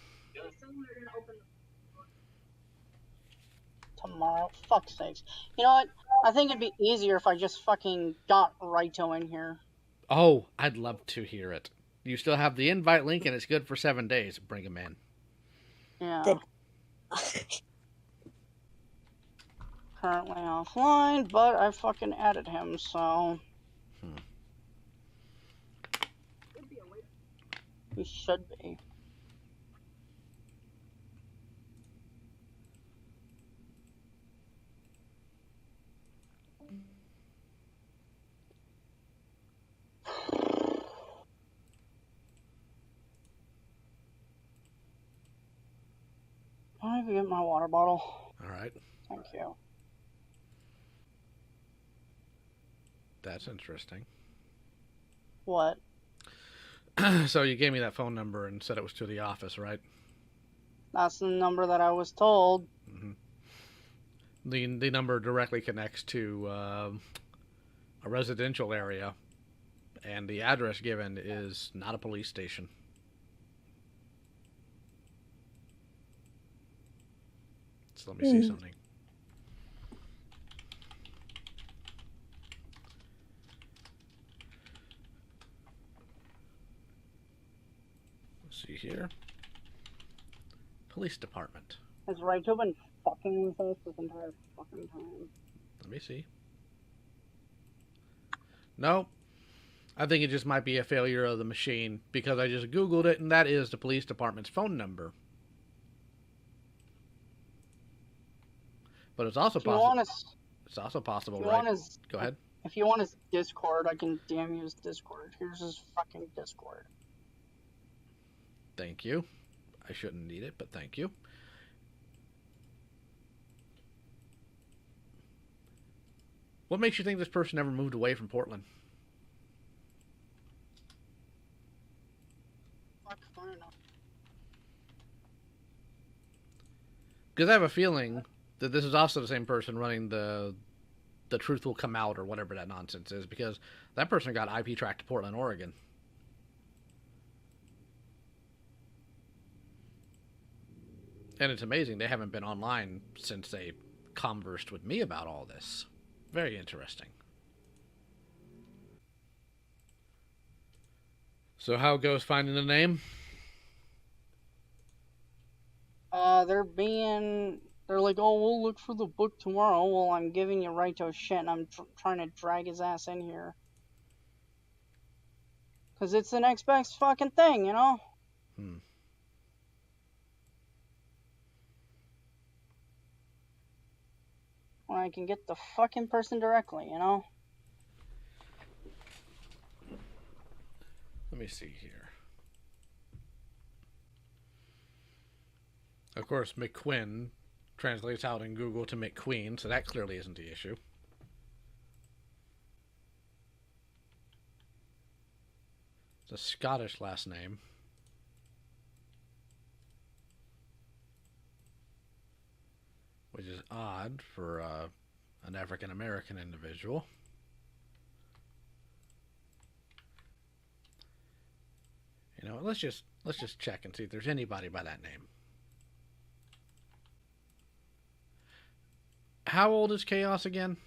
Tomorrow, fuck's sakes. You know what? I think it'd be easier if I just fucking got Raito in here. Oh, I'd love to hear it. You still have the invite link, and it's good for 7 days. Bring him in. Yeah. Currently offline, but I fucking added him, so... He should be. Can I get my water bottle? All right. Thank you. That's interesting. What? So you gave me that phone number and said it was to the office, right? That's the number that I was told. Mm-hmm. The number directly connects to a residential area, and the address given is not a police station. So let me see something. Let's see here. Police department. Has Raito been fucking with us this entire fucking time? Let me see. No. I think it just might be a failure of the machine, because I just Googled it, and that is the police department's phone number. But it's also possible. It's also possible, right? Go ahead. If you want his Discord, I can DM you his Discord. Here's his fucking Discord. Thank you. I shouldn't need it, but thank you. What makes you think this person ever moved away from Portland? Because I have a feeling that this is also the same person running the truth will come out, or whatever that nonsense is, because that person got IP tracked to Portland, Oregon. And it's amazing they haven't been online since they conversed with me about all this. Very interesting. So how goes finding the name? They're like, oh, we'll look for the book tomorrow. Well, I'm giving you Raito's shit, and I'm trying to drag his ass in here. Because it's the next best fucking thing, you know? When I can get the fucking person directly, you know? Let me see here. Of course, McQuinn translates out in Google to McQueen, so that clearly isn't the issue. It's a Scottish last name. Which is odd for an African American individual. You know, let's just check and see if there's anybody by that name. How old is Chaos again?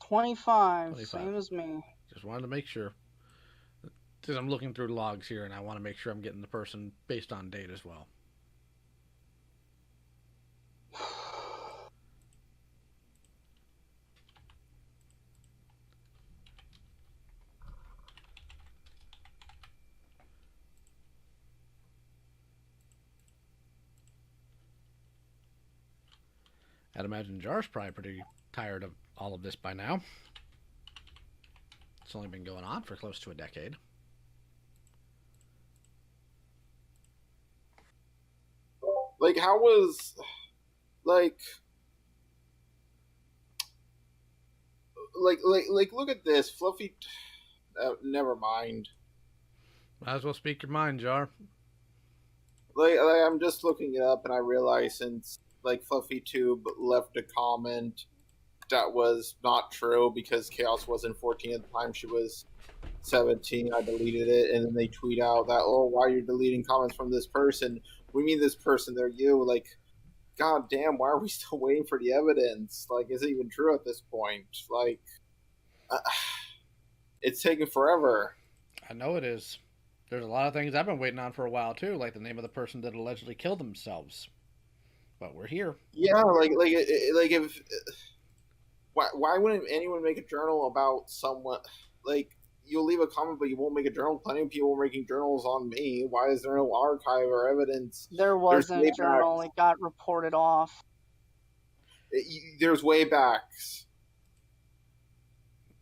25, same as me. Just wanted to make sure. Because I'm looking through logs here, and I want to make sure I'm getting the person based on date as well. I'd imagine Jar's probably pretty tired of all of this by now. It's only been going on for close to a decade. Like, how was, like, look at this, Fluffy. Never mind. Might as well speak your mind, Jar. Like, I'm just looking it up, and I realize since like FluffyTube left a comment that was not true because Chaos wasn't 14 at the time, she was 17. I deleted it, and then they tweet out that, oh, why are you deleting comments from this person? We mean this person, they're you. Like, god damn, why are we still waiting for the evidence? Like, is it even true at this point? Like, it's taking forever. I know it is. There's a lot of things I've been waiting on for a while too, like the name of the person that allegedly killed themselves. But we're here. Yeah, like if why wouldn't anyone make a journal about someone? Like, you'll leave a comment, but you won't make a journal. Plenty of people are making journals on me. Why is there no archive or evidence? There wasn't a journal. It got reported off. There's waybacks.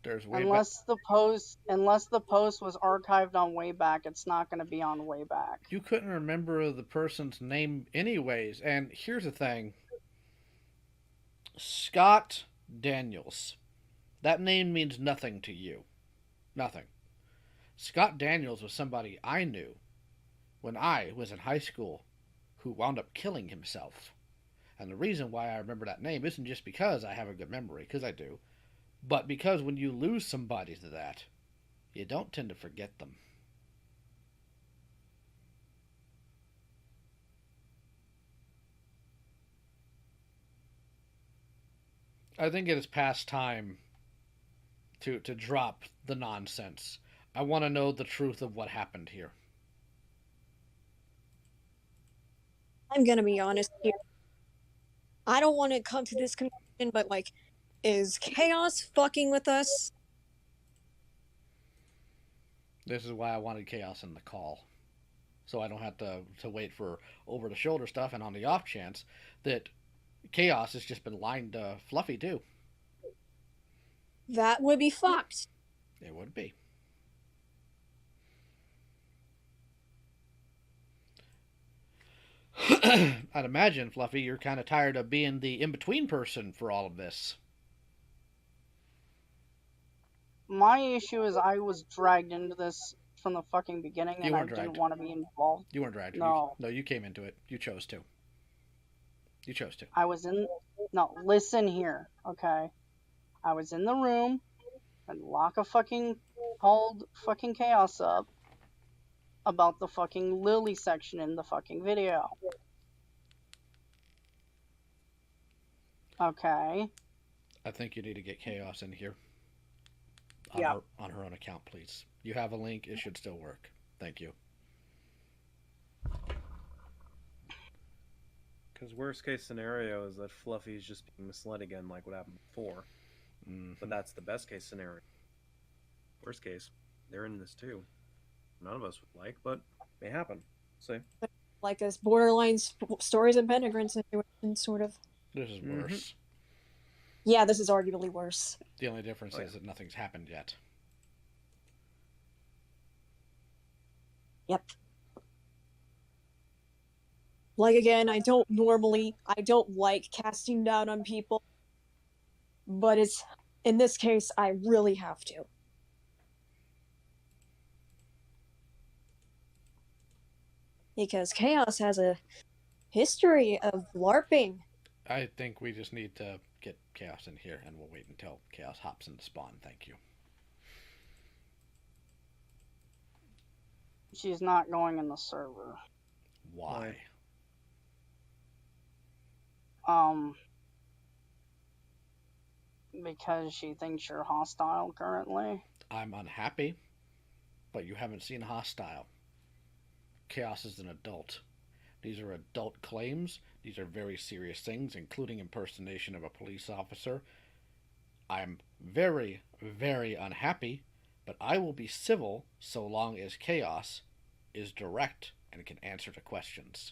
There's way unless the post was archived on Wayback, it's not going to be on Wayback. You couldn't remember the person's name anyways. And here's the thing. Scott Daniels. That name means nothing to you. Nothing. Scott Daniels was somebody I knew when I was in high school who wound up killing himself. And the reason why I remember that name isn't just because I have a good memory, because I do, but because when you lose somebody to that, you don't tend to forget them. I think it is past time to drop the nonsense. I want to know the truth of what happened here. I'm gonna be honest here. I don't want to come to this conclusion, but like, is Chaos fucking with us? This is why I wanted Chaos in the call. So I don't have to wait for over-the-shoulder stuff, and on the off chance that Chaos has just been lying to Fluffy too. That would be fucked. It would be. I'd imagine, Fluffy, you're kind of tired of being the in-between person for all of this. My issue is I was dragged into this from the fucking beginning, and I didn't want to be involved. You weren't dragged. No. You came into it. You chose to. You chose to. I was in... No, listen here, okay? I was in the room, and Laka fucking called fucking Chaos up about the fucking Lily section in the fucking video. Okay. I think you need to get Chaos in here. Yeah. On her own account, please. You have a link. It should still work. Thank you. Because worst case scenario is that Fluffy's just being misled again, like what happened before. But that's the best case scenario. Worst case, they're in this too. None of us would like, but may happen. See. Like this borderline stories and Pendergrin situation, sort of. This is worse. Yeah, this is arguably worse. The only difference is that nothing's happened yet. Yep. Like, again, I don't like casting doubt on people, but in this case, I really have to. Because Chaos has a history of LARPing. I think we just need to get Chaos in here, and we'll wait until Chaos hops into spawn. Thank you. She's not going in the server. Why? Because she thinks you're hostile currently. I'm unhappy, but you haven't seen hostile. Chaos is an adult. These are adult claims. These are very serious things, including impersonation of a police officer. I'm very, very unhappy, but I will be civil so long as Chaos is direct and can answer to questions.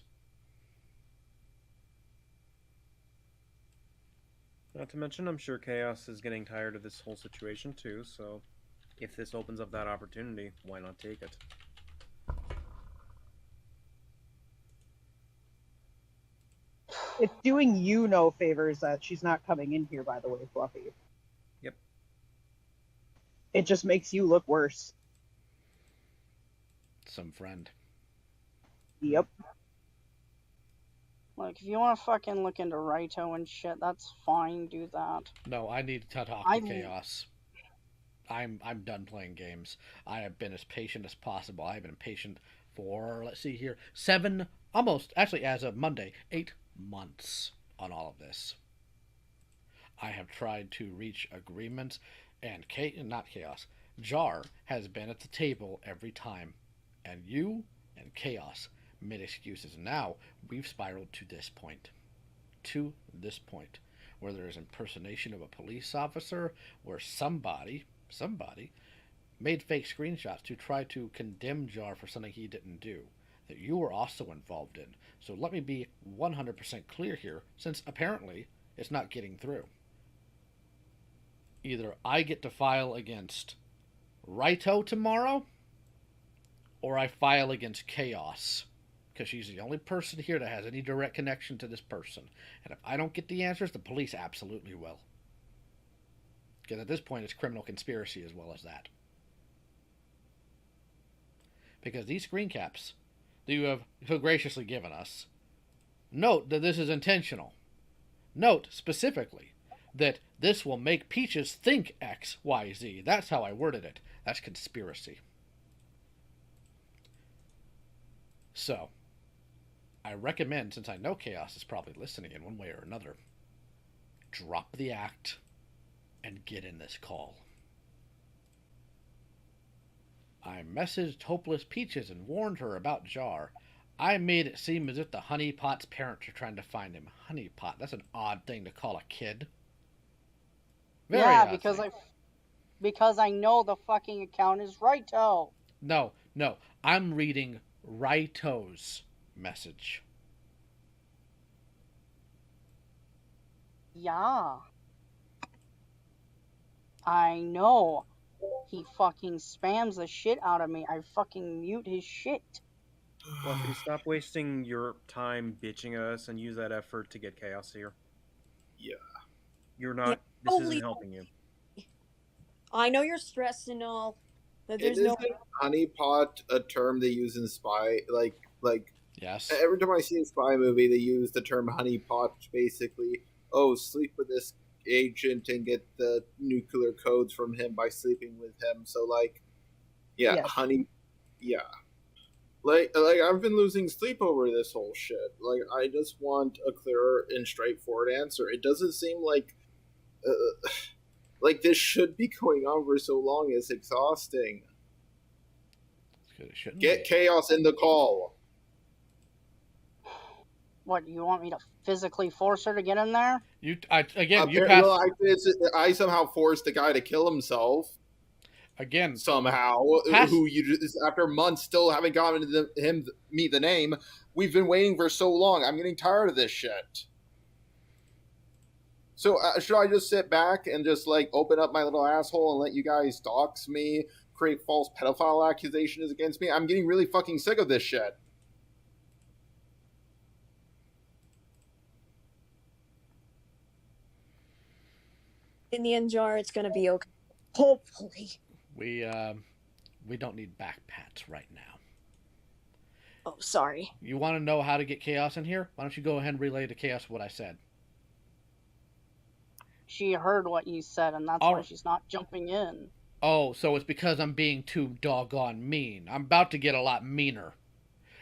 Not to mention, I'm sure Chaos is getting tired of this whole situation too, so if this opens up that opportunity, why not take it? It's doing you no favors that she's not coming in here, by the way, Fluffy. Yep. It just makes you look worse. Some friend. Yep. Like, if you want to fucking look into Raito and shit, that's fine, do that. No, I need to talk to Chaos. I'm done playing games. I have been as patient as possible. I have been patient for, let's see here, 7, almost, actually as of Monday, 8 months on all of this. I have tried to reach agreements, and not Chaos, Jar has been at the table every time, and you and Chaos made excuses. Now we've spiraled to this point, where there is impersonation of a police officer, where somebody made fake screenshots to try to condemn Jar for something he didn't do, that you were also involved in. So let me be 100% clear here, since apparently it's not getting through. Either I get to file against Raito tomorrow, or I file against Chaos, because she's the only person here that has any direct connection to this person. And if I don't get the answers, the police absolutely will. Because at this point, it's criminal conspiracy as well as that. Because these screen caps that you have so graciously given us, note that this is intentional. Note specifically that this will make Peaches think X, Y, Z. That's how I worded it. That's conspiracy. So, I recommend, since I know Chaos is probably listening in one way or another, drop the act and get in this call. I messaged Hopeless Peaches and warned her about Jar. I made it seem as if the Honeypot's parents are trying to find him. Honeypot, that's an odd thing to call a kid. Very odd thing. because I know the fucking account is Raito. No, I'm reading Raito's message. Yeah. I know. He fucking spams the shit out of me. I fucking mute his shit. Fluffy, stop wasting your time bitching at us and use that effort to get Chaos here. Yeah. You're not. This isn't helping you. I know you're stressed and all, but there's Isn't honeypot a term they use in spy? Like yes. Every time I see a spy movie, they use the term honeypot. Basically, sleep with this agent and get the nuclear codes from him by sleeping with him. So honey, yeah. Like I've been losing sleep over this whole shit. Like, I just want a clear and straightforward answer. It doesn't seem like this should be going on for so long. It's exhausting. Get Chaos in the call. What, you want me to physically force her to get in there? I somehow forced the guy to kill himself. Again, somehow, who you just, after months still haven't gotten him meet the name. We've been waiting for so long. I'm getting tired of this shit. So should I just sit back and just like open up my little asshole and let you guys dox me, create false pedophile accusations against me? I'm getting really fucking sick of this shit. In the end, Jar, it's gonna be okay. Hopefully. We don't need back pats right now. Oh, sorry. You want to know how to get Chaos in here? Why don't you go ahead and relay to Chaos what I said? She heard what you said, and that's why she's not jumping in. Oh, so it's because I'm being too doggone mean. I'm about to get a lot meaner.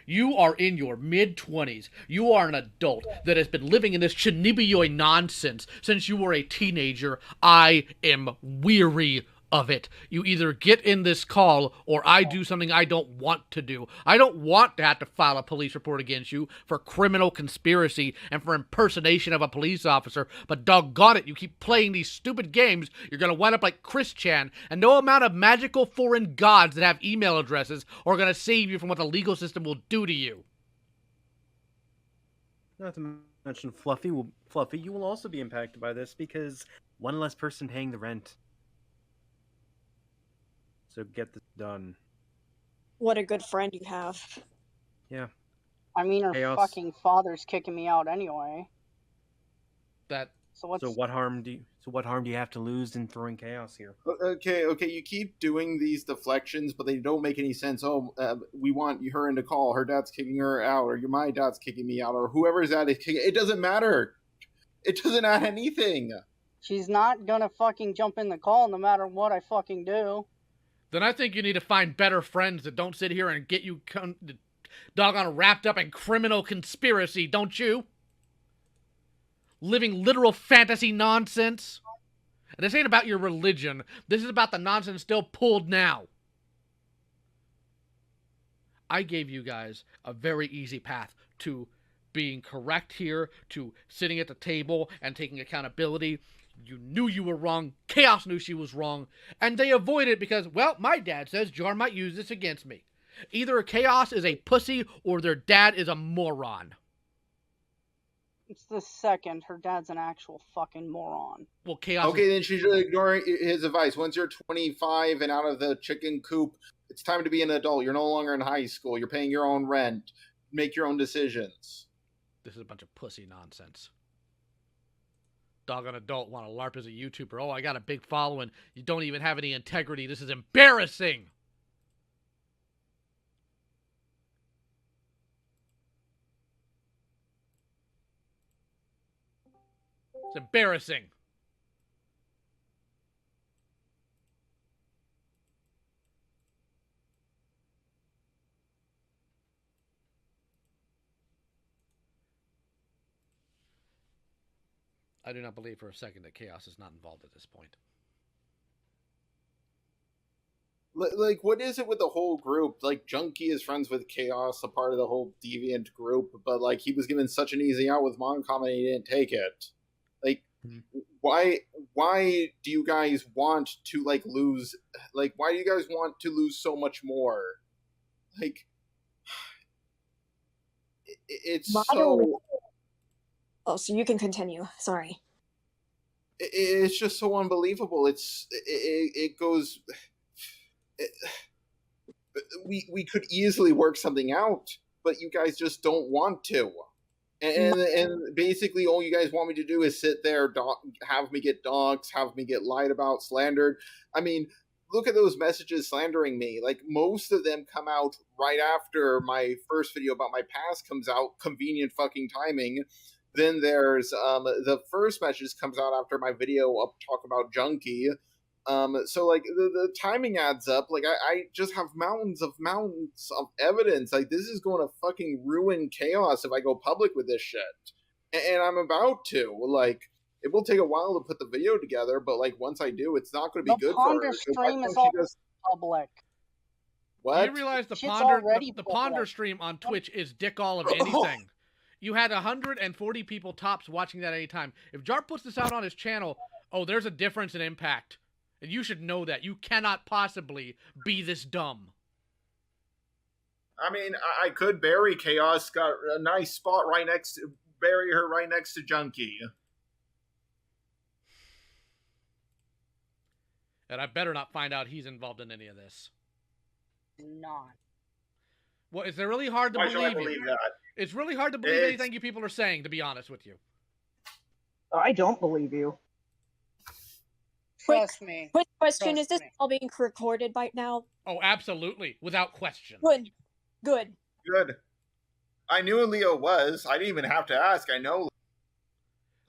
You are in your mid-20s. You are an adult that has been living in this Chinibuyoi nonsense since you were a teenager. I am weary of it. You either get in this call or I do something I don't want to do. I don't want to have to file a police report against you for criminal conspiracy and for impersonation of a police officer, but doggone it, you keep playing these stupid games, you're going to wind up like Chris Chan, and no amount of magical foreign gods that have email addresses are going to save you from what the legal system will do to you. Not to mention Fluffy, you will also be impacted by this because one less person paying the rent. So get this done. What a good friend you have. Yeah. I mean, her Chaos. fucking father's kicking me out anyway. So what harm do you have to lose in throwing Chaos here? Okay, you keep doing these deflections, but they don't make any sense. We want her in the call. Her dad's kicking her out, or my dad's kicking me out, or whoever's at it. It doesn't matter. It doesn't add anything. She's not gonna fucking jump in the call no matter what I fucking do. Then I think you need to find better friends that don't sit here and get you doggone wrapped up in criminal conspiracy, don't you? Living literal fantasy nonsense. And this ain't about your religion. This is about the nonsense still pulled now. I gave you guys a very easy path to being correct here, to sitting at the table and taking accountability. You knew you were wrong. Chaos knew she was wrong. And they avoid it because, well, my dad says Jar might use this against me. Either Chaos is a pussy or their dad is a moron. It's the second. Her dad's an actual fucking moron. Well, Chaos... Okay, then she should ignore his advice. Once you're 25 and out of the chicken coop, it's time to be an adult. You're no longer in high school. You're paying your own rent. Make your own decisions. This is a bunch of pussy nonsense. Doggone adult want to LARP as a YouTuber. Oh, I got a big following. You don't even have any integrity. This is embarrassing. It's embarrassing. I do not believe for a second that Chaos is not involved at this point. Like, what is it with the whole group? Like, Junkie is friends with Chaos, a part of the whole Deviant group, but, like, he was given such an easy out with Moncom and he didn't take it. Like, why do you guys want to, like, lose... Like, why do you guys want to lose so much more? Like, it's so... Oh, so you can continue. Sorry. It's just so unbelievable. It goes... We could easily work something out, but you guys just don't want to. And basically all you guys want me to do is sit there, have me get doxxed, have me get lied about, slandered. I mean, look at those messages slandering me. Like, most of them come out right after my first video about my past comes out. Convenient fucking timing. Then there's the first message comes out after my video up talk about Junkie. So like the timing adds up. Like I just have mountains of evidence. Like this is going to fucking ruin chaos if I go public with this shit. And I'm about to. Like it will take a while to put the video together, but like once I do, it's not going to be good for her. Ponder So why stream don't is she all just- public. What? You realize the Shit's Ponder already the public. Ponder stream on Twitch is dick all of anything. You had 140 people tops watching that at any time. If Jar puts this out on his channel, oh, there's a difference in impact. And you should know that. You cannot possibly be this dumb. I mean, I could bury Chaos. Got a nice spot bury her right next to Junkie. And I better not find out he's involved in any of this. Not. Well, is it really hard to Why should I believe you? believe that? It's really hard to believe It's- anything you people are saying, to be honest with you. I don't believe you. Trust me. Quick question: Trust is this me. all being recorded right now? Oh, absolutely. Without question. Good. Good. Good. I knew who Leo was. I didn't even have to ask. I know.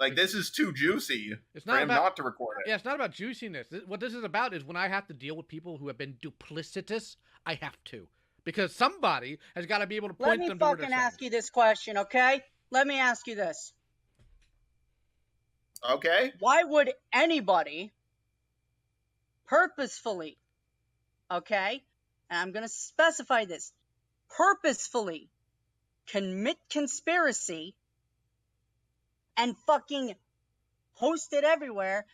Like, this is too juicy It's for not him about, not to record it. Yeah, it's not about juiciness. What this is about is when I have to deal with people who have been duplicitous, I have to. Because somebody has got to be able to Let point me them to where fucking they're saying. ask you this question, okay? Let me ask you this. Okay. Why would anybody purposefully, okay, and I'm going to specify this, purposefully commit conspiracy and fucking post it everywhere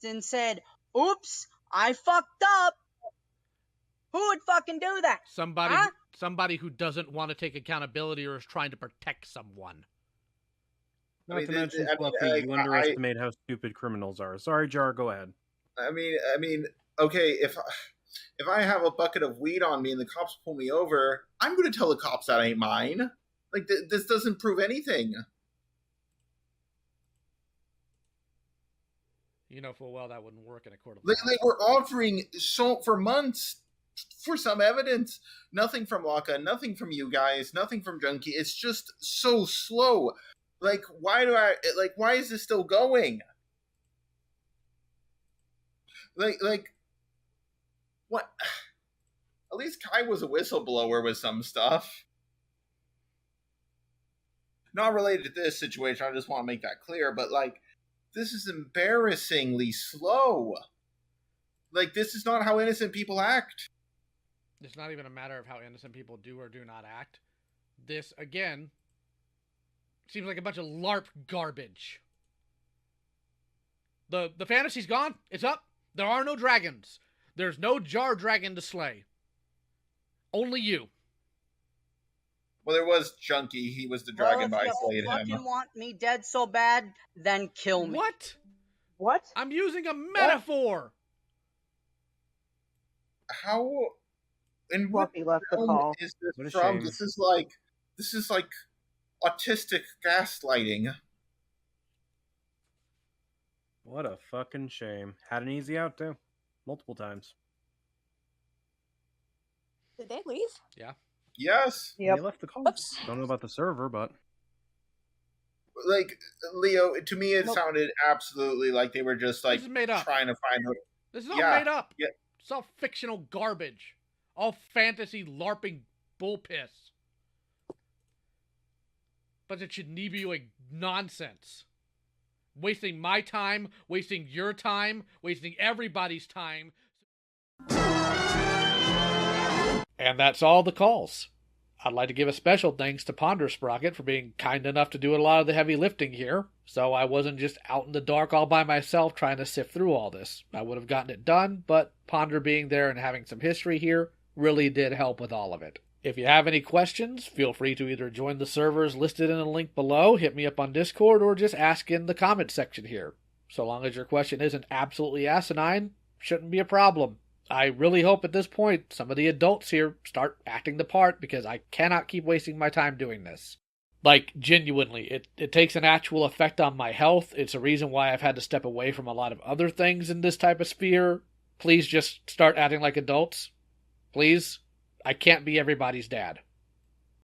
and said, oops, I fucked up? Who would fucking do that? Somebody who doesn't want to take accountability or is trying to protect someone. Not to mention, Fluffy, you underestimate how stupid criminals are. Sorry, Jar, go ahead. I mean, okay, if I have a bucket of weed on me and the cops pull me over, I'm going to tell the cops that ain't mine. Like, this doesn't prove anything. You know full well that wouldn't work in a court of law. They were offering for months for some evidence. Nothing from Laka, nothing from you guys, nothing from Junkie. It's just so slow. Like, why is this still going? Like, what? At least Kai was a whistleblower with some stuff. Not related to this situation, I just want to make that clear, but, like, this is embarrassingly slow. Like, this is not how innocent people act. It's not even a matter of how innocent people do or do not act. This, again, seems like a bunch of LARP garbage. The fantasy's gone. It's up. There are no dragons. There's no Jar dragon to slay. Only you. Well, there was Junkie. He was the dragon, but I slayed Well, if you him. fucking want me dead so bad, then kill me. What? What? I'm using a metaphor. How? And what Fluffy left the call. is What this a from? shame. This is like autistic gaslighting. What a fucking shame. Had an easy out, too. Multiple times. Did they leave? Yeah. Yes. They left the call. Oops. Don't know about the server, but... Like, Leo, to me it Nope. sounded absolutely like they were just, like, This is made up. trying to find out. This is all Yeah, made up. yeah. It's all fictional garbage. All fantasy LARPing bull piss. Bunch of Chinibuic nonsense. Wasting my time, wasting your time, wasting everybody's time. And that's all the calls. I'd like to give a special thanks to Ponder Sprocket for being kind enough to do a lot of the heavy lifting here, so I wasn't just out in the dark all by myself trying to sift through all this. I would have gotten it done, but Ponder being there and having some history here really did help with all of it. If you have any questions, feel free to either join the servers listed in the link below, hit me up on Discord, or just ask in the comment section here. So long as your question isn't absolutely asinine, shouldn't be a problem. I really hope at this point some of the adults here start acting the part, because I cannot keep wasting my time doing this. Like, genuinely, it takes an actual effect on my health. It's a reason why I've had to step away from a lot of other things in this type of sphere. Please just start acting like adults. Please. I can't be everybody's dad.